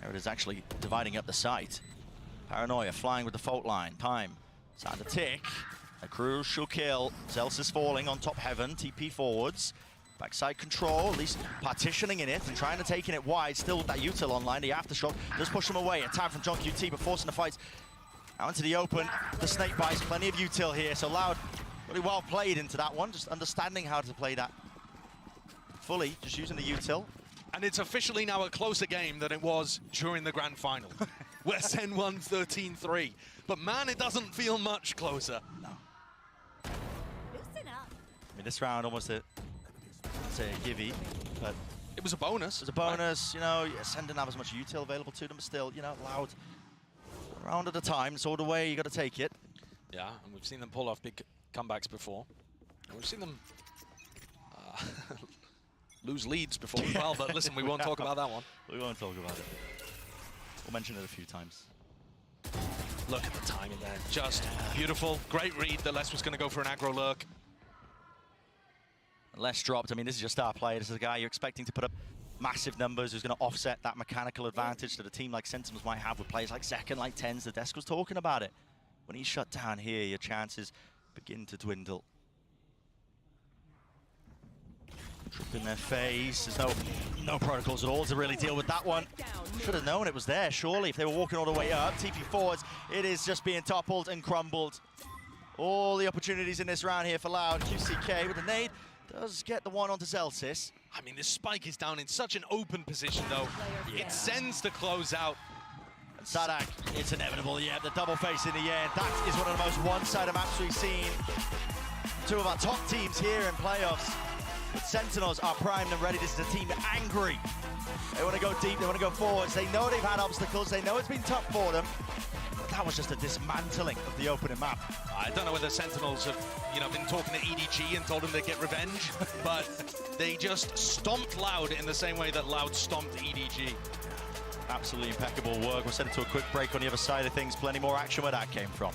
There it is, actually dividing up the site. Paranoia flying with the fault line. Time. Time to tick. A crucial kill. Celsius falling on top heaven. TP forwards. Backside control, at least partitioning in it and trying to take it wide. Still with that util online, the aftershock does push him away. A time from John QT, but forcing the fights out into the open. The snake bites, plenty of util here. So Loud, really well played into that one. Just understanding how to play that fully, just using the util. And it's officially now a closer game than it was during the grand final, where Sen won 13-3. But man, it doesn't feel much closer. No. Loosen up. I mean, this round almost a givey, but it was a bonus. It was a bonus, right? You know, yeah, Sen didn't have as much util available to them, but still, you know, Loud. Round at a time, it's all the way, you got to take it. Yeah, and we've seen them pull off big comebacks before. And we've seen them lose leads before as well, but listen, we won't talk about that one. We won't talk about it. We'll mention it a few times. Look at the timing there, just beautiful. Great read that Les was going to go for an aggro lurk. Les dropped. I mean, this is your star player. This is a guy you're expecting to put up massive numbers, who's going to offset that mechanical advantage that a team like Sentinels might have with players like Second, like tenz. The desk was talking about it. When he's shut down here, your chances begin to dwindle. Trip in their face. There's no protocols at all to really deal with that one. Should have known it was there, surely, if they were walking all the way up. TP forwards. It is just being toppled and crumbled. All the opportunities in this round here for Loud. QCK with a nade. Does get the one onto Celsius. I mean, this spike is down in such an open position, though. Yeah. It sends the close out. And Sadak, it's inevitable, yeah, the double face in the end. That is one of the most one-sided maps we've seen. Two of our top teams here in playoffs. But Sentinels are primed and ready. This is a team angry. They want to go deep, they want to go forwards. They know they've had obstacles, they know it's been tough for them. But that was just a dismantling of the opening map. I don't know whether Sentinels have, been talking to EDG and told them they'd get revenge, but they just stomped Loud in the same way that Loud stomped EDG. Absolutely impeccable work. We'll send it to a quick break on the other side of things. Plenty more action where that came from.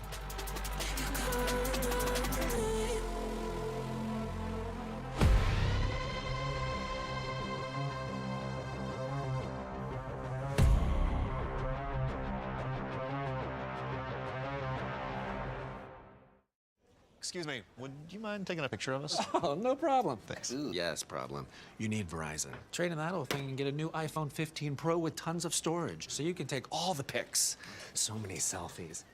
Excuse me, would you mind taking a picture of us? Oh, no problem. Thanks. Ooh, yes, problem. You need Verizon. Trade in that old thing and get a new iPhone 15 Pro with tons of storage, so you can take all the pics. So many selfies.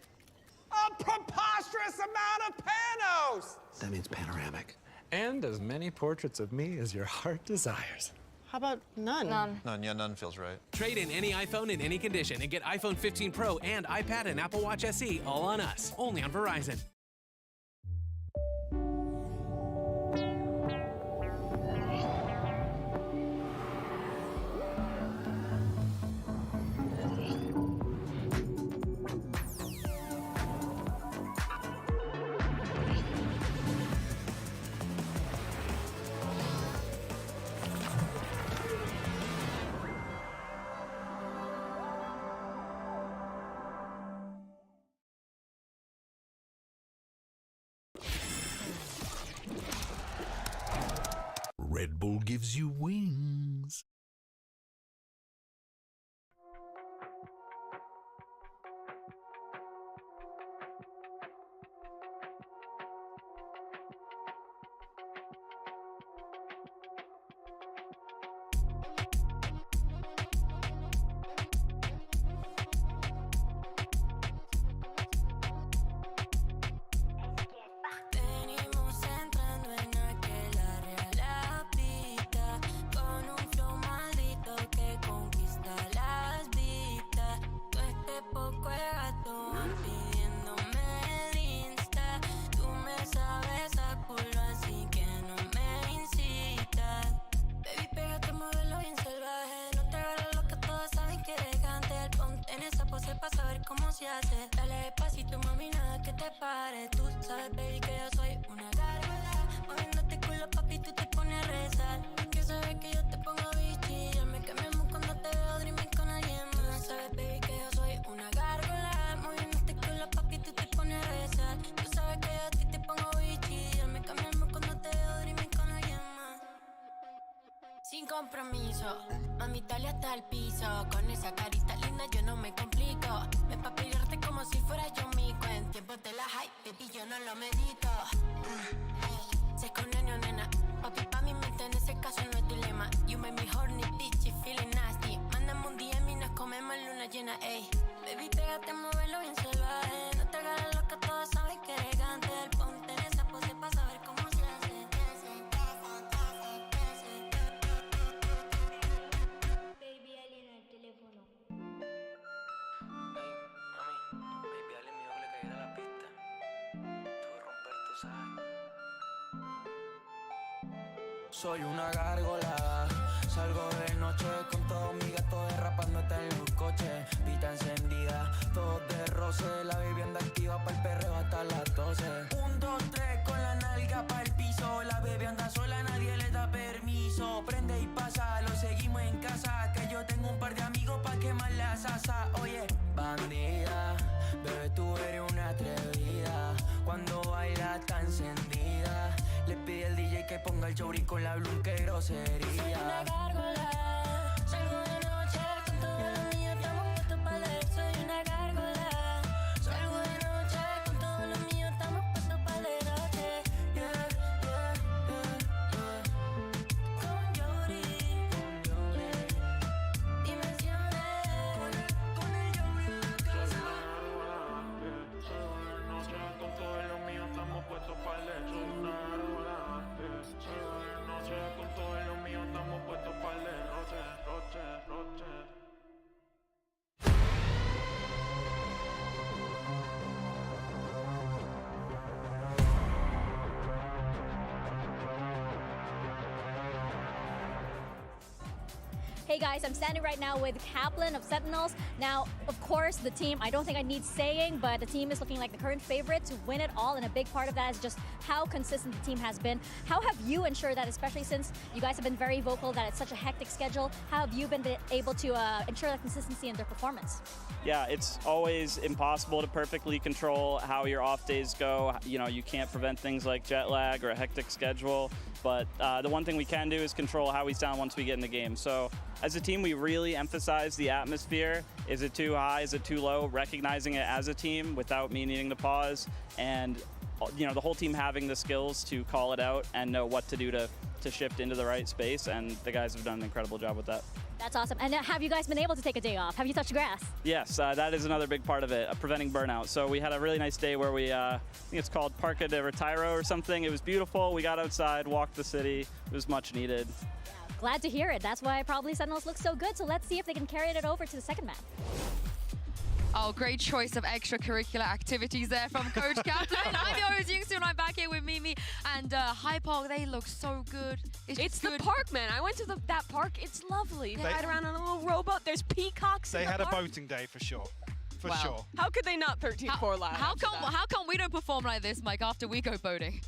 A preposterous amount of panos! That means panoramic. And as many portraits of me as your heart desires. How about none? None, yeah, none feels right. Trade in any iPhone in any condition and get iPhone 15 Pro and iPad and Apple Watch SE all on us. Only on Verizon. Red Bull gives you wings. Dale despacito, mami, nada que te pare. Tú sabes, baby, que yo soy una gárgola. Moviéndote culo, papi, tú te pones a rezar. Que sabes que yo te pongo bichi. Ya me cambiamos cuando te veo dreaming con alguien más. Sabes, baby, que yo soy una gárgola. Moviéndote culo, papi, tú te pones a rezar. Tú sabes que yo a ti te pongo bichi. Ya me cambiamos cuando te veo dreaming con alguien más. Sin compromiso, mami, dale hasta el piso. Con esa carita linda yo no me complico. Me pa' pelearte como si fuera yo mico. En tiempos de la hype, baby, yo no lo medito. Se con nene o nena. Papi, pa' mi mente en ese caso no es dilema. You make me horny, bitchy, feeling nasty. Mándame un DM y nos comemos en luna llena, ey. Baby, pégate, muévelo bien salvaje. No te hagas loca, todos saben que eres gante. Ponte en esa pose pa' saber cómo se hace. Baby, alguien al teléfono. Baby, alguien me dijo que le cayera la pista. Te voy a romper, tú sabes. Soy una gárgola. Salgo de noche con todos mis gatos derrapándote en los coches. Pita encendida, todos de roce. La baby anda activa pa'l perreo hasta las 12. 1, 2, 3 con la nalga pa'l piso. La baby anda sola, nadie le da permiso. Prende y pasa, lo seguimos en casa. Que yo tengo un par de amigos pa' quemar la salsa. Oye, bandida, bebé, tú eres una atrevida. Cuando baila está encendida. Le pide al DJ que ponga el chori con la blue, que grosería. Una gárgola. Salgo de noche con todo lo mío, estamos puestos para leer. Soy una gárgola. Salgo de noche con todo lo mío, estamos puestos para leer. Yeah, yeah, yeah, yeah. Con Yori. Dimensiones. Con el Yori en la casa. Salgo de noche con todo lo mío, estamos puestos para leer. Soy una gárgola. Salgo de noche con todo lo mío, estamos puestos para leer. Roche, roche, roche. Hey guys, I'm standing right now with Kaplan of Sentinels. Now, of course, the team, I don't think I need saying, but the team is looking like the current favorite to win it all, and a big part of that is just how consistent the team has been. How have you ensured that, especially since you guys have been very vocal that it's such a hectic schedule, how have you been able to ensure that consistency in their performance? Yeah, it's always impossible to perfectly control how your off days go. You know, you can't prevent things like jet lag or a hectic schedule, but the one thing we can do is control how we sound once we get in the game. So as a team, we really emphasize the atmosphere. Is it too high? Is it too low? Recognizing it as a team without me needing to pause. And you know, the whole team having the skills to call it out and know what to do to shift into the right space, and the guys have done an incredible job with that. That's awesome. And have you guys been able to take a day off? Have you touched grass? Yes, that is another big part of it, preventing burnout. So we had a really nice day where we, I think it's called Parque de Retiro or something. It was beautiful. We got outside, walked the city. It was much needed. Glad to hear it. That's why probably Sentinels look so good. So let's see if they can carry it over to the second map. Oh, great choice of extracurricular activities there from Coach Kaplan. I'm your host, Yingsu, and I'm back here with Mimi. And High Park, they look so good. It's good. the park, man. I went to that park. It's lovely. They ride around on a little rowboat. There's peacocks They in the had park. a boating day for sure. For sure. How could they not 13-4 last? How come we don't perform like this, Mike, after we go boating?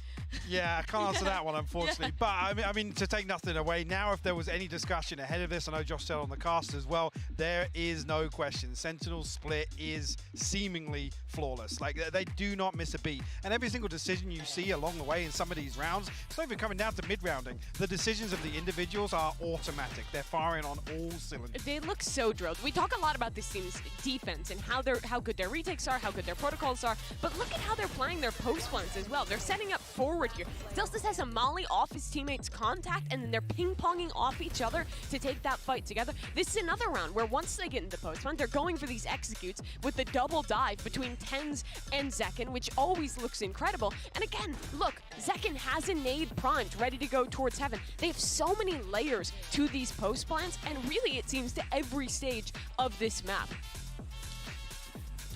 Yeah, I can't answer that one, unfortunately. But I mean, to take nothing away, now if there was any discussion ahead of this, I know Josh said on the cast as well, there is no question. Sentinel's split is seemingly flawless. Like, they do not miss a beat. And every single decision you see along the way in some of these rounds, it's not even coming down to mid-rounding. The decisions of the individuals are automatic. They're firing on all cylinders. They look so drilled. We talk a lot about this team's defense and how good their retakes are, how good their protocols are, but look at how they're playing their post plans as well. They're setting up forward here. Stilstis has a molly off his teammates' contact, and then they're ping-ponging off each other to take that fight together. This is another round where once they get into post plan, they're going for these executes with the double dive between tenz and Zekken, which always looks incredible. And again, look, Zekken has a nade primed, ready to go towards heaven. They have so many layers to these post plans, and really it seems to every stage of this map.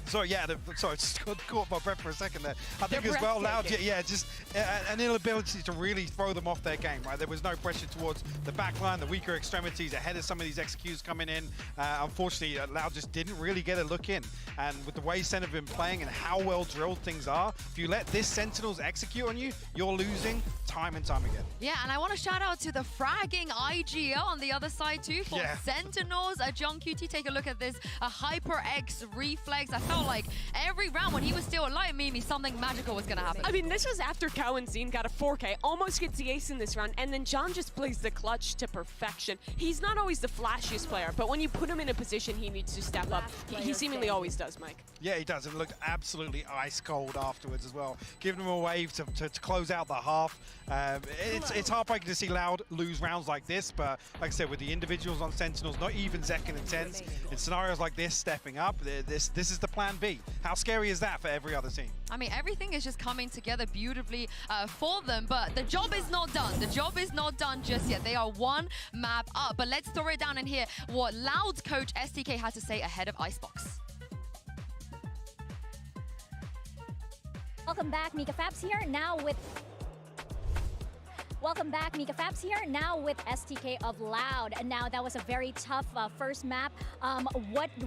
So yeah, sorry, just caught my breath for a second there. I think as well, Loud, just an inability to really throw them off their game, right? There was no pressure towards the backline, the weaker extremities ahead of some of these executes coming in. Unfortunately, Loud just didn't really get a look in. And with the way Sen have been playing and how well drilled things are, if you let this Sentinels execute on you, you're losing time and time again. Yeah, and I want to shout out to the fragging IGL on the other side too for Sentinels. John QT, take a look at this. A Hyper X reflex. I felt like every round when he was still alive, Mimi, something magical was going to happen. I mean, this was after Cow and Zine got a 4K, almost gets the ace in this round, and then John just plays the clutch to perfection. He's not always the flashiest player, but when you put him in a position he needs to step up, he seemingly always does, Mike. Yeah, he does, and looked absolutely ice cold afterwards as well. Giving him a wave to close out the half. It's heartbreaking to see Loud lose rounds like this, but like I said, with the individuals on Sentinels, not even Zekken and tenz, in scenarios like this, stepping up, this is the plan B. How scary is that for every other team? I mean, everything is just coming together beautifully for them, but the job is not done. The job is not done just yet. They are one map up, but let's throw it down and hear what Loud's coach STK has to say ahead of Icebox. Welcome back, Mika Fabs here, now with... Welcome back, Mika Fabs here, now with STK of Loud. And now that was a very tough first map.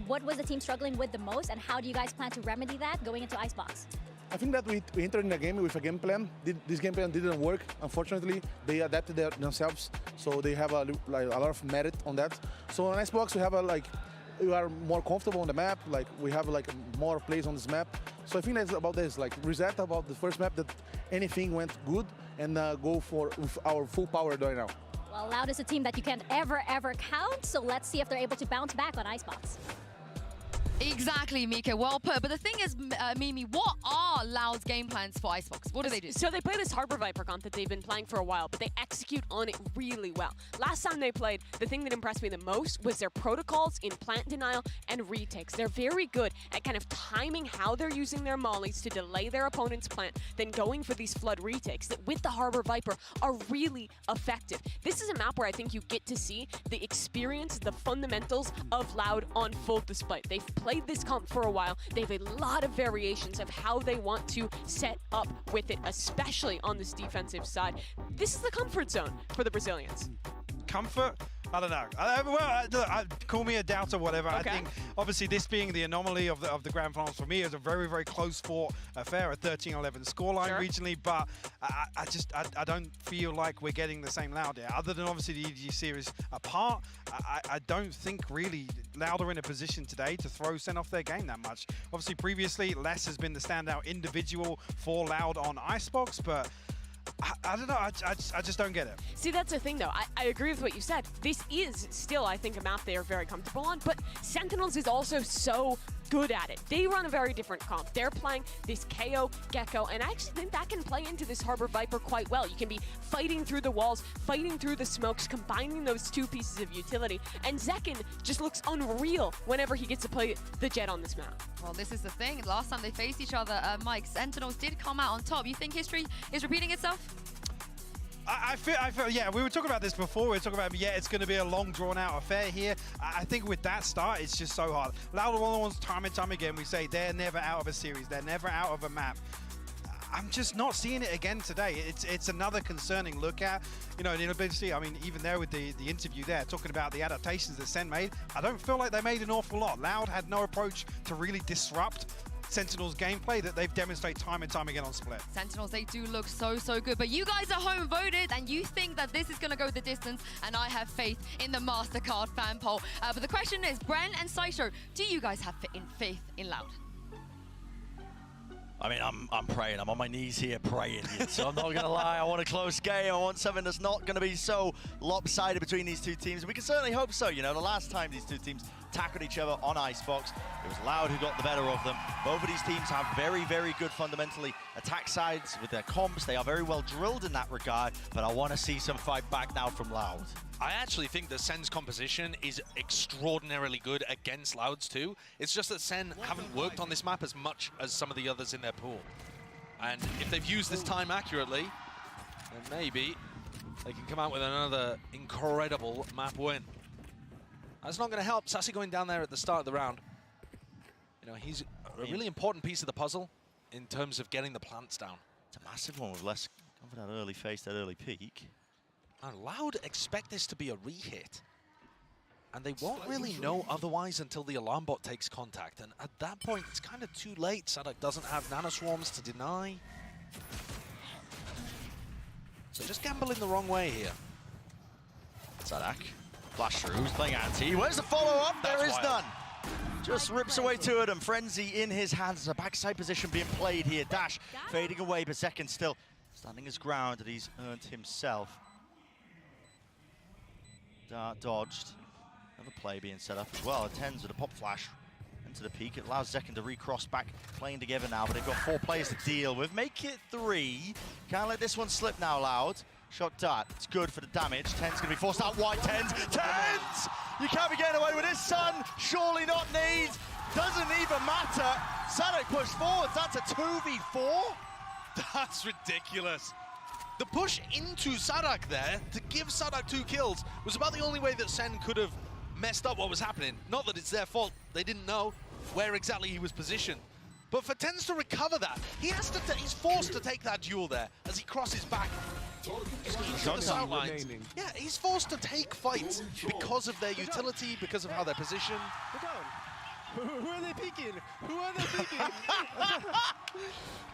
What was the team struggling with the most, and how do you guys plan to remedy that going into Icebox? I think that we entered in the game with a game plan. This game plan didn't work. Unfortunately, they adapted themselves, so they have a lot of merit on that. So on Icebox, we have we are more comfortable on the map. Like we have more plays on this map. So I think that's about this. Like reset about the first map that anything went good, and go for with our full power right now. Well, Loud is a team that you can't ever count. So let's see if they're able to bounce back on Icebox. Exactly, Mika. Well put. But the thing is, Mimi, what are Loud's game plans for Icebox? What do they do? So they play this Harbor Viper comp that they've been playing for a while, but they execute on it really well. Last time they played, the thing that impressed me the most was their protocols in plant denial and retakes. They're very good at kind of timing how they're using their mollies to delay their opponent's plant, then going for these flood retakes that with the Harbor Viper are really effective. This is a map where I think you get to see the experience, the fundamentals of Loud on full display. They've played this comp for a while. They have a lot of variations of how they want to set up with it, especially on this defensive side. This is the comfort zone for the Brazilians. Comfort? I don't know. Call me a doubter, whatever. Okay. I think, obviously, this being the anomaly of the grand finals for me is a very, very close fought affair, a 13-11 scoreline regionally, but I don't feel like we're getting the same Loud here. Other than obviously the EG series apart, I don't think really Loud are in a position today to throw Sen off their game that much. Obviously, previously, Les has been the standout individual for Loud on Icebox, but I don't know, I just don't get it. See, that's the thing, though. I agree with what you said. This is still, I think, a map they are very comfortable on, but Sentinels is also so good at it. They run a very different comp. They're playing this KO Gecko, and I actually think that can play into this Harbor Viper quite well. You can be fighting through the walls, fighting through the smokes, combining those two pieces of utility, and Zekken just looks unreal whenever he gets to play the Jet on this map. Well, this is the thing. Last time they faced each other, Mike, Sentinels did come out on top. You think history is repeating itself? I feel, yeah, we were talking about this before. We were talking about, yeah, it's going to be a long, drawn-out affair here. I think with that start, it's just so hard. Loud one ones, time and time again, we say they're never out of a series. They're never out of a map. I'm just not seeing it again today. It's another concerning look at. You know, and obviously, I mean, even there with the interview there, talking about the adaptations that SEN made, I don't feel like they made an awful lot. Loud had no approach to really disrupt Sentinels gameplay that they've demonstrated time and time again on Split. Sentinels, they do look so good, but you guys are home voted and you think that this is going to go the distance, and I have faith in the MasterCard fan poll. But the question is, Bren and Saito, do you guys have faith in Loud? I mean, I'm praying. I'm on my knees here praying. So I'm not going to lie. I want a close game. I want something that's not going to be so lopsided between these two teams. And we can certainly hope so. You know, the last time these two teams tackled each other on Icebox, it was Loud who got the better of them. Both of these teams have very, very good fundamentally attack sides with their comps. They are very well drilled in that regard, but I want to see some fight back now from Loud. I actually think that SEN's composition is extraordinarily good against Louds too. It's just that SEN haven't worked on this map as much as some of the others in their pool. And if they've used this time accurately, then maybe they can come out with another incredible map win. That's not going to help. Sassy going down there at the start of the round. You know, he's a really important piece of the puzzle in terms of getting the plants down. It's a massive one with less for that early face, that early peak. And Loud expect this to be a re-hit. And they won't really know otherwise until the alarm bot takes contact. And at that point, it's kind of too late. Sadak doesn't have nanoswarms to deny. So just gambling the wrong way here. Sadak, flash through, who's playing anti. Where's the follow-up? There is none. Just rips away to it, and Frenzy in his hands. A backside position being played here. Dash fading away, but Second still standing his ground that he's earned himself. Dart dodged. Another play being set up as well. Tenz with a pop flash into the peak. It allows Zekken to recross back, playing together now, but they've got 4 players to deal with. Make it 3. Can't let this one slip now, Loud. Shot Dart. It's good for the damage. Tenz going to be forced out wide. Tenz! You can't be getting away with this, son. Surely not need. Doesn't even matter. Sadak pushed forward. That's a 2v4. That's ridiculous. The push into Sadak there to give Sadak 2 kills was about the only way that SEN could have messed up what was happening. Not that it's their fault. They didn't know where exactly he was positioned. But for Tenz to recover that, he's forced to take that duel there as he crosses back into the sidelines. Yeah, he's forced to take fights because of their utility, because of how they're positioned. Who are they peeking? Who are they peeking?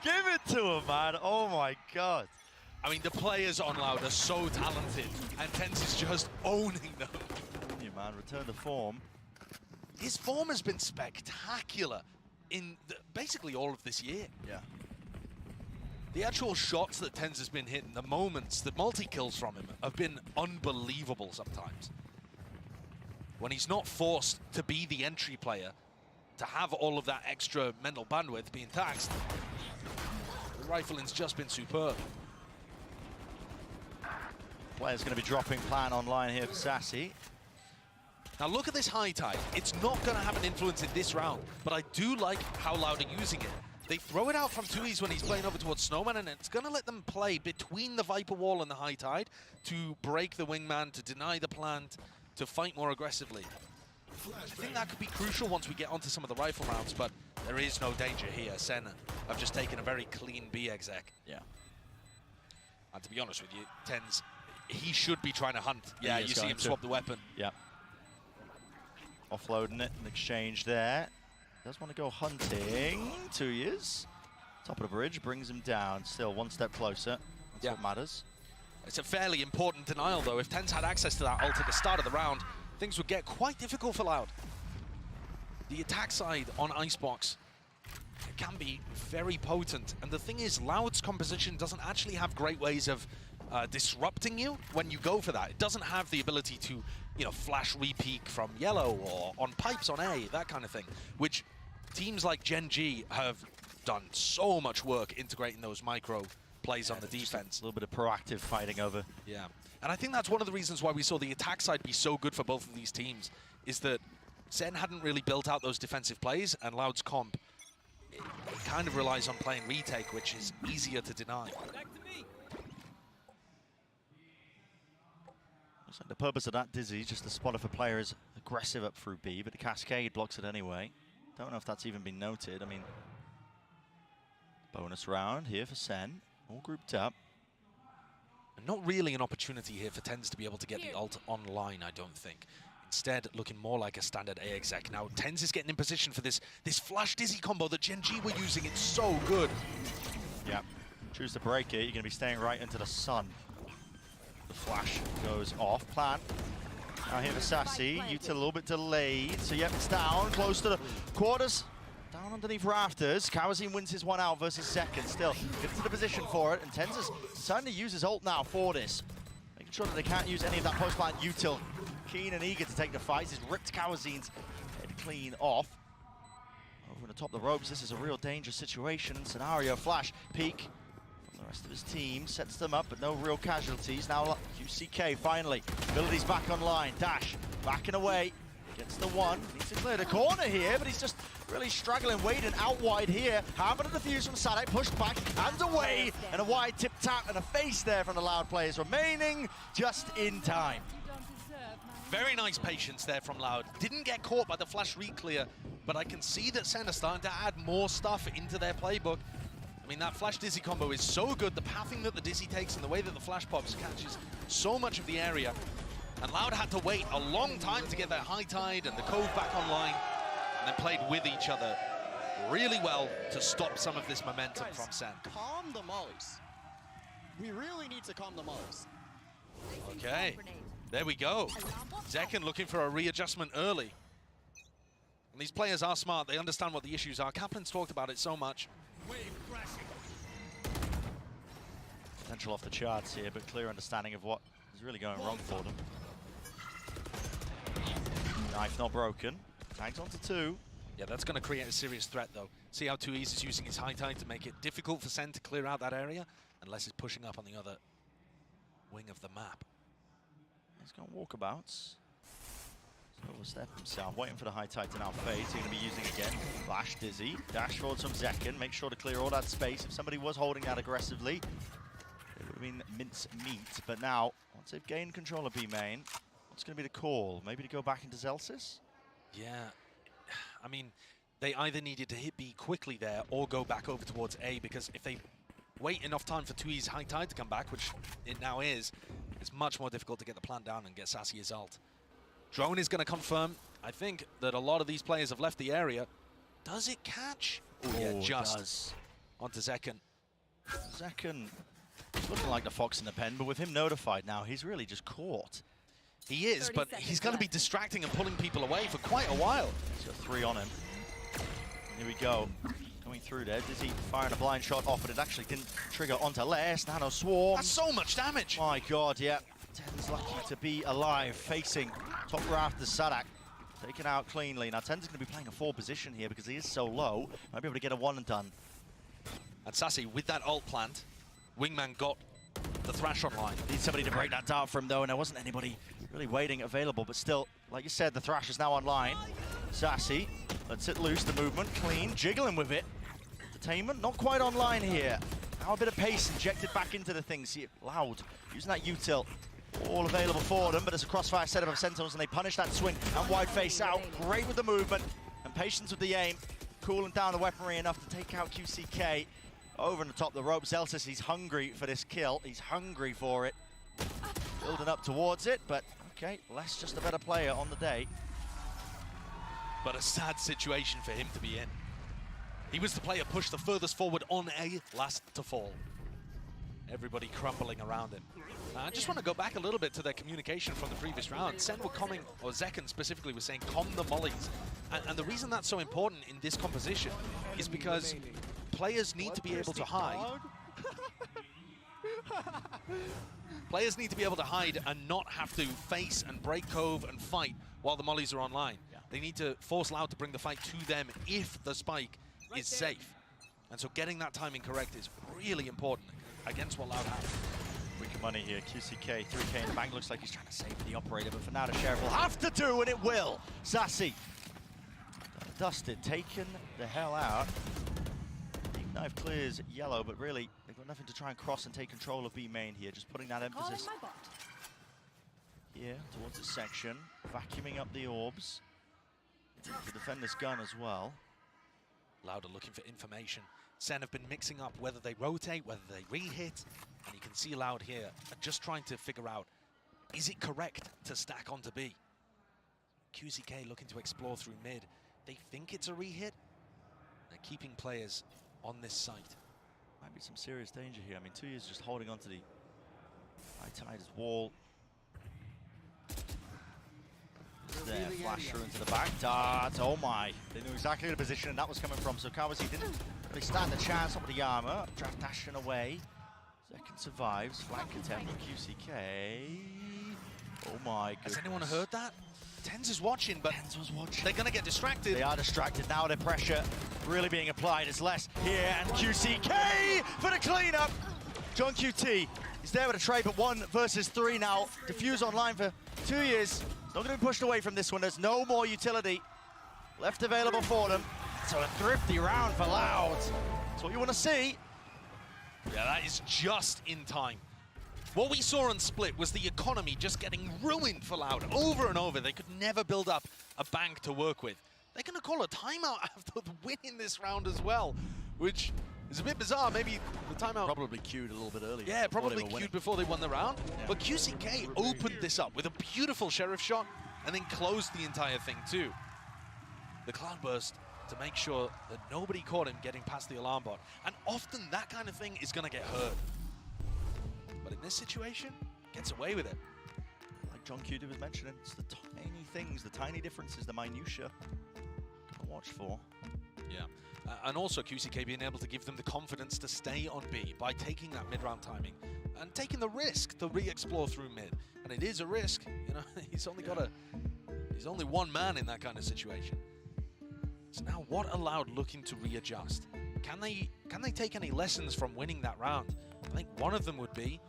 Give it to him, man. Oh my God. I mean, the players on Loud are so talented, and Tenz is just owning them. You man, return to form. His form has been spectacular in basically all of this year. Yeah. The actual shots that Tenz has been hitting, the moments, the multi-kills from him have been unbelievable sometimes. When he's not forced to be the entry player, to have all of that extra mental bandwidth being taxed, the rifling's just been superb. Player's going to be dropping plan online here for Sassy. Now look at this high tide. It's not going to have an influence in this round, but I do like how Loud are using it. They throw it out from 2Es when he's playing over towards Snowman, and it's going to let them play between the Viper Wall and the high tide to break the wingman, to deny the plant, to fight more aggressively. I think that could be crucial once we get onto some of the rifle rounds, but there is no danger here. SEN have just taken a very clean B exec. Yeah. And to be honest with you, Tenz, he should be trying to hunt. Yeah, you see him swap the weapon. Yeah. Offloading it in exchange there. Does want to go hunting. 2 years. Top of the bridge brings him down. Still 1 step closer. That's what matters. It's a fairly important denial, though. If Tenz had access to that ult at the start of the round, things would get quite difficult for Loud. The attack side on Icebox can be very potent. And the thing is, Loud's composition doesn't actually have great ways of disrupting you when you go for that. It doesn't have the ability to, you know, flash re-peek from yellow or on pipes on A, that kind of thing, which teams like Gen G have done so much work integrating those micro plays on the defense. A little bit of proactive fighting over. Yeah, and I think that's one of the reasons why we saw the attack side be so good for both of these teams, is that SEN hadn't really built out those defensive plays, and Loud's comp it kind of relies on playing retake, which is easier to deny. Looks like the purpose of that Dizzy, just to spot if a player is aggressive up through B, but the Cascade blocks it anyway. Don't know if that's even been noted. I mean, bonus round here for SEN, all grouped up. And not really an opportunity here for tenz to be able to get the ult online, I don't think. Instead, looking more like a standard A exec. Now, tenz is getting in position for this flash Dizzy combo that Gen G were using. It's so good. Yeah, choose to break it. You're going to be staying right into the sun. The flash goes off. Plant. Now here for Sassy. Util a little bit delayed. So, yep, it's down. Close to the quarters. Down underneath rafters. Kawazine wins his one out versus second. Still, gets to the position for it. And tenz is starting to use his ult now for this. Making sure that they can't use any of that post-plant util. Keen and eager to take the fights. He's ripped Kawazine's head clean off. Over the top of the ropes, this is a real dangerous situation. Scenario flash, peek. The rest of his team sets them up, but no real casualties. Now QCK finally, abilities back online. Dash, backing away. Gets the one, needs to clear the corner here, but he's just really struggling, waiting out wide here. Having a defuse from Sadek, pushed back and away. And a wide tip tap and a face there from the Loud players remaining just in time. Very nice patience there from Loud. Didn't get caught by the flash re-clear, but I can see that SEN are starting to add more stuff into their playbook. I mean, that flash Dizzy combo is so good. The pathing that the Dizzy takes and the way that the flash pops catches so much of the area. And Loud had to wait a long time to get their high tide and the cove back online, and then played with each other really well to stop some of this momentum from SEN. Calm the mollies. We really need to calm the mollies. Okay. There we go. Zekken looking for a readjustment early. And these players are smart. They understand what the issues are. Kaplan's talked about it so much. Potential off the charts here, but clear understanding of what is really going wrong for them. Knife not broken. Tags onto 2. Yeah, that's going to create a serious threat, though. See how 2E's is using his high tide to make it difficult for SEN to clear out that area, unless he's pushing up on the other wing of the map. He's got walkabouts. Overstep himself, waiting for the high tide to now fade. So he's going to be using again. Flash Dizzy, dash forwards from Zekken. Make sure to clear all that space. If somebody was holding that aggressively, it would have been mince meat. But now, once they've gained control of B main, what's going to be the call? Maybe to go back into Zelsis? Yeah, I mean, they either needed to hit B quickly there or go back over towards A, because if they wait enough time for 2E's high tide to come back, which it now is, it's much more difficult to get the plant down and get Sassy his ult. Drone is going to confirm, I think, that a lot of these players have left the area. Does it catch? Oh, yeah, just does. Onto Zekken. Zekken looking like the fox in the pen, but with him notified now, he's really just caught. He is, but he's going to be distracting and pulling people away for quite a while. He's got 3 on him. Here we go. Coming through there. Dizzy firing a blind shot off, but it actually didn't trigger onto Les. Nano Swarm. That's so much damage. My God, yeah. tenz lucky to be alive, facing top rafters Sadak. Taken out cleanly. Now tenz is going to be playing a 4 position here because he is so low. Might be able to get a 1 and done. And Sassy, with that ult plant, Wingman got the Thrash online. Need somebody to break that down for him though, and there wasn't anybody really waiting available, but still, like you said, the Thrash is now online. Sassy lets it loose, the movement, clean, jiggling with it. Entertainment, not quite online here. Now a bit of pace injected back into the thing. See it Loud, using that util. All available for them, but it's a crossfire setup of Sentinels, and they punish that swing and wide face out. Great with the movement and patience with the aim. Cooling down the weaponry enough to take out QCK. Over on the top of the rope, Zelsis, he's hungry for this kill. He's hungry for it. Building up towards it, but okay, Les just a better player on the day. But a sad situation for him to be in. He was the player pushed the furthest forward on A, last to fall. Everybody crumbling around him. I just want to go back a little bit to their communication from the previous round. SEN were coming, or Zekken specifically was saying, calm the mollies. And the reason that's so important in this composition is because players need to be able to hide. Players need to be able to hide and not have to face and break cove and fight while the mollies are online. Yeah. They need to force Loud to bring the fight to them if the spike is safe. And so getting that timing correct is really important against what Loud have. Weaker money here. QCK, 3K in the bank. Looks like he's trying to save the operator, but for now the Sheriff will have to do, and it will. Sassy. Dusted, taken the hell out. Deep knife clears yellow, but really, they've got nothing to try and cross and take control of B main here. Just putting that emphasis here towards this section. Vacuuming up the orbs. To defend this gun as well. Loud are looking for information. SEN have been mixing up whether they rotate, whether they re-hit, and you can see Loud here just trying to figure out, is it correct to stack onto B? QCK looking to explore through mid. They think it's a re-hit. They're keeping players on this site. Might be some serious danger here. I mean, 2 years just holding onto the high tide's wall. There, flash through into the back. Dart, oh my. They knew exactly the position that was coming from, so Kawasi didn't really stand a chance up with the armor. Draft dashing away. Second survives. Flank attempt from QCK. Oh my goodness. Has anyone heard that? tenz is watching, but was watching. They're going to get distracted. They are distracted now. Their pressure really being applied. It's less here, and QCK for the cleanup. John QT is there with a trade, but 1 versus 3 now. Diffuse online for 2 years. It's not going to be pushed away from this one. There's no more utility left available for them. So a thrifty round for Loud. That's what you want to see. Yeah, that is just in time. What we saw on Split was the economy just getting ruined for Loud over and over. They could never build up a bank to work with. They're going to call a timeout after winning this round as well, which is a bit bizarre. Maybe the timeout... Probably queued a little bit earlier. Yeah, probably queued before they won the round. Yeah. But QCK opened this up with a beautiful Sheriff shot and then closed the entire thing too. The Cloudburst to make sure that nobody caught him getting past the alarm bot. And often that kind of thing is going to get hurt. But in this situation, gets away with it. Like John Cuda was mentioning, it's the tiny things, the tiny differences, the minutiae to watch for. Yeah, and also QCK being able to give them the confidence to stay on B by taking that mid-round timing and taking the risk to re-explore through mid. And it is a risk, you know, he's only one man in that kind of situation. So now what allowed looking to readjust? Can they take any lessons from winning that round? I think one of them would be,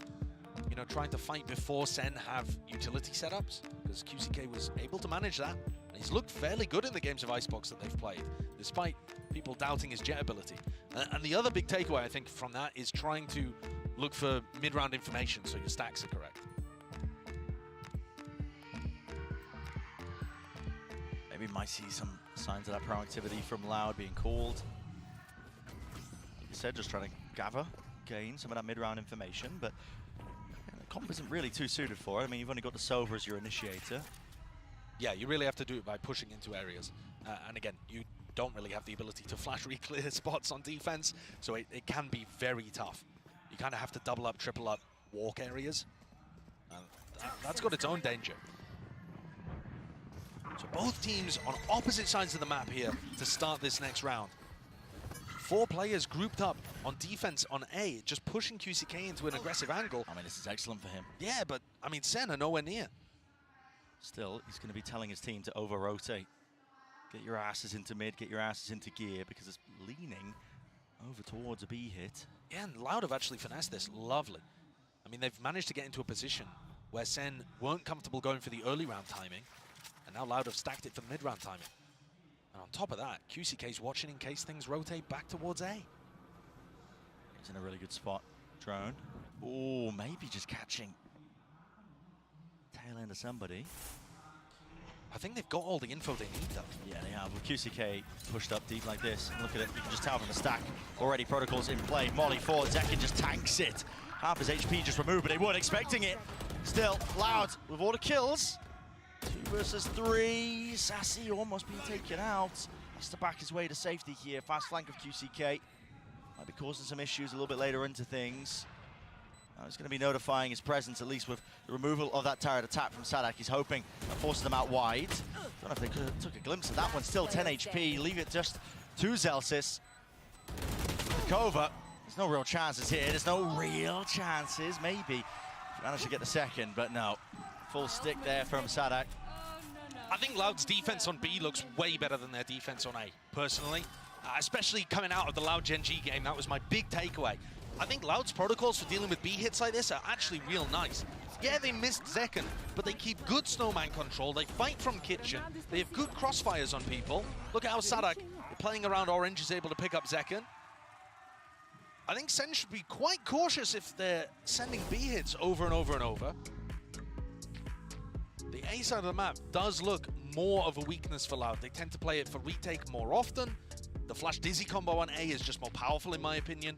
you know, trying to fight before SEN have utility setups, because QCK was able to manage that. And he's looked fairly good in the games of Icebox that they've played, despite people doubting his jet ability. And the other big takeaway, I think, from that is trying to look for mid-round information so your stacks are correct. Maybe we might see some signs of that proactivity from Loud being called. Like you said, just trying to gather, gain some of that mid-round information, but the comp isn't really too suited for it. I mean, you've only got the Sova as your initiator. Yeah, you really have to do it by pushing into areas. And again, you don't really have the ability to flash re-clear spots on defense, so it can be very tough. You kind of have to double up, triple up, walk areas. And that's got its own danger. So both teams on opposite sides of the map here to start this next round. 4 players grouped up on defense on A, just pushing QCK into an aggressive angle. I mean, this is excellent for him. Yeah, but, I mean, SEN are nowhere near. Still, he's going to be telling his team to over-rotate. Get your asses into mid, get your asses into gear, because it's leaning over towards a B hit. Yeah, and Loud have actually finessed this lovely. I mean, they've managed to get into a position where SEN weren't comfortable going for the early round timing, and now Loud have stacked it for the mid-round timing. And on top of that, QCK's watching in case things rotate back towards A. He's in a really good spot. Drone. Oh, maybe just catching tail end of somebody. I think they've got all the info they need, though. Yeah, they have. With QCK pushed up deep like this, look at it, you can just tell from the stack. Already protocols in play. Molly forward, Zekin just tanks it. Half his HP just removed, but they weren't expecting it. Still, Loud with all the kills. 2 versus 3. Sassy almost being taken out. Has to back his way to safety here. Fast flank of QCK. Might be causing some issues a little bit later into things. Now he's going to be notifying his presence, at least with the removal of that turret attack from Sadak. He's hoping that forces them out wide. Don't know if they could have took a glimpse of that one. Still 10 HP. Leave it just to Zelsis. Kova. There's no real chances here. There's no real chances. Maybe if you manage to get the second, but no. Full stick there from Sadak. I think Loud's defense on B looks way better than their defense on A, personally. Especially coming out of the Loud Gen G game, that was my big takeaway. I think Loud's protocols for dealing with B hits like this are actually real nice. Yeah, they missed Zekken, but they keep good snowman control. They fight from kitchen. They have good crossfires on people. Look at how Sadak, playing around Orange, is able to pick up Zekken. I think SEN should be quite cautious if they're sending B hits over and over and over. The A side of the map does look more of a weakness for Loud. They tend to play it for retake more often. The Flash Dizzy combo on A is just more powerful in my opinion.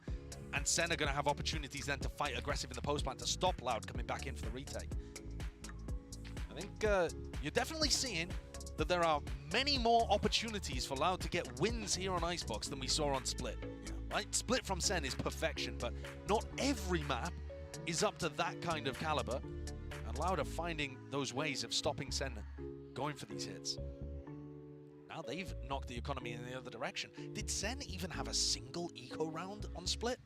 And SEN are going to have opportunities then to fight aggressive in the post plant to stop Loud coming back in for the retake. I think you're definitely seeing that there are many more opportunities for Loud to get wins here on Icebox than we saw on Split. Right? Split from SEN is perfection, but not every map is up to that kind of caliber. And Loud are finding those ways of stopping SEN going for these hits. Now they've knocked the economy in the other direction. Did SEN even have a single eco round on Split?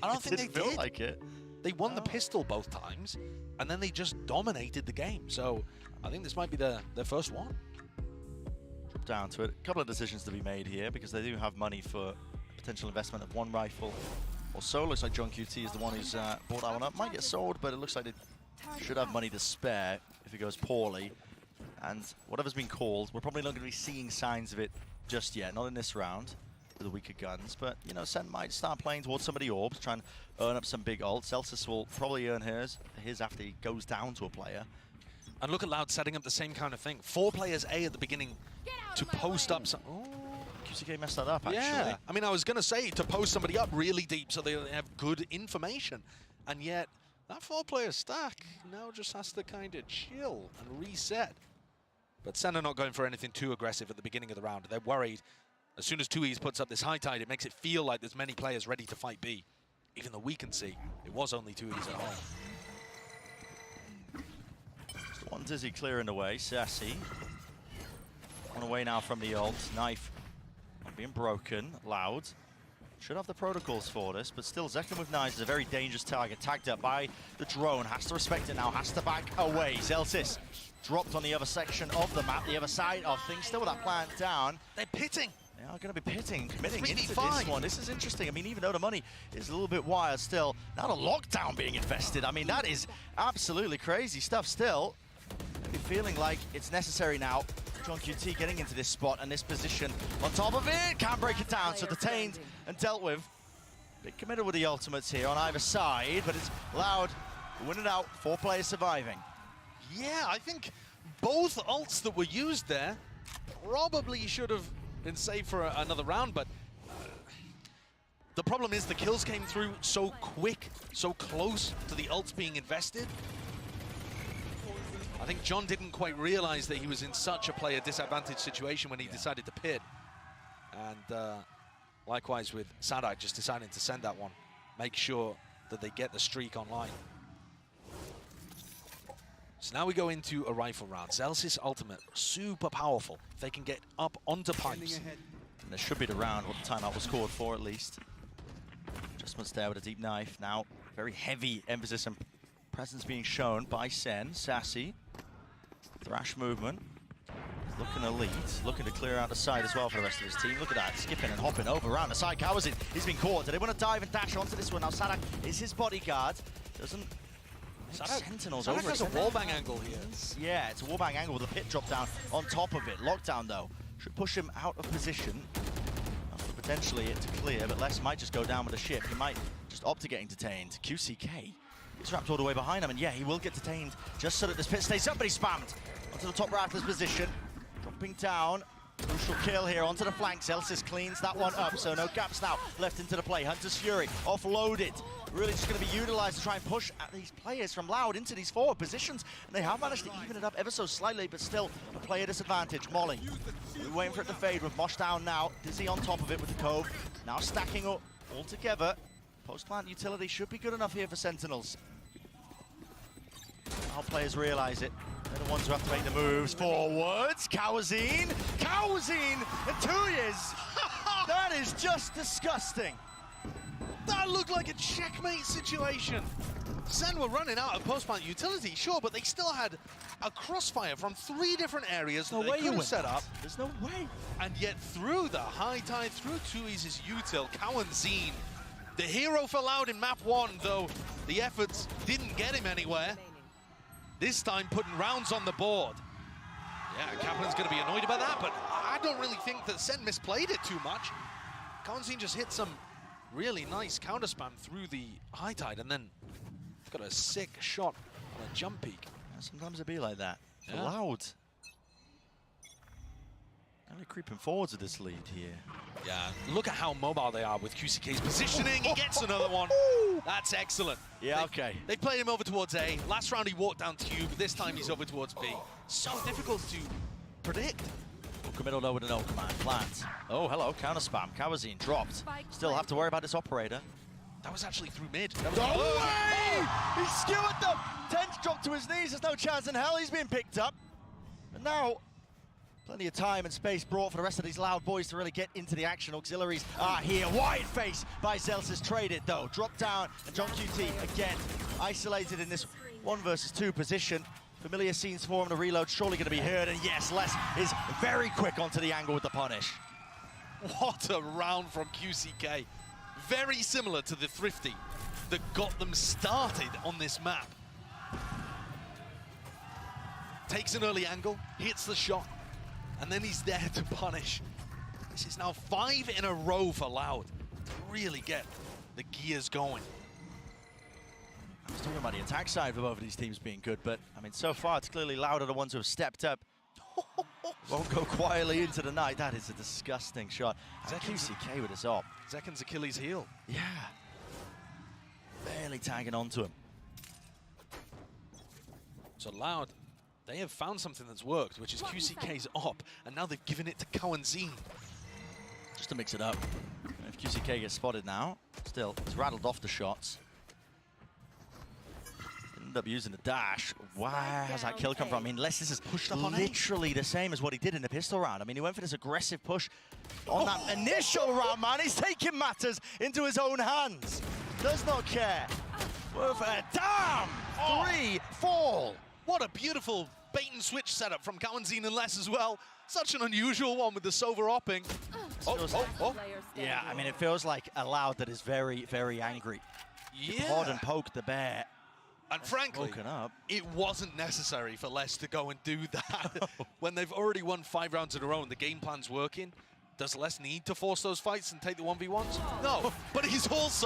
I don't think they did. Feel like it. They won the pistol both times, and then they just dominated the game. So I think this might be their first one. Drop down to it. A couple of decisions to be made here because they do have money for potential investment of one rifle or so. Looks like John QT is the one who's bought that one up. Might get sold, but it looks like they should have money to spare if it goes poorly. And whatever's been called, we're probably not going to be seeing signs of it just yet. Not in this round with the weaker guns. But, you know, SEN might start playing towards some of the orbs, try and earn up some big ults. Celsius will probably earn his after he goes down to a player. And look at Loud setting up the same kind of thing. 4 players A at the beginning to post up some... Oh, QCK messed that up, actually. Yeah, I mean, I was going to say to post somebody up really deep so they have good information. And yet, that 4-player stack now just has to kind of chill and reset. But SEN are not going for anything too aggressive at the beginning of the round. They're worried. As soon as 2Es puts up this high tide, it makes it feel like there's many players ready to fight B. Even though we can see it was only 2Es at home. Just one Dizzy clearing away. Sassy on away now from the ult. Knife being broken. Loud should have the protocols for this, but still Zekken with knives is a very dangerous target. Tagged up by the drone. Has to respect it now. Has to back away. Celsius dropped on the other section of the map, the other side of things. Still with that plant down. They're pitting. They are going to be pitting, committing into this one. This is interesting. I mean, even though the money is a little bit wild still, now the lockdown being invested. I mean, that is absolutely crazy stuff still. Maybe feeling like it's necessary now. John QT getting into this spot and this position on top of it. Can't break it down, so detained and dealt with. Big committed with the ultimates here on either side, but it's Loud winning out. 4 players surviving. Yeah, I think both ults that were used there probably should have been saved for another round, but the problem is the kills came through so quick, so close to the ults being invested. I think John didn't quite realize that he was in such a player disadvantaged situation when he decided to pit. And likewise with Sadak just deciding to send that one, make sure that they get the streak online. So now we go into a rifle round. Celsius ultimate, super powerful. If they can get up onto pipes. And there should be the round what the timeout was scored for at least. Adjustments there with a deep knife. Now very heavy emphasis and presence being shown by SEN. Sassy. Thrash movement. Looking elite. Looking to clear out the side as well for the rest of his team. Look at that. Skipping and hopping over around the side. Kawazin, he's been caught. Do they want to dive and dash onto this one? Now Sadak is his bodyguard. Doesn't... Sentinels Sadak has a wallbang angle here. Yeah, it's a wallbang angle with a pit drop down on top of it. Lockdown though should push him out of position. For potentially it to clear, but Les might just go down with a ship. He might just opt to getting detained. QCK is wrapped all the way behind him, and yeah, he will get detained just so that this pit stays up, but he's spammed onto the top Rattler's position. Dropping down. Crucial kill here onto the flank. Celsius cleans that one up, so no gaps now left into the play. Hunter's Fury offloaded. Really just going to be utilized to try and push at these players from Loud into these forward positions. And they have managed to even it up ever so slightly, but still a player disadvantage. Molly, we're waiting for it to fade with Mosh down now. Dizzy on top of it with the Cove. Now stacking up all together. Post-plant utility should be good enough here for Sentinels. Our players realize it. They're the ones who have to make the moves forwards. Kawazin and 2Es. That is just disgusting. That looked like a checkmate situation. SEN were running out of post-plant utility, sure, but they still had a crossfire from 3 different areas that they could have set up. There's no way. And yet through the high tide, through Tui's util, Cowanzine, the hero for Loud in map 1, though the efforts didn't get him anywhere. This time putting rounds on the board. Yeah, Kaplan's going to be annoyed about that, but I don't really think that SEN misplayed it too much. Cowanzine just hit some really nice counter spam through the high tide and then got a sick shot on a jump peak. Yeah, sometimes it be like that. Yeah. Loud. Only creeping forwards with this lead here. Yeah, look at how mobile they are with QCK's positioning. He gets another one. That's excellent. Yeah, okay. They played him over towards A. Last round he walked down Tube. This time he's over towards B. So difficult to predict. Hook middle low with a no command. Plant. Oh, hello. Counter spam. Cowanzine dropped. Still have to worry about this operator. That was actually through mid. No way! He skewered them! Tenz dropped to his knees. There's no chance in hell he's being picked up. And now, plenty of time and space brought for the rest of these Loud boys to really get into the action. Auxiliaries are here. Wide face by Zelsis. Traded though. Dropped down. And John QT again isolated in this 1 versus 2 position. Familiar scenes for him. The reload surely going to be heard. And yes, Les is very quick onto the angle with the punish. What a round from QCK. Very similar to the Thrifty that got them started on this map. Takes an early angle, hits the shot, and then he's there to punish. This is now 5 in a row for Loud to really get the gears going. I was talking about the attack side for both of these teams being good, but I mean, so far it's clearly Loud are the ones who have stepped up. Won't go quietly into the night. That is a disgusting shot. QCK with his op. Zekin's Achilles heel. Yeah. Barely tagging onto him. So Loud, they have found something that's worked, which is QCK's op, and now they've given it to Cowanzine. Just to mix it up. If QCK gets spotted now, still, he's rattled off the shots. Ended up using the dash. Where has that kill come from? I mean, Les, this is literally the same as what he did in the pistol round. I mean, he went for this aggressive push on that initial round, man. He's taking matters into his own hands. Does not care. Damn! 3 fall. What a beautiful bait and switch setup from Cowanzine and Les as well. Such an unusual one with the Sova opping. Yeah, I mean, it feels like a Loud that is very, very angry. Yeah. Pod and poke the bear. And frankly, it wasn't necessary for Les to go and do that. When they've already won 5 rounds in a row and the game plan's working, does Les need to force those fights and take the 1v1s? No, but he's Les.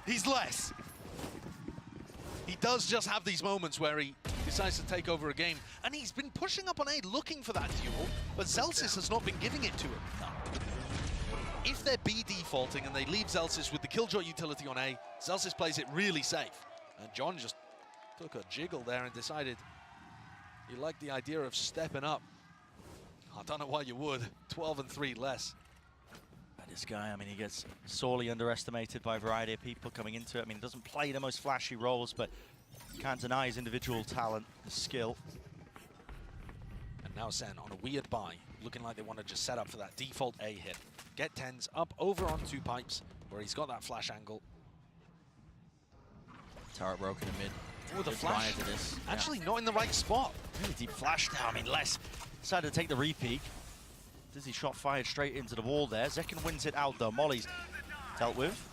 He's Les. He does just have these moments where he decides to take over a game, and he's been pushing up on A looking for that duel, but Zelsis has not been giving it to him. If they're B defaulting and they leave Zelsis with the Killjoy utility on A, Zelsis plays it really safe. And John just took a jiggle there and decided he liked the idea of stepping up. I don't know why you would. 12 and 3 less. This guy, I mean, he gets sorely underestimated by a variety of people coming into it. I mean, he doesn't play the most flashy roles, but can't deny his individual talent, his skill. And now SEN on a weird buy, looking like they want to just set up for that default A hit. Get tenz up over on 2 pipes, where he's got that flash angle. Turret broken in mid. Oh, the flash. Actually not in the right spot. Really deep flash now. I mean, Les decided to take the re-peek. Dizzy shot fired straight into the wall there. Zekin wins it out though. Molly's dealt with.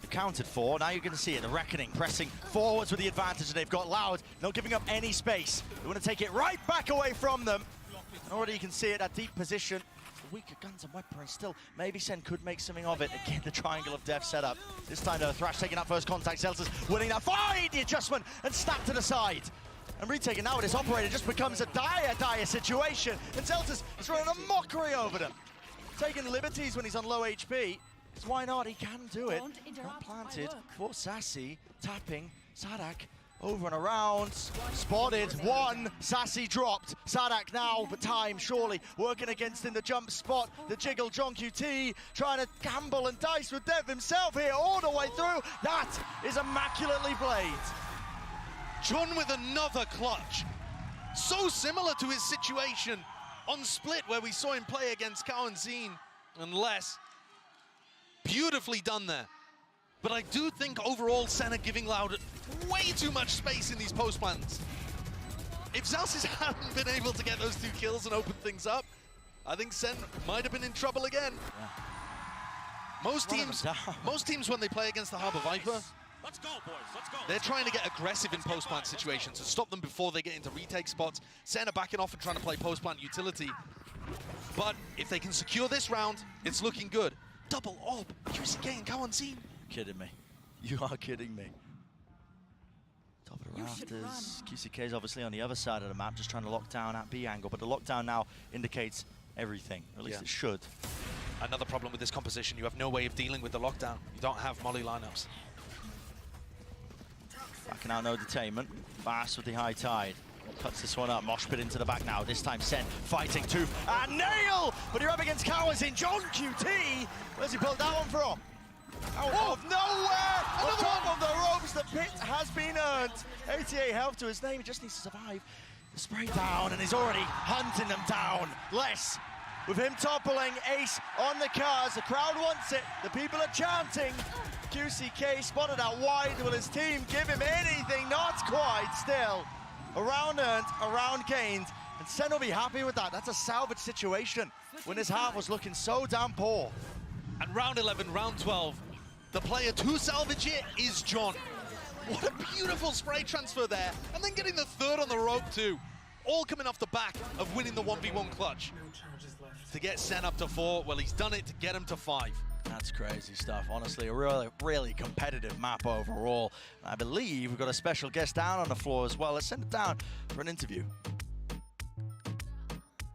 Accounted for. Now you're going to see it. The Reckoning pressing forwards with the advantage they've got. Loud, not giving up any space. They want to take it right back away from them. And already you can see it, that deep position. The weaker guns and weaponry still. Maybe SEN could make something of it. Again, the triangle of death set up. This time though, Thrash taking that first contact. Zelsis winning that fight. The adjustment and snap to the side. And retaking now with this operator just becomes a dire situation. And Zelsis is running a mockery over them. Taking liberties when he's on low HP. So why not? He can do it. Not planted for Sassy. Tapping. Sadak over and around. Spotted. 1. Sassy dropped. Sadak now, but time surely working against in the jump spot. The jiggle, John QT trying to gamble and dice with Dev himself here all the way through. That is immaculately played. John with another clutch. So similar to his situation on Split where we saw him play against Cowanzine and Les. Beautifully done there. But I do think overall Sen are giving Loud way too much space in these post plans. If Zalsis hadn't been able to get those 2 kills and open things up, I think Sen might have been in trouble again. Yeah. Most teams when they play against the Harbor Viper, let's go, boys. Let's go. They're trying to get aggressive in post-plant situations and stop them before they get into retake spots. Sen are backing off and trying to play post-plant utility. But if they can secure this round, it's looking good. Double orb, QCK and Cowan seen. Kidding me. You are kidding me. Top of the rafters. QCK is obviously on the other side of the map, just trying to lock down at B angle, but the lockdown now indicates everything, or at least it should. Another problem with this composition, you have no way of dealing with the lockdown. You don't have molly lineups. Backing out, no detainment. Fast with the high tide. Cuts this one up. Mosh pit into the back now. This time Sen fighting too. And nail! But you're up against Cowards in John QT. Where's he pulled that one from? Out of nowhere! On top of the ropes, the pit has been earned. 88 health to his name. He just needs to survive. The spray down, and he's already hunting them down. Less. With him toppling, Ace on the cars. The crowd wants it. The people are chanting. QCK spotted out wide. Will his team give him anything? Not quite. Still, a round earned, a round gained. And Sen will be happy with that. That's a salvage situation when his half was looking so damn poor. And round 11, round 12, the player to salvage it is John. What a beautiful spray transfer there. And then getting the 3rd on the rope too. All coming off the back of winning the 1v1 clutch. To get Sen up to 4, well, he's done it to get him to 5. That's crazy stuff. Honestly, a really competitive map overall. I believe we've got a special guest down on the floor as well. Let's send it down for an interview.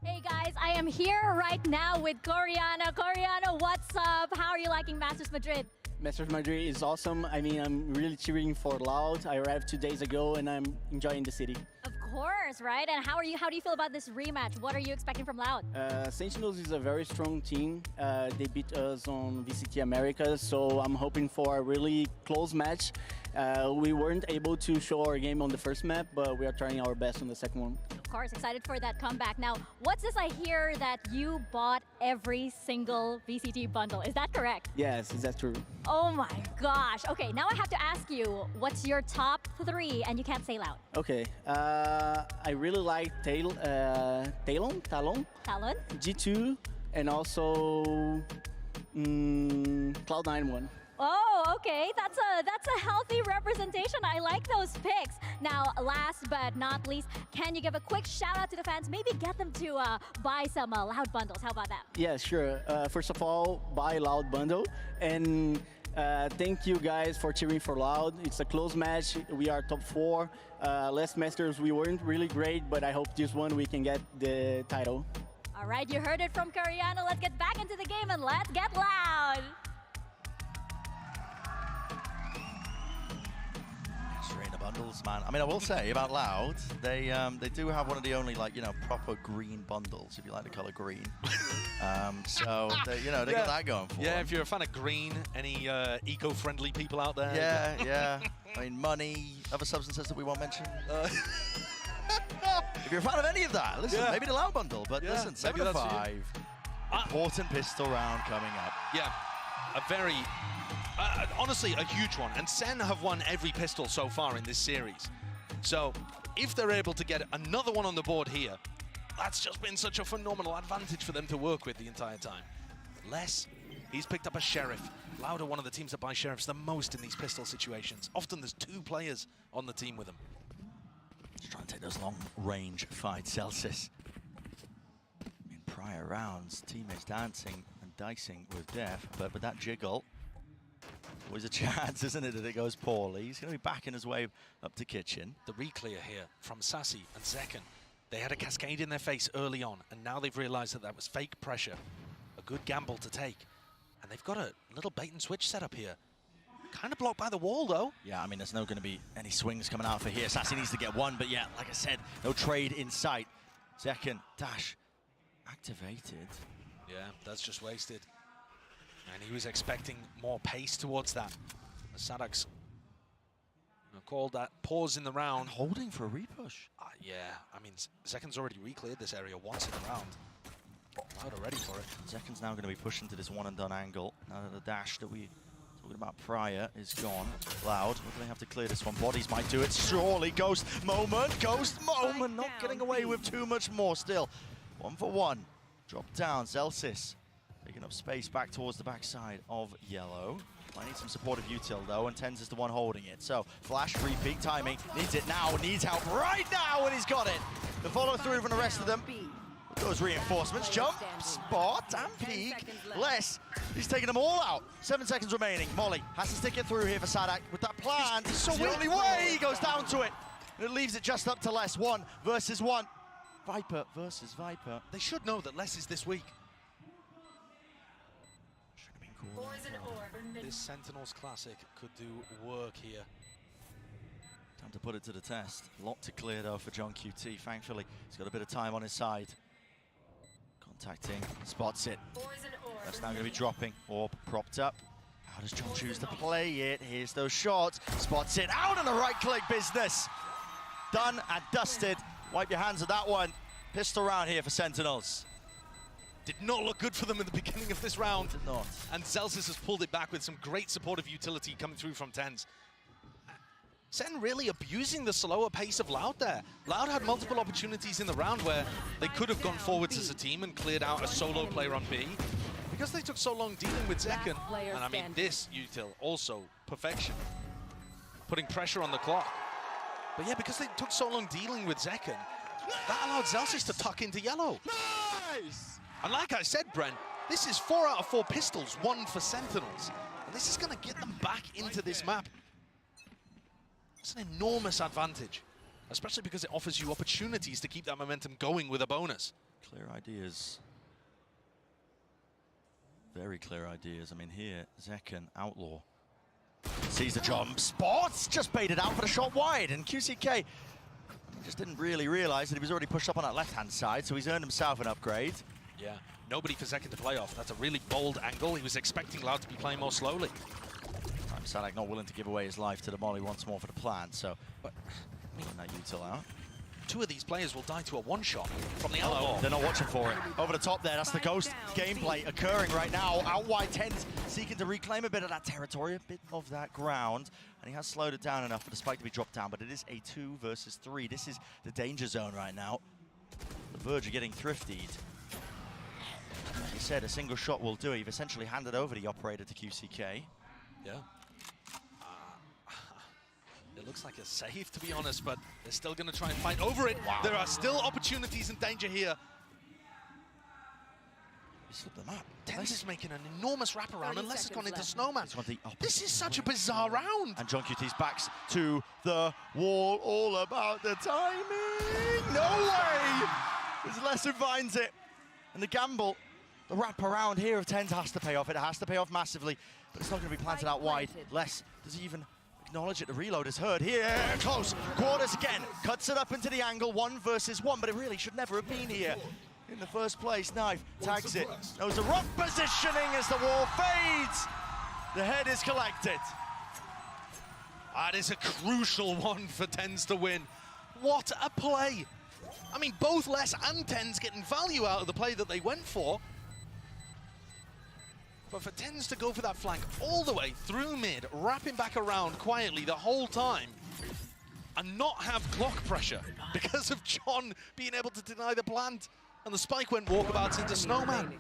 Hey guys, I am here right now with Coriana. Coriana, what's up? How are you liking Masters Madrid? Masters Madrid is awesome. I mean, I'm really cheering for Loud. I arrived 2 days ago and I'm enjoying the city. Of course, right? And how do you feel about this rematch? What are you expecting from Loud? Sentinels is a very strong team. They beat us on VCT Americas, so I'm hoping for a really close match. We weren't able to show our game on the first map, but we are trying our best on the second one. Of course, excited for that comeback. Now, what's this I hear that you bought every single VCT bundle? Is that correct? Yes, is that true? Oh my gosh. Okay, now I have to ask you, what's your top 3? And you can't say Loud. Okay, I really like Talon, G2, and also Cloud9 one. Oh, okay. That's a healthy representation. I like those picks. Now, last but not least, can you give a quick shout out to the fans? Maybe get them to buy some Loud bundles. How about that? Yeah, sure. First of all, buy Loud bundle. And thank you guys for cheering for Loud. It's a close match. We are top 4. Last Masters, we weren't really great, but I hope this one we can get the title. All right, you heard it from Coriana. Let's get back into the game and let's get loud. Bundles, man. I mean, I will say about Loud, they do have one of the only, like, you know, proper green bundles, if you like the color green. So they, you know, they got that going for them. If you're a fan of green, any eco-friendly people out there? Yeah. I mean, money, other substances that we won't mention. If you're a fan of any of that, listen, maybe the Loud bundle. But listen, 7 to 5. Important pistol round coming up. Yeah, a very. Honestly, a huge one. And Sen have won every pistol so far in this series. So if they're able to get another one on the board here, that's just been such a phenomenal advantage for them to work with the entire time. Les, he's picked up a Sheriff. Loud are one of the teams that buy Sheriffs the most in these pistol situations. Often there's 2 players on the team with them. Just trying to take those long-range fights, Celsius. In prior rounds, teammates dancing and dicing with death, but with that jiggle, always a chance, isn't it, that it goes poorly. He's going to be backing his way up to kitchen. The reclear here from Sassy and Zekken. They had a cascade in their face early on, and now they've realized that that was fake pressure. A good gamble to take. And they've got a little bait and switch set up here. Kind of blocked by the wall, though. Yeah, I mean, there's no going to be any swings coming out for here. Sassy needs to get one, but yeah, like I said, no trade in sight. Zekken, dash, activated. Yeah, that's just wasted. And he was expecting more pace towards that. Sadak's called that pause in the round. And holding for a repush. Yeah, I mean, Zekken's already re-cleared this area once in the round. Loud are ready for it. Zekken's now going to be pushing to this one and done angle. Now that the dash that we Talking about Pryor is gone. Loud. What do they have to clear this one? Bodies might do it. Surely. Ghost moment. Ghost moment. Not getting away with too much more still. 1 for 1. Drop down. Zelsis taking up space back towards the backside of Yellow. Might need some supportive util though, and tenz is the one holding it. So flash, repeat, timing. Needs it now. Needs help right now, and he's got it. The follow through from the rest of them. Those reinforcements, jump, spot, and peek. Less, he's taking them all out. 7 seconds remaining. Molly has to stick it through here for Sadak with that plan. It's the only way. He goes down to it. And it leaves it just up to Less. 1 versus 1. Viper versus Viper. They should know that Less is this week. This Sentinels Classic could do work here. Time to put it to the test. Lot to clear though for John QT. Thankfully, he's got a bit of time on his side. Contacting, spots it. That's now going to be dropping. Orb propped up. How does John choose to play it? Here's those shots. Spots it out on the right click business. Done and dusted. Wipe your hands of that one. Pistol round here for Sentinels. Did not look good for them at the beginning of this round. Did not. And Zelsis has pulled it back with some great supportive utility coming through from tenz. SEN really abusing the slower pace of Loud there. Loud had multiple opportunities in the round where they could have gone forwards as a team and cleared out a solo player on B. Because they took so long dealing with Zekken, and I mean this util also perfection. Putting pressure on the clock. But yeah, because they took so long dealing with Zekken, that allowed Zelsis to tuck into Yellow. Nice! And like I said, Brent, this is 4 out of 4 pistols, 1 for Sentinels. And this is going to get them back into this map. It's an enormous advantage, especially because it offers you opportunities to keep that momentum going with a bonus. Clear ideas. Very clear ideas. I mean, here, Zekken, Outlaw. Sees the jump, spots, just baited out for the shot wide. And QCK just didn't really realize that he was already pushed up on that left-hand side, so he's earned himself an upgrade. Yeah, nobody for Zekken to play off. That's a really bold angle. He was expecting Loud to be playing more slowly. Sadak not willing to give away his life to the Molly once more for the plan, so pulling that util out. 2 of these players will die to a one-shot from the outlaw. They're not watching for it. Over the top there, that's the Ghost gameplay occurring right now. Out wide, tenz seeking to reclaim a bit of that territory, a bit of that ground, and he has slowed it down enough for the spike to be dropped down, but it is a 2 versus 3. This is the danger zone right now. The verge are getting thriftied. Like you said, a single shot will do it. You've essentially handed over the operator to QCK. Yeah. It looks like a save, to be honest, but they're still going to try and fight over it. Wow. There are still opportunities and danger here. Slip them up. tenz is making an enormous wraparound unless it's gone into Snowman. This is such a bizarre round. And John QT's backs to the wall, all about the timing. No way! There's Less who finds it. And the gamble, the wraparound here of tenz has to pay off. It has to pay off massively, but it's not going to be planted out wide. Less, does he even acknowledge it? The reload is heard here. Close. Quarters again. Cuts it up into the angle. 1 versus 1, but it really should never have been here in the first place. Knife tags it. Knows the wrong positioning as the wall fades. The head is collected. That is a crucial one for tenz to win. What a play. I mean, both Less and tenz getting value out of the play that they went for. But for tenz to go for that flank all the way through mid, wrapping back around quietly the whole time, and not have clock pressure because of John being able to deny the plant, and the spike went walkabouts into Snowman.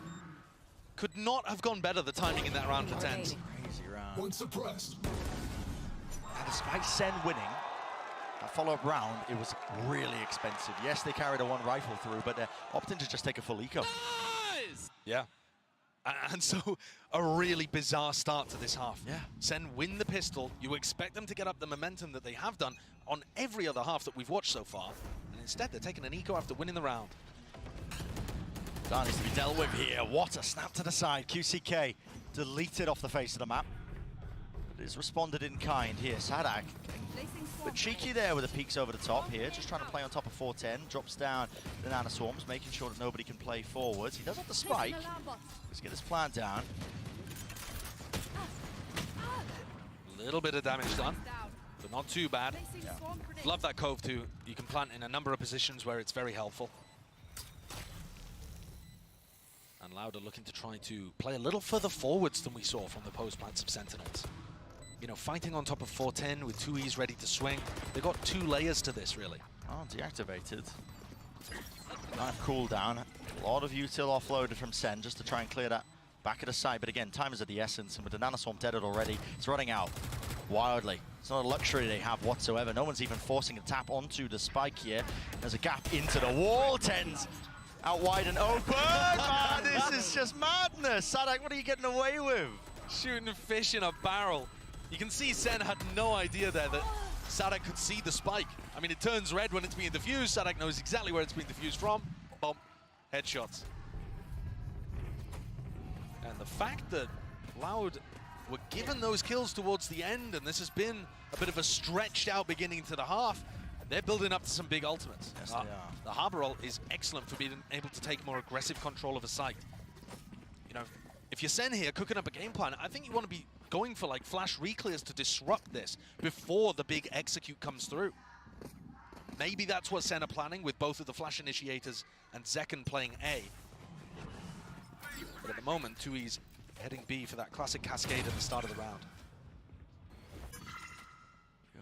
Could not have gone better, the timing in that round for tenz. Crazy round. One suppressed. And despite SEN winning that follow-up round, it was really expensive. Yes, they carried a 1 rifle through, but they're opting to just take a full eco. Nice! Yeah. And so, a really bizarre start to this half. Yeah. SEN win the pistol. You expect them to get up the momentum that they have done on every other half that we've watched so far. And instead, they're taking an eco after winning the round. That needs to be dealt with here. What a snap to the side. QCK deleted off the face of the map. It is responded in kind here. Sadak, but cheeky there with the peaks over the top here. Just trying to play on top of 410. Drops down the Nana Swarms, making sure that nobody can play forwards. He does have the spike. Let's get his plan down. A little bit of damage done, but not too bad. Yeah. Love that cove too. You can plant in a number of positions where it's very helpful. And Loud are looking to try to play a little further forwards than we saw from the post-plants of Sentinels. You know, fighting on top of 410 with 2Es ready to swing. They've got 2 layers to this, really. Oh, deactivated. Nice cooldown. A lot of util offloaded from Sen just to try and clear that back of the site. But again, time is of the essence, and with the Nanoswarm dead already, it's running out wildly. It's not a luxury they have whatsoever. No one's even forcing a tap onto the spike here. There's a gap into the wall. tenz out wide and open. Man, this is just madness. Sadak, what are you getting away with? Shooting fish in a barrel. You can see Sen had no idea there that Sadak could see the spike. I mean, it turns red when it's being diffused. Sadak knows exactly where it's being diffused from. Boom. Headshots. And the fact that Loud were given those kills towards the end, and this has been a bit of a stretched out beginning to the half, they're building up to some big ultimates. Yes, they are. The Harbor ult is excellent for being able to take more aggressive control of a site. You know, if you're Sen here cooking up a game plan, I think you want to be going for like flash reclears to disrupt this before the big execute comes through. Maybe that's what Sen are planning with both of the flash initiators and Zekken playing A. But at the moment, 2Es heading B for that classic cascade at the start of the round.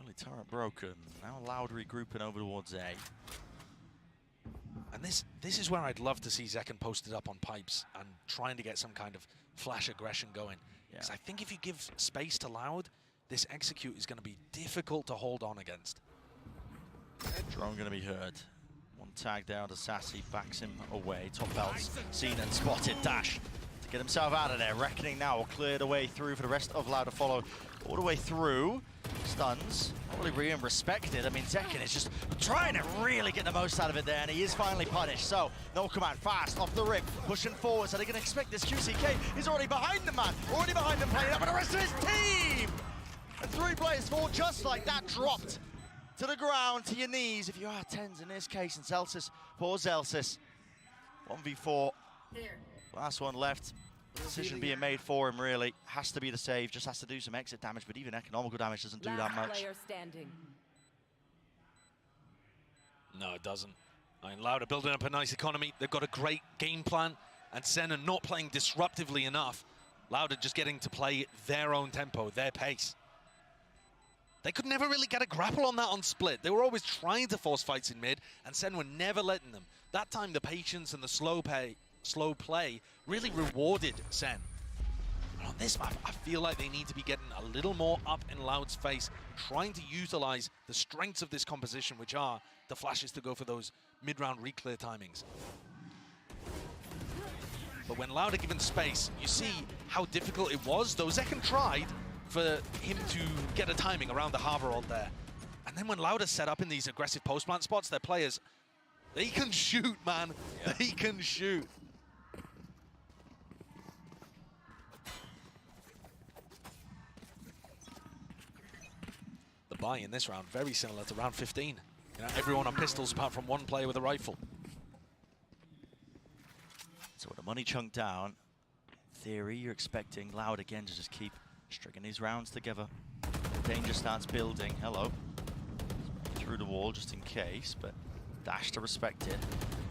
Early turret broken. Now Loud regrouping over towards A. And this is where I'd love to see Zekken posted up on pipes and trying to get some kind of flash aggression going. Because I think if you give space to Loud, this execute is going to be difficult to hold on against. Drone going to be heard. One tag down to Sassy, backs him away. Top belts seen and spotted. Dash to get himself out of there. Reckoning now will clear the way through for the rest of Loud to follow all the way through. Stuns, not really being respected. I mean, Zekken is just trying to really get the most out of it there, and he is finally punished. So, no command, fast, off the rip, pushing forward. So they're going to expect this QCK. He's already behind the man, already behind him, playing up with the rest of his team. And 3 players fall just like that, dropped to the ground, to your knees, if you are tenz in this case, and Celsius for Celsius. 1v4, last one left. Decision being made for him, really. Has to be the save, just has to do some exit damage, but even economical damage doesn't do that much. Player standing. No, it doesn't. I mean, Loud are building up a nice economy. They've got a great game plan, and Sen are not playing disruptively enough. Loud are just getting to play their own tempo, their pace. They could never really get a grapple on that on split. They were always trying to force fights in mid, and Sen were never letting them. That time, the patience and the slow play really rewarded Sen. But on this map, I feel like they need to be getting a little more up in Loud's face, trying to utilize the strengths of this composition, which are the flashes to go for those mid-round re-clear timings. But when Loud are given space, you see how difficult it was, though Zekken tried for him to get a timing around the Harbor ult there. And then when Loud are set up in these aggressive post-plant spots, their players, they can shoot, man. Yeah. They can shoot. The buy in this round, very similar to round 15. You know, everyone on pistols apart from one player with a rifle. So with the money chunk down, in theory, you're expecting Loud again to just keep stringing these rounds together. Danger starts building. Hello. Through the wall just in case, but Dash to respect it.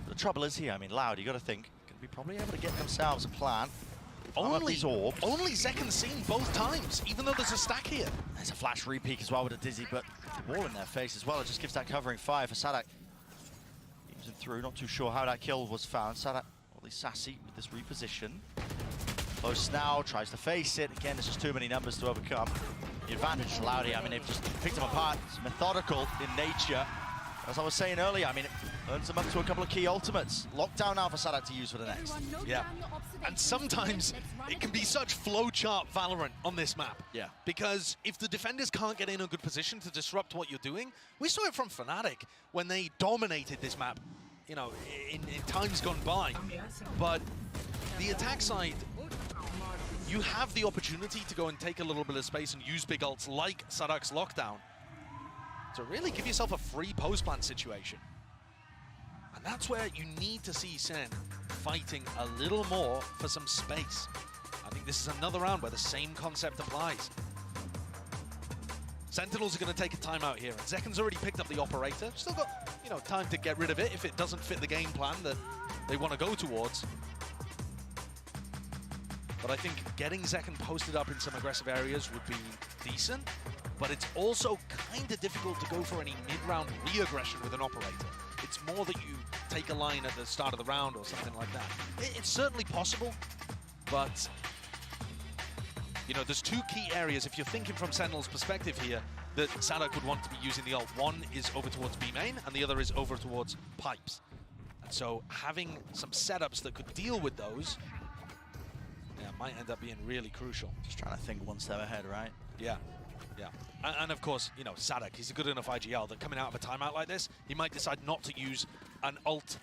But the trouble is here, I mean, Loud, you got to think, going to be probably able to get themselves a plan. Only Zekken's seen both times, even though there's a stack here. There's a flash repeat as well with a Dizzy, but the wall in their face as well. It just gives that covering fire for Sadak. Beams him through, not too sure how that kill was found. Sadak, at least Sassy with this reposition. Close now, tries to face it. Again, there's just too many numbers to overcome. The advantage is Loud here. I mean, they've just picked them apart. It's methodical in nature. As I was saying earlier, I mean, it earns them up to a couple of key ultimates. Lockdown now for Sadak to use for the next. Yeah. And sometimes it can be such flowchart Valorant on this map. Yeah. Because if the defenders can't get in a good position to disrupt what you're doing, we saw it from Fnatic when they dominated this map, you know, in times gone by. But the attack side, you have the opportunity to go and take a little bit of space and use big ults like Sadak's Lockdown to really give yourself a free post-plant situation. And that's where you need to see Sen fighting a little more for some space. I think this is another round where the same concept applies. Sentinels are going to take a timeout here, and Zekken's already picked up the operator. Still got, you know, time to get rid of it if it doesn't fit the game plan that they want to go towards. but I think getting Zekken posted up in some aggressive areas would be decent, but it's also kind of difficult to go for any mid-round re-aggression with an operator. It's more that you take a line at the start of the round or something like that. It's certainly possible, but you know, there's two key areas, if you're thinking from Sentinel's perspective here, that Sadak would want to be using the ult. One is over towards B main, and the other is over towards pipes. And so having some setups that could deal with those, yeah, might end up being really crucial. Just trying to think one step ahead, right? Yeah, yeah. And of course, you know, Sadak, he's a good enough IGL that coming out of a timeout like this, he might decide not to use an ult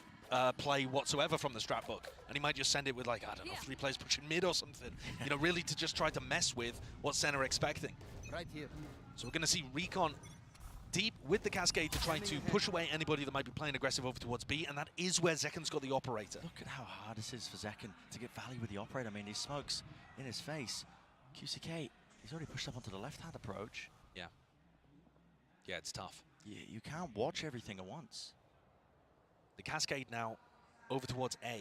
play whatsoever from the strat book, and he might just send it with, like, I don't know, 3 players pushing mid or something, you know, really to just try to mess with what Sen are expecting. Right here. So we're going to see Recon deep with the Cascade to try to push away anybody that might be playing aggressive over towards B, and that is where Zekken's got the operator. Look at how hard this is for Zekken to get value with the operator. I mean, these smokes in his face. QCK, he's already pushed up onto the left-hand approach. Yeah. Yeah, it's tough. You can't watch everything at once. The Cascade now over towards A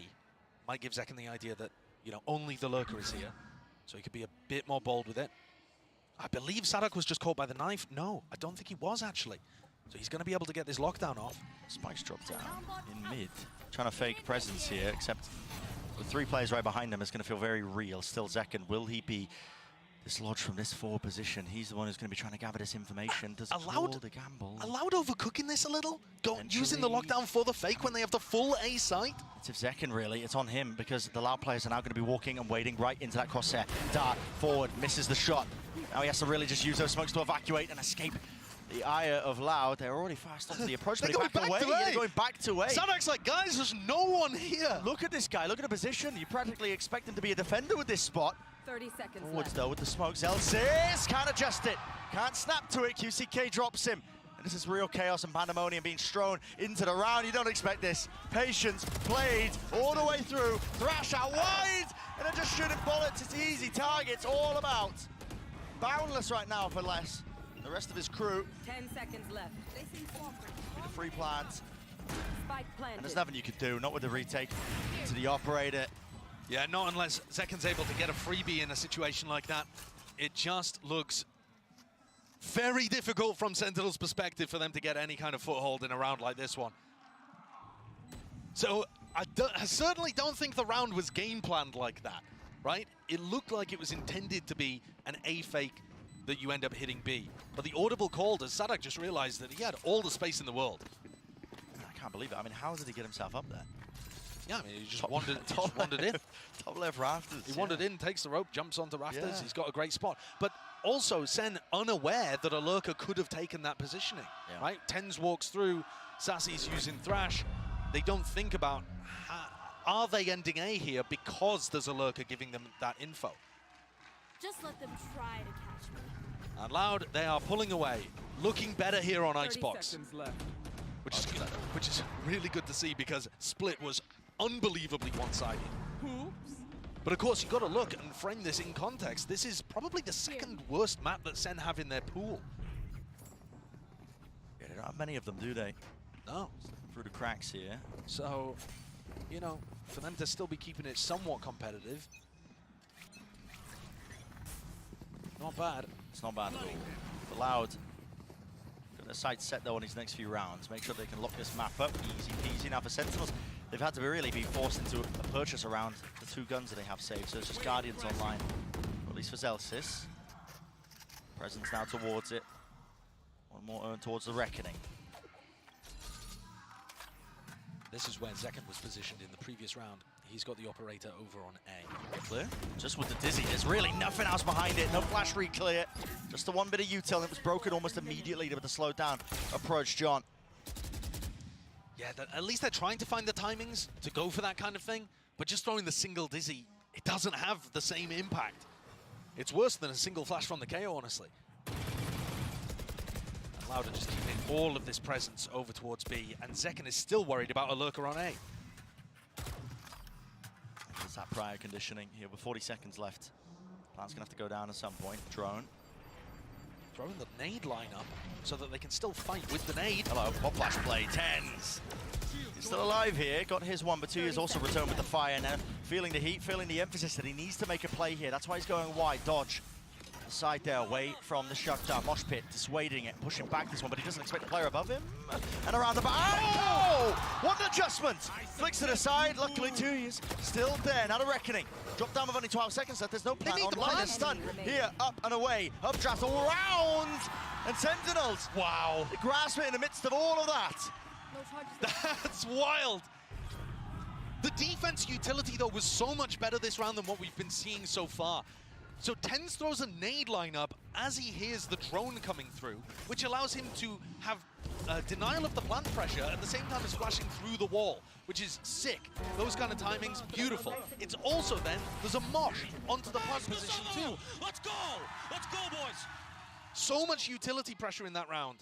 might give Zekken the idea that, you know, only the Lurker is here, so he could be a bit more bold with it. I believe Sadak was just caught by the knife. No, I don't think he was, actually. So he's going to be able to get this lockdown off. Spike's dropped down in mid. Trying to fake presence here, except with 3 players right behind him, it's going to feel very real. Still Zekken, will he be dislodged from this forward position? He's the one who's going to be trying to gather this information. Does allowed the gamble. Allowed overcooking this a little? Using the lockdown for the fake when they have the full A site? It's if Zekken, really. It's on him, because the Loud players are now going to be walking and waiting right into that crosshair. Dart forward, misses the shot. Now he has to really just use those smokes to evacuate and escape the ire of Loud. They're already fast onto the approach, but They're back away. They're going back to A. Sadak's like, guys, there's no one here. Look at this guy. Look at the position. You practically expect him to be a defender with this spot. 30 seconds Forwards, left. though, with the smokes. Elsis can't adjust it. Can't snap to it. QCK drops him. And this is real chaos and pandemonium being strewn into the round. You don't expect this. Patience played all the way through. Thrash out wide. And then just shooting bullets. It's easy targets all about. Boundless right now for Les. The rest of his crew. 10 seconds left. With the free plants. Spike planted. And there's nothing you could do. Not with the retake to the operator. Yeah, not unless Zekken's able to get a freebie in a situation like that. It just looks very difficult from Sentinel's perspective for them to get any kind of foothold in a round like this one. So I certainly don't think the round was game planned like that, right? It looked like it was intended to be an A fake that you end up hitting B. But the audible call, does Sadak just realized that he had all the space in the world. I can't believe it. I mean, how did he get himself up there? Yeah, I mean, he just wandered in. Top left rafters. He wandered in, takes the rope, jumps onto rafters. He's got a great spot. But also, Sen unaware that a lurker could have taken that positioning, right? Tenz walks through, Sassy's using Thrash. They don't think about, are they ending A here because there's a lurker giving them that info? Just let them try to catch me. And Loud, they are pulling away. Looking better here on 30 Icebox. seconds left. Which is really good to see, because Split was unbelievably one-sided. But of course, you've got to look and frame this in context. This is probably the second worst map that Sen have in their pool. Yeah, they don't have many of them, do they? No. Through the cracks here. So, you know, for them to still be keeping it somewhat competitive, not bad. It's not bad at all. For Loud, got their sights set though on his next few rounds. Make sure they can lock this map up. Easy peasy. Now for Sentinels, they've had to really be forced into a purchase around the 2 guns that they have saved. So it's just Guardians online, or at least for Zelsis. Presence now towards it. One more urn towards the Reckoning. This is where Zekken was positioned in the previous round. He's got the operator over on A. Clear. Just with the dizzy, there's really nothing else behind it. No flash re-clear. Just the one bit of util, and it was broken almost immediately with the slow down approach, John. Yeah, at least they're trying to find the timings to go for that kind of thing, but just throwing the single dizzy, it doesn't have the same impact. It's worse than a single flash from the KO, honestly. And Lauda just keeping all of this presence over towards B, and Zekken is still worried about a lurker on A. It's that prior conditioning here with 40 seconds left. Plant's gonna have to go down at some point. Drone. Throwing the nade line up so that they can still fight with the nade. Hello, pop flash play, tenz. He's still alive here, got his one, but 2 years also returned with the fire now. Feeling the heat, feeling the emphasis that he needs to make a play here. That's why he's going wide, dodge. The side there, away from the shutdown. Mosh pit, dissuading it, pushing back this one, but he doesn't expect the player above him. And around the back, oh! What an adjustment! Flicks to the side, luckily 2 years still there, not a reckoning. Drop down with only 12 seconds left, there's no plan online. They're stunned here, up and away, updraft all around! And Sentinels, wow! They grasp it in the midst of all of that. That's wild. The defense utility, though, was so much better this round than what we've been seeing so far. So tenz throws a nade lineup as he hears the drone coming through, which allows him to have denial of the plant pressure at the same time as flashing through the wall, which is sick. Those kind of timings, beautiful. It's also then, there's a mosh onto the plant position too. Let's go! Let's go, boys! So much utility pressure in that round.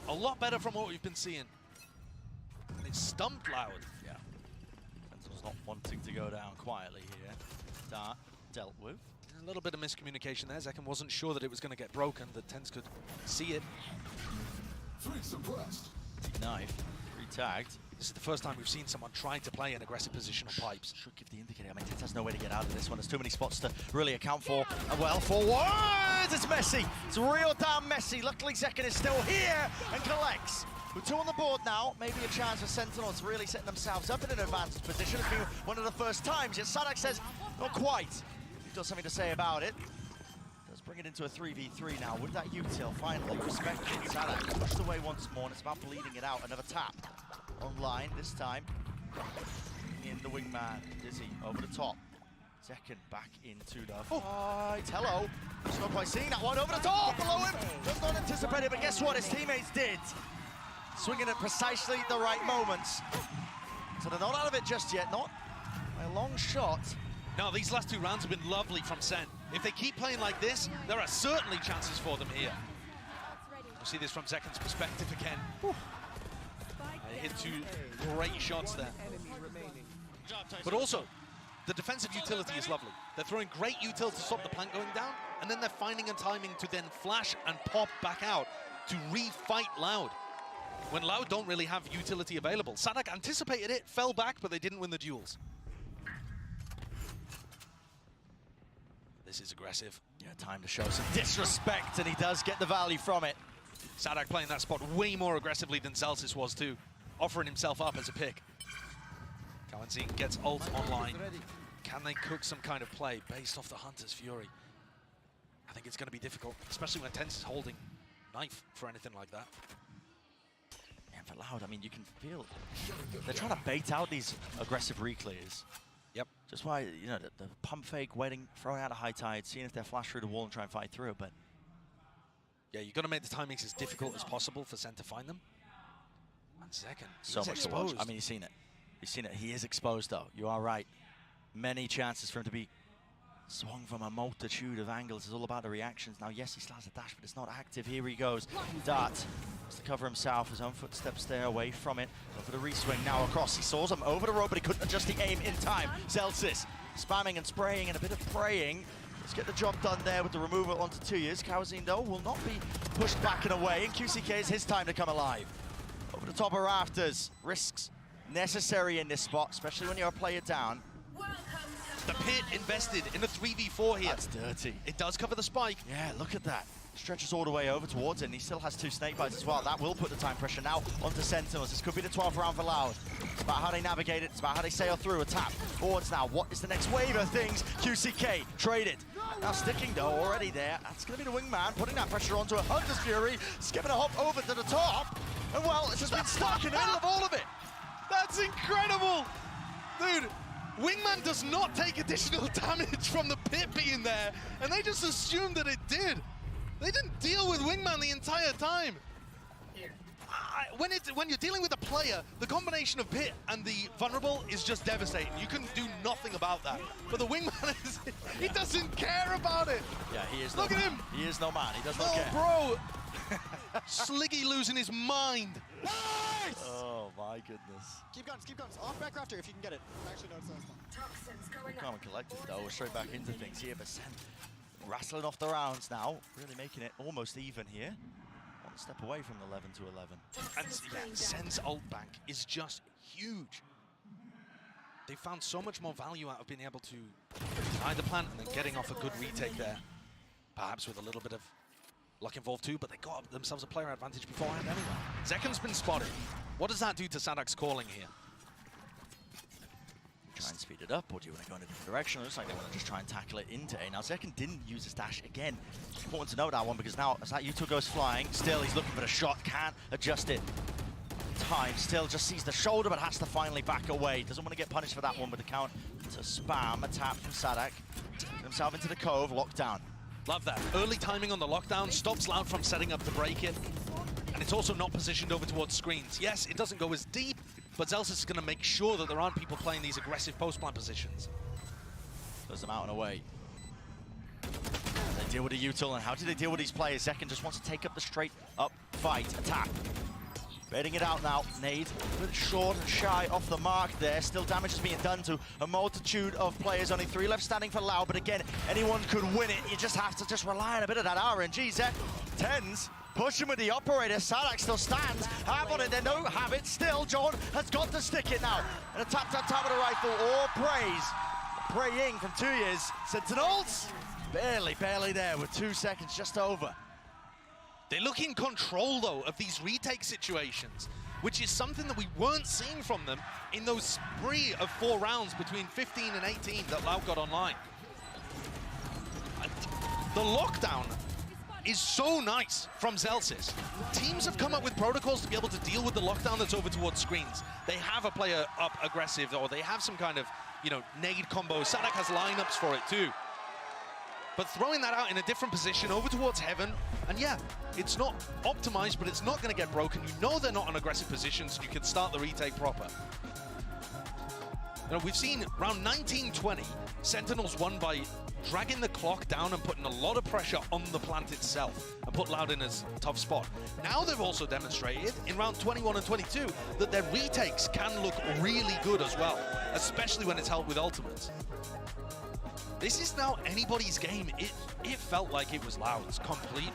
A lot better from what we've been seeing. And it's stumped Loud. Yeah. Sentinel's not wanting to go down quietly here. Dart dealt with. A little bit of miscommunication there. Zekken wasn't sure that it was going to get broken, that tenz could see it. Knife, re-tagged. This is the first time we've seen someone trying to play an aggressive position on pipes. Should give the indicator. I mean, tenz has no way to get out of this one. There's too many spots to really account for. And well, forwards! It's messy. It's real damn messy. Luckily, Zekken is still here and collects. With 2 on the board now, maybe a chance for Sentinels really setting themselves up in an advanced position. It's been one of the first times. Yet Sadak says, not quite. He's got something to say about it. Does bring it into a 3v3 now. With that util, finally, respected. Sadak pushed away once more, and it's about bleeding it out. Another tap. Online this time. In the wingman. Dizzy over the top. Zekken back into the fight. Hello. Just not quite seeing that one over the top. Below him. Does not anticipate it, but guess what? His teammates did. Swinging at precisely the right moments. So they're not out of it just yet. Not by a long shot. No, these last 2 rounds have been lovely from SEN. If they keep playing like this, there are certainly chances for them here. We'll see this from Zekken's perspective again. They hit 2 great shots there. But also, the defensive utility is lovely. They're throwing great util to stop the plant going down, and then they're finding a timing to then flash and pop back out to re-fight Loud. When Loud don't really have utility available. Sadak anticipated it, fell back, but they didn't win the duels. This is aggressive. Yeah, time to show some disrespect, and he does get the value from it. Sadak playing that spot way more aggressively than Celsius was too, offering himself up as a pick. Kawanzin gets ult online. Can they cook some kind of play based off the Hunter's Fury? I think it's going to be difficult, especially when tenz is holding knife for anything like that. Yeah, for Loud, I mean, you can feel they're trying to bait out these aggressive reclears. Yep. Just why, you know, the pump fake, waiting, throwing out a high tide, seeing if they flash through the wall and try and fight through it, but... Yeah, you've got to make the timings as difficult as possible for SEN to find them. And Zekken, so much to watch. I mean, you've seen it. You've seen it. He is exposed, though. You are right. Many chances for him to be swung from a multitude of angles. It's all about the reactions. Now, yes, he still has a dash, but it's not active. Here he goes. Dart has to cover himself. His own footsteps there away from it. Over the reswing now across. He saws him over the rope, but he couldn't adjust the aim in time. Celsius spamming and spraying and a bit of praying. Let's get the job done there with the removal onto 2 years. Kawazin, though, will not be pushed back and away. And QCK is his time to come alive. Over the top of rafters. Risks necessary in this spot, especially when you're a player down. The pit invested in a 3v4 here. That's dirty. It does cover the spike. Yeah, look at that. Stretches all the way over towards it, and he still has 2 snake bites as well. That will put the time pressure now onto Sentinels. This could be the 12th round for Loud. It's about how they navigate it. It's about how they sail through. A tap forwards now. What is the next wave of things? QCK traded. Now sticking though, already there. That's going to be the wingman, putting that pressure onto a Hunter's Fury, skipping a hop over to the top. And well, it's just been stuck in the middle of all of it. That's incredible! Dude, wingman does not take additional damage from the pit being there, and they just assumed that it did. They didn't deal with wingman the entire time. When you're dealing with a player, the combination of pit and the vulnerable is just devastating. You can do nothing about that. But the wingman, he doesn't care about it. Yeah, he is. Look at him. He is no man. He does not care. Bro. Sliggy losing his mind. Nice! Oh my goodness. Keep guns. Off back rafter if you can get it. Actually, no, it's not. Calm and collected though. We're straight back into things here. But SEN rattling off the rounds now. Really making it almost even here. On step away from 11 to 11. And yeah, Sen's ult bank is just huge. They found so much more value out of being able to deny the plant and then getting off a good retake there. Perhaps with a little bit of luck involved too, but they got themselves a player advantage beforehand anyway. Zeken's been spotted. What does that do to Sadak's calling here? Try and speed it up, or do you want to go in a different direction? It looks like they want to just try and tackle it into A. Now, Zeken didn't use his dash again. Important to note that one, because now as that U2 goes flying, still he's looking for the shot, can't adjust it. Time still just sees the shoulder, but has to finally back away. Doesn't want to get punished for that one with the count to spam a tap from Sadak. Get himself into the cove, lockdown. Love that. Early timing on the lockdown stops Loud from setting up the break-in. And it's also not positioned over towards screens. Yes, it doesn't go as deep, but Zelsis is going to make sure that there aren't people playing these aggressive post-plant positions. Throws them out and away. They deal with the util, and how do they deal with these players? Zeken just wants to take up the straight-up fight, attack. Baiting it out now. Nade a bit short and shy off the mark there. Still damage is being done to a multitude of players. Only 3 left standing for Loud, but again, anyone could win it. You just have to just rely on a bit of that RNG. Zek, tenz, pushing with the operator. Sadak still stands. Have on it, they don't have it. Still, John has got to stick it now. And a tap with a rifle, or praise. Praying from 2 years. Sentinels, barely there with 2 seconds just over. They look in control, though, of these retake situations, which is something that we weren't seeing from them in those spree of 4 rounds between 15 and 18 that Loud got online. And the lockdown is so nice from Zelsis. Teams have come up with protocols to be able to deal with the lockdown that's over towards screens. They have a player up aggressive, or they have some kind of, you know, nade combo. Sadak has lineups for it, too. But throwing that out in a different position over towards Heaven, and yeah, it's not optimized, but it's not going to get broken. You know they're not on aggressive positions, you can start the retake proper. You know, we've seen round 19-20, Sentinels won by dragging the clock down and putting a lot of pressure on the plant itself and put Loud in a tough spot. Now they've also demonstrated in round 21 and 22 that their retakes can look really good as well, especially when it's held with ultimates. This is now anybody's game. It felt like it was Loud's completely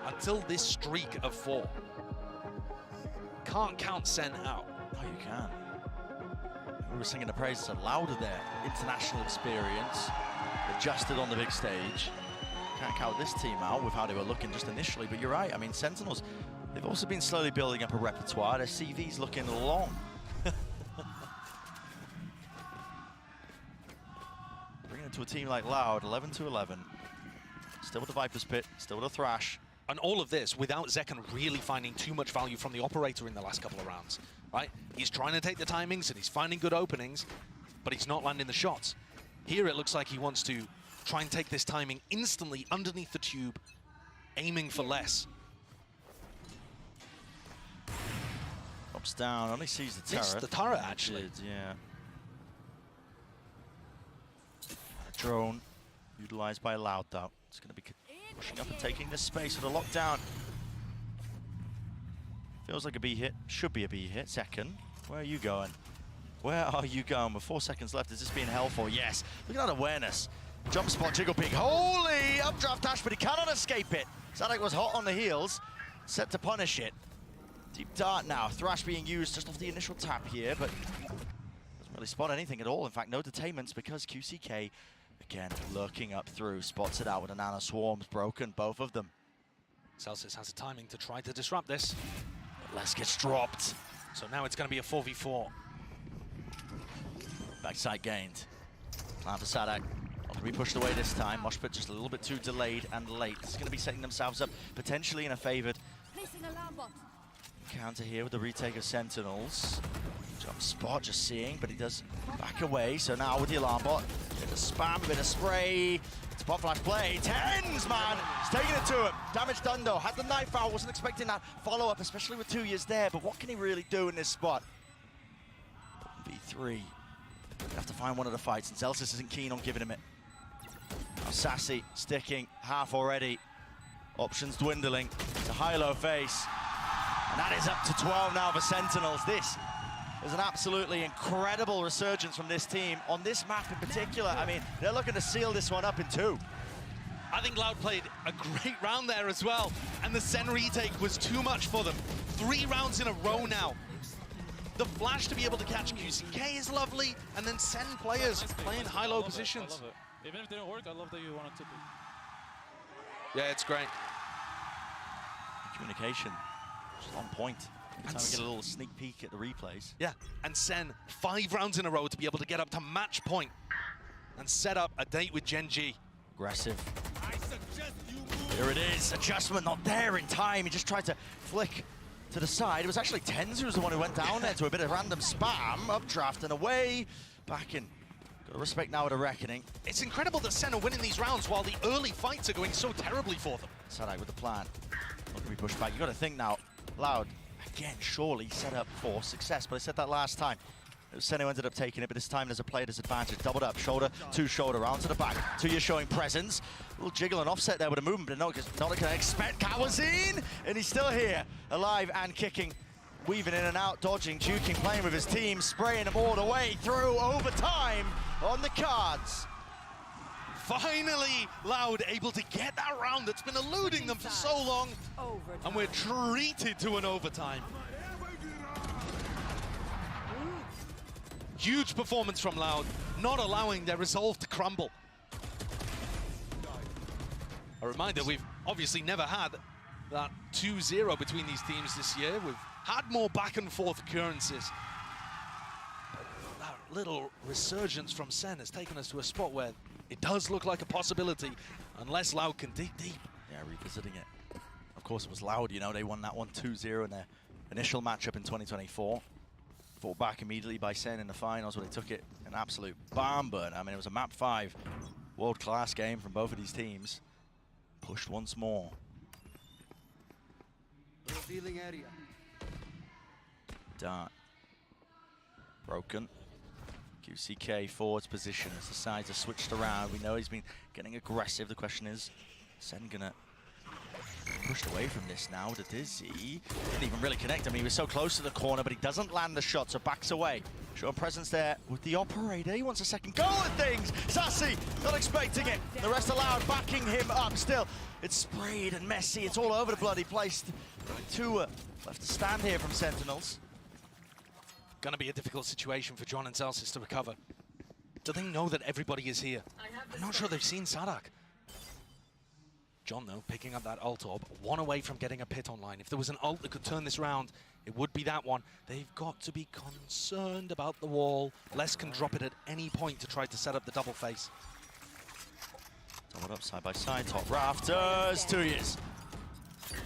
until this streak of 4. Can't count Sen out. No, you can't. We were singing the praises of Loud there. International experience, adjusted on the big stage. Can't count this team out with how they were looking just initially, but you're right. I mean, Sentinels, they've also been slowly building up a repertoire. Their CV's looking long. To a team like Loud, 11 to 11. Still with the Viper's Pit, still with a Thrash. And all of this without Zeken really finding too much value from the operator in the last couple of rounds, right? He's trying to take the timings and he's finding good openings, but he's not landing the shots. Here it looks like he wants to try and take this timing instantly underneath the tube, aiming for less. Drops down, only sees the turret. Missed the turret, actually. Yeah. Drone utilized by Loud, though. It's going to be pushing up and taking this space with a lockdown. Feels like a B hit. Should be a B hit. Second. Where are you going? Where are you going? With 4 seconds left, is this being held for? Yes. Look at that awareness. Jump spot, jiggle peek. Holy updraft dash, but he cannot escape it. Sadak was hot on the heels, set to punish it. Deep dart now. Thrash being used just off the initial tap here, but doesn't really spot anything at all. In fact, no detainments because QCK again, lurking up through, spots it out with a nano swarms broken, both of them. Celsius has the timing to try to disrupt this. But Les gets dropped. So now it's going to be a 4v4. Backside gained. Plan for Sadak. Not to be pushed away this time. Moshpit just a little bit too delayed and late. It's going to be setting themselves up potentially in a favored counter here with the retake of Sentinels. Jump spot, just seeing, but he does back away. So now with the alarm bot, bit of spam, bit of spray. Spot flash play. tenz, man! He's taking it to him. Damage done though. Had the knife out. Wasn't expecting that follow-up, especially with 2 years there. But what can he really do in this spot? V3. Have to find one of the fights, and Zelsis isn't keen on giving him it. Now Sassy sticking half already. Options dwindling. It's a high-low face. And that is up to 12 now for Sentinels. This is an absolutely incredible resurgence from this team on this map in particular. I mean, they're looking to seal this one up in 2. I think Loud played a great round there as well, and the Sen retake was too much for them. 3 rounds in a row now. The flash to be able to catch QCK is lovely, and then Sen players playing high-low positions. I love it. Even if it didn't work, I love that you wanted to be. Yeah, it's great. Communication, just on point. Every time we get a little sneak peek at the replays. Yeah, and Sen 5 rounds in a row to be able to get up to match point and set up a date with Gen G. Aggressive. Here it is, adjustment not there in time. He just tried to flick to the side. It was actually tenz who was the one who went down there to a bit of random spam, updraft and away, back in. Got to respect now at a reckoning. It's incredible that Sen are winning these rounds while the early fights are going so terribly for them. Sadak with the plan. Not going to be pushed back. You got to think now, Loud, again, surely set up for success, but I said that last time. It was Sen who ended up taking it, but this time there's a player disadvantage. Doubled up, shoulder to shoulder, round to the back. Tuya showing presence. A little jiggle and offset there with a movement, but not going to expect Kawazine, and he's still here, alive and kicking. Weaving in and out, dodging, juking, playing with his team, spraying them all the way through overtime on the cards. Finally, Loud able to get that round that's been eluding them for so long. And we're treated to an overtime. Huge performance from Loud, not allowing their resolve to crumble. A reminder, we've obviously never had that 2-0 between these teams this year. We've had more back and forth occurrences. But that little resurgence from Sen has taken us to a spot where it does look like a possibility, unless Loud can dig deep. Yeah, revisiting it. Of course, it was Loud, you know, they won that one 2-0 in their initial matchup in 2024. Fought back immediately by Sen in the finals where they took it an absolute bomb burn. I mean, it was a map 5 world-class game from both of these teams. Pushed once more. Revealing area. Dart. Broken. QCK forwards position as the sides are switched around. We know he's been getting aggressive. The question is, Sen gonna pushed away from this now to Dizzy. Didn't even really connect him. He was so close to the corner, but he doesn't land the shot, so backs away. Showing presence there with the operator. He wants a second go at things. Sassy, not expecting it. The rest allowed, backing him up still. It's sprayed and messy. It's all over the bloody place. 2 left to stand here from Sentinels. Gonna be a difficult situation for John and Celsius to recover. Do they know that everybody is here? I'm not sure they've seen Sadak. John, though, picking up that ult orb, 1 away from getting a pit online. If there was an ult that could turn this round, it would be that one. They've got to be concerned about the wall. Les can drop it at any point to try to set up the double face. Doubled up side by side, top rafters, 2 years.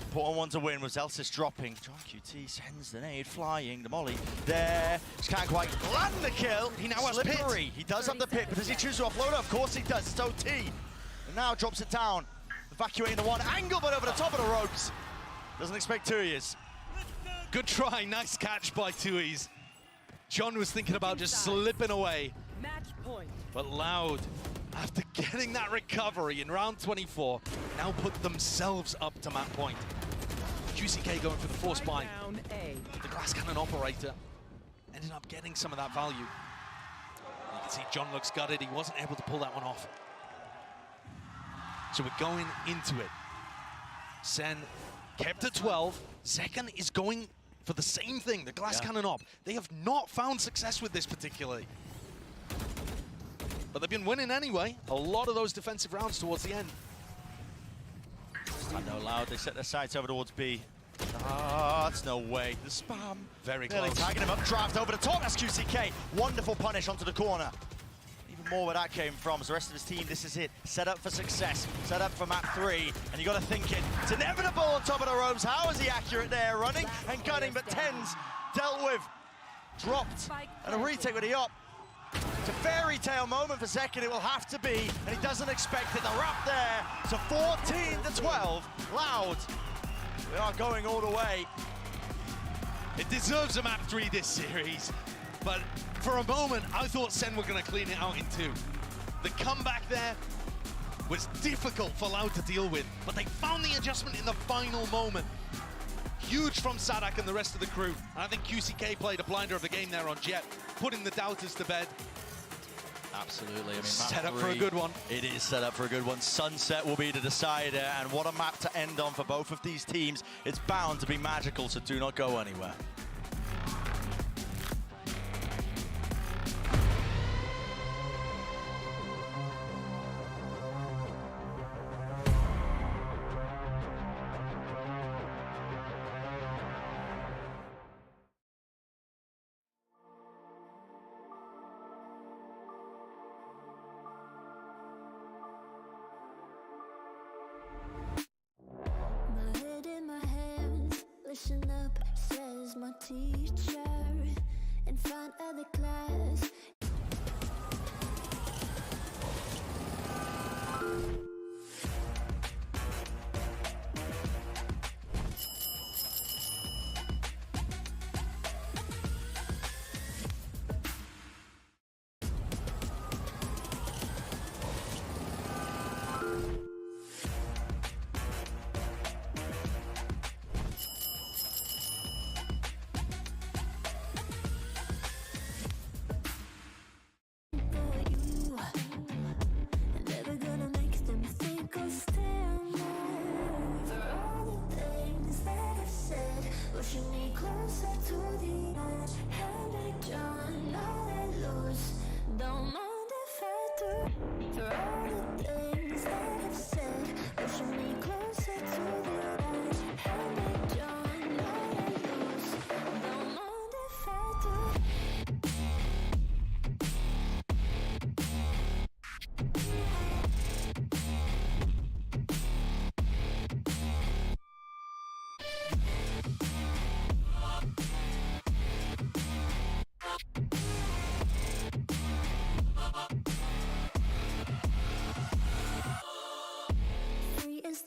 Important one to win was Elsis dropping. John QT sends the nade, flying, the molly there. Just can't quite land the kill. He now has pit. He does have the pit, but does he choose to offload it? Of course he does, it's OT. And now drops it down. Evacuating the one angle, but over the top of the ropes. Doesn't expect 2 years. Good try, nice catch by Tui's. John was thinking about just slipping away. Match point. But Loud, after getting that recovery in round 24, now put themselves up to map point. QCK going for the force bind. The glass cannon operator ended up getting some of that value. You can see John looks gutted. He wasn't able to pull that one off. So we're going into it. Sen kept at 12. Zekan is going for the same thing, the glass cannon op. They have not found success with this particularly. But they've been winning anyway. A lot of those defensive rounds towards the end. I know Loud, they set their sights over towards B. Ah, it's no way. The spam. Very Nearly close. tagging him up, draft over the top. That's QCK. Wonderful punish onto the corner. Even more where that came from. As the rest of his team, this is it. Set up for success. Set up for map 3. And you got to think it. It's inevitable on top of the ropes. How is he accurate there? Running and gunning, but tenz dealt with. Dropped. And a retake with the op. It's a fairy tale moment for Zekan, it will have to be, and he doesn't expect it. The wrap there to 14-12. Loud. We are going all the way. It deserves a map 3 this series, but for a moment, I thought Sen were going to clean it out in 2. The comeback there was difficult for Loud to deal with, but they found the adjustment in the final moment. Huge from Sadak and the rest of the crew. And I think QCK played a blinder of the game there on Jet, putting the doubters to bed. Absolutely. I mean, set up for a good one. It is set up for a good one. Sunset will be the decider, and what a map to end on for both of these teams. It's bound to be magical, so do not go anywhere. Listen up, says my teacher in front of the class. Pushing me closer to the edge, and I don't know that lose. Don't mind if I do. For all the things that I've said, pushing me closer to the edge, and I don't know that lose. Don't mind if I do.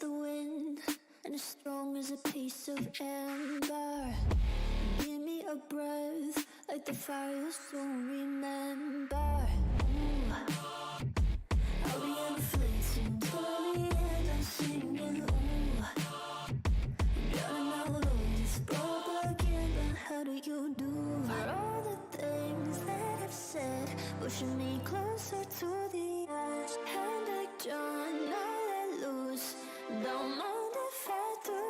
The wind and as strong as a piece of amber. Give me a breath like the fire you'll soon remember. I'll be inflating till the end. I'm singing. Drowning all this propaganda. How do you do for all the things that I've said? Pushing me closer to the edge, and I don't know that lose. Don't mind if I do.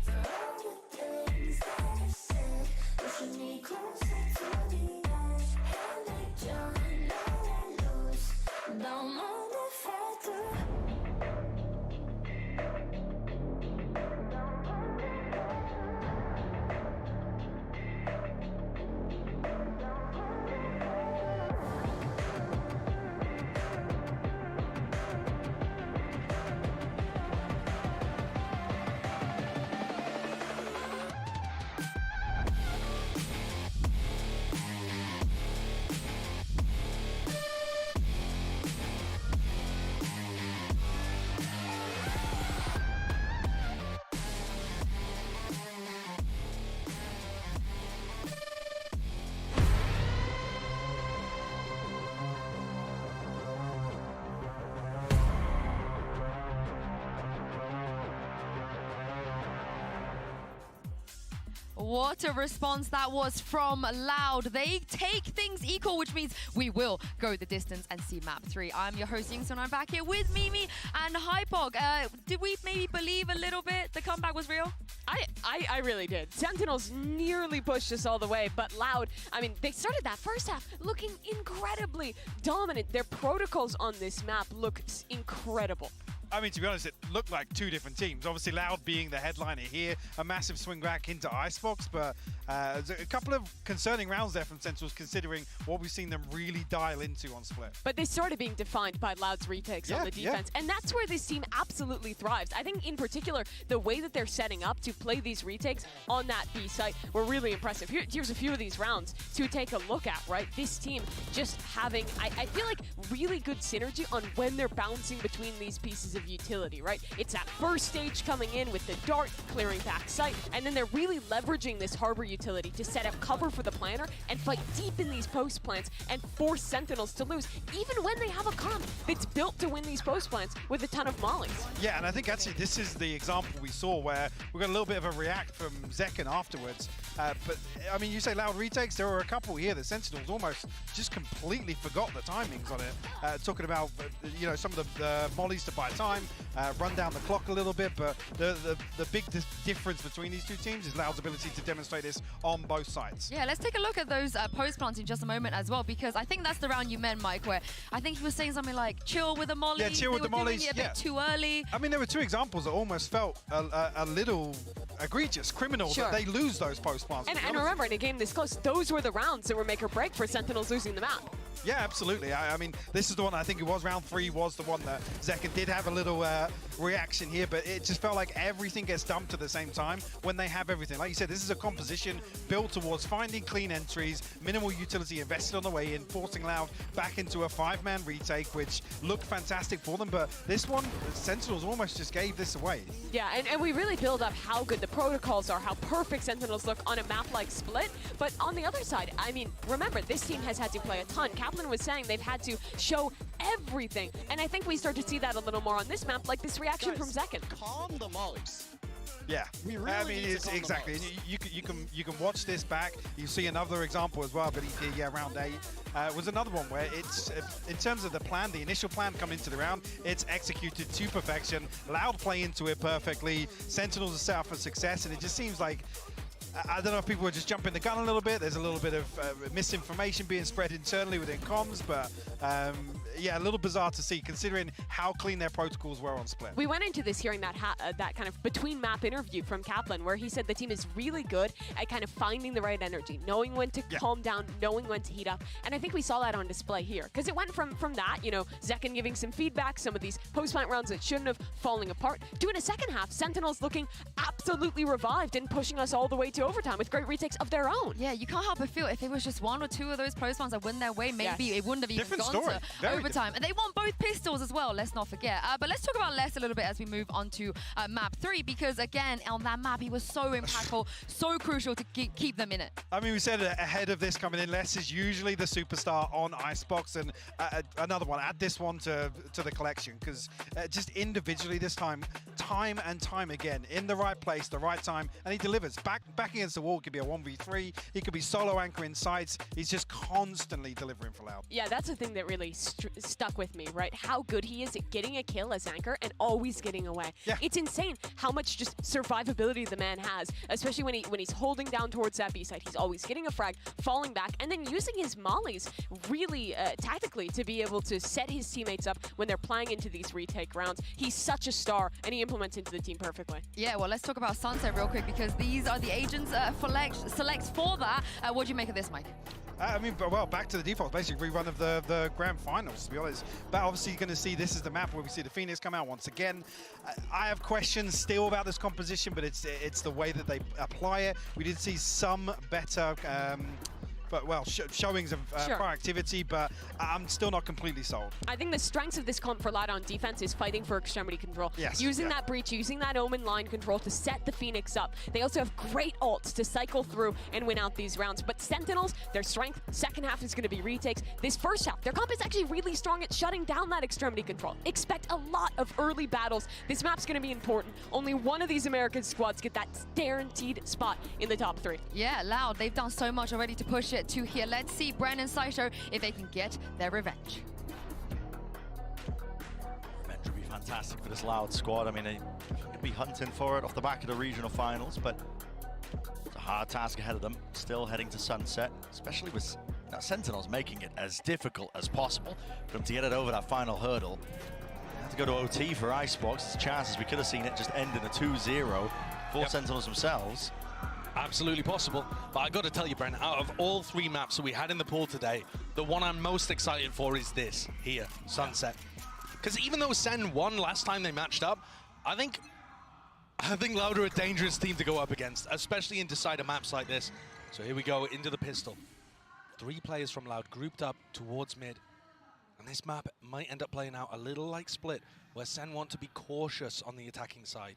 For all the things that I've said, pushing me closer to the edge, and I don't know that lose. Don't mind if I do. What a response that was from Loud. They take things equal, which means we will go the distance and see map 3. I'm your host, Yingsun. I'm back here with Mimi and Hypog. Did we maybe believe a little bit the comeback was real? I really did. Sentinels nearly pushed us all the way, but Loud, I mean, they started that first half looking incredibly dominant. Their protocols on this map look incredible. I mean, to be honest, it looked like two different teams. Obviously, Loud being the headliner here, a massive swing back into Icebox, but there's a couple of concerning rounds there from Sentinels, considering what we've seen them really dial into on Split. But they started being defined by Loud's retakes on the defense, and that's where this team absolutely thrives. I think, in particular, the way that they're setting up to play these retakes on that B site were really impressive. Here's a few of these rounds to take a look at, right? This team just having, I feel like, really good synergy on when they're bouncing between these pieces of utility, right? It's that first stage coming in with the dart, clearing back sight, and then they're really leveraging this harbor utility to set up cover for the planner and fight deep in these post plants and force Sentinels to lose, even when they have a comp that's built to win these post plants with a ton of mollies. Yeah, and I think actually this is the example we saw where we got a little bit of a react from Zekken afterwards. But I mean, you say loud retakes, there were a couple here. The Sentinels almost just completely forgot the timings on it. Talking about, you know, some of the mollies to buy time, run down the clock a little bit, but the big difference between these two teams is Loud's ability to demonstrate this on both sides. Yeah, let's take a look at those post plants in just a moment as well, because I think that's the round you meant, Mike, where I think he was saying something like chill with the molly. Yeah, chill with the mollies. Doing it a bit too early. I mean, there were two examples that almost felt a little egregious, criminal, that they lose those post plants. And remember, in a game this close, those were the rounds that were make or break for Sentinels losing the map. Yeah, absolutely. I mean, this is the one, I think it was round 3 was the one that Zekken did have a little reaction here, but it just felt like everything gets dumped at the same time when they have everything. Like you said, this is a composition built towards finding clean entries, minimal utility invested on the way in, forcing Loud back into a 5-man retake, which looked fantastic for them, but this one, Sentinels almost just gave this away. Yeah, and we really build up how good the protocols are, how perfect Sentinels look on a map like Split, but on the other side, I mean, remember, this team has had to play a ton. Kaplan was saying they've had to show everything, and I think we start to see that a little more on this map, like this reaction from Zekken. Calm the mollies. Yeah, we really I mean, it's exactly. And you can watch this back. You see another example as well. But yeah, round 8 was another one where it's in terms of the plan, the initial plan coming into the round, it's executed to perfection. Loud play into it perfectly. Sentinels are set up for success, and it just seems like, I don't know if people were just jumping the gun a little bit. There's a little bit of misinformation being spread internally within comms, but yeah, a little bizarre to see considering how clean their protocols were on Split. We went into this hearing that that kind of between map interview from Kaplan, where he said the team is really good at kind of finding the right energy, knowing when to calm down, knowing when to heat up, and I think we saw that on display here, because it went from that, you know, Zekken giving some feedback, some of these post-plant rounds that shouldn't have falling apart, to in a second half, Sentinels looking absolutely revived and pushing us all the way to overtime with great retakes of their own. Yeah, you can't help but feel if it was just 1 or 2 of those post plants that win their way, maybe it wouldn't have even Different gone story. to Very overtime. And they won both pistols as well, let's not forget. But let's talk about Les a little bit as we move on to map 3, because again, on that map, he was so impactful, so crucial to keep them in it. I mean, we said ahead of this coming in, Les is usually the superstar on Icebox, and another one, add this one to the collection, because just individually this time and time again, in the right place, the right time, and he delivers. Back against the wall, it could be a 1v3, he could be solo anchoring sites, he's just constantly delivering for Loud. Yeah, that's the thing that really stuck with me, right? How good he is at getting a kill as anchor and always getting away. Yeah. It's insane how much just survivability the man has, especially when he's holding down towards that B side. He's always getting a frag, falling back, and then using his mollies really tactically to be able to set his teammates up when they're playing into these retake rounds. He's such a star, and he implements into the team perfectly. Yeah, well, let's talk about Sunset real quick, because these are the agents selects for that. What do you make of this, Mike? I mean, well, back to the default, basically rerun of the grand finals, to be honest. But obviously you're going to see this is the map where we see the Phoenix come out once again. I have questions still about this composition, but it's the way that they apply it. We did see some better showings of proactivity, but I'm still not completely sold. I think the strengths of this comp for Loud on defense is fighting for extremity control. Yes, using that breach, using that Omen line control to set the Phoenix up. They also have great ults to cycle through and win out these rounds. But Sentinels, their strength, second half is going to be retakes. This first half, their comp is actually really strong at shutting down that extremity control. Expect a lot of early battles. This map's going to be important. Only one of these American squads get that guaranteed spot in the top 3. Yeah, Loud, they've done so much already to push it to here. Let's see Bren and Saito if they can get their revenge. Revenge would be fantastic for this Loud squad. I mean, they could be hunting for it off the back of the regional finals, but it's a hard task ahead of them. Still heading to Sunset, especially with Sentinels making it as difficult as possible for them to get it over that final hurdle. They have to go to OT for Icebox. There's chances we could have seen it just end in a 2-0 for Sentinels themselves. Absolutely possible, but I got to tell you, Brent, out of all 3 maps that we had in the pool today, the one I'm most excited for is this here, Sunset. Because even though SEN won last time they matched up, I think Loud are a dangerous team to go up against, especially in decider maps like this. So here we go into the pistol. 3 players from Loud grouped up towards mid. And this map might end up playing out a little like Split, where SEN want to be cautious on the attacking side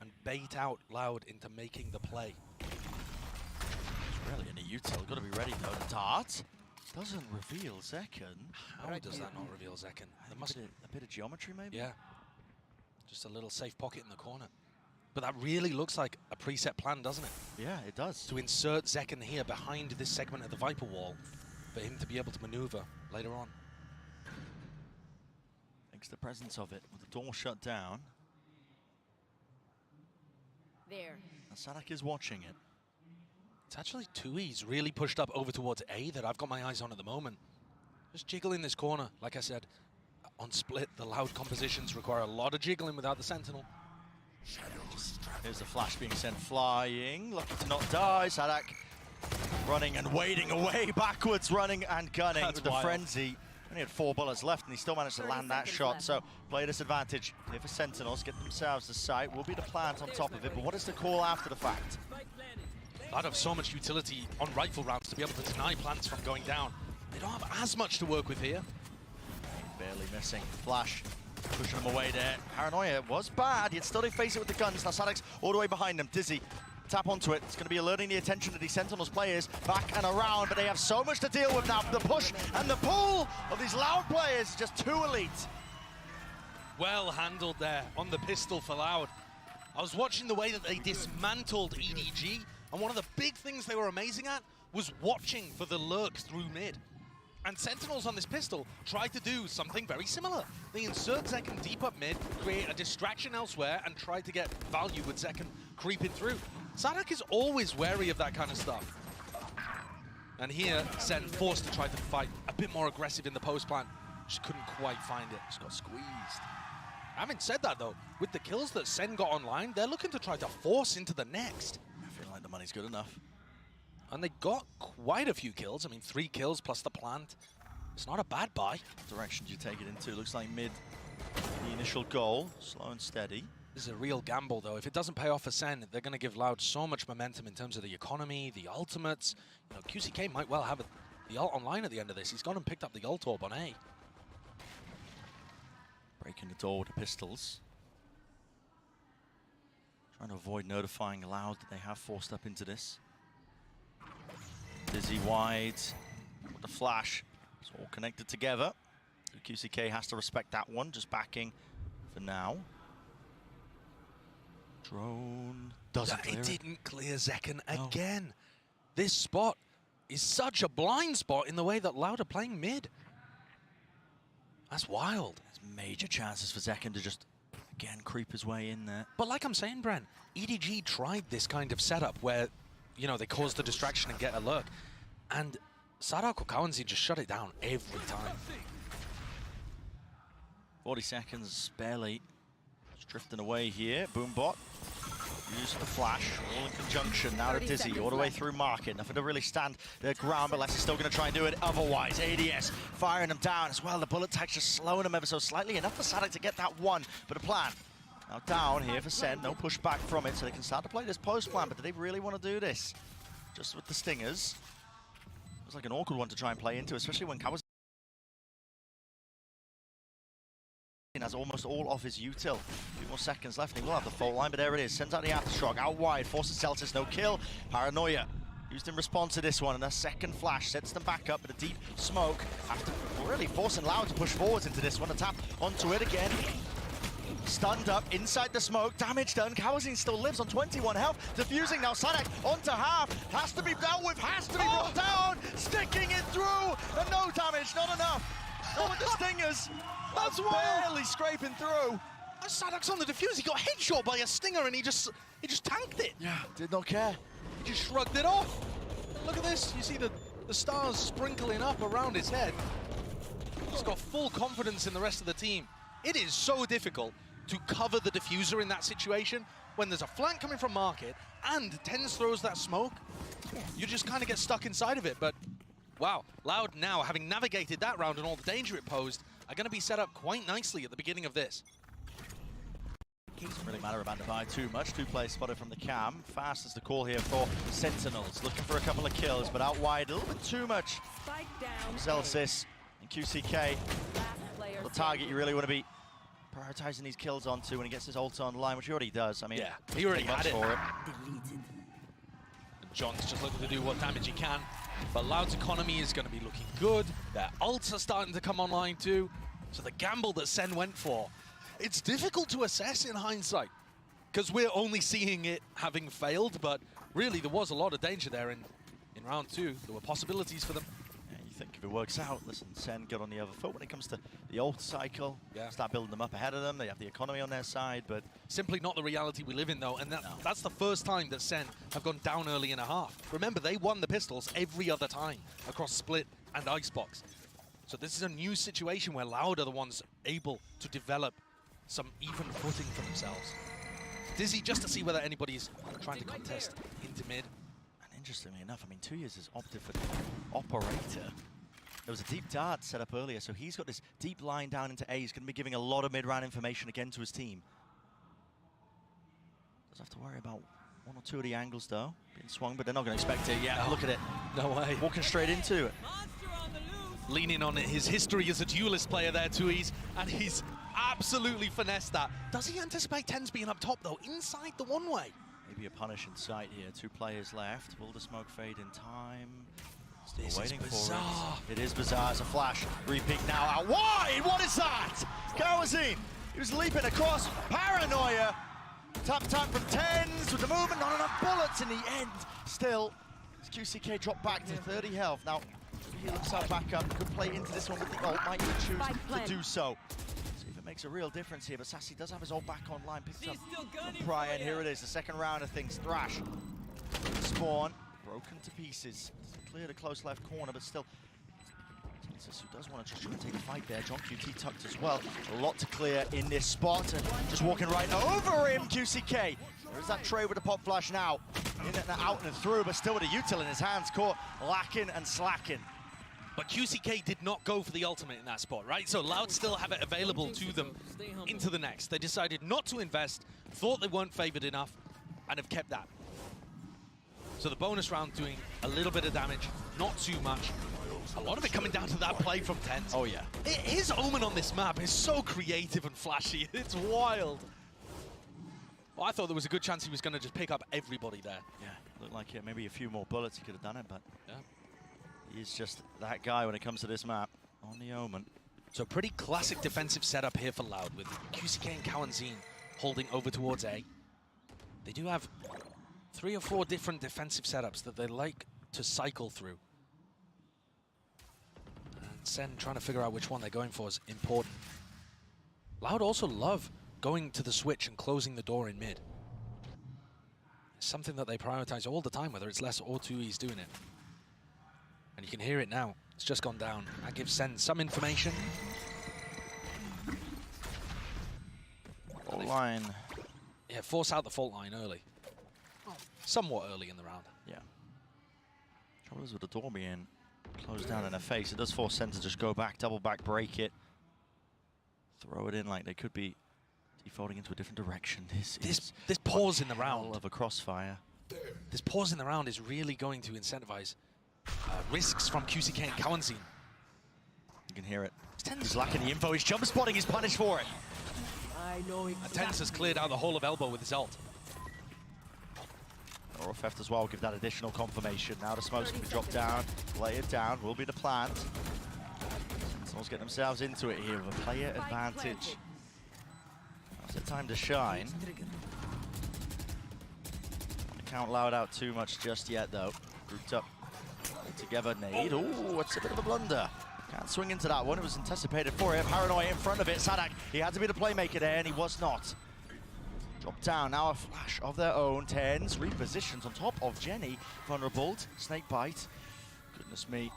and bait out Loud into making the play. It's really in a util. Got to be ready though. The dart doesn't reveal Zekken. How does that not reveal Zekken? There must a bit of geometry maybe? Yeah. Just a little safe pocket in the corner. But that really looks like a preset plan, doesn't it? Yeah, it does. To insert Zekken here behind this segment of the Viper wall for him to be able to maneuver later on. Thanks to the presence of it, with the door shut down. There. Sadak is watching it. It's actually 2E's really pushed up over towards A that I've got my eyes on at the moment. Just jiggle in this corner. Like I said, on Split, the Loud compositions require a lot of jiggling without the Sentinel. Here's the flash being sent flying. Lucky to not die. Sadak running and wading away, backwards, running and gunning with the frenzy. Only had 4 bullets left, and he still managed to land that shot. left. So, play disadvantage here for Sentinels. Get themselves the site. Will be the plant on top of it, but what is the call after the fact? Loud have so much utility on rifle rounds to be able to deny plants from going down. They don't have as much to work with here. Barely missing. Flash pushing him away there. Paranoia was bad, yet still they face it with the guns. Now Sadak's all the way behind them. Dizzy, tap onto it. It's going to be alerting the attention of these Sentinels players back and around, but they have so much to deal with now. The push and the pull of these Loud players, just too elite. Well handled there on the pistol for Loud. I was watching the way that they dismantled EDG, and one of the big things they were amazing at was watching for the lurks through mid. And Sentinels on this pistol tried to do something very similar. They insert Zekken deep up mid, create a distraction elsewhere, and try to get value with Zekken creeping through. Sadak is always wary of that kind of stuff. And here, SEN forced to try to fight a bit more aggressive in the post plant. Just couldn't quite find it. Just got squeezed. Having said that though, with the kills that SEN got online, they're looking to try to force into the next. I feel like the money's good enough. And they got quite a few kills. I mean, 3 kills plus the plant. It's not a bad buy. Direction you take it into, looks like mid, the initial goal, slow and steady. This is a real gamble though. If it doesn't pay off for SEN, they're going to give Loud so much momentum in terms of the economy, the ultimates. You know, QCK might well have the ult online at the end of this. He's gone and picked up the ult orb on A. Breaking the door with the pistols. Trying to avoid notifying Loud that they have forced up into this. Dizzy wide with the flash. It's all connected together. QCK has to respect that one, just backing for now. Drone doesn't clear it. Didn't clear Zekken again. This spot is such a blind spot in the way that Loud are playing mid. That's wild. There's major chances for Zekken to just, again, creep his way in there. But like I'm saying, Bren, EDG tried this kind of setup where, you know, they cause the distraction and get a lurk. And Sadak or Kawanzi just shut it down every time. 40 seconds, barely. Just drifting away here. Boombot. Use the flash, all in conjunction. Now to Dizzy, all the way through market. Nothing to really stand their ground, but Lester's still going to try and do it otherwise. ADS firing them down as well. The bullet tag's just slowing them ever so slightly. Enough for Sadak to get that one, but a plan. Now down here for SEN, no pushback from it, so they can start to play this post plan, but do they really want to do this? Just with the stingers. It's like an awkward one to try and play into, especially when Kawas has almost all of his util. A few more seconds left and he will have the fault line, but there it is. Sends out the aftershock, out wide, forces Celtics, no kill. Paranoia used in response to this one, and a second flash sets them back up with a deep smoke after really forcing Loud to push forwards into this one. A tap onto it again. Stunned up inside the smoke, damage done. Kawazin still lives on 21 health. Diffusing now, Sadak onto half. Has to be dealt with, has to be brought down. Sticking it through, and no damage, not enough. Not with the stingers. That's barely scraping through. Sadak's on the defuse. He got headshot by a stinger and he just tanked it. Yeah, did not care. He just shrugged it off. Look at this. You see the stars sprinkling up around his head. He's got full confidence in the rest of the team. It is so difficult to cover the diffuser in that situation when there's a flank coming from market and tenz throws that smoke. You just kind of get stuck inside of it. But wow, Loud now, having navigated that round and all the danger it posed, are going to be set up quite nicely at the beginning of this. Doesn't really matter about divide too much. 2 players spotted from the cam. Fast is the call here for Sentinels. Looking for a couple of kills, but out wide a little bit too much. Celsius QCK, the target you really want to be prioritizing these kills onto when he gets his ult online, which he already does. I mean, yeah, he already had it. For it. And John's just looking to do what damage he can. But Loud's economy is going to be looking good. Their ults are starting to come online too. So the gamble that Sen went for, it's difficult to assess in hindsight because we're only seeing it having failed, but really there was a lot of danger there in round 2. There were possibilities for them. Yeah, you think if it works out, listen, Sen get on the other foot when it comes to the ult cycle. Yeah. Start building them up ahead of them. They have the economy on their side, but simply not the reality we live in though, and that's the first time that Sen have gone down early in a half. Remember, they won the pistols every other time across Split and Icebox. So this is a new situation where Loud are the ones able to develop some even footing for themselves. Dizzy just to see whether anybody's trying to contest into mid. And interestingly enough, I mean, 2 years has opted for the operator. There was a deep dart set up earlier, so he's got this deep line down into A. He's going to be giving a lot of mid-round information again to his team. Does have to worry about 1 or 2 of the angles, though. Being swung, but they're not going to expect it. Yeah, look at it. No way. Walking straight into it. Leaning on his history as a duelist player there, Tuiz, and he's absolutely finessed that. Does he anticipate tenz being up top, though, inside the one-way? Maybe a punish in sight here. 2 players left. Will the smoke fade in time? Still this waiting is bizarre. for it. It is bizarre. It's a flash. Repeat now out wide. What is that? Kawazine. He was leaping across. Paranoia. Tap from tenz with the movement. Not enough bullets in the end. Still, QCK dropped back to 30 health. Now, he looks out back up. Could play into this one with the ult. Might even choose to do so. See if it makes a real difference here. But Sassy does have his ult back online. Picks up from Prior, and here it is. The second round of things. Thrash. Spawn. Broken to pieces. Clear the close left corner, but still, tenz who does want to just try and take a fight there. John QT tucked as well. A lot to clear in this spot, and just walking right over him, QCK. There is that trade with the pop flash now. In and out and through, but still with a util in his hands, caught lacking and slacking. But QCK did not go for the ultimate in that spot, right? So Loud still have it available to them into the next. They decided not to invest, thought they weren't favored enough, and have kept that. So the bonus round doing a little bit of damage, not too much. A lot of it coming down to that play from tenz. Oh yeah. His omen on this map is so creative and flashy. It's wild. Well, I thought there was a good chance he was going to just pick up everybody there. Yeah, looked like maybe a few more bullets he could have done it, but yeah, he's just that guy when it comes to this map on the omen. So pretty classic defensive setup here for Loud with QCK and Kawazine holding over towards A. They do have 3 or 4 different defensive setups that they like to cycle through. And Sen trying to figure out which one they're going for is important. Loud also love going to the switch and closing the door in mid. It's something that they prioritize all the time, whether it's less or 2E's doing it. And you can hear it now. It's just gone down. That gives Sen some information. Fault line. Yeah, force out the fault line early. Somewhat early in the round. Yeah. Trouble is with the door being closed down in their face. It does force Sen to just go back, double back, break it. Throw it in like they could be defaulting into a different direction. This pause in the round of a crossfire. This pause in the round is really going to incentivize risks from QCK and Kawazine. You can hear it. tenz is lacking the info. He's jump spotting. He's punished for it. I know exactly. tenz has cleared out the whole of elbow with his ult. Or theft as well, give that additional confirmation. Now the smoke's going to be dropped down, lay it down, will be the plant. Sentinels get themselves into it here with a player advantage. Now's the time to shine. Don't count Loud out too much just yet though. Grouped up together, nade. Ooh, it's a bit of a blunder. Can't swing into that one, it was anticipated for him. Paranoia in front of it, Sadak, he had to be the playmaker there and he was not. Drop down, now a flash of their own. tenz repositions on top of Jenny. Vulnerable, snake bite. Goodness me.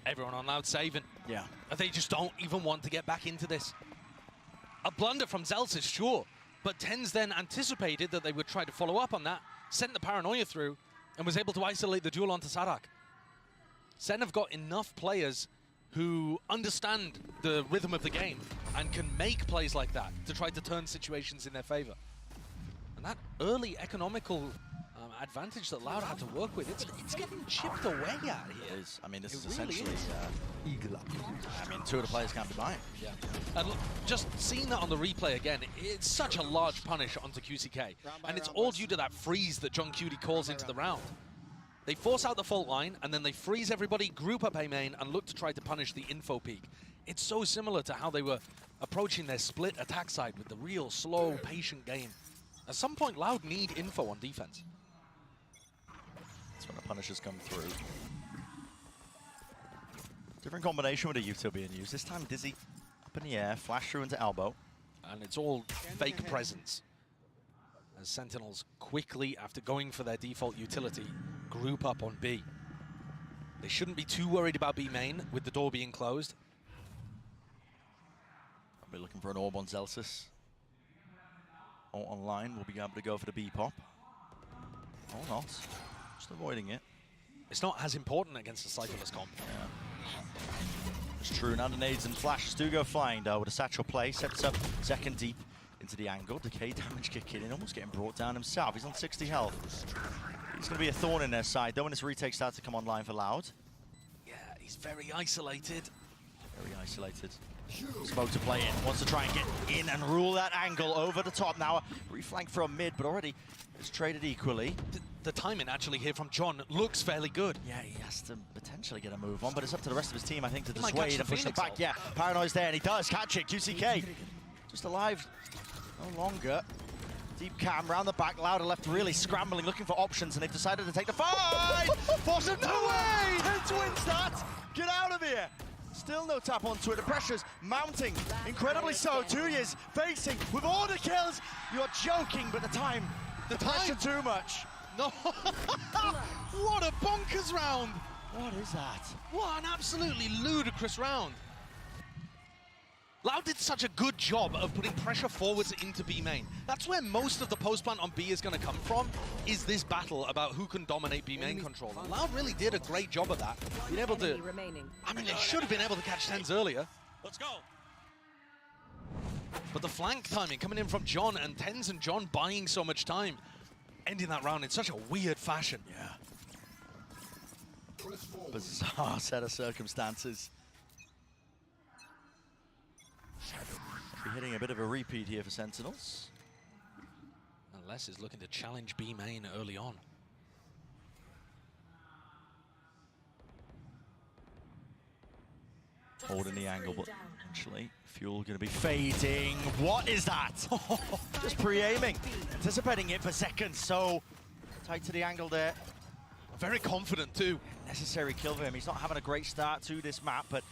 Everyone on Loud saving. Yeah. They just don't even want to get back into this. A blunder from Zelsis, sure. But tenz then anticipated that they would try to follow up on that, sent the Paranoia through, and was able to isolate the duel onto Sadak. Sen have got enough players who understand the rhythm of the game and can make plays like that to try to turn situations in their favor. And that early economical advantage that Loud had to work with. It's getting chipped away at here. It is. I mean, this is really essentially... I mean, 2 of the players can't be buying. Yeah. And look, just seeing that on the replay again, it's such a large punish onto QCK. And it's all due to that freeze that John Cutie calls into the round. They force out the fault line, and then they freeze everybody, group up A main, and look to try to punish the info peak. It's so similar to how they were approaching their split attack side with the real slow, patient game. At some point, Loud need info on defense. That's when the punishes come through. Different combination with a Yuto being used. This time, Dizzy up in the air, flash through into elbow. And it's all fake presence. As Sentinels quickly, after going for their default utility, group up on B. They shouldn't be too worried about B main with the door being closed. I'll be looking for an orb on Zelsis. Online will be able to go for the B pop. Or not. Just avoiding it. It's not as important against the Cypherless comp. Yeah. It's true. Now the nades and flashes do go flying though with a satchel play. Sets up second deep into the angle. Decay damage kicking in, almost getting brought down himself. He's on 60 health. He's going to be a thorn in their side though when this retake starts to come online for Loud. Yeah, he's very isolated. Very isolated. Smoke to play in, wants to try and get in and rule that angle over the top. Now a reflank from mid, but already it's traded equally. The timing actually here from John looks fairly good. Yeah, he has to potentially get a move on, but it's up to the rest of his team, I think, to He might dissuade catch and the push them Phoenix back. Yeah, Paranoid's there, and he does catch it. QCK just alive no longer. Deep cam round the back, Louder left really scrambling, looking for options, and they've decided to take the fight! Force him away! tenz wins that! Get out of here! Still no tap onto it. The pressure's mounting, incredibly so. 2 years facing with all the kills. You're joking, but the pressure too much. No. What a bonkers round. What is that? What an absolutely ludicrous round. Loud did such a good job of putting pressure forwards into B main. That's where most of the post plant on B is going to come from, is this battle about who can dominate B main control. And Loud really did a great job of that. Being able to, I mean, they should have been able to catch tenz earlier. Let's go. But the flank timing coming in from John, and tenz and John buying so much time, ending that round in such a weird fashion. Yeah. Bizarre set of circumstances. Be hitting a bit of a repeat here for Sentinels. Unless is looking to challenge B main early on. Holding the angle, but actually, Fuel going to be fading. What is that? Just pre-aiming, anticipating it for seconds. So tight to the angle there. Very confident too. Necessary kill for him. He's not having a great start to this map, but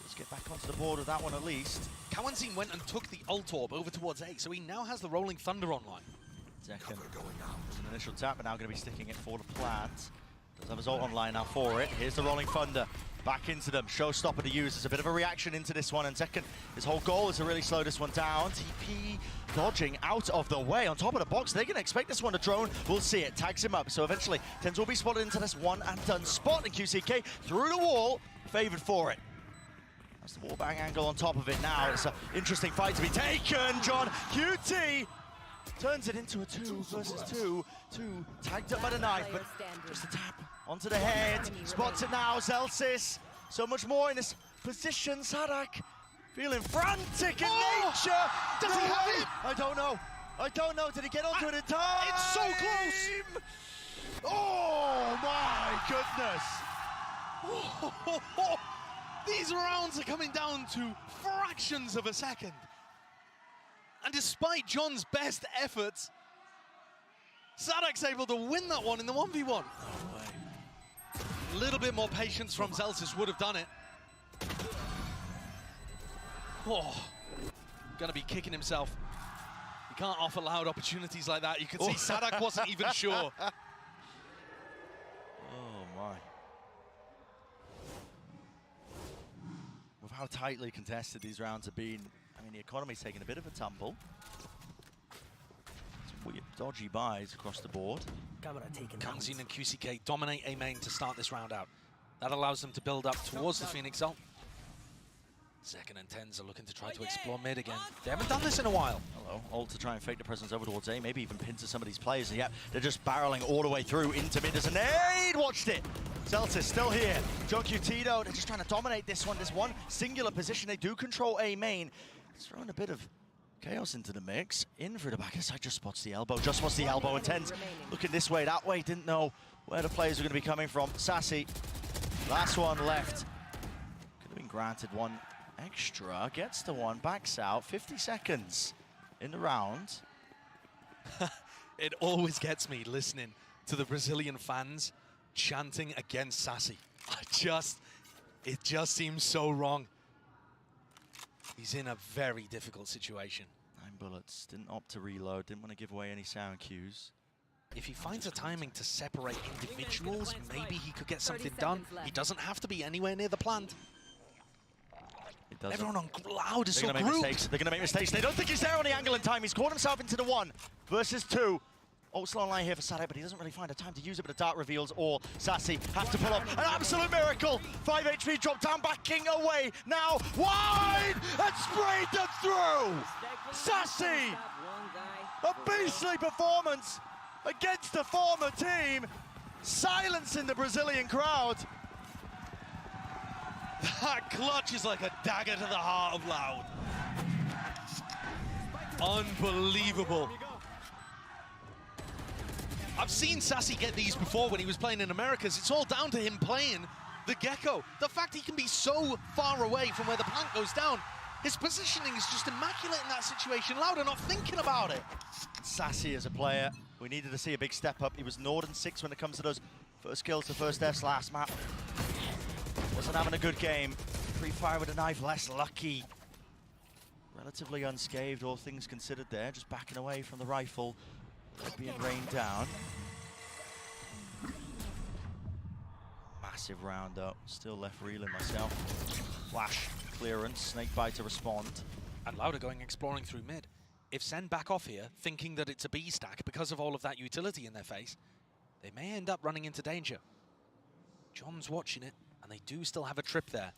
let's get back onto the board with that one at least. Kawanzin went and took the ult orb over towards A, so he now has the Rolling Thunder online. Second. An initial tap, but now going to be sticking it for the plant. Does have his ult online now for it. Here's the Rolling Thunder. Back into them. Showstopper to use. There's a bit of a reaction into this one. And second, his whole goal is to really slow this one down. TP dodging out of the way. On top of the box, they're going to expect this one to drone. We'll see it. Tags him up. So eventually, tenz will be spotted into this one and done spot. And QCK through the wall, favored for it. That's the wallbang angle on top of it now. It's an interesting fight to be taken. John QT turns it into a 2 versus 2. 2 tagged up by the knife, but just a tap onto the head. Spots it now, Zelsis. So much more in this position. Sadak feeling frantic in nature. Does he have it? I don't know. I don't know. Did he get onto it in time? It's so close. Oh my goodness. These rounds are coming down to fractions of a second. And despite John's best efforts, Sadak's able to win that one in the 1v1. No way. A little bit more patience from Zelsis would have done it. Oh, gonna be kicking himself. You can't offer Loud opportunities like that. You can see Sadak wasn't even sure. Oh my. With how tightly contested these rounds have been, I mean, the economy's taken a bit of a tumble. Some weird, dodgy buys across the board. Kawanzin and QCK dominate A main to start this round out. That allows them to build up towards the Phoenix ult. Second and tenz are looking to try to explore mid again. They haven't done this in a while. Hello, ult to try and fake the presence over towards A, maybe even pincer some of these players. And yeah, they're just barreling all the way through into mid as a nade. Watched it. Celtics still here. JunQT though, they're just trying to dominate this one. This one singular position. They do control A main. It's throwing a bit of chaos into the mix. In through the back of the side, just spots the elbow. Just spots the elbow. And tenz looking this way, that way. Didn't know where the players were going to be coming from. Sassy, last one left. Could have been granted one extra, gets the one, backs out, 50 seconds in the round. It always gets me listening to the Brazilian fans chanting against Sassy. It just seems so wrong. He's in a very difficult situation. 9 bullets, didn't opt to reload, didn't want to give away any sound cues. If he finds a timing to separate individuals, maybe he could get something done. He doesn't have to be anywhere near the plant. Everyone on Loud is so grouped. They're going to make mistakes. They don't think he's there on the angle in time. He's caught himself into the 1 versus 2. Ult slow line here for Sadek, but he doesn't really find a time to use it, but the dart reveals all. Sassy has to pull up an absolute miracle. 5 HP drop down, backing away. Now wide and sprayed them through. Sassy, a beastly performance against the former team, silencing the Brazilian crowd. That clutch is like a dagger to the heart of Loud. Unbelievable. I've seen Sassy get these before when he was playing in Americas. It's all down to him playing the Gecko. The fact he can be so far away from where the plant goes down, his positioning is just immaculate in that situation. Loud are not thinking about it. Sassy as a player, we needed to see a big step up. He was Norden 6 when it comes to those first kills to first deaths last map. Wasn't having a good game. Free fire with a knife, less lucky. Relatively unscathed, all things considered there. Just backing away from the rifle. Being rained down. Massive round though. Still left reeling myself. Flash, clearance, snake bite to respond. And Loud are going exploring through mid. If SEN back off here, thinking that it's a B stack because of all of that utility in their face, they may end up running into danger. John's watching it, and they do still have a trip there.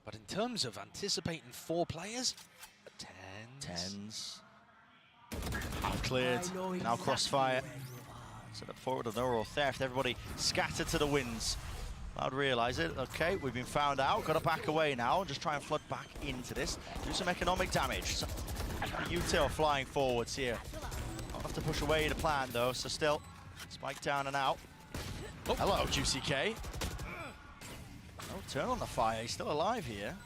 But in terms of anticipating 4 players, tenz. Cleared, now crossfire. Set up forward, no raw theft. Everybody scattered to the winds. Loud realise it. Okay, we've been found out. Got to back away now. Just try and flood back into this. Do some economic damage. So, util flying forwards here. Not enough to push away the plan though, so still spike down and out. Oh. Hello, Juicy K. No turn on the fire. He's still alive here.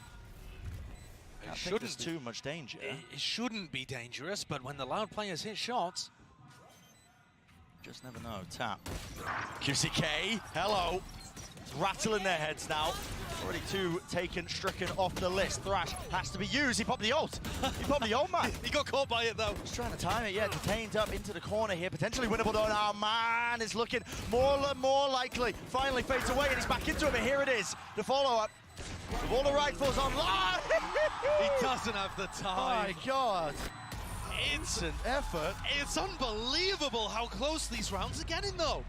I think there's too much danger. It shouldn't be dangerous, but when the Loud players hit shots, just never know. Tap. QCK, hello. It's rattling their heads now. Already 2 taken, stricken off the list. Thrash has to be used. He popped the ult. He popped the ult, man. He got caught by it, though. Just trying to time it, yeah. Detained up into the corner here. Potentially winnable, though. Now, man, it's looking more likely. Finally fades away, and he's back into it, and here it is. The follow-up. With all the rifles online. He doesn't have the time. My God. It's an effort. It's unbelievable how close these rounds are getting, though.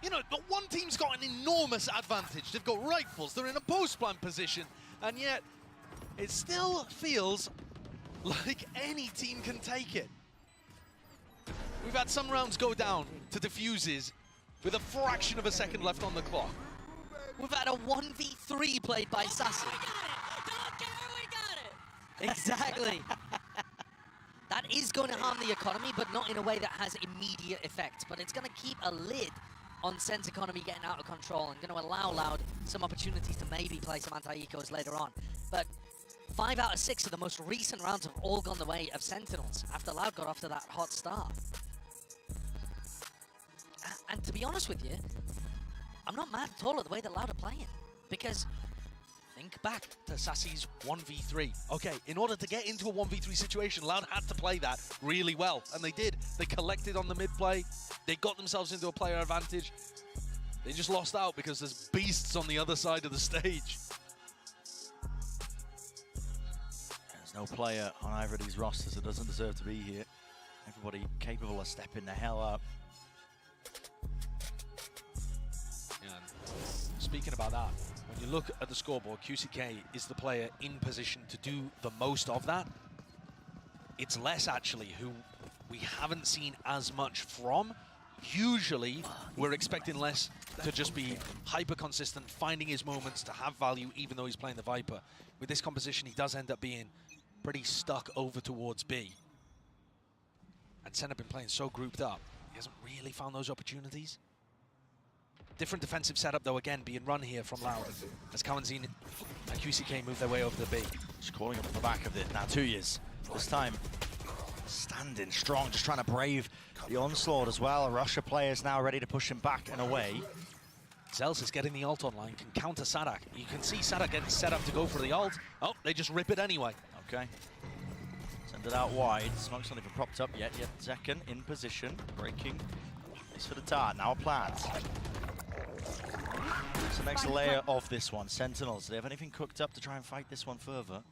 You know, one team's got an enormous advantage. They've got rifles, they're in a post-plant position, and yet it still feels like any team can take it. We've had some rounds go down to defuses with a fraction of a second left on the clock. We've had a 1v3 played by Sassy. We got it. Exactly. That is going to harm the economy, but not in a way that has immediate effect. But it's going to keep a lid on SEN's economy getting out of control and going to allow Loud some opportunities to maybe play some anti-ecos later on. But 5 out of 6 of the most recent rounds have all gone the way of Sentinels after Loud got off to that hot start. And to be honest with you, I'm not mad at all at the way that Loud are playing, because think back to Sassy's 1v3. Okay, in order to get into a 1v3 situation, Loud had to play that really well, and they did. They collected on the mid play. They got themselves into a player advantage. They just lost out because there's beasts on the other side of the stage. There's no player on either of these rosters that doesn't deserve to be here. Everybody capable of stepping the hell up. Yeah. Speaking about that, When you look at the scoreboard, QCK is the player in position to do the most of that. It's less actually who we haven't seen as much from. Usually, we're expecting less to just be hyper consistent, finding his moments to have value, even though he's playing the Viper. With this composition, he does end up being pretty stuck over towards B. And SEN have been playing so grouped up, he hasn't really found those opportunities. Different defensive setup, though, again, being run here from Loud, as Kawanzin and QCK move their way over the B. Just calling up on the back of it. Now 2 years. This time, standing strong, just trying to brave the onslaught as well. Russia players now ready to push him back and away. Zels is getting the ult online, can counter Sadak. You can see Sadak getting set up to go for the ult. Oh, they just rip it anyway. Okay. Send it out wide. Smoke's not even propped up yet. Zekken in position, breaking. This for the Tart, now a plant. It's the next layer of this one. Sentinels, do they have anything cooked up to try and fight this one further?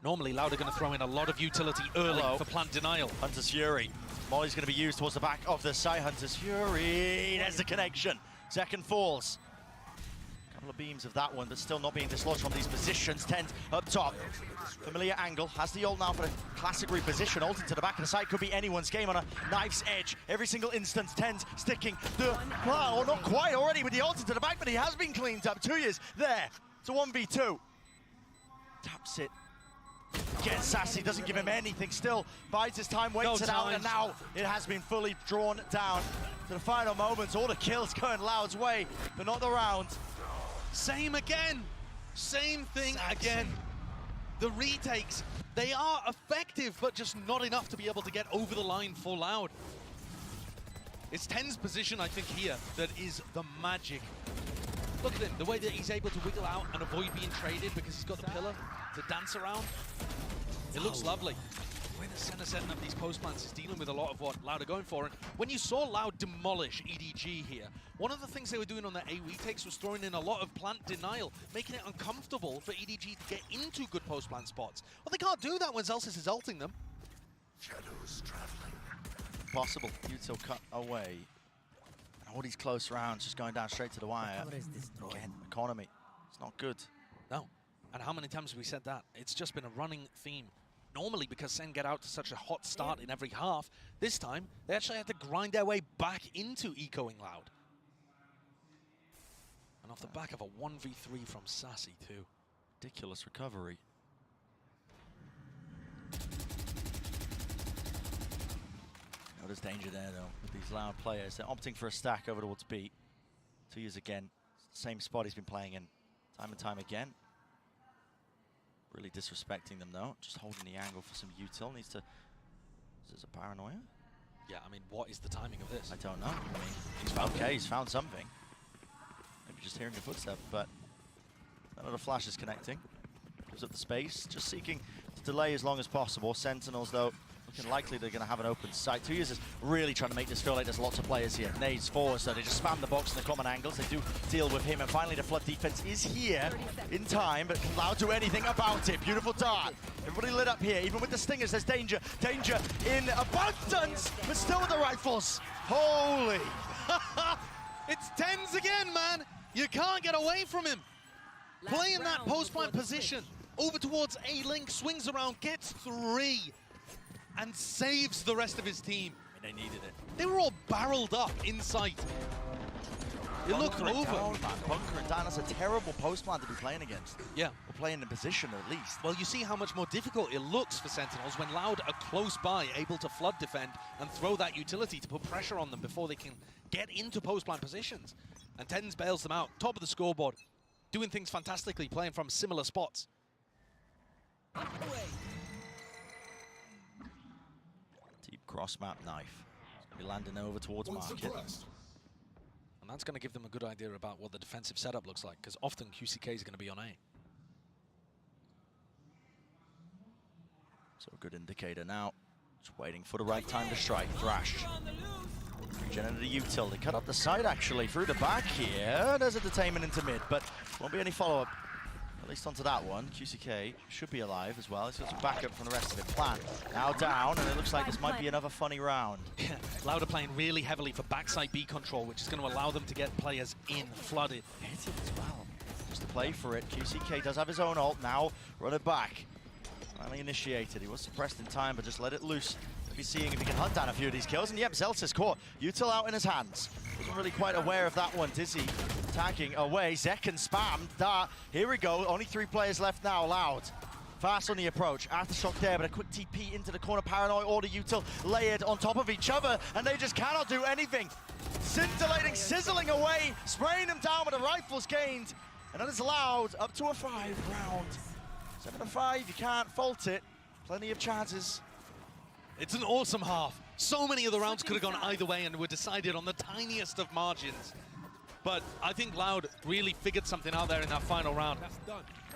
Normally, Loud are going to throw in a lot of utility early for plant denial. Hunter's Fury. Molly's going to be used towards the back of the site. Hunter's Fury. There's the connection. Second falls. Couple of beams of that one, but still not being dislodged from these positions. tenz up top. Familiar angle. Has the ult now for a classic reposition. Ult into the back of the site. Could be anyone's game on a knife's edge. Every single instance, tenz sticking the... Well, not quite already with the ult into the back, but he has been cleaned up. 2 years there. It's a 1v2. Taps it. Gets sassy, doesn't give him anything, still bides his time, waits it out, and now it has been fully drawn down to the final moments. All the kills going Loud's way, but not the round. Same again. Same thing again. The retakes, they are effective, but just not enough to be able to get over the line for Loud. It's tenz position, I think, here that is the magic. Look at him, the way that he's able to wiggle out and avoid being traded because he's got the pillar to dance around. It looks lovely. The way the center setting up these post plants is dealing with a lot of what Loud are going for. And when you saw Loud demolish EDG here, one of the things they were doing on their A retakes was throwing in a lot of plant denial, making it uncomfortable for EDG to get into good post plant spots. Well, they can't do that when Zelsis is ulting them. Shadows traveling. Possible. Util cut away. And all these close rounds just going down straight to the wire. Again, economy. It's not good. No. And how many times have we said that? It's just been a running theme. Normally, because SEN get out to such a hot start in every half, this time, they actually had to grind their way back into ecoing Loud. And off the back of a 1v3 from Sassy, too. Ridiculous recovery. Oh, there's danger there, though, with these Loud players. They're opting for a stack over towards B. 2 years again. Same spot he's been playing in time and time again. Really disrespecting them, though. Just holding the angle for some util. Needs to... Is this a paranoia? Yeah, I mean, what is the timing of this? I don't know. I mean, he's found, okay, he's found something. Maybe just hearing a footstep, but another flash is connecting. Gives up the space, just seeking to delay as long as possible. Sentinels, though, looking likely they're going to have an open sight. 2 years is really trying to make this feel like there's lots of players here. Nades forward, so they just spam the box in the common angles. They do deal with him, and finally the flood defense is here in time, but can Loud do anything about it? Beautiful dart. Everybody lit up here, even with the stingers, there's danger. Danger in abundance, but still with the rifles. Holy. It's tenz again, man. You can't get away from him. Playing that post-plant position over towards A-Link, swings around, gets 3. And saves the rest of his team. I mean, they needed it. They were all barreled up in sight. It looked over. Bunker and down, that's a terrible post plant to be playing against. Yeah. Or playing in position at least. Well, you see how much more difficult it looks for Sentinels when Loud are close by, able to flood defend and throw that utility to put pressure on them before they can get into post plant positions. And tenz bails them out, top of the scoreboard, doing things fantastically, playing from similar spots. Deep cross map knife. Be landing over towards market. And that's going to give them a good idea about what the defensive setup looks like, because often QCK is going to be on A. So a good indicator now. Just waiting for the right time to strike. Thrash. Regenerated the util. They cut up the side actually through the back here. There's a detainment into mid, but won't be any follow-up. At least onto that one. QCK should be alive as well. He's got some backup from the rest of it. Plant now down, and it looks like this might be another funny round. Yeah, Loud are playing really heavily for backside B control, which is going to allow them to get players in, flooded. Hit it as well. looks to play for it. QCK does have his own ult now. Run it back. Finally initiated. He was suppressed in time, but just let it loose. Be seeing if he can hunt down a few of these kills. And yep, Zelsis caught. Util out in his hands. Wasn't really quite aware of that one. Dizzy tagging away. Zekken spammed. Dart. Here we go. Only 3 players left now. Loud. Fast on the approach. Aftershock there, but a quick TP into the corner. Paranoid order Util layered on top of each other, and they just cannot do anything. Scintillating, sizzling away, spraying them down with the rifles gained. And that is Loud up to a 5 round. 7-5, you can't fault it. Plenty of chances. It's an awesome half. So many of the rounds could have gone either way and were decided on the tiniest of margins. But I think Loud really figured something out there in that final round.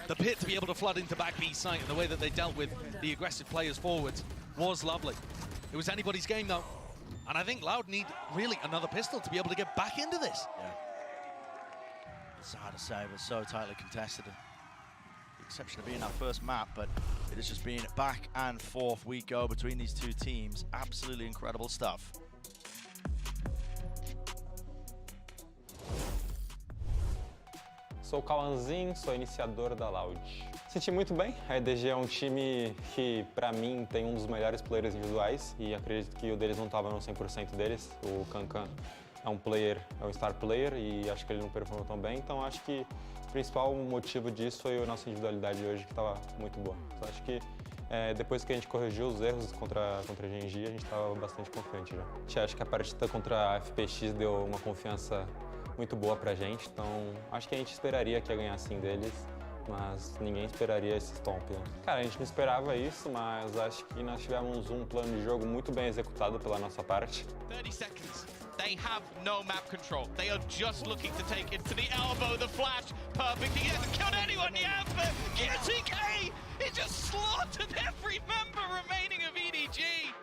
The pit to be able to flood into back B site and the way that they dealt with the aggressive players forwards was lovely. It was anybody's game though. And I think Loud need really another pistol to be able to get back into this. Yeah. It's hard to say, but so tightly contested. The exception of being our first map, but it has just been back and forth we go between these two teams. Absolutely incredible stuff. Sou o Cauãzinho, sou iniciador da Loud. Senti muito bem, a EDG é um time que, pra mim, tem um dos melhores players individuais e acredito que o deles não estava no 100% deles. O Kankan é um player, é um star player e acho que ele não performou tão bem, então acho que o principal motivo disso foi a nossa individualidade hoje, que estava muito boa. Então, acho que depois que a gente corrigiu os erros contra a Genji, a gente estava bastante confiante já. Acho que a partida contra a FPX deu uma confiança muito boa pra gente, então acho que a gente esperaria que ia ganhar assim deles, mas ninguém esperaria esse stomp, né? Cara, a gente não esperava isso, mas acho que nós tivemos um plano de jogo muito bem executado pela nossa parte. 30 seconds. They have no map control. They are just looking to take it to the elbow, the flash, perfect. He hasn't killed anyone yet, but QCK, he just slaughtered every member remaining of EDG.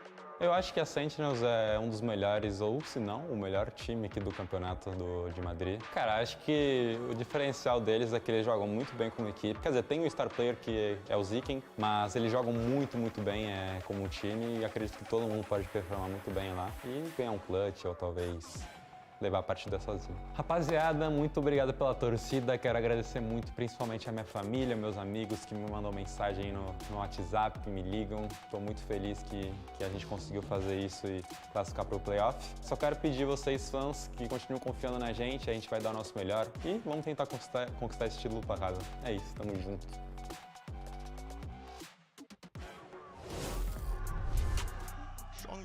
Eu acho que a Sentinels é um dos melhores, ou se não, o melhor time aqui do campeonato de Madrid. Cara, acho que o diferencial deles é que eles jogam muito bem como equipe. Quer dizer, tem o star player que é o Ziken, mas eles jogam muito bem como um time e acredito que todo mundo pode performar muito bem lá e ganhar um clutch ou talvez levar a partida sozinho. Rapaziada, muito obrigado pela torcida. Quero agradecer muito, principalmente a minha família, meus amigos que me mandam mensagem no WhatsApp, me ligam. Estou muito feliz que a gente conseguiu fazer isso e classificar para o playoff. Só quero pedir vocês, fãs, que continuem confiando na gente. A gente vai dar o nosso melhor e vamos tentar conquistar esse título para casa. É isso, tamo junto.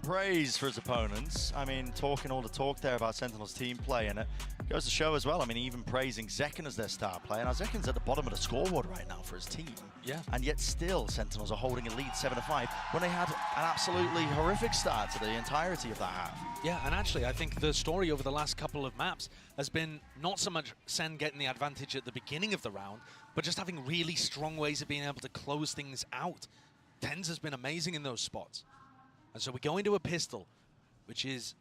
Praise for his opponents. I mean, talking all the talk there about Sentinel's team play, and it goes to show as well. I mean, even praising Zekken as their star player. Now, Zekken's at the bottom of the scoreboard right now for his team. Yeah. And yet still, Sentinels are holding a lead 7-5 when they had an absolutely horrific start to the entirety of that half. Yeah, and actually, I think the story over the last couple of maps has been not so much SEN getting the advantage at the beginning of the round, but just having really strong ways of being able to close things out. tenz has been amazing in those spots. And so we go into a pistol, which is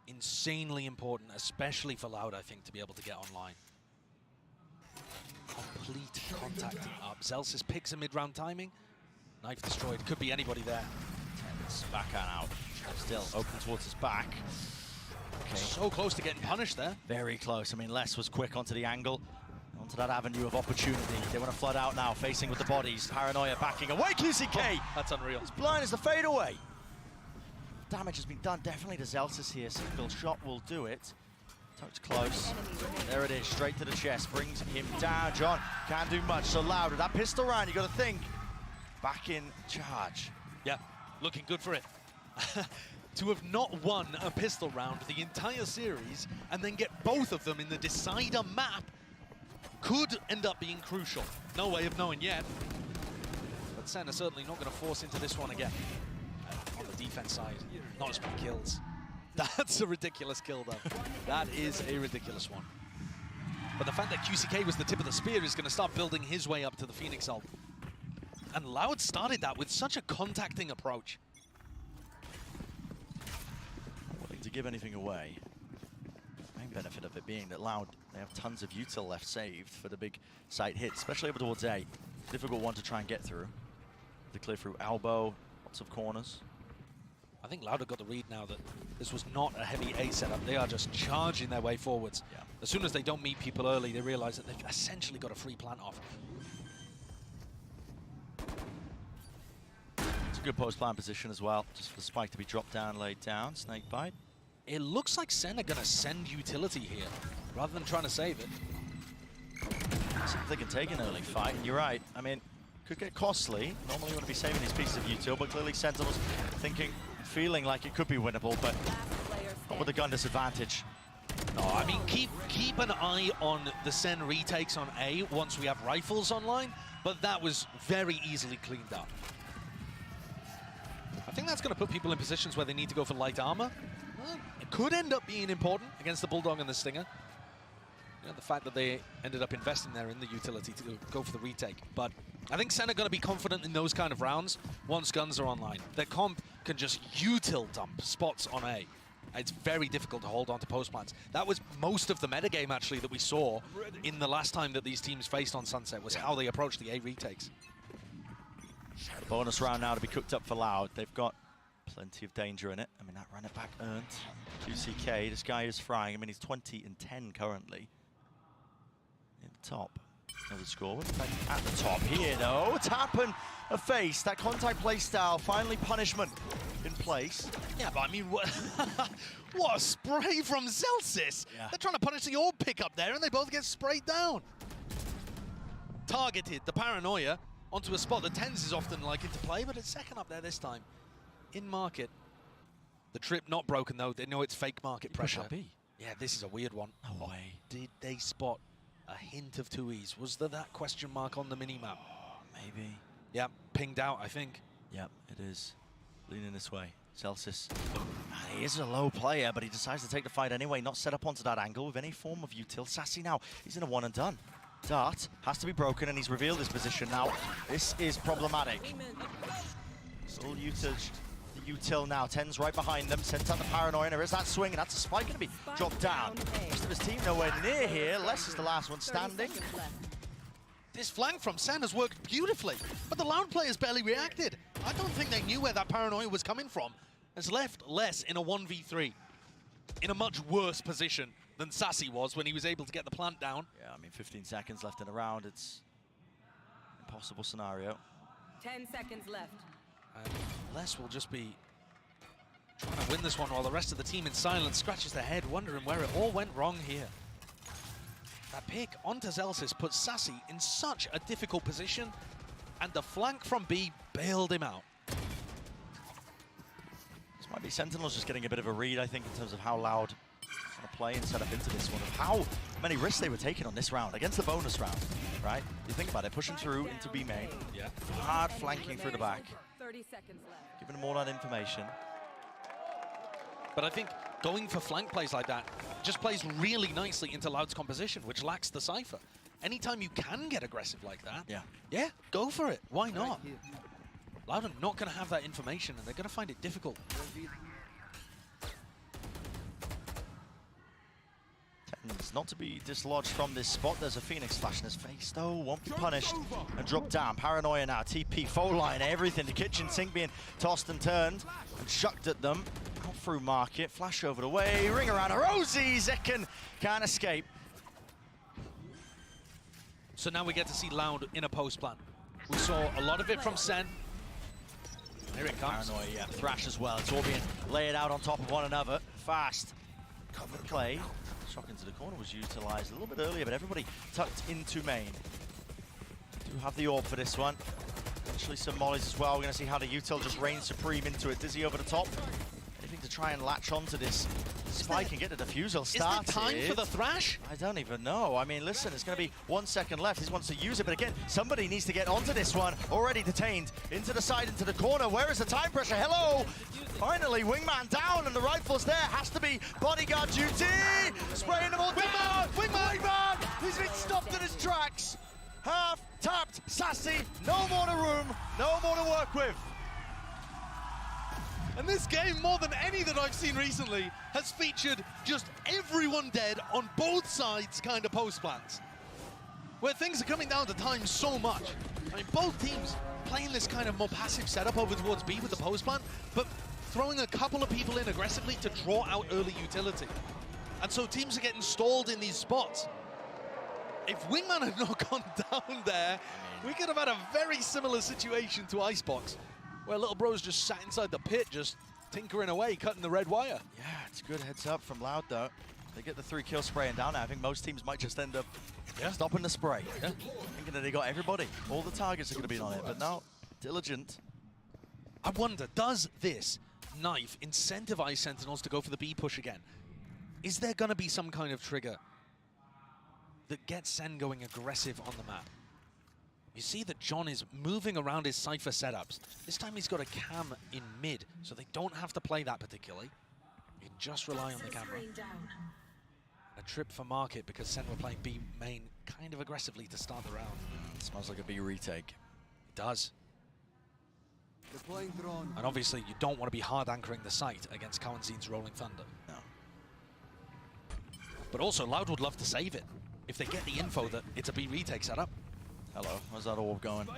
insanely important, especially for Loud, I think, to be able to get online. Complete contacting up. Zelsis picks a mid-round timing. Knife destroyed. Could be anybody there. tenz back and out. Still open towards his back. Okay. So close to getting punished there. Very close. I mean, Les was quick onto the angle. Onto that avenue of opportunity. They want to flood out now, facing with the bodies. Paranoia backing away. QCK! Oh, that's unreal. As blind as the fadeaway. Damage has been done definitely to Zelsis here. Single shot will do it. Touch close. There it is, straight to the chest. Brings him down. John can't do much. So Loud with that pistol round, you got to think. Back in charge. Yeah, looking good for it. To have not won a pistol round the entire series and then get both of them in the decider map could end up being crucial. No way of knowing yet. But SEN are certainly not going to force into this one again. On the defense side, not as many kills. That's a ridiculous kill, though. That is a ridiculous one. But the fact that QCK was the tip of the spear is going to start building his way up to the Phoenix ult. And Loud started that with such a contacting approach. Willing to give anything away. Main benefit of it being that Loud, they have tons of util left saved for the big site hit, especially over towards A. Difficult one to try and get through. The clear through elbow, lots of corners. I think Loud have got the read now that this was not a heavy A setup. They are just charging their way forwards. Yeah. As soon as they don't meet people early, they realize that they've essentially got a free plant off. It's a good post-plant position as well, just for the spike to be dropped down, laid down, snake bite. It looks like SEN are going to send utility here, rather than trying to save it. See if they can take an early fight, and you're right. I mean, could get costly. Normally you want to be saving these pieces of util, but clearly Sentinels thinking, feeling like it could be winnable, but not with the gun disadvantage. No, I mean, keep an eye on the SEN retakes on A once we have rifles online, but that was very easily cleaned up. I think that's going to put people in positions where they need to go for light armor. Well, it could end up being important against the Bulldog and the Stinger. You know, the fact that they ended up investing there in the utility to go for the retake. But I think SEN are going to be confident in those kind of rounds once guns are online. Their comp can just util dump spots on A. It's very difficult to hold on to post plants. That was most of the metagame, actually, that we saw in the last time that these teams faced on Sunset, was how they approached the A retakes. Bonus round now to be cooked up for Loud. They've got plenty of danger in it. I mean, that run it back earned. QCK, this guy is frying. I mean, he's 20 and 10 currently. In the top. Another score. At the top here, though. Tap and a face. That contact play style. Finally, punishment in place. Yeah, but I mean, what a spray from Zelsis. Yeah. They're trying to punish the orb pick up there, and they both get sprayed down. Targeted, the paranoia, onto a spot that tenz is often liking to play, but it's second up there this time. In market. The trip not broken, though. They know it's fake market pressure. Yeah, this is a weird one. No way. Did they spot a hint of 2Es? Was there that question mark on the minimap? Maybe. Yeah, pinged out, I think. Yep, it is. Leaning this way. Celsius. He is a low player, but he decides to take the fight anyway, not set up onto that angle with any form of util. Sassy now, he's in a one and done. Dart has to be broken, and he's revealed his position now. This is problematic. Full usage. The util now. tenz right behind them. Sent out the paranoia. There is that swing, and that's a spike going to be dropped down. Most of his team nowhere near here. Les is the last one standing. This flank from SEN has worked beautifully, but the Loud players barely reacted. I don't think they knew where that paranoia was coming from. Has left Les in a 1v3, in a much worse position than Sassy was when he was able to get the plant down. Yeah, I mean, 15 seconds left in a round. It's an impossible scenario. 10 seconds left. And Les will just be trying to win this one while the rest of the team in silence scratches their head, wondering where it all went wrong here. That pick onto Zelsis puts Sassy in such a difficult position, and the flank from B bailed him out. This might be Sentinels just getting a bit of a read, I think, in terms of how Loud going to play and set up into this one, of how many risks they were taking on this round, against the bonus round, right? You think about it, pushing through into B main. Yeah. Hard flanking through the back. 30 seconds left. Giving them all that information. But I think going for flank plays like that just plays really nicely into Loud's composition, which lacks the Cypher. Anytime you can get aggressive like that, yeah, go for it. Why not? Loud are not going to have that information, and they're going to find it difficult. tenz not to be dislodged from this spot. There's a Phoenix flash in his face, though. Won't be punished and dropped down. Paranoia now. TP, phone line, everything. The kitchen sink being tossed and turned and shucked at them. Out through market. Flash over the way. Ring around a Rosie. Zekken can't escape. So now we get to see Loud in a post plan. We saw a lot of it from SEN. Here it comes. Paranoia, yeah. Thrash as well. It's all being laid out on top of one another. Fast. Cover play. Shock into the corner was utilized a little bit earlier, but everybody tucked into main. Do have the orb for this one. Potentially some mollies as well. We're going to see how the util just reigns supreme into it. Dizzy over the top. Anything to try and latch onto this spike and get the defusal started. Is there time for the thrash? I don't even know. I mean, listen, it's going to be 1 second left. He wants to use it, but again, somebody needs to get onto this one. Already detained. Into the side, into the corner. Where is the time pressure? Hello! Finally, wingman down, and the rifle's there. Has to be bodyguard duty. Spraying them all down. Wingman! He's been stopped in his tracks. Half tapped. Sassy. No more to room. No more to work with. And this game, more than any that I've seen recently, has featured just everyone dead on both sides kind of post plans, where things are coming down to time so much. I mean, both teams playing this kind of more passive setup over towards B with the post plant, but throwing a couple of people in aggressively to draw out early utility. And so teams are getting stalled in these spots. If Wingman had not gone down there, we could have had a very similar situation to Icebox, where Little Bro's just sat inside the pit, just tinkering away, cutting the red wire. Yeah, it's a good heads up from Loud, though. They get the 3-kill spraying down now. I think most teams might just end up stopping the spray. Yeah. Thinking that they got everybody. All the targets are going to be on it, but now, Diligent. I wonder, does this knife incentivize Sentinels to go for the B push again? Is there going to be some kind of trigger that gets Sen going aggressive on the map? You see that John is moving around his Cypher setups. This time he's got a cam in mid, so they don't have to play that particularly. You can just rely on the camera. A trip for market because Sen were playing B main kind of aggressively to start the round. It smells like a B retake. It does. And obviously you don't want to be hard anchoring the site against Kawanzin's Rolling Thunder. No. But also Loud would love to save it if they get the info that it's a B retake setup. Hello, where's that orb going?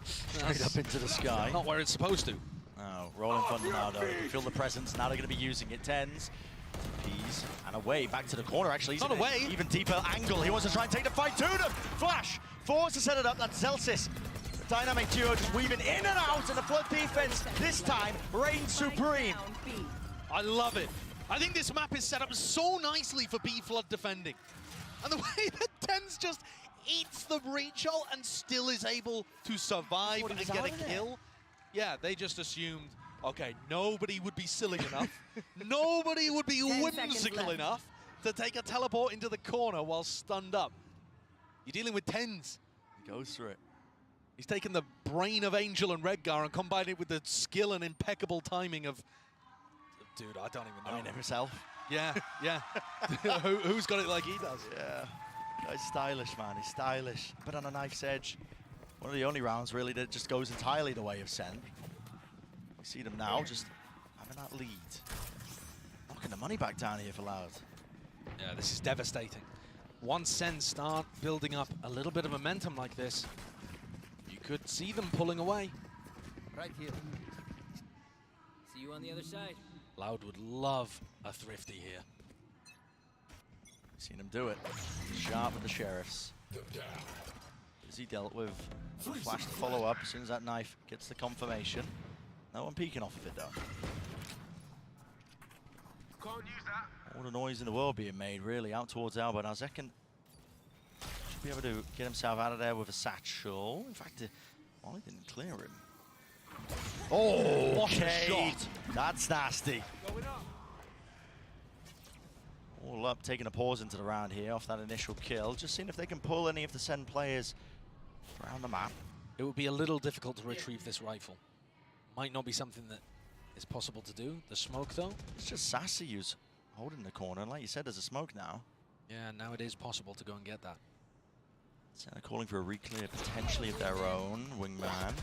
Straight up into the sky. Not where it's supposed to. Oh, Rolling Thunder now though. You can feel the presence. Now they're going to be using it. Tenz. Peas and away back to the corner actually. He's not away. Even deeper angle. He wants to try and take the fight to them. Flash forced to set it up. That's Zelsis. The dynamic duo just weaving in and out, and the Flood defense this time reigns supreme. I love it. I think this map is set up so nicely for B Flood defending. And the way that tenz just eats the breach ult and still is able to survive and get a kill. Yeah, they just assumed, okay, nobody would be silly enough, nobody would be whimsical enough to take a teleport into the corner while stunned up. You're dealing with tenz. He goes through it. He's taken the brain of Angel and Redgear and combined it with the skill and impeccable timing of... Dude, I don't even know. I mean, himself. Yeah, yeah. Who's got it like he does? Yeah. Guy's stylish, man. He's stylish. But on a knife's edge. One of the only rounds, really, that just goes entirely the way of Sen. We see them now just having that lead. Knocking the money back down here for Loud. Yeah, this is devastating. Once Sen start building up a little bit of momentum like this, you could see them pulling away. Right here. See you on the other side. Loud would love a thrifty here. Seen him do it. Sharp with the Sheriffs. As he dealt with flash to follow up as soon as that knife gets the confirmation. No one peeking off of it though. All the noise in the world being made really out towards Alba. Now Zekken should be able to get himself out of there with a satchel. In fact, Molly didn't clear him. Oh, what a shot. That's nasty. All up, taking a pause into the round here off that initial kill. Just seeing if they can pull any of the SEN players around the map. It would be a little difficult to retrieve this rifle. Might not be something that is possible to do. The smoke, though. It's just Sassy who's holding the corner. And like you said, there's a smoke now. Yeah, now it is possible to go and get that. SEN are calling for a reclear, potentially of their own. Wingman.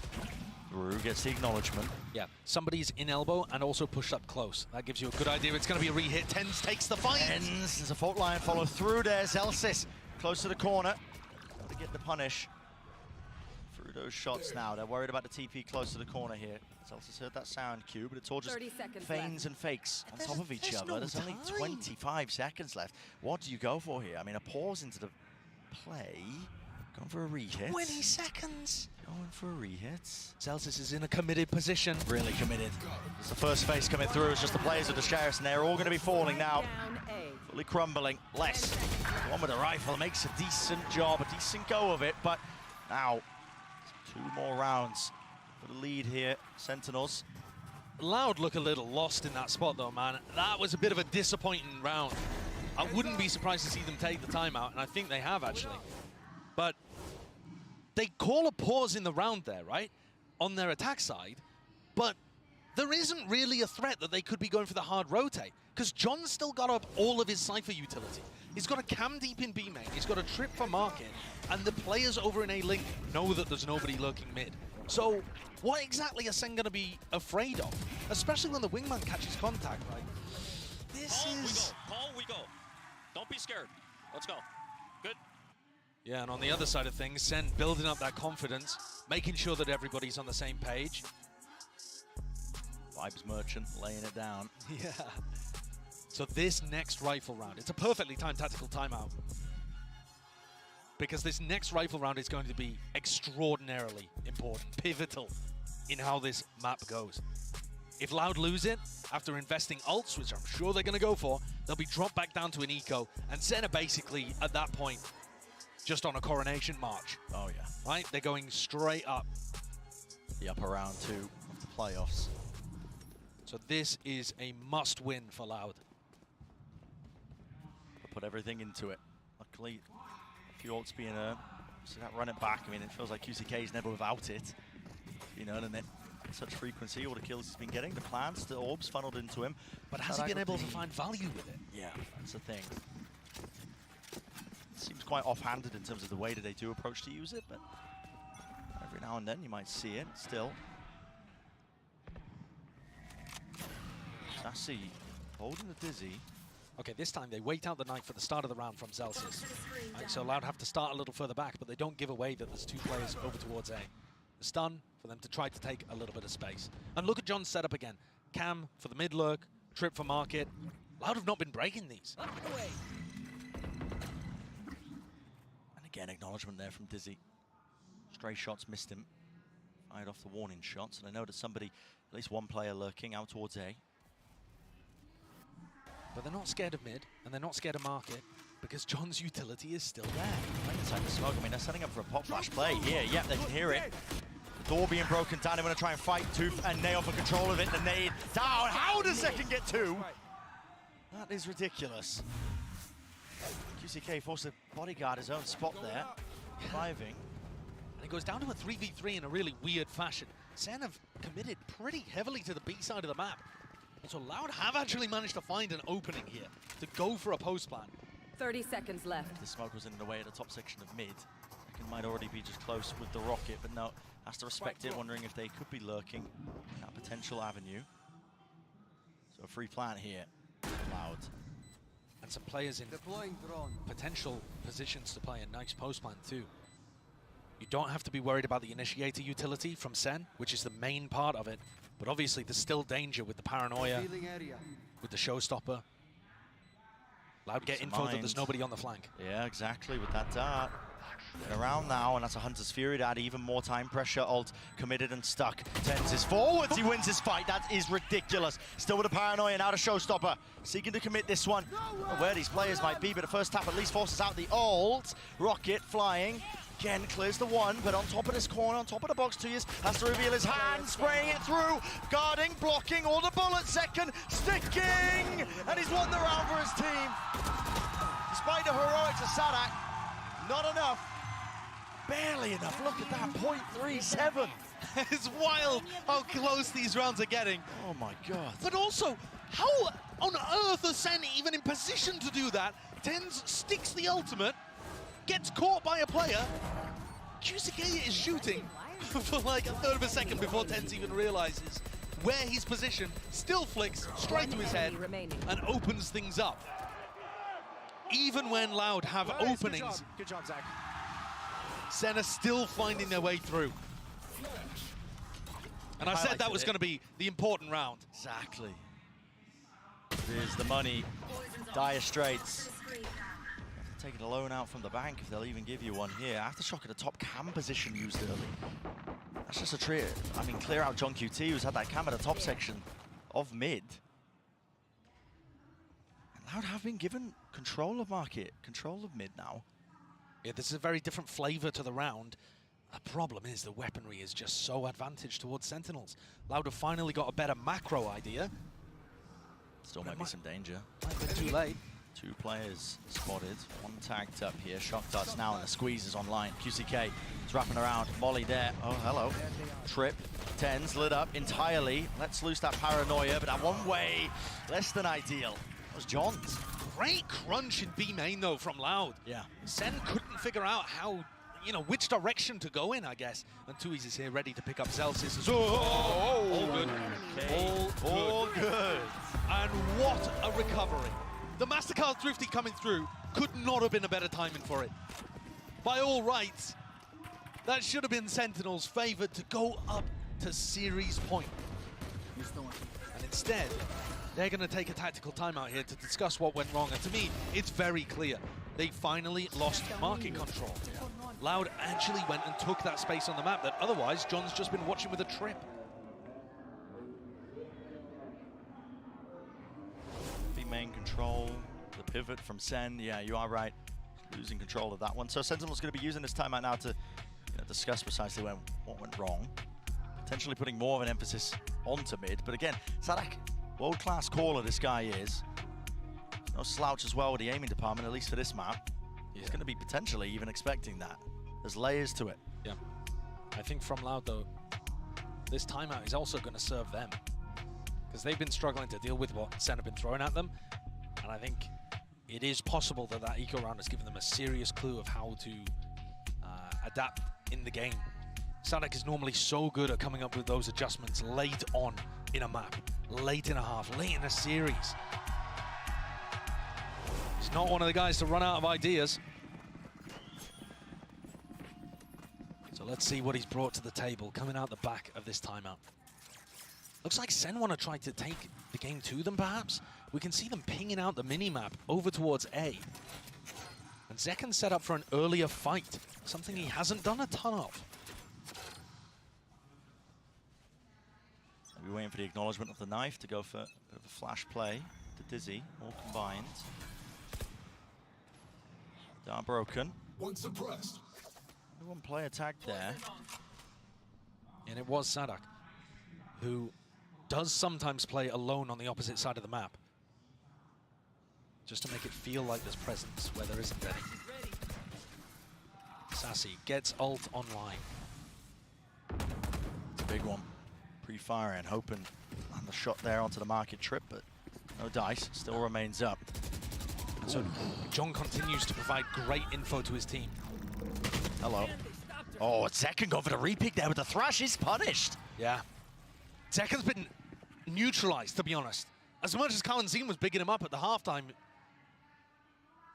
Rue gets the acknowledgement. Yeah, somebody's in elbow and also pushed up close. That gives you a good idea. It's going to be a re-hit. tenz takes the fight. tenz, there's a fault line follow through there. Zelsis close to the corner. Got to get the punish through those shots now. They're worried about the TP close to the corner here. Zelsis heard that sound cue, but it's all just feigns and fakes on top of each other. There's only 25 seconds left. What do you go for here? I mean, a pause into the play. Going for a re-hit. 20 seconds. Going for a re-hit. Zelsis is in a committed position. Really committed. It's the first phase coming through. It's just the players of the Sheriffs, and they're all going to be falling now. Fully crumbling. Less. The one with the rifle makes a decent job, a decent go of it, but now 2 more rounds for the lead here. Sentinels. Loud look a little lost in that spot, though, man. That was a bit of a disappointing round. I wouldn't be surprised to see them take the timeout, and I think they have, actually. But they call a pause in the round there, right? On their attack side. But there isn't really a threat that they could be going for the hard rotate. Because John's still got up all of his Cypher utility. He's got a cam deep in B main. He's got a trip for market. And the players over in A-Link know that there's nobody lurking mid. So what exactly are SEN going to be afraid of? Especially when the wingman catches contact, right? This is... Call, we go. Don't be scared. Let's go. Good. Yeah, and on the other side of things, SEN building up that confidence, making sure that everybody's on the same page. Vibes Merchant laying it down. Yeah. So this next rifle round, it's a perfectly timed tactical timeout. Because this next rifle round is going to be extraordinarily important, pivotal in how this map goes. If Loud lose it, after investing ults, which I'm sure they're going to go for, they'll be dropped back down to an eco, and SEN are basically, at that point, just on a coronation march. Oh, yeah. Right? They're going straight up. The upper round 2 of the playoffs. So this is a must-win for Loud. Put everything into it. Luckily, a few ults being earned. So that run it back, I mean, it feels like QCK is never without it. You know, and then such frequency, all the kills he's been getting, the plants, the orbs funneled into him. But has he been able to find value with it? Yeah, that's the thing. Seems quite offhanded in terms of the way that they do approach to use it, but every now and then you might see it still. Sassy holding the Dizzy. Okay, this time they wait out the knife for the start of the round from Celsius. Right, so Loud have to start a little further back, but they don't give away that there's 2 players over towards A. The stun for them to try to take a little bit of space. And look at John's setup again. Cam for the mid lurk, Trip for market. Loud have not been breaking these. And again, acknowledgement there from Dizzy. Stray shots missed him. Fired off the warning shots, and I know there's somebody, at least one player lurking out towards A. But they're not scared of mid, and they're not scared of market, because John's utility is still there. Right inside the smoke. I mean, they're setting up for a pop flash play here. Yep, they can hear it. The door being broken down. They're going to try and fight Tooth and Nail for control of it. The nade down. How does Second get 2? That is ridiculous. QCK forced to bodyguard his own spot there. Reviving. And it goes down to a 3v3 in a really weird fashion. SEN have committed pretty heavily to the B side of the map. And so Loud have actually managed to find an opening here to go for a post plan. 30 seconds left. The smoke was in the way at the top section of mid. Second might already be just close with the rocket, but no, has to respect it, wondering if they could be lurking that potential avenue. So a free plant here. Loud. And some players in potential positions to play a nice post plan too. You don't have to be worried about the initiator utility from SEN, which is the main part of it. But obviously there's still danger with the paranoia, with the showstopper. Loud get info that there's nobody on the flank. Yeah, exactly, with that dart. Get around now, and that's a Hunter's Fury to add even more time pressure. Ult committed and stuck. Tenz is forwards, he wins his fight. That is ridiculous. Still with a paranoia, now to showstopper. Seeking to commit this one. Where these players might be, but the first tap at least forces out the ult. Rocket flying. Again, clears the one, but on top of this corner, on top of the box, 2 years, has to reveal his hand, spraying it through, guarding, blocking, all the bullets, Second, sticking, and he's won the round for his team. Despite the heroics of Sadak, not enough, barely enough. Look at that, 0.37. It's wild how close these rounds are getting. Oh my God. But also, how on earth is SEN even in position to do that? Tenz sticks the ultimate, gets caught by a player. QCK is shooting for like a third of a second before Tenz even realizes where he's positioned. Still flicks straight to his head and opens things up. Even when Loud have openings, Good job, Zach. SEN are still finding their way through. And I said that was going to be the important round. Exactly. Here's the money. Dire Straits. Take it alone out from the bank if they'll even give you one here. Aftershock at the top cam position used early. That's just a trio. I mean, clear out John QT, who's had that cam at the top section of mid. And Loud have been given control of market, control of mid now. Yeah, this is a very different flavor to the round. The problem is the weaponry is just so advantage towards Sentinels. Loud have finally got a better macro idea. Still might be some danger. Might be too late. 2 players spotted, 1 tagged up here. Shock darts now, and the squeeze is online. QCK is wrapping around. Molly there. Oh, hello. Trip. Tenz lit up entirely. Let's loose that paranoia, but that one way, less than ideal. That was John's. Great crunch in B main, though, from Loud. Yeah. SEN couldn't figure out how, you know, which direction to go in, I guess. And Tui's is here ready to pick up Celsius. All good. Okay. All good. And what a recovery. The MasterCard Thrifty coming through could not have been a better timing for it. By all rights, that should have been Sentinels favored to go up to series point. And instead, they're going to take a tactical timeout here to discuss what went wrong. And to me, it's very clear. They finally lost market control. Loud actually went and took that space on the map that otherwise John's just been watching with a trip. The main control, the pivot from Sen. Yeah, you are right. Losing control of that one. So Sentinel's going to be using this timeout now to discuss precisely what went wrong. Potentially putting more of an emphasis onto mid. But again, Sadak, world-class caller this guy is. No slouch as well with the aiming department, at least for this map. He's going to be potentially even expecting that. There's layers to it. Yeah. I think from Loud, though, this timeout is also going to serve them. Because they've been struggling to deal with what Sen have been throwing at them. And I think it is possible that that eco round has given them a serious clue of how to adapt in the game. Sadak is normally so good at coming up with those adjustments late on in a map, late in a half, late in a series. He's not one of the guys to run out of ideas. So let's see what he's brought to the table coming out the back of this timeout. Looks like Sen want to try to take the game to them, perhaps. We can see them pinging out the mini-map over towards A. And Zekan's set up for an earlier fight, something he hasn't done a ton of. We're waiting for the acknowledgement of the knife to go for a bit of a flash play to Dizzy, all combined. They are broken. One suppressed. One player tagged there. And it was Sadak, who does sometimes play alone on the opposite side of the map. Just to make it feel like there's presence where there isn't any. Sassy gets ult online. It's a big one. Pre-firing, hoping on the shot there onto the market trip, but no dice, still remains up. And so John continues to provide great info to his team. Hello. Oh, Zekan going for the repick there with the thrash. He's punished. Yeah. Zekan's been neutralized, to be honest. As much as Kalanzine was bigging him up at the halftime,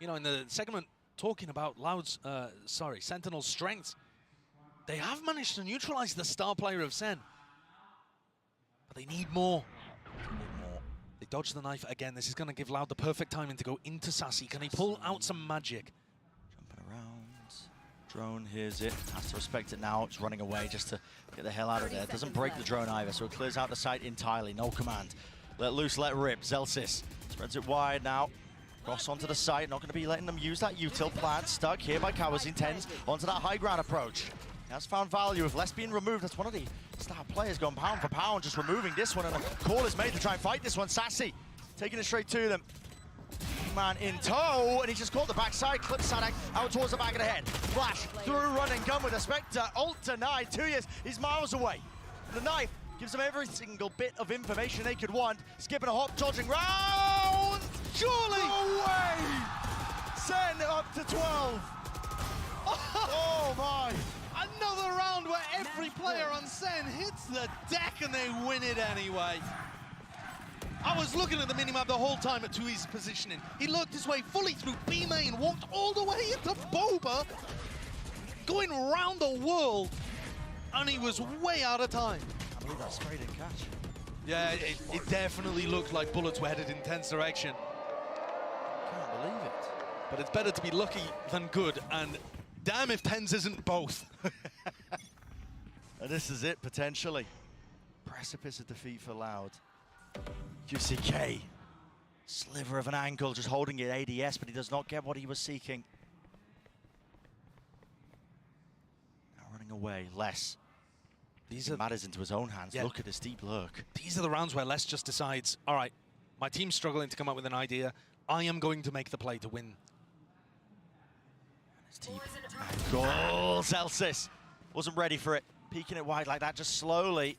you know, in the segment talking about Loud's, Sentinel's strengths, they have managed to neutralize the star player of Sen. But they need more. They dodge the knife again. This is going to give Loud the perfect timing to go into Sassy. Can he pull out some magic? Jumping around. Drone hears it. Has to respect it now. It's running away just to get the hell out of there. Doesn't break the drone either, so it clears out the site entirely. No command. Let loose, let rip. Zelsis spreads it wide now. Cross onto the site. Not going to be letting them use that util plant. Stuck here by Kawazin. Tenz onto that high ground approach. He has found value with less being removed. That's one of the star players going pound for pound, just removing this one, and a call is made to try and fight this one. Sassy taking it straight to them. Man in tow, and he just caught the backside, clips Sadak out towards the back of the head. Flash through, run and gun with a Spectre. Ult denied, 2 years, he's miles away. The knife gives them every single bit of information they could want. Skipping a hop, dodging round. Surely! No way! Sen up to 12. Oh my! Another round where every player on Sen hits the deck and they win it anyway. I was looking at the minimap the whole time at Tui's positioning. He looked his way fully through B main, walked all the way into Boba, going around the world, and he was way out of time. I believe that straight in catch. Yeah, it definitely looked like bullets were headed in Ten's direction. Can't believe it. But it's better to be lucky than good, and damn if Tenz isn't both. And this is it, potentially. Precipice of defeat for Loud. UCK. Sliver of an angle, just holding it ADS, but he does not get what he was seeking. Now running away, Les. These are matters into his own hands. Yeah. Look at this deep lurk. These are the rounds where Les just decides, all right, my team's struggling to come up with an idea. I am going to make the play to win. Goal, Zelsis. Wasn't ready for it. Peeking it wide like that, just slowly.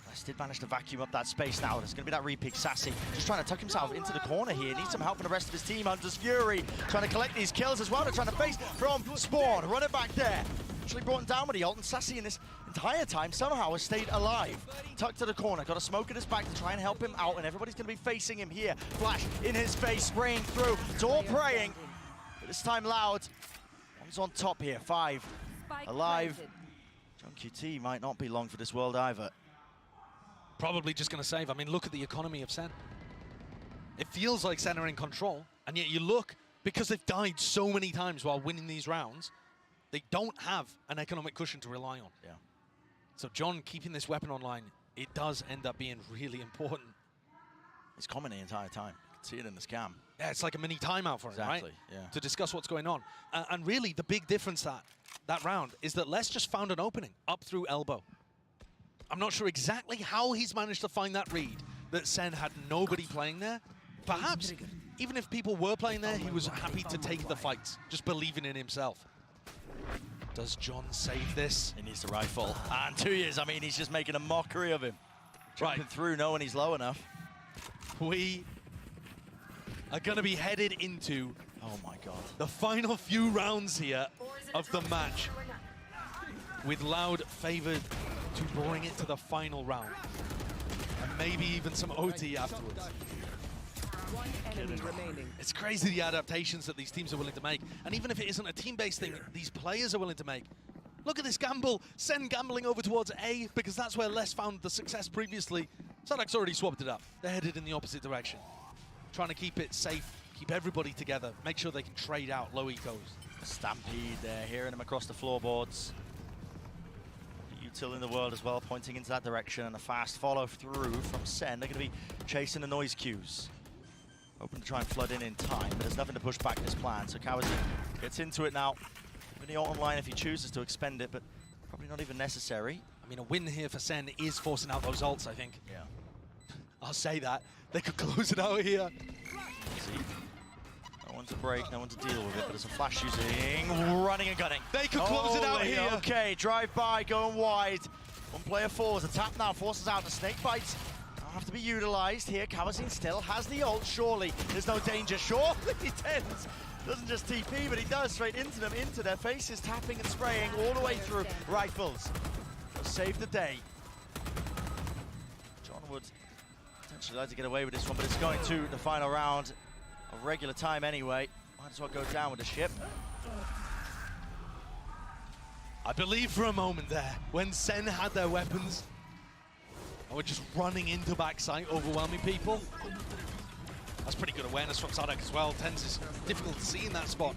Les did manage to vacuum up that space now. There's going to be that repick. Sassy just trying to tuck himself into the corner here. Needs some help from the rest of his team. Hunter's Fury trying to collect these kills as well. They're trying to face from Spawn. Run it back there. Actually brought him down with the ult, and Sassy in this entire time somehow has stayed alive. Tucked to the corner, got a smoke at his back to try and help him out, and everybody's going to be facing him here. Flash in his face, spraying through. It's all praying. But this time Loud. One's on top here, 5 alive. John QT might not be long for this world either. probably just going to save. I mean, look at the economy of SEN. It feels like SEN are in control, and yet you look, because they've died so many times while winning these rounds, they don't have an economic cushion to rely on. Yeah. So John keeping this weapon online, it does end up being really important. He's commenting the entire time. You can see it in the scam. Yeah, it's like a mini timeout for him, right? Exactly, yeah. To discuss what's going on. And really, the big difference that round is that Les just found an opening up through elbow. I'm not sure exactly how he's managed to find that read, that SEN had nobody playing there. Perhaps, even if people were playing there, he was happy to take the fights, just believing in himself. Does John save this? He needs to rifle. And 2 years, I mean, he's just making a mockery of him. Jumping through, knowing he's low enough. We are going to be headed into oh my god, the final few rounds here of the match, with Loud favored to bring it to the final round, and maybe even some OT afterwards. One enemy remaining. It's crazy the adaptations that these teams are willing to make, and even if it isn't a team-based thing, these players are willing to make. Look at this gamble, SEN gambling over towards A, because that's where Les found the success previously. Sadak's already swapped it up. They're headed in the opposite direction, trying to keep it safe, keep everybody together, make sure they can trade out low ecos. A stampede there, hearing him across the floorboards. Util in the world as well, pointing into that direction, and a fast follow through from SEN. They're going to be chasing the noise cues. Hoping to try and flood in time, but there's nothing to push back this plan, so Kawazaki gets into it now. Giving the ult online if he chooses to expend it, but probably not even necessary. I mean, a win here for SEN is forcing out those ults, I think. Yeah. I'll say that. They could close it out here. See? No one to break, no one to deal with it, but it's a flash using, running and gunning. They could close it out here. Okay, drive by, going wide. One player falls, a tap now forces out the snake bites. Have to be utilized here. Kawazaki still has the ult, surely. There's no danger, surely. tenz doesn't just TP, but he does straight into them, into their faces, tapping and spraying all the way through. Rifles. They'll save the day. John would potentially like to get away with this one, but it's going to the final round of regular time anyway. Might as well go down with the ship. I believe for a moment there, when SEN had their weapons, and we're just running into backside, overwhelming people. That's pretty good awareness from Sadak as well. tenz is difficult to see in that spot.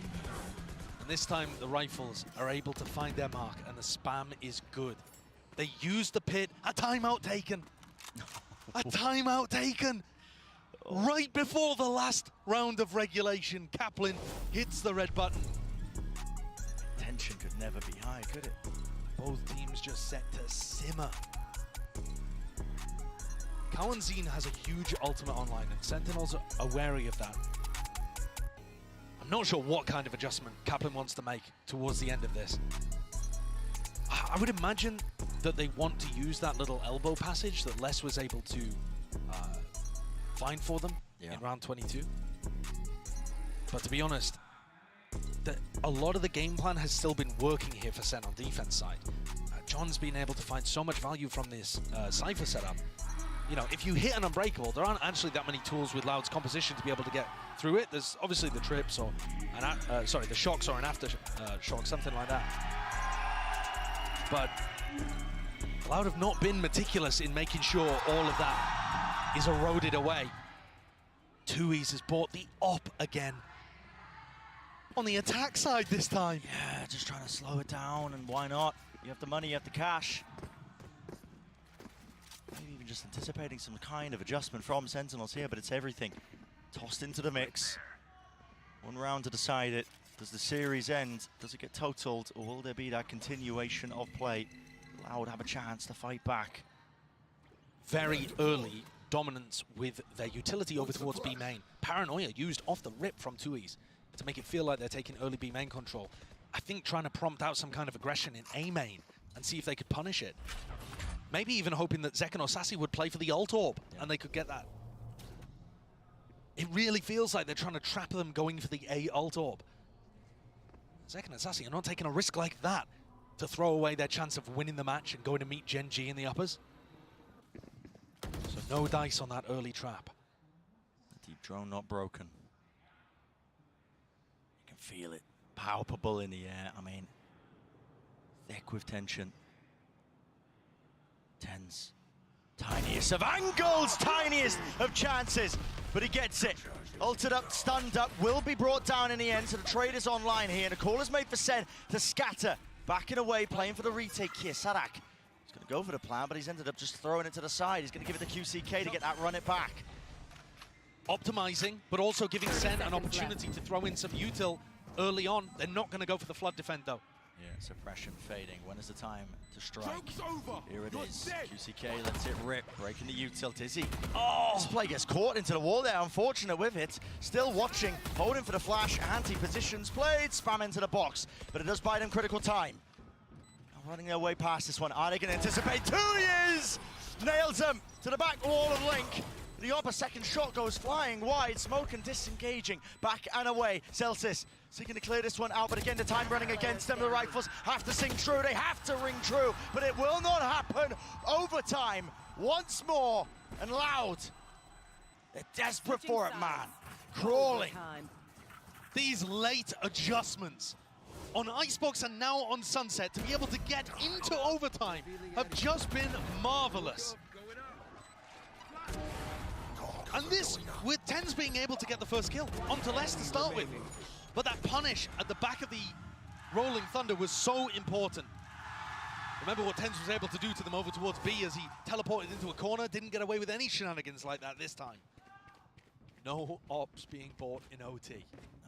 And this time, the rifles are able to find their mark, and the spam is good. They use the pit. A timeout taken. A timeout taken. Right before the last round of regulation, Kaplan hits the red button. Tension could never be high, could it? Both teams just set to simmer. Kawazaki has a huge ultimate online, and Sentinels are wary of that. I'm not sure what kind of adjustment Kaplan wants to make towards the end of this. I would imagine that they want to use that little elbow passage that Les was able to find for them in round 22. But to be honest, a lot of the game plan has still been working here for SEN on defense side. John's been able to find so much value from this Cypher setup. You know, if you hit an Unbreakable, there aren't actually that many tools with Loud's composition to be able to get through it. There's obviously the trips or, the shocks or an after shock, something like that. But Loud have not been meticulous in making sure all of that is eroded away. Tui's has bought the op again. On the attack side this time. Yeah, just trying to slow it down, and why not? You have the money, you have the cash. Maybe even just anticipating some kind of adjustment from Sentinels here, but it's everything tossed into the mix. One round to decide it. Does the series end? Does it get totaled, or will there be that continuation of play? Loud have a chance to fight back. Very early dominance with their utility over towards B main. Paranoia used off the rip from Tui's to make it feel like they're taking early B main control. I think trying to prompt out some kind of aggression in A main and see if they could punish it. Maybe even hoping that Zek and Osasi would play for the ult orb and they could get that. It really feels like they're trying to trap them going for the A ult orb. Zek and Osasi are not taking a risk like that to throw away their chance of winning the match and going to meet Gen G in the uppers. So no dice on that early trap. The deep drone not broken. You can feel it palpable in the air. I mean, thick with tension. tenz Tiniest of angles, tiniest of chances, but he gets it. Ulted up, stunned up, will be brought down in the end, so the trade is online here, and a call is made for SEN to scatter. Backing away, playing for the retake here. Sadak is going to go for the plan, but he's ended up just throwing it to the side. He's going to give it to QCK to get that run it back. Optimizing, but also giving SEN an opportunity to throw in some util early on. They're not going to go for the flood defend, though. Yeah, suppression fading. When is the time to strike? Here it is. QCK lets it rip, breaking the util. Dizzy. Oh! This play gets caught into the wall there. Unfortunate with it. Still watching, holding for the flash. Anti-positions played, spam into the box. But it does buy them critical time. Now running their way past this one. Are they going to anticipate? 2 years! Nails them to the back wall of Link. The upper second shot goes flying wide. Smoke and disengaging. Back and away. Celsius seeking to clear this one out, but again the time running against them. The rifles have to sing true. They have to ring true, but it will not happen. Overtime once more, and Loud. They're desperate for it, man. Crawling. These late adjustments on Icebox and now on Sunset to be able to get into overtime have just been marvelous. And this, with tenz being able to get the first kill onto Les to start with. But that punish at the back of the Rolling Thunder was so important. Remember what tenz was able to do to them over towards B as he teleported into a corner, didn't get away with any shenanigans like that this time. No ops being bought in OT. No.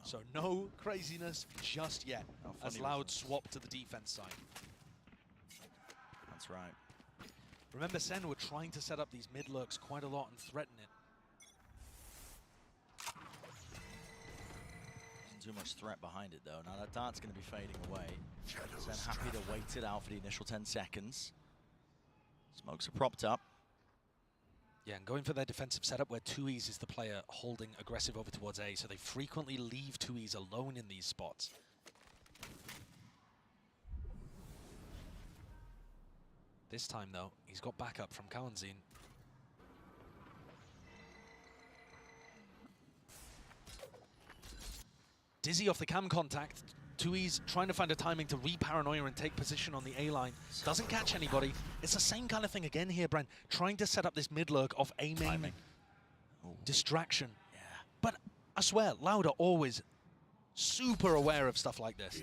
So no craziness just yet, as Loud swapped to the defense side. That's right. Remember, SEN were trying to set up these mid lurks quite a lot and threaten it. Too much threat behind it though. Now that dart's going to be fading away. SEN happy to wait it out for the initial 10 seconds. Smokes are propped up. Yeah, and going for their defensive setup where 2Es is the player holding aggressive over towards A, so they frequently leave 2Es alone in these spots. This time though, he's got backup from Kawanzin. Dizzy off the cam contact. 2Es trying to find a timing to re-paranoia and take position on the A line. Doesn't catch anybody. It's the same kind of thing again here, Brent. Trying to set up this mid lurk of A main distraction. Yeah. But I swear, Loud are always super aware of stuff like this.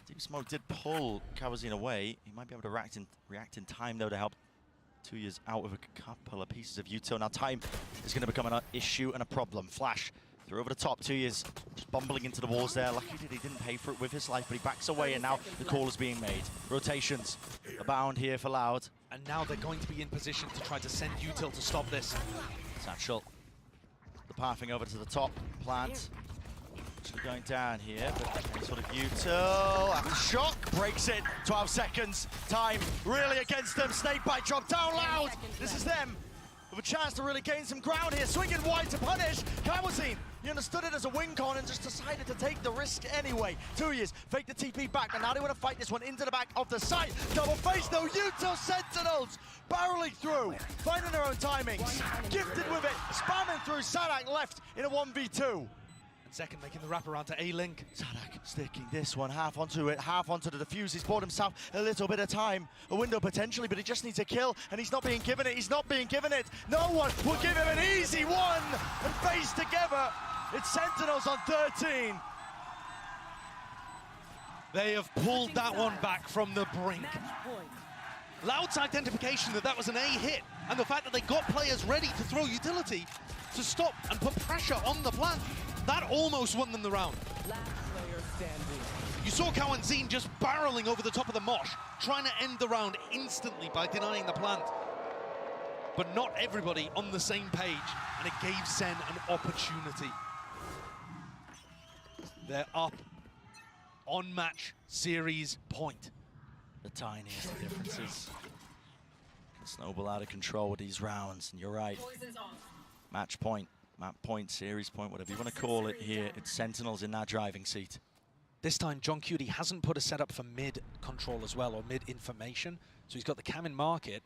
Deep Smoke did pull Kawazin away. He might be able to react in time though to help 2 years out of a couple of pieces of util. Now time is going to become an issue and a problem. Flash through over the top. 2 years just bumbling into the walls there. Lucky that he didn't pay for it with his life, but he backs away and now the call is being made. Rotations abound here for Loud. And now they're going to be in position to try to send util to stop this. Satchel. The pathing over to the top. Plant. Actually going down here, but any sort of util. After shock, breaks it. 12 seconds. Time really against them. Snakebite drop down Loud. This is them with a chance to really gain some ground here. Swinging wide to punish. Kawazin, he understood it as a wing con and just decided to take the risk anyway. 2 years, fake the TP back, and now they want to fight this one into the back of the site. Double face, no util. Sentinels barreling through, finding their own timings. Gifted with it, spamming through. Sadak left in a 1v2. Second making the wraparound to A-Link. Sadak sticking this one half onto it, half onto the defuse. He's bought himself a little bit of time, a window potentially, but he just needs a kill, and he's not being given it. He's not being given it. No one will give him an easy one. And face together, it's Sentinels on 13. They have pulled that one back from the brink. Loud's identification that was an A hit, and the fact that they got players ready to throw utility to stop and put pressure on the plant, that almost won them the round. You saw Kawanzin just barreling over the top of the mosh, trying to end the round instantly by denying the plant. But not everybody on the same page, and it gave SEN an opportunity. They're up on match series point. The tiniest of differences. Can snowball out of control with these rounds, and you're right. Match point. Map point, series point, whatever you want to call it here. It's Sentinels in that driving seat. This time, John Cutie hasn't put a setup for mid control as well, or mid information. So he's got the cam in market,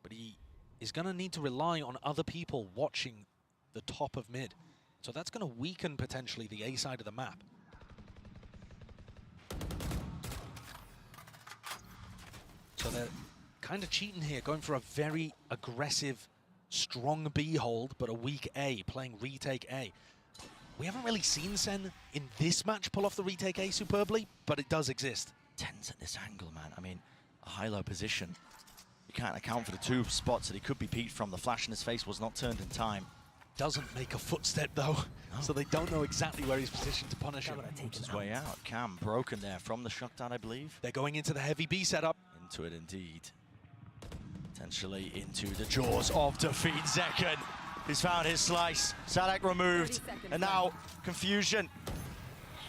but he is going to need to rely on other people watching the top of mid. So that's going to weaken potentially the A side of the map. So they're kind of cheating here, going for a very aggressive, strong B hold, but a weak A, playing retake A. We haven't really seen SEN in this match pull off the retake A superbly, but it does exist. Tenz at this angle, man. I mean, a high-low position. You can't account for the 2 spots that he could be peeked from. The flash in his face was not turned in time. Doesn't make a footstep, though, so they don't know exactly where he's positioned to punish him. Moves his way out. Cam broken there from the shutdown, I believe. They're going into the heavy B setup. Into it, indeed. Potentially into the jaws of defeat. Zekken, he's found his slice. Sadek removed, and now confusion.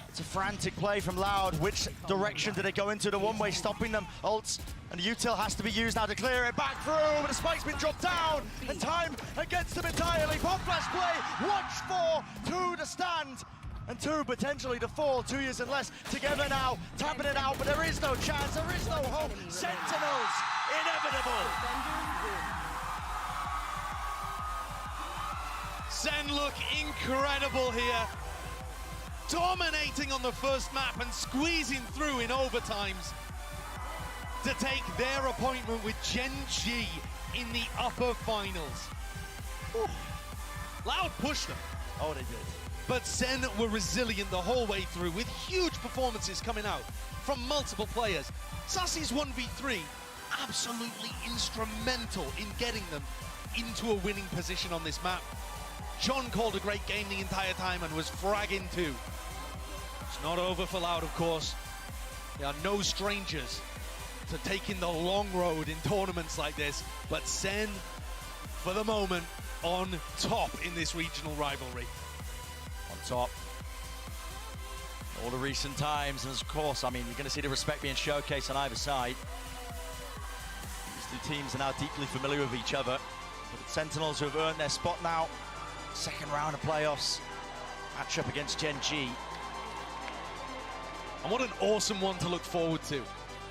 It's a frantic play from Loud. Which direction did it go into? The one-way stopping them. Ults, and the util has to be used now to clear it back through, but the spike's been dropped down, and time against them entirely. Pop flash play, watch for 2 to stand, and 2 potentially to fall. 2 years and less together now, tapping it out, but there is no chance, there is no hope. Sentinels, inevitable. SEN look incredible here. Dominating on the first map and squeezing through in overtimes to take their appointment with Gen G in the upper finals. Ooh. Loud pushed them. Oh, they did. But SEN were resilient the whole way through with huge performances coming out from multiple players. Sassy's 1v3, absolutely instrumental in getting them into a winning position on this map. John called a great game the entire time and was fragging too. It's not over for Loud, of course. They are no strangers to taking the long road in tournaments like this, but SEN, for the moment, on top in this regional rivalry. On top. All the recent times, and of course, I mean, you're going to see the respect being showcased on either side. These 2 teams are now deeply familiar with each other. But the Sentinels who have earned their spot now. Second round of playoffs. Match up against Gen G. And what an awesome one to look forward to.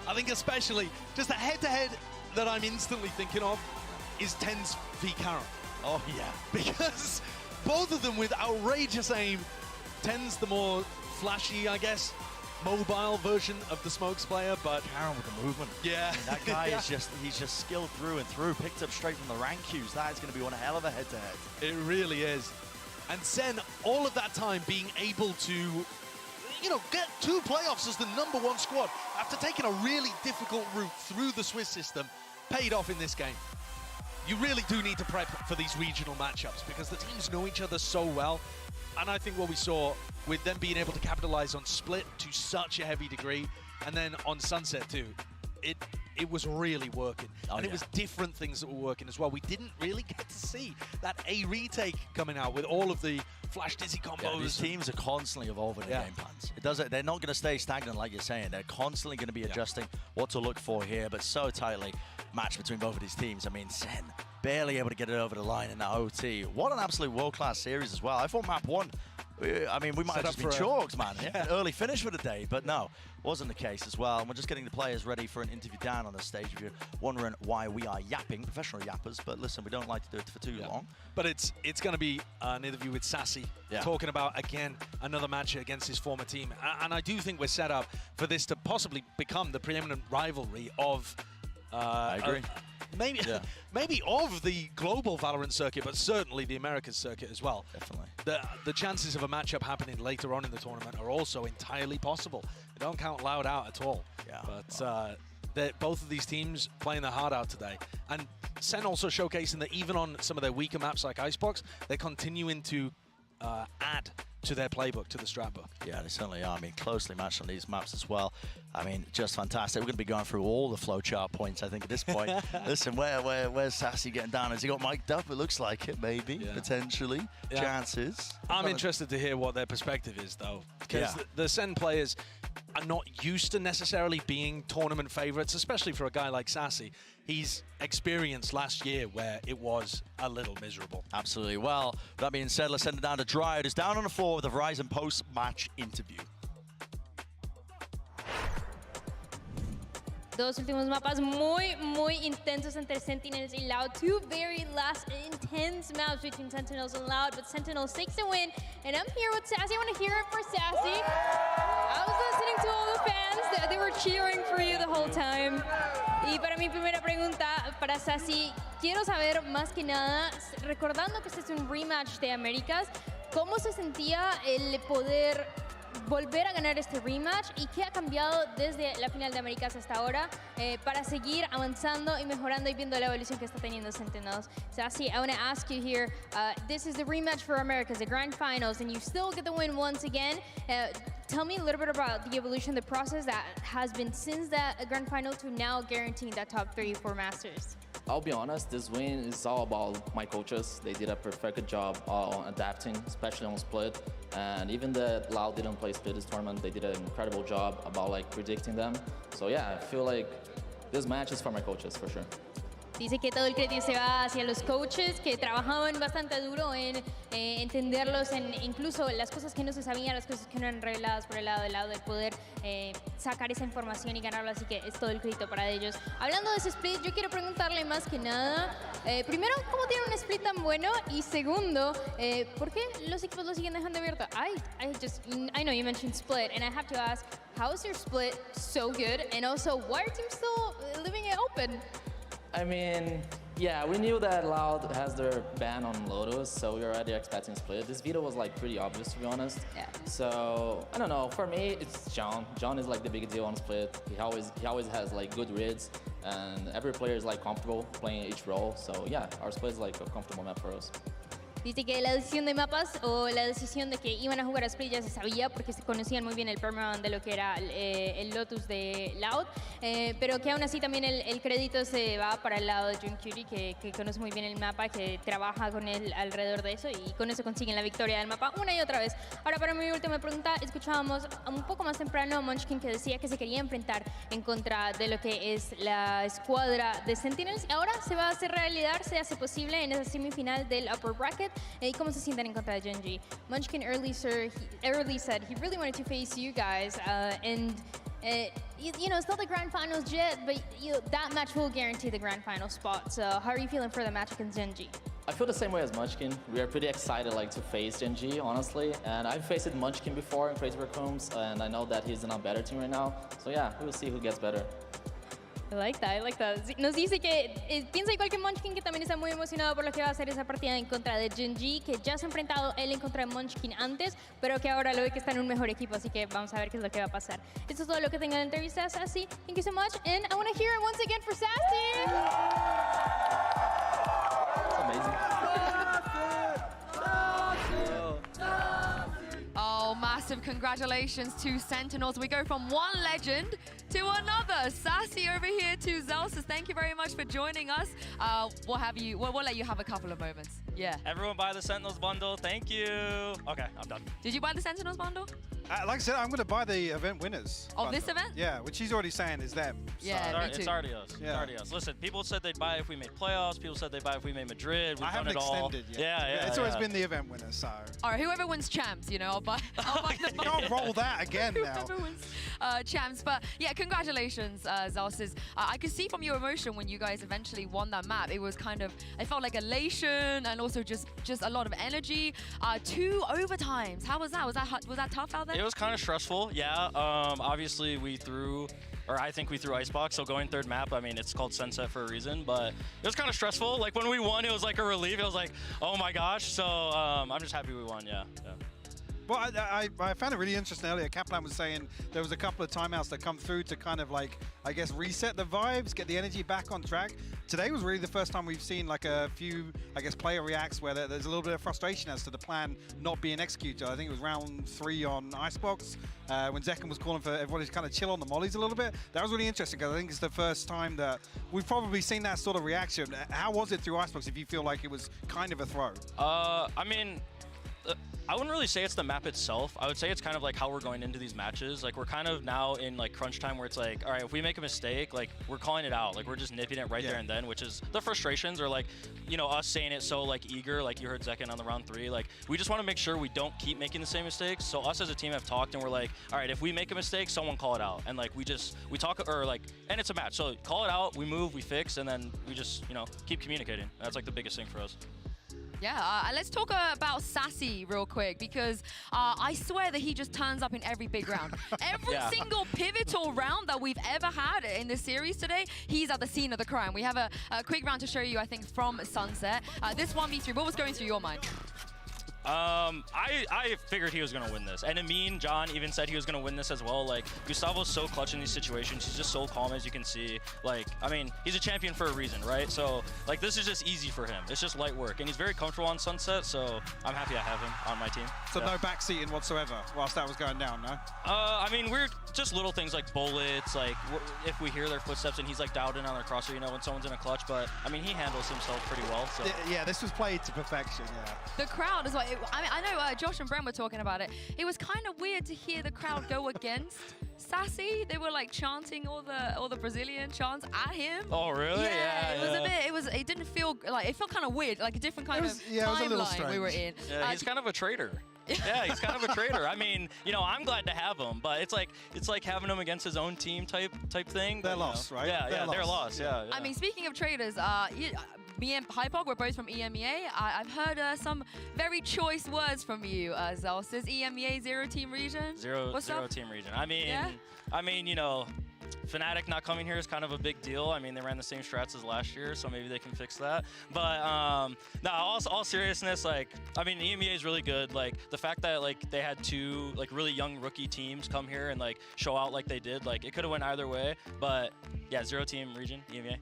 I think especially just a head-to-head that I'm instantly thinking of is tenz v Karen. Oh yeah. Because both of them with outrageous aim. Tenz the more flashy, I guess, mobile version of the Smokes player, but Karen with the movement. Yeah. I mean, that guy is he's just skilled through and through, picked up straight from the rank queues. That is going to be one hell of a head-to-head. It really is. And SEN, all of that time being able to, you know, get 2 playoffs as the #1 squad after taking a really difficult route through the Swiss system, paid off in this game. You really do need to prep for these regional matchups because the teams know each other so well. And I think what we saw with them being able to capitalize on Split to such a heavy degree, and then on Sunset too, it was really working. And it was different things that were working as well. We didn't really get to see that A retake coming out with all of the flash dizzy combos. Yeah, these teams are constantly evolving their game plans. They're not going to stay stagnant like you're saying. They're constantly going to be adjusting what to look for here, but so tightly matched between both of these teams. I mean, SEN barely able to get it over the line in that OT. What an absolute world-class series as well. I thought map 1, I mean, we might have just been chalked, man. Yeah. Early finish for the day, but no, wasn't the case as well. And we're just getting the players ready for an interview down on the stage. If you're wondering why we are yapping, professional yappers, but listen, we don't like to do it for too long. But it's going to be an interview with Sassy, talking about, again, another match against his former team. And I do think we're set up for this to possibly become the preeminent rivalry of... I agree. Maybe of the global Valorant circuit, but certainly the Americas circuit as well. Definitely. The chances of a matchup happening later on in the tournament are also entirely possible. They don't count Loud out at all. Yeah. But both of these teams playing their heart out today. And SEN also showcasing that even on some of their weaker maps like Icebox, they're continuing to add to their playbook, to the strat book. Yeah, they certainly are. I mean, closely matched on these maps as well. I mean, just fantastic. We're going to be going through all the flowchart points, I think, at this point. Listen, where's Sassy getting down? Has he got mic'd up? It looks like it, maybe, potentially. Chances. I'm interested to hear what their perspective is, though, because the SEN players are not used to necessarily being tournament favorites, especially for a guy like Sassy. He's experienced last year where it was a little miserable. Absolutely. Well, that being said, let's send it down to Dryad, who's down on the floor with the Ryzen post-match interview. Dos últimos mapas muy intensos entre Sentinels y Loud. 2 very last intense maps between Sentinels and Loud, but Sentinels takes the win. And I'm here with Sassy. I want to hear it for Sassy. I was listening to all the fans. They were cheering for you the whole time. Y para mi primera pregunta, para Sassy, quiero saber más que nada, recordando que este es un rematch de Américas, ¿cómo se sentía el poder volver a ganar este rematch y qué ha cambiado desde la final de Américas hasta ahora para seguir avanzando y mejorando y viendo la evolución que está teniendo Sentinels? Sassy, I want to ask you here, this is the rematch for Americas, the grand finals, and you still get the win once again. Tell me a little bit about the evolution, the process that has been since that grand final to now guaranteeing that top 3 for Masters. I'll be honest, this win is all about my coaches. They did a perfect job on adapting, especially on split. And even the Loud didn't play split this tournament, they did an incredible job about like predicting them. So yeah, I feel like this match is for my coaches for sure. Dice que todo el crédito se va hacia los coaches que trabajaban bastante duro en entenderlos, en incluso las cosas que no se sabían, las cosas que no eran reveladas por el lado del poder sacar esa información y ganarlo, así que es todo el crédito para ellos. Hablando de ese split, yo quiero preguntarle más que nada, primero, ¿cómo tiene un split tan bueno? Y segundo, ¿por qué los equipos lo siguen dejando abierto? I know you mentioned split, and I have to ask, how is your split so good? And also, why are teams still leaving it open? I mean, yeah, we knew that Loud has their ban on Lotus, so we were already expecting split. This veto was like pretty obvious, to be honest. Yeah. So I don't know. For me, it's John. John is like the big deal on split. He always has like good reads, and every player is like comfortable playing each role. So yeah, our split is like a comfortable map for us. Dice que la decisión de mapas o la decisión de que iban a jugar a Split ya se sabía porque se conocían muy bien el permaban de lo que era el Lotus de Loud, pero que aún así también el crédito se va para el lado de Jun Cutie, que conoce muy bien el mapa, que trabaja con él alrededor de eso y con eso consiguen la victoria del mapa una y otra vez. Ahora, para mi última pregunta, escuchábamos un poco más temprano a Munchkin que decía que se quería enfrentar en contra de lo que es la escuadra de Sentinels. Ahora se va a hacer realidad, se hace posible en esa semifinal del Upper Bracket. ¿Y cómo se sienten en contra de Genji? Munchkin early said he really wanted to face you guys, and you know, it's not the grand finals yet, but that match will guarantee the grand final spot. So how are you feeling for the match against Genji? I feel the same way as Munchkin. We are pretty excited like to face Genji, honestly. And I've faced Munchkin before in Crazy Raccoons, and I know that he's in a better team right now. So yeah, we'll see who gets better. I like that. Nos dice que piensa igual que Munchkin, que también está muy emocionado por lo que va a hacer esa partida en contra de Genji, que ya se ha enfrentado él en contra de Munchkin antes, pero que ahora lo ve que está en un mejor equipo, así que vamos a ver qué es lo que va a pasar. Esto es todo lo que tengo en la entrevista, Sassy. Thank you so much, and I want to hear it once again for Sassy. That's amazing. Oh, massive congratulations to Sentinels. We go from one legend to another. Sassy over here to Zelsis. Thank you very much for joining us. We'll let you have a couple of moments. Yeah. Everyone buy the Sentinels bundle. Thank you. Okay, I'm done. Did you buy the Sentinels bundle? Like I said, I'm going to buy the event winners. Oh, this event? Yeah, which he's already saying is them. Yeah, so. me too. It's already us. Yeah. It's already us. Listen, people said they'd buy it if we made playoffs. People said they'd buy it if we made Madrid. We've I haven't done it all. extended yet. Yeah. It's always been the event winners, so. All right, whoever wins champs, you know, I'll buy the You can't roll that again now. Whoever wins champs. But yeah, congratulations, Zelsis. I could see from your emotion when you guys eventually won that map. It was kind of, I felt like elation and also just a lot of energy. 2 overtimes. How was that? Was that tough out there? It was kind of stressful. Yeah, obviously I think we threw Icebox, so going third map, I mean, it's called Sunset for a reason, but it was kind of stressful. Like when we won, it was like a relief. It was like, oh my gosh. So I'm just happy we won, yeah. Well, I found it really interesting earlier. Kaplan was saying there was a couple of timeouts that come through to kind of like, I guess, reset the vibes, get the energy back on track. Today was really the first time we've seen like a few, I guess, player reacts where there's a little bit of frustration as to the plan not being executed. I think it was round 3 on Icebox when Zekken was calling for everybody to kind of chill on the mollies a little bit. That was really interesting because I think it's the first time that we've probably seen that sort of reaction. How was it through Icebox if you feel like it was kind of a throw? I mean, I wouldn't really say it's the map itself. I would say it's kind of like how we're going into these matches. Like we're kind of now in like crunch time where it's like, all right, if we make a mistake, like we're calling it out. Like we're just nipping it right there and then, which is the frustrations or like, you know, us saying it so like eager, like you heard Zekken on the round 3. Like we just want to make sure we don't keep making the same mistakes. So us as a team have talked and we're like, all right, if we make a mistake, someone call it out. And like we talk or like, and it's a match. So call it out, we move, we fix, and then we just, you know, keep communicating. That's like the biggest thing for us. Yeah, let's talk about Sassy real quick, because I swear that he just turns up in every big round. Every single pivotal round that we've ever had in this series today, he's at the scene of the crime. We have a quick round to show you, I think, from Sunset. This 1v3, what was going through your mind? I figured he was going to win this. And Amin, John even said he was going to win this as well. Like, Gustavo's so clutch in these situations. He's just so calm, as you can see. Like, I mean, he's a champion for a reason, right? So, like, this is just easy for him. It's just light work. And he's very comfortable on Sunset, so I'm happy I have him on my team. So no backseating whatsoever whilst that was going down, no? I mean, we're just little things like bullets, like if we hear their footsteps and he's like dialed in on their crosser, you know, when someone's in a clutch. But, I mean, he handles himself pretty well. So. Yeah, this was played to perfection, yeah. The crowd is like, I mean, I know Josh and Brent were talking about it. It was kind of weird to hear the crowd go against Sassy. They were like chanting all the Brazilian chants at him. Oh, really? Yeah, it was a bit, it didn't feel, like, it felt kind of weird, like a different kind of timeline we were in. Yeah, he's kind of a traitor. Yeah, he's kind of a traitor. I mean, you know, I'm glad to have him, but it's like having him against his own team type thing. They're lost, right? Yeah, they're lost. Yeah. I mean, speaking of traders, me and Hypog, we're both from EMEA. I've heard some very choice words from you, Zelsis. EMEA 0 team region. Zero team region. I mean, you know, Fnatic not coming here is kind of a big deal. I mean, they ran the same strats as last year, so maybe they can fix that. But no, all seriousness, like, I mean, EMEA is really good. Like, the fact that like they had two like really young rookie teams come here and like show out like they did, like it could have went either way. But yeah, 0 team region, EMEA.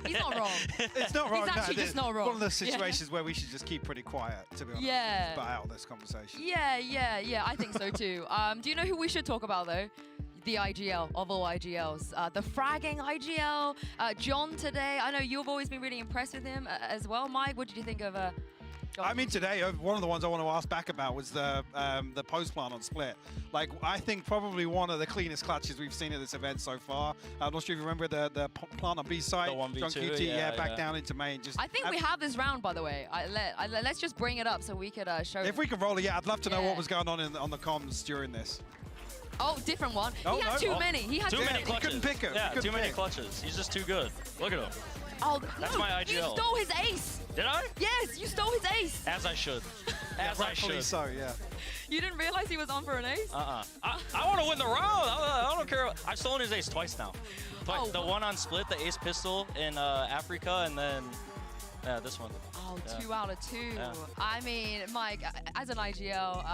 He's not wrong. It's not wrong. He's actually just not wrong. One of those situations where we should just keep pretty quiet, to be honest. Yeah. But out of this conversation. Yeah, I think so too. Do you know who we should talk about though? The IGL of all IGLs. The fragging IGL. John today. I know you've always been really impressed with him as well. Mike, what did you think of John? I mean, today, one of the ones I want to ask back about was the post plant on Split. Like, I think probably one of the cleanest clutches we've seen at this event so far. I'm not sure if you remember the plant on B side. The 1v2, John QT, back down into main. I think we have this round, by the way. Let's just bring it up so we could show If we can roll it, I'd love to know what was going on on the comms during this. Oh, different one. He had too many. He had too many clutches. He couldn't pick him. Yeah, too many clutches. He's just too good. Look at him. Oh, that's no, my IGL. You stole his ace. Did I? Yes, you stole his ace. As I should. As I should. So, yeah. You didn't realize he was on for an ace? I want to win the round. I don't care. I've stolen his ace twice now. Twice. The one on Split, the ace pistol in Africa, and then this one. Oh, 2 out of 2. Yeah. I mean, Mike, as an IGL,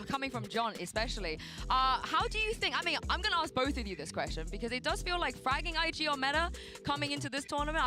coming from John especially, how do you think, I mean, I'm going to ask both of you this question because it does feel like fragging IGL meta coming into this tournament.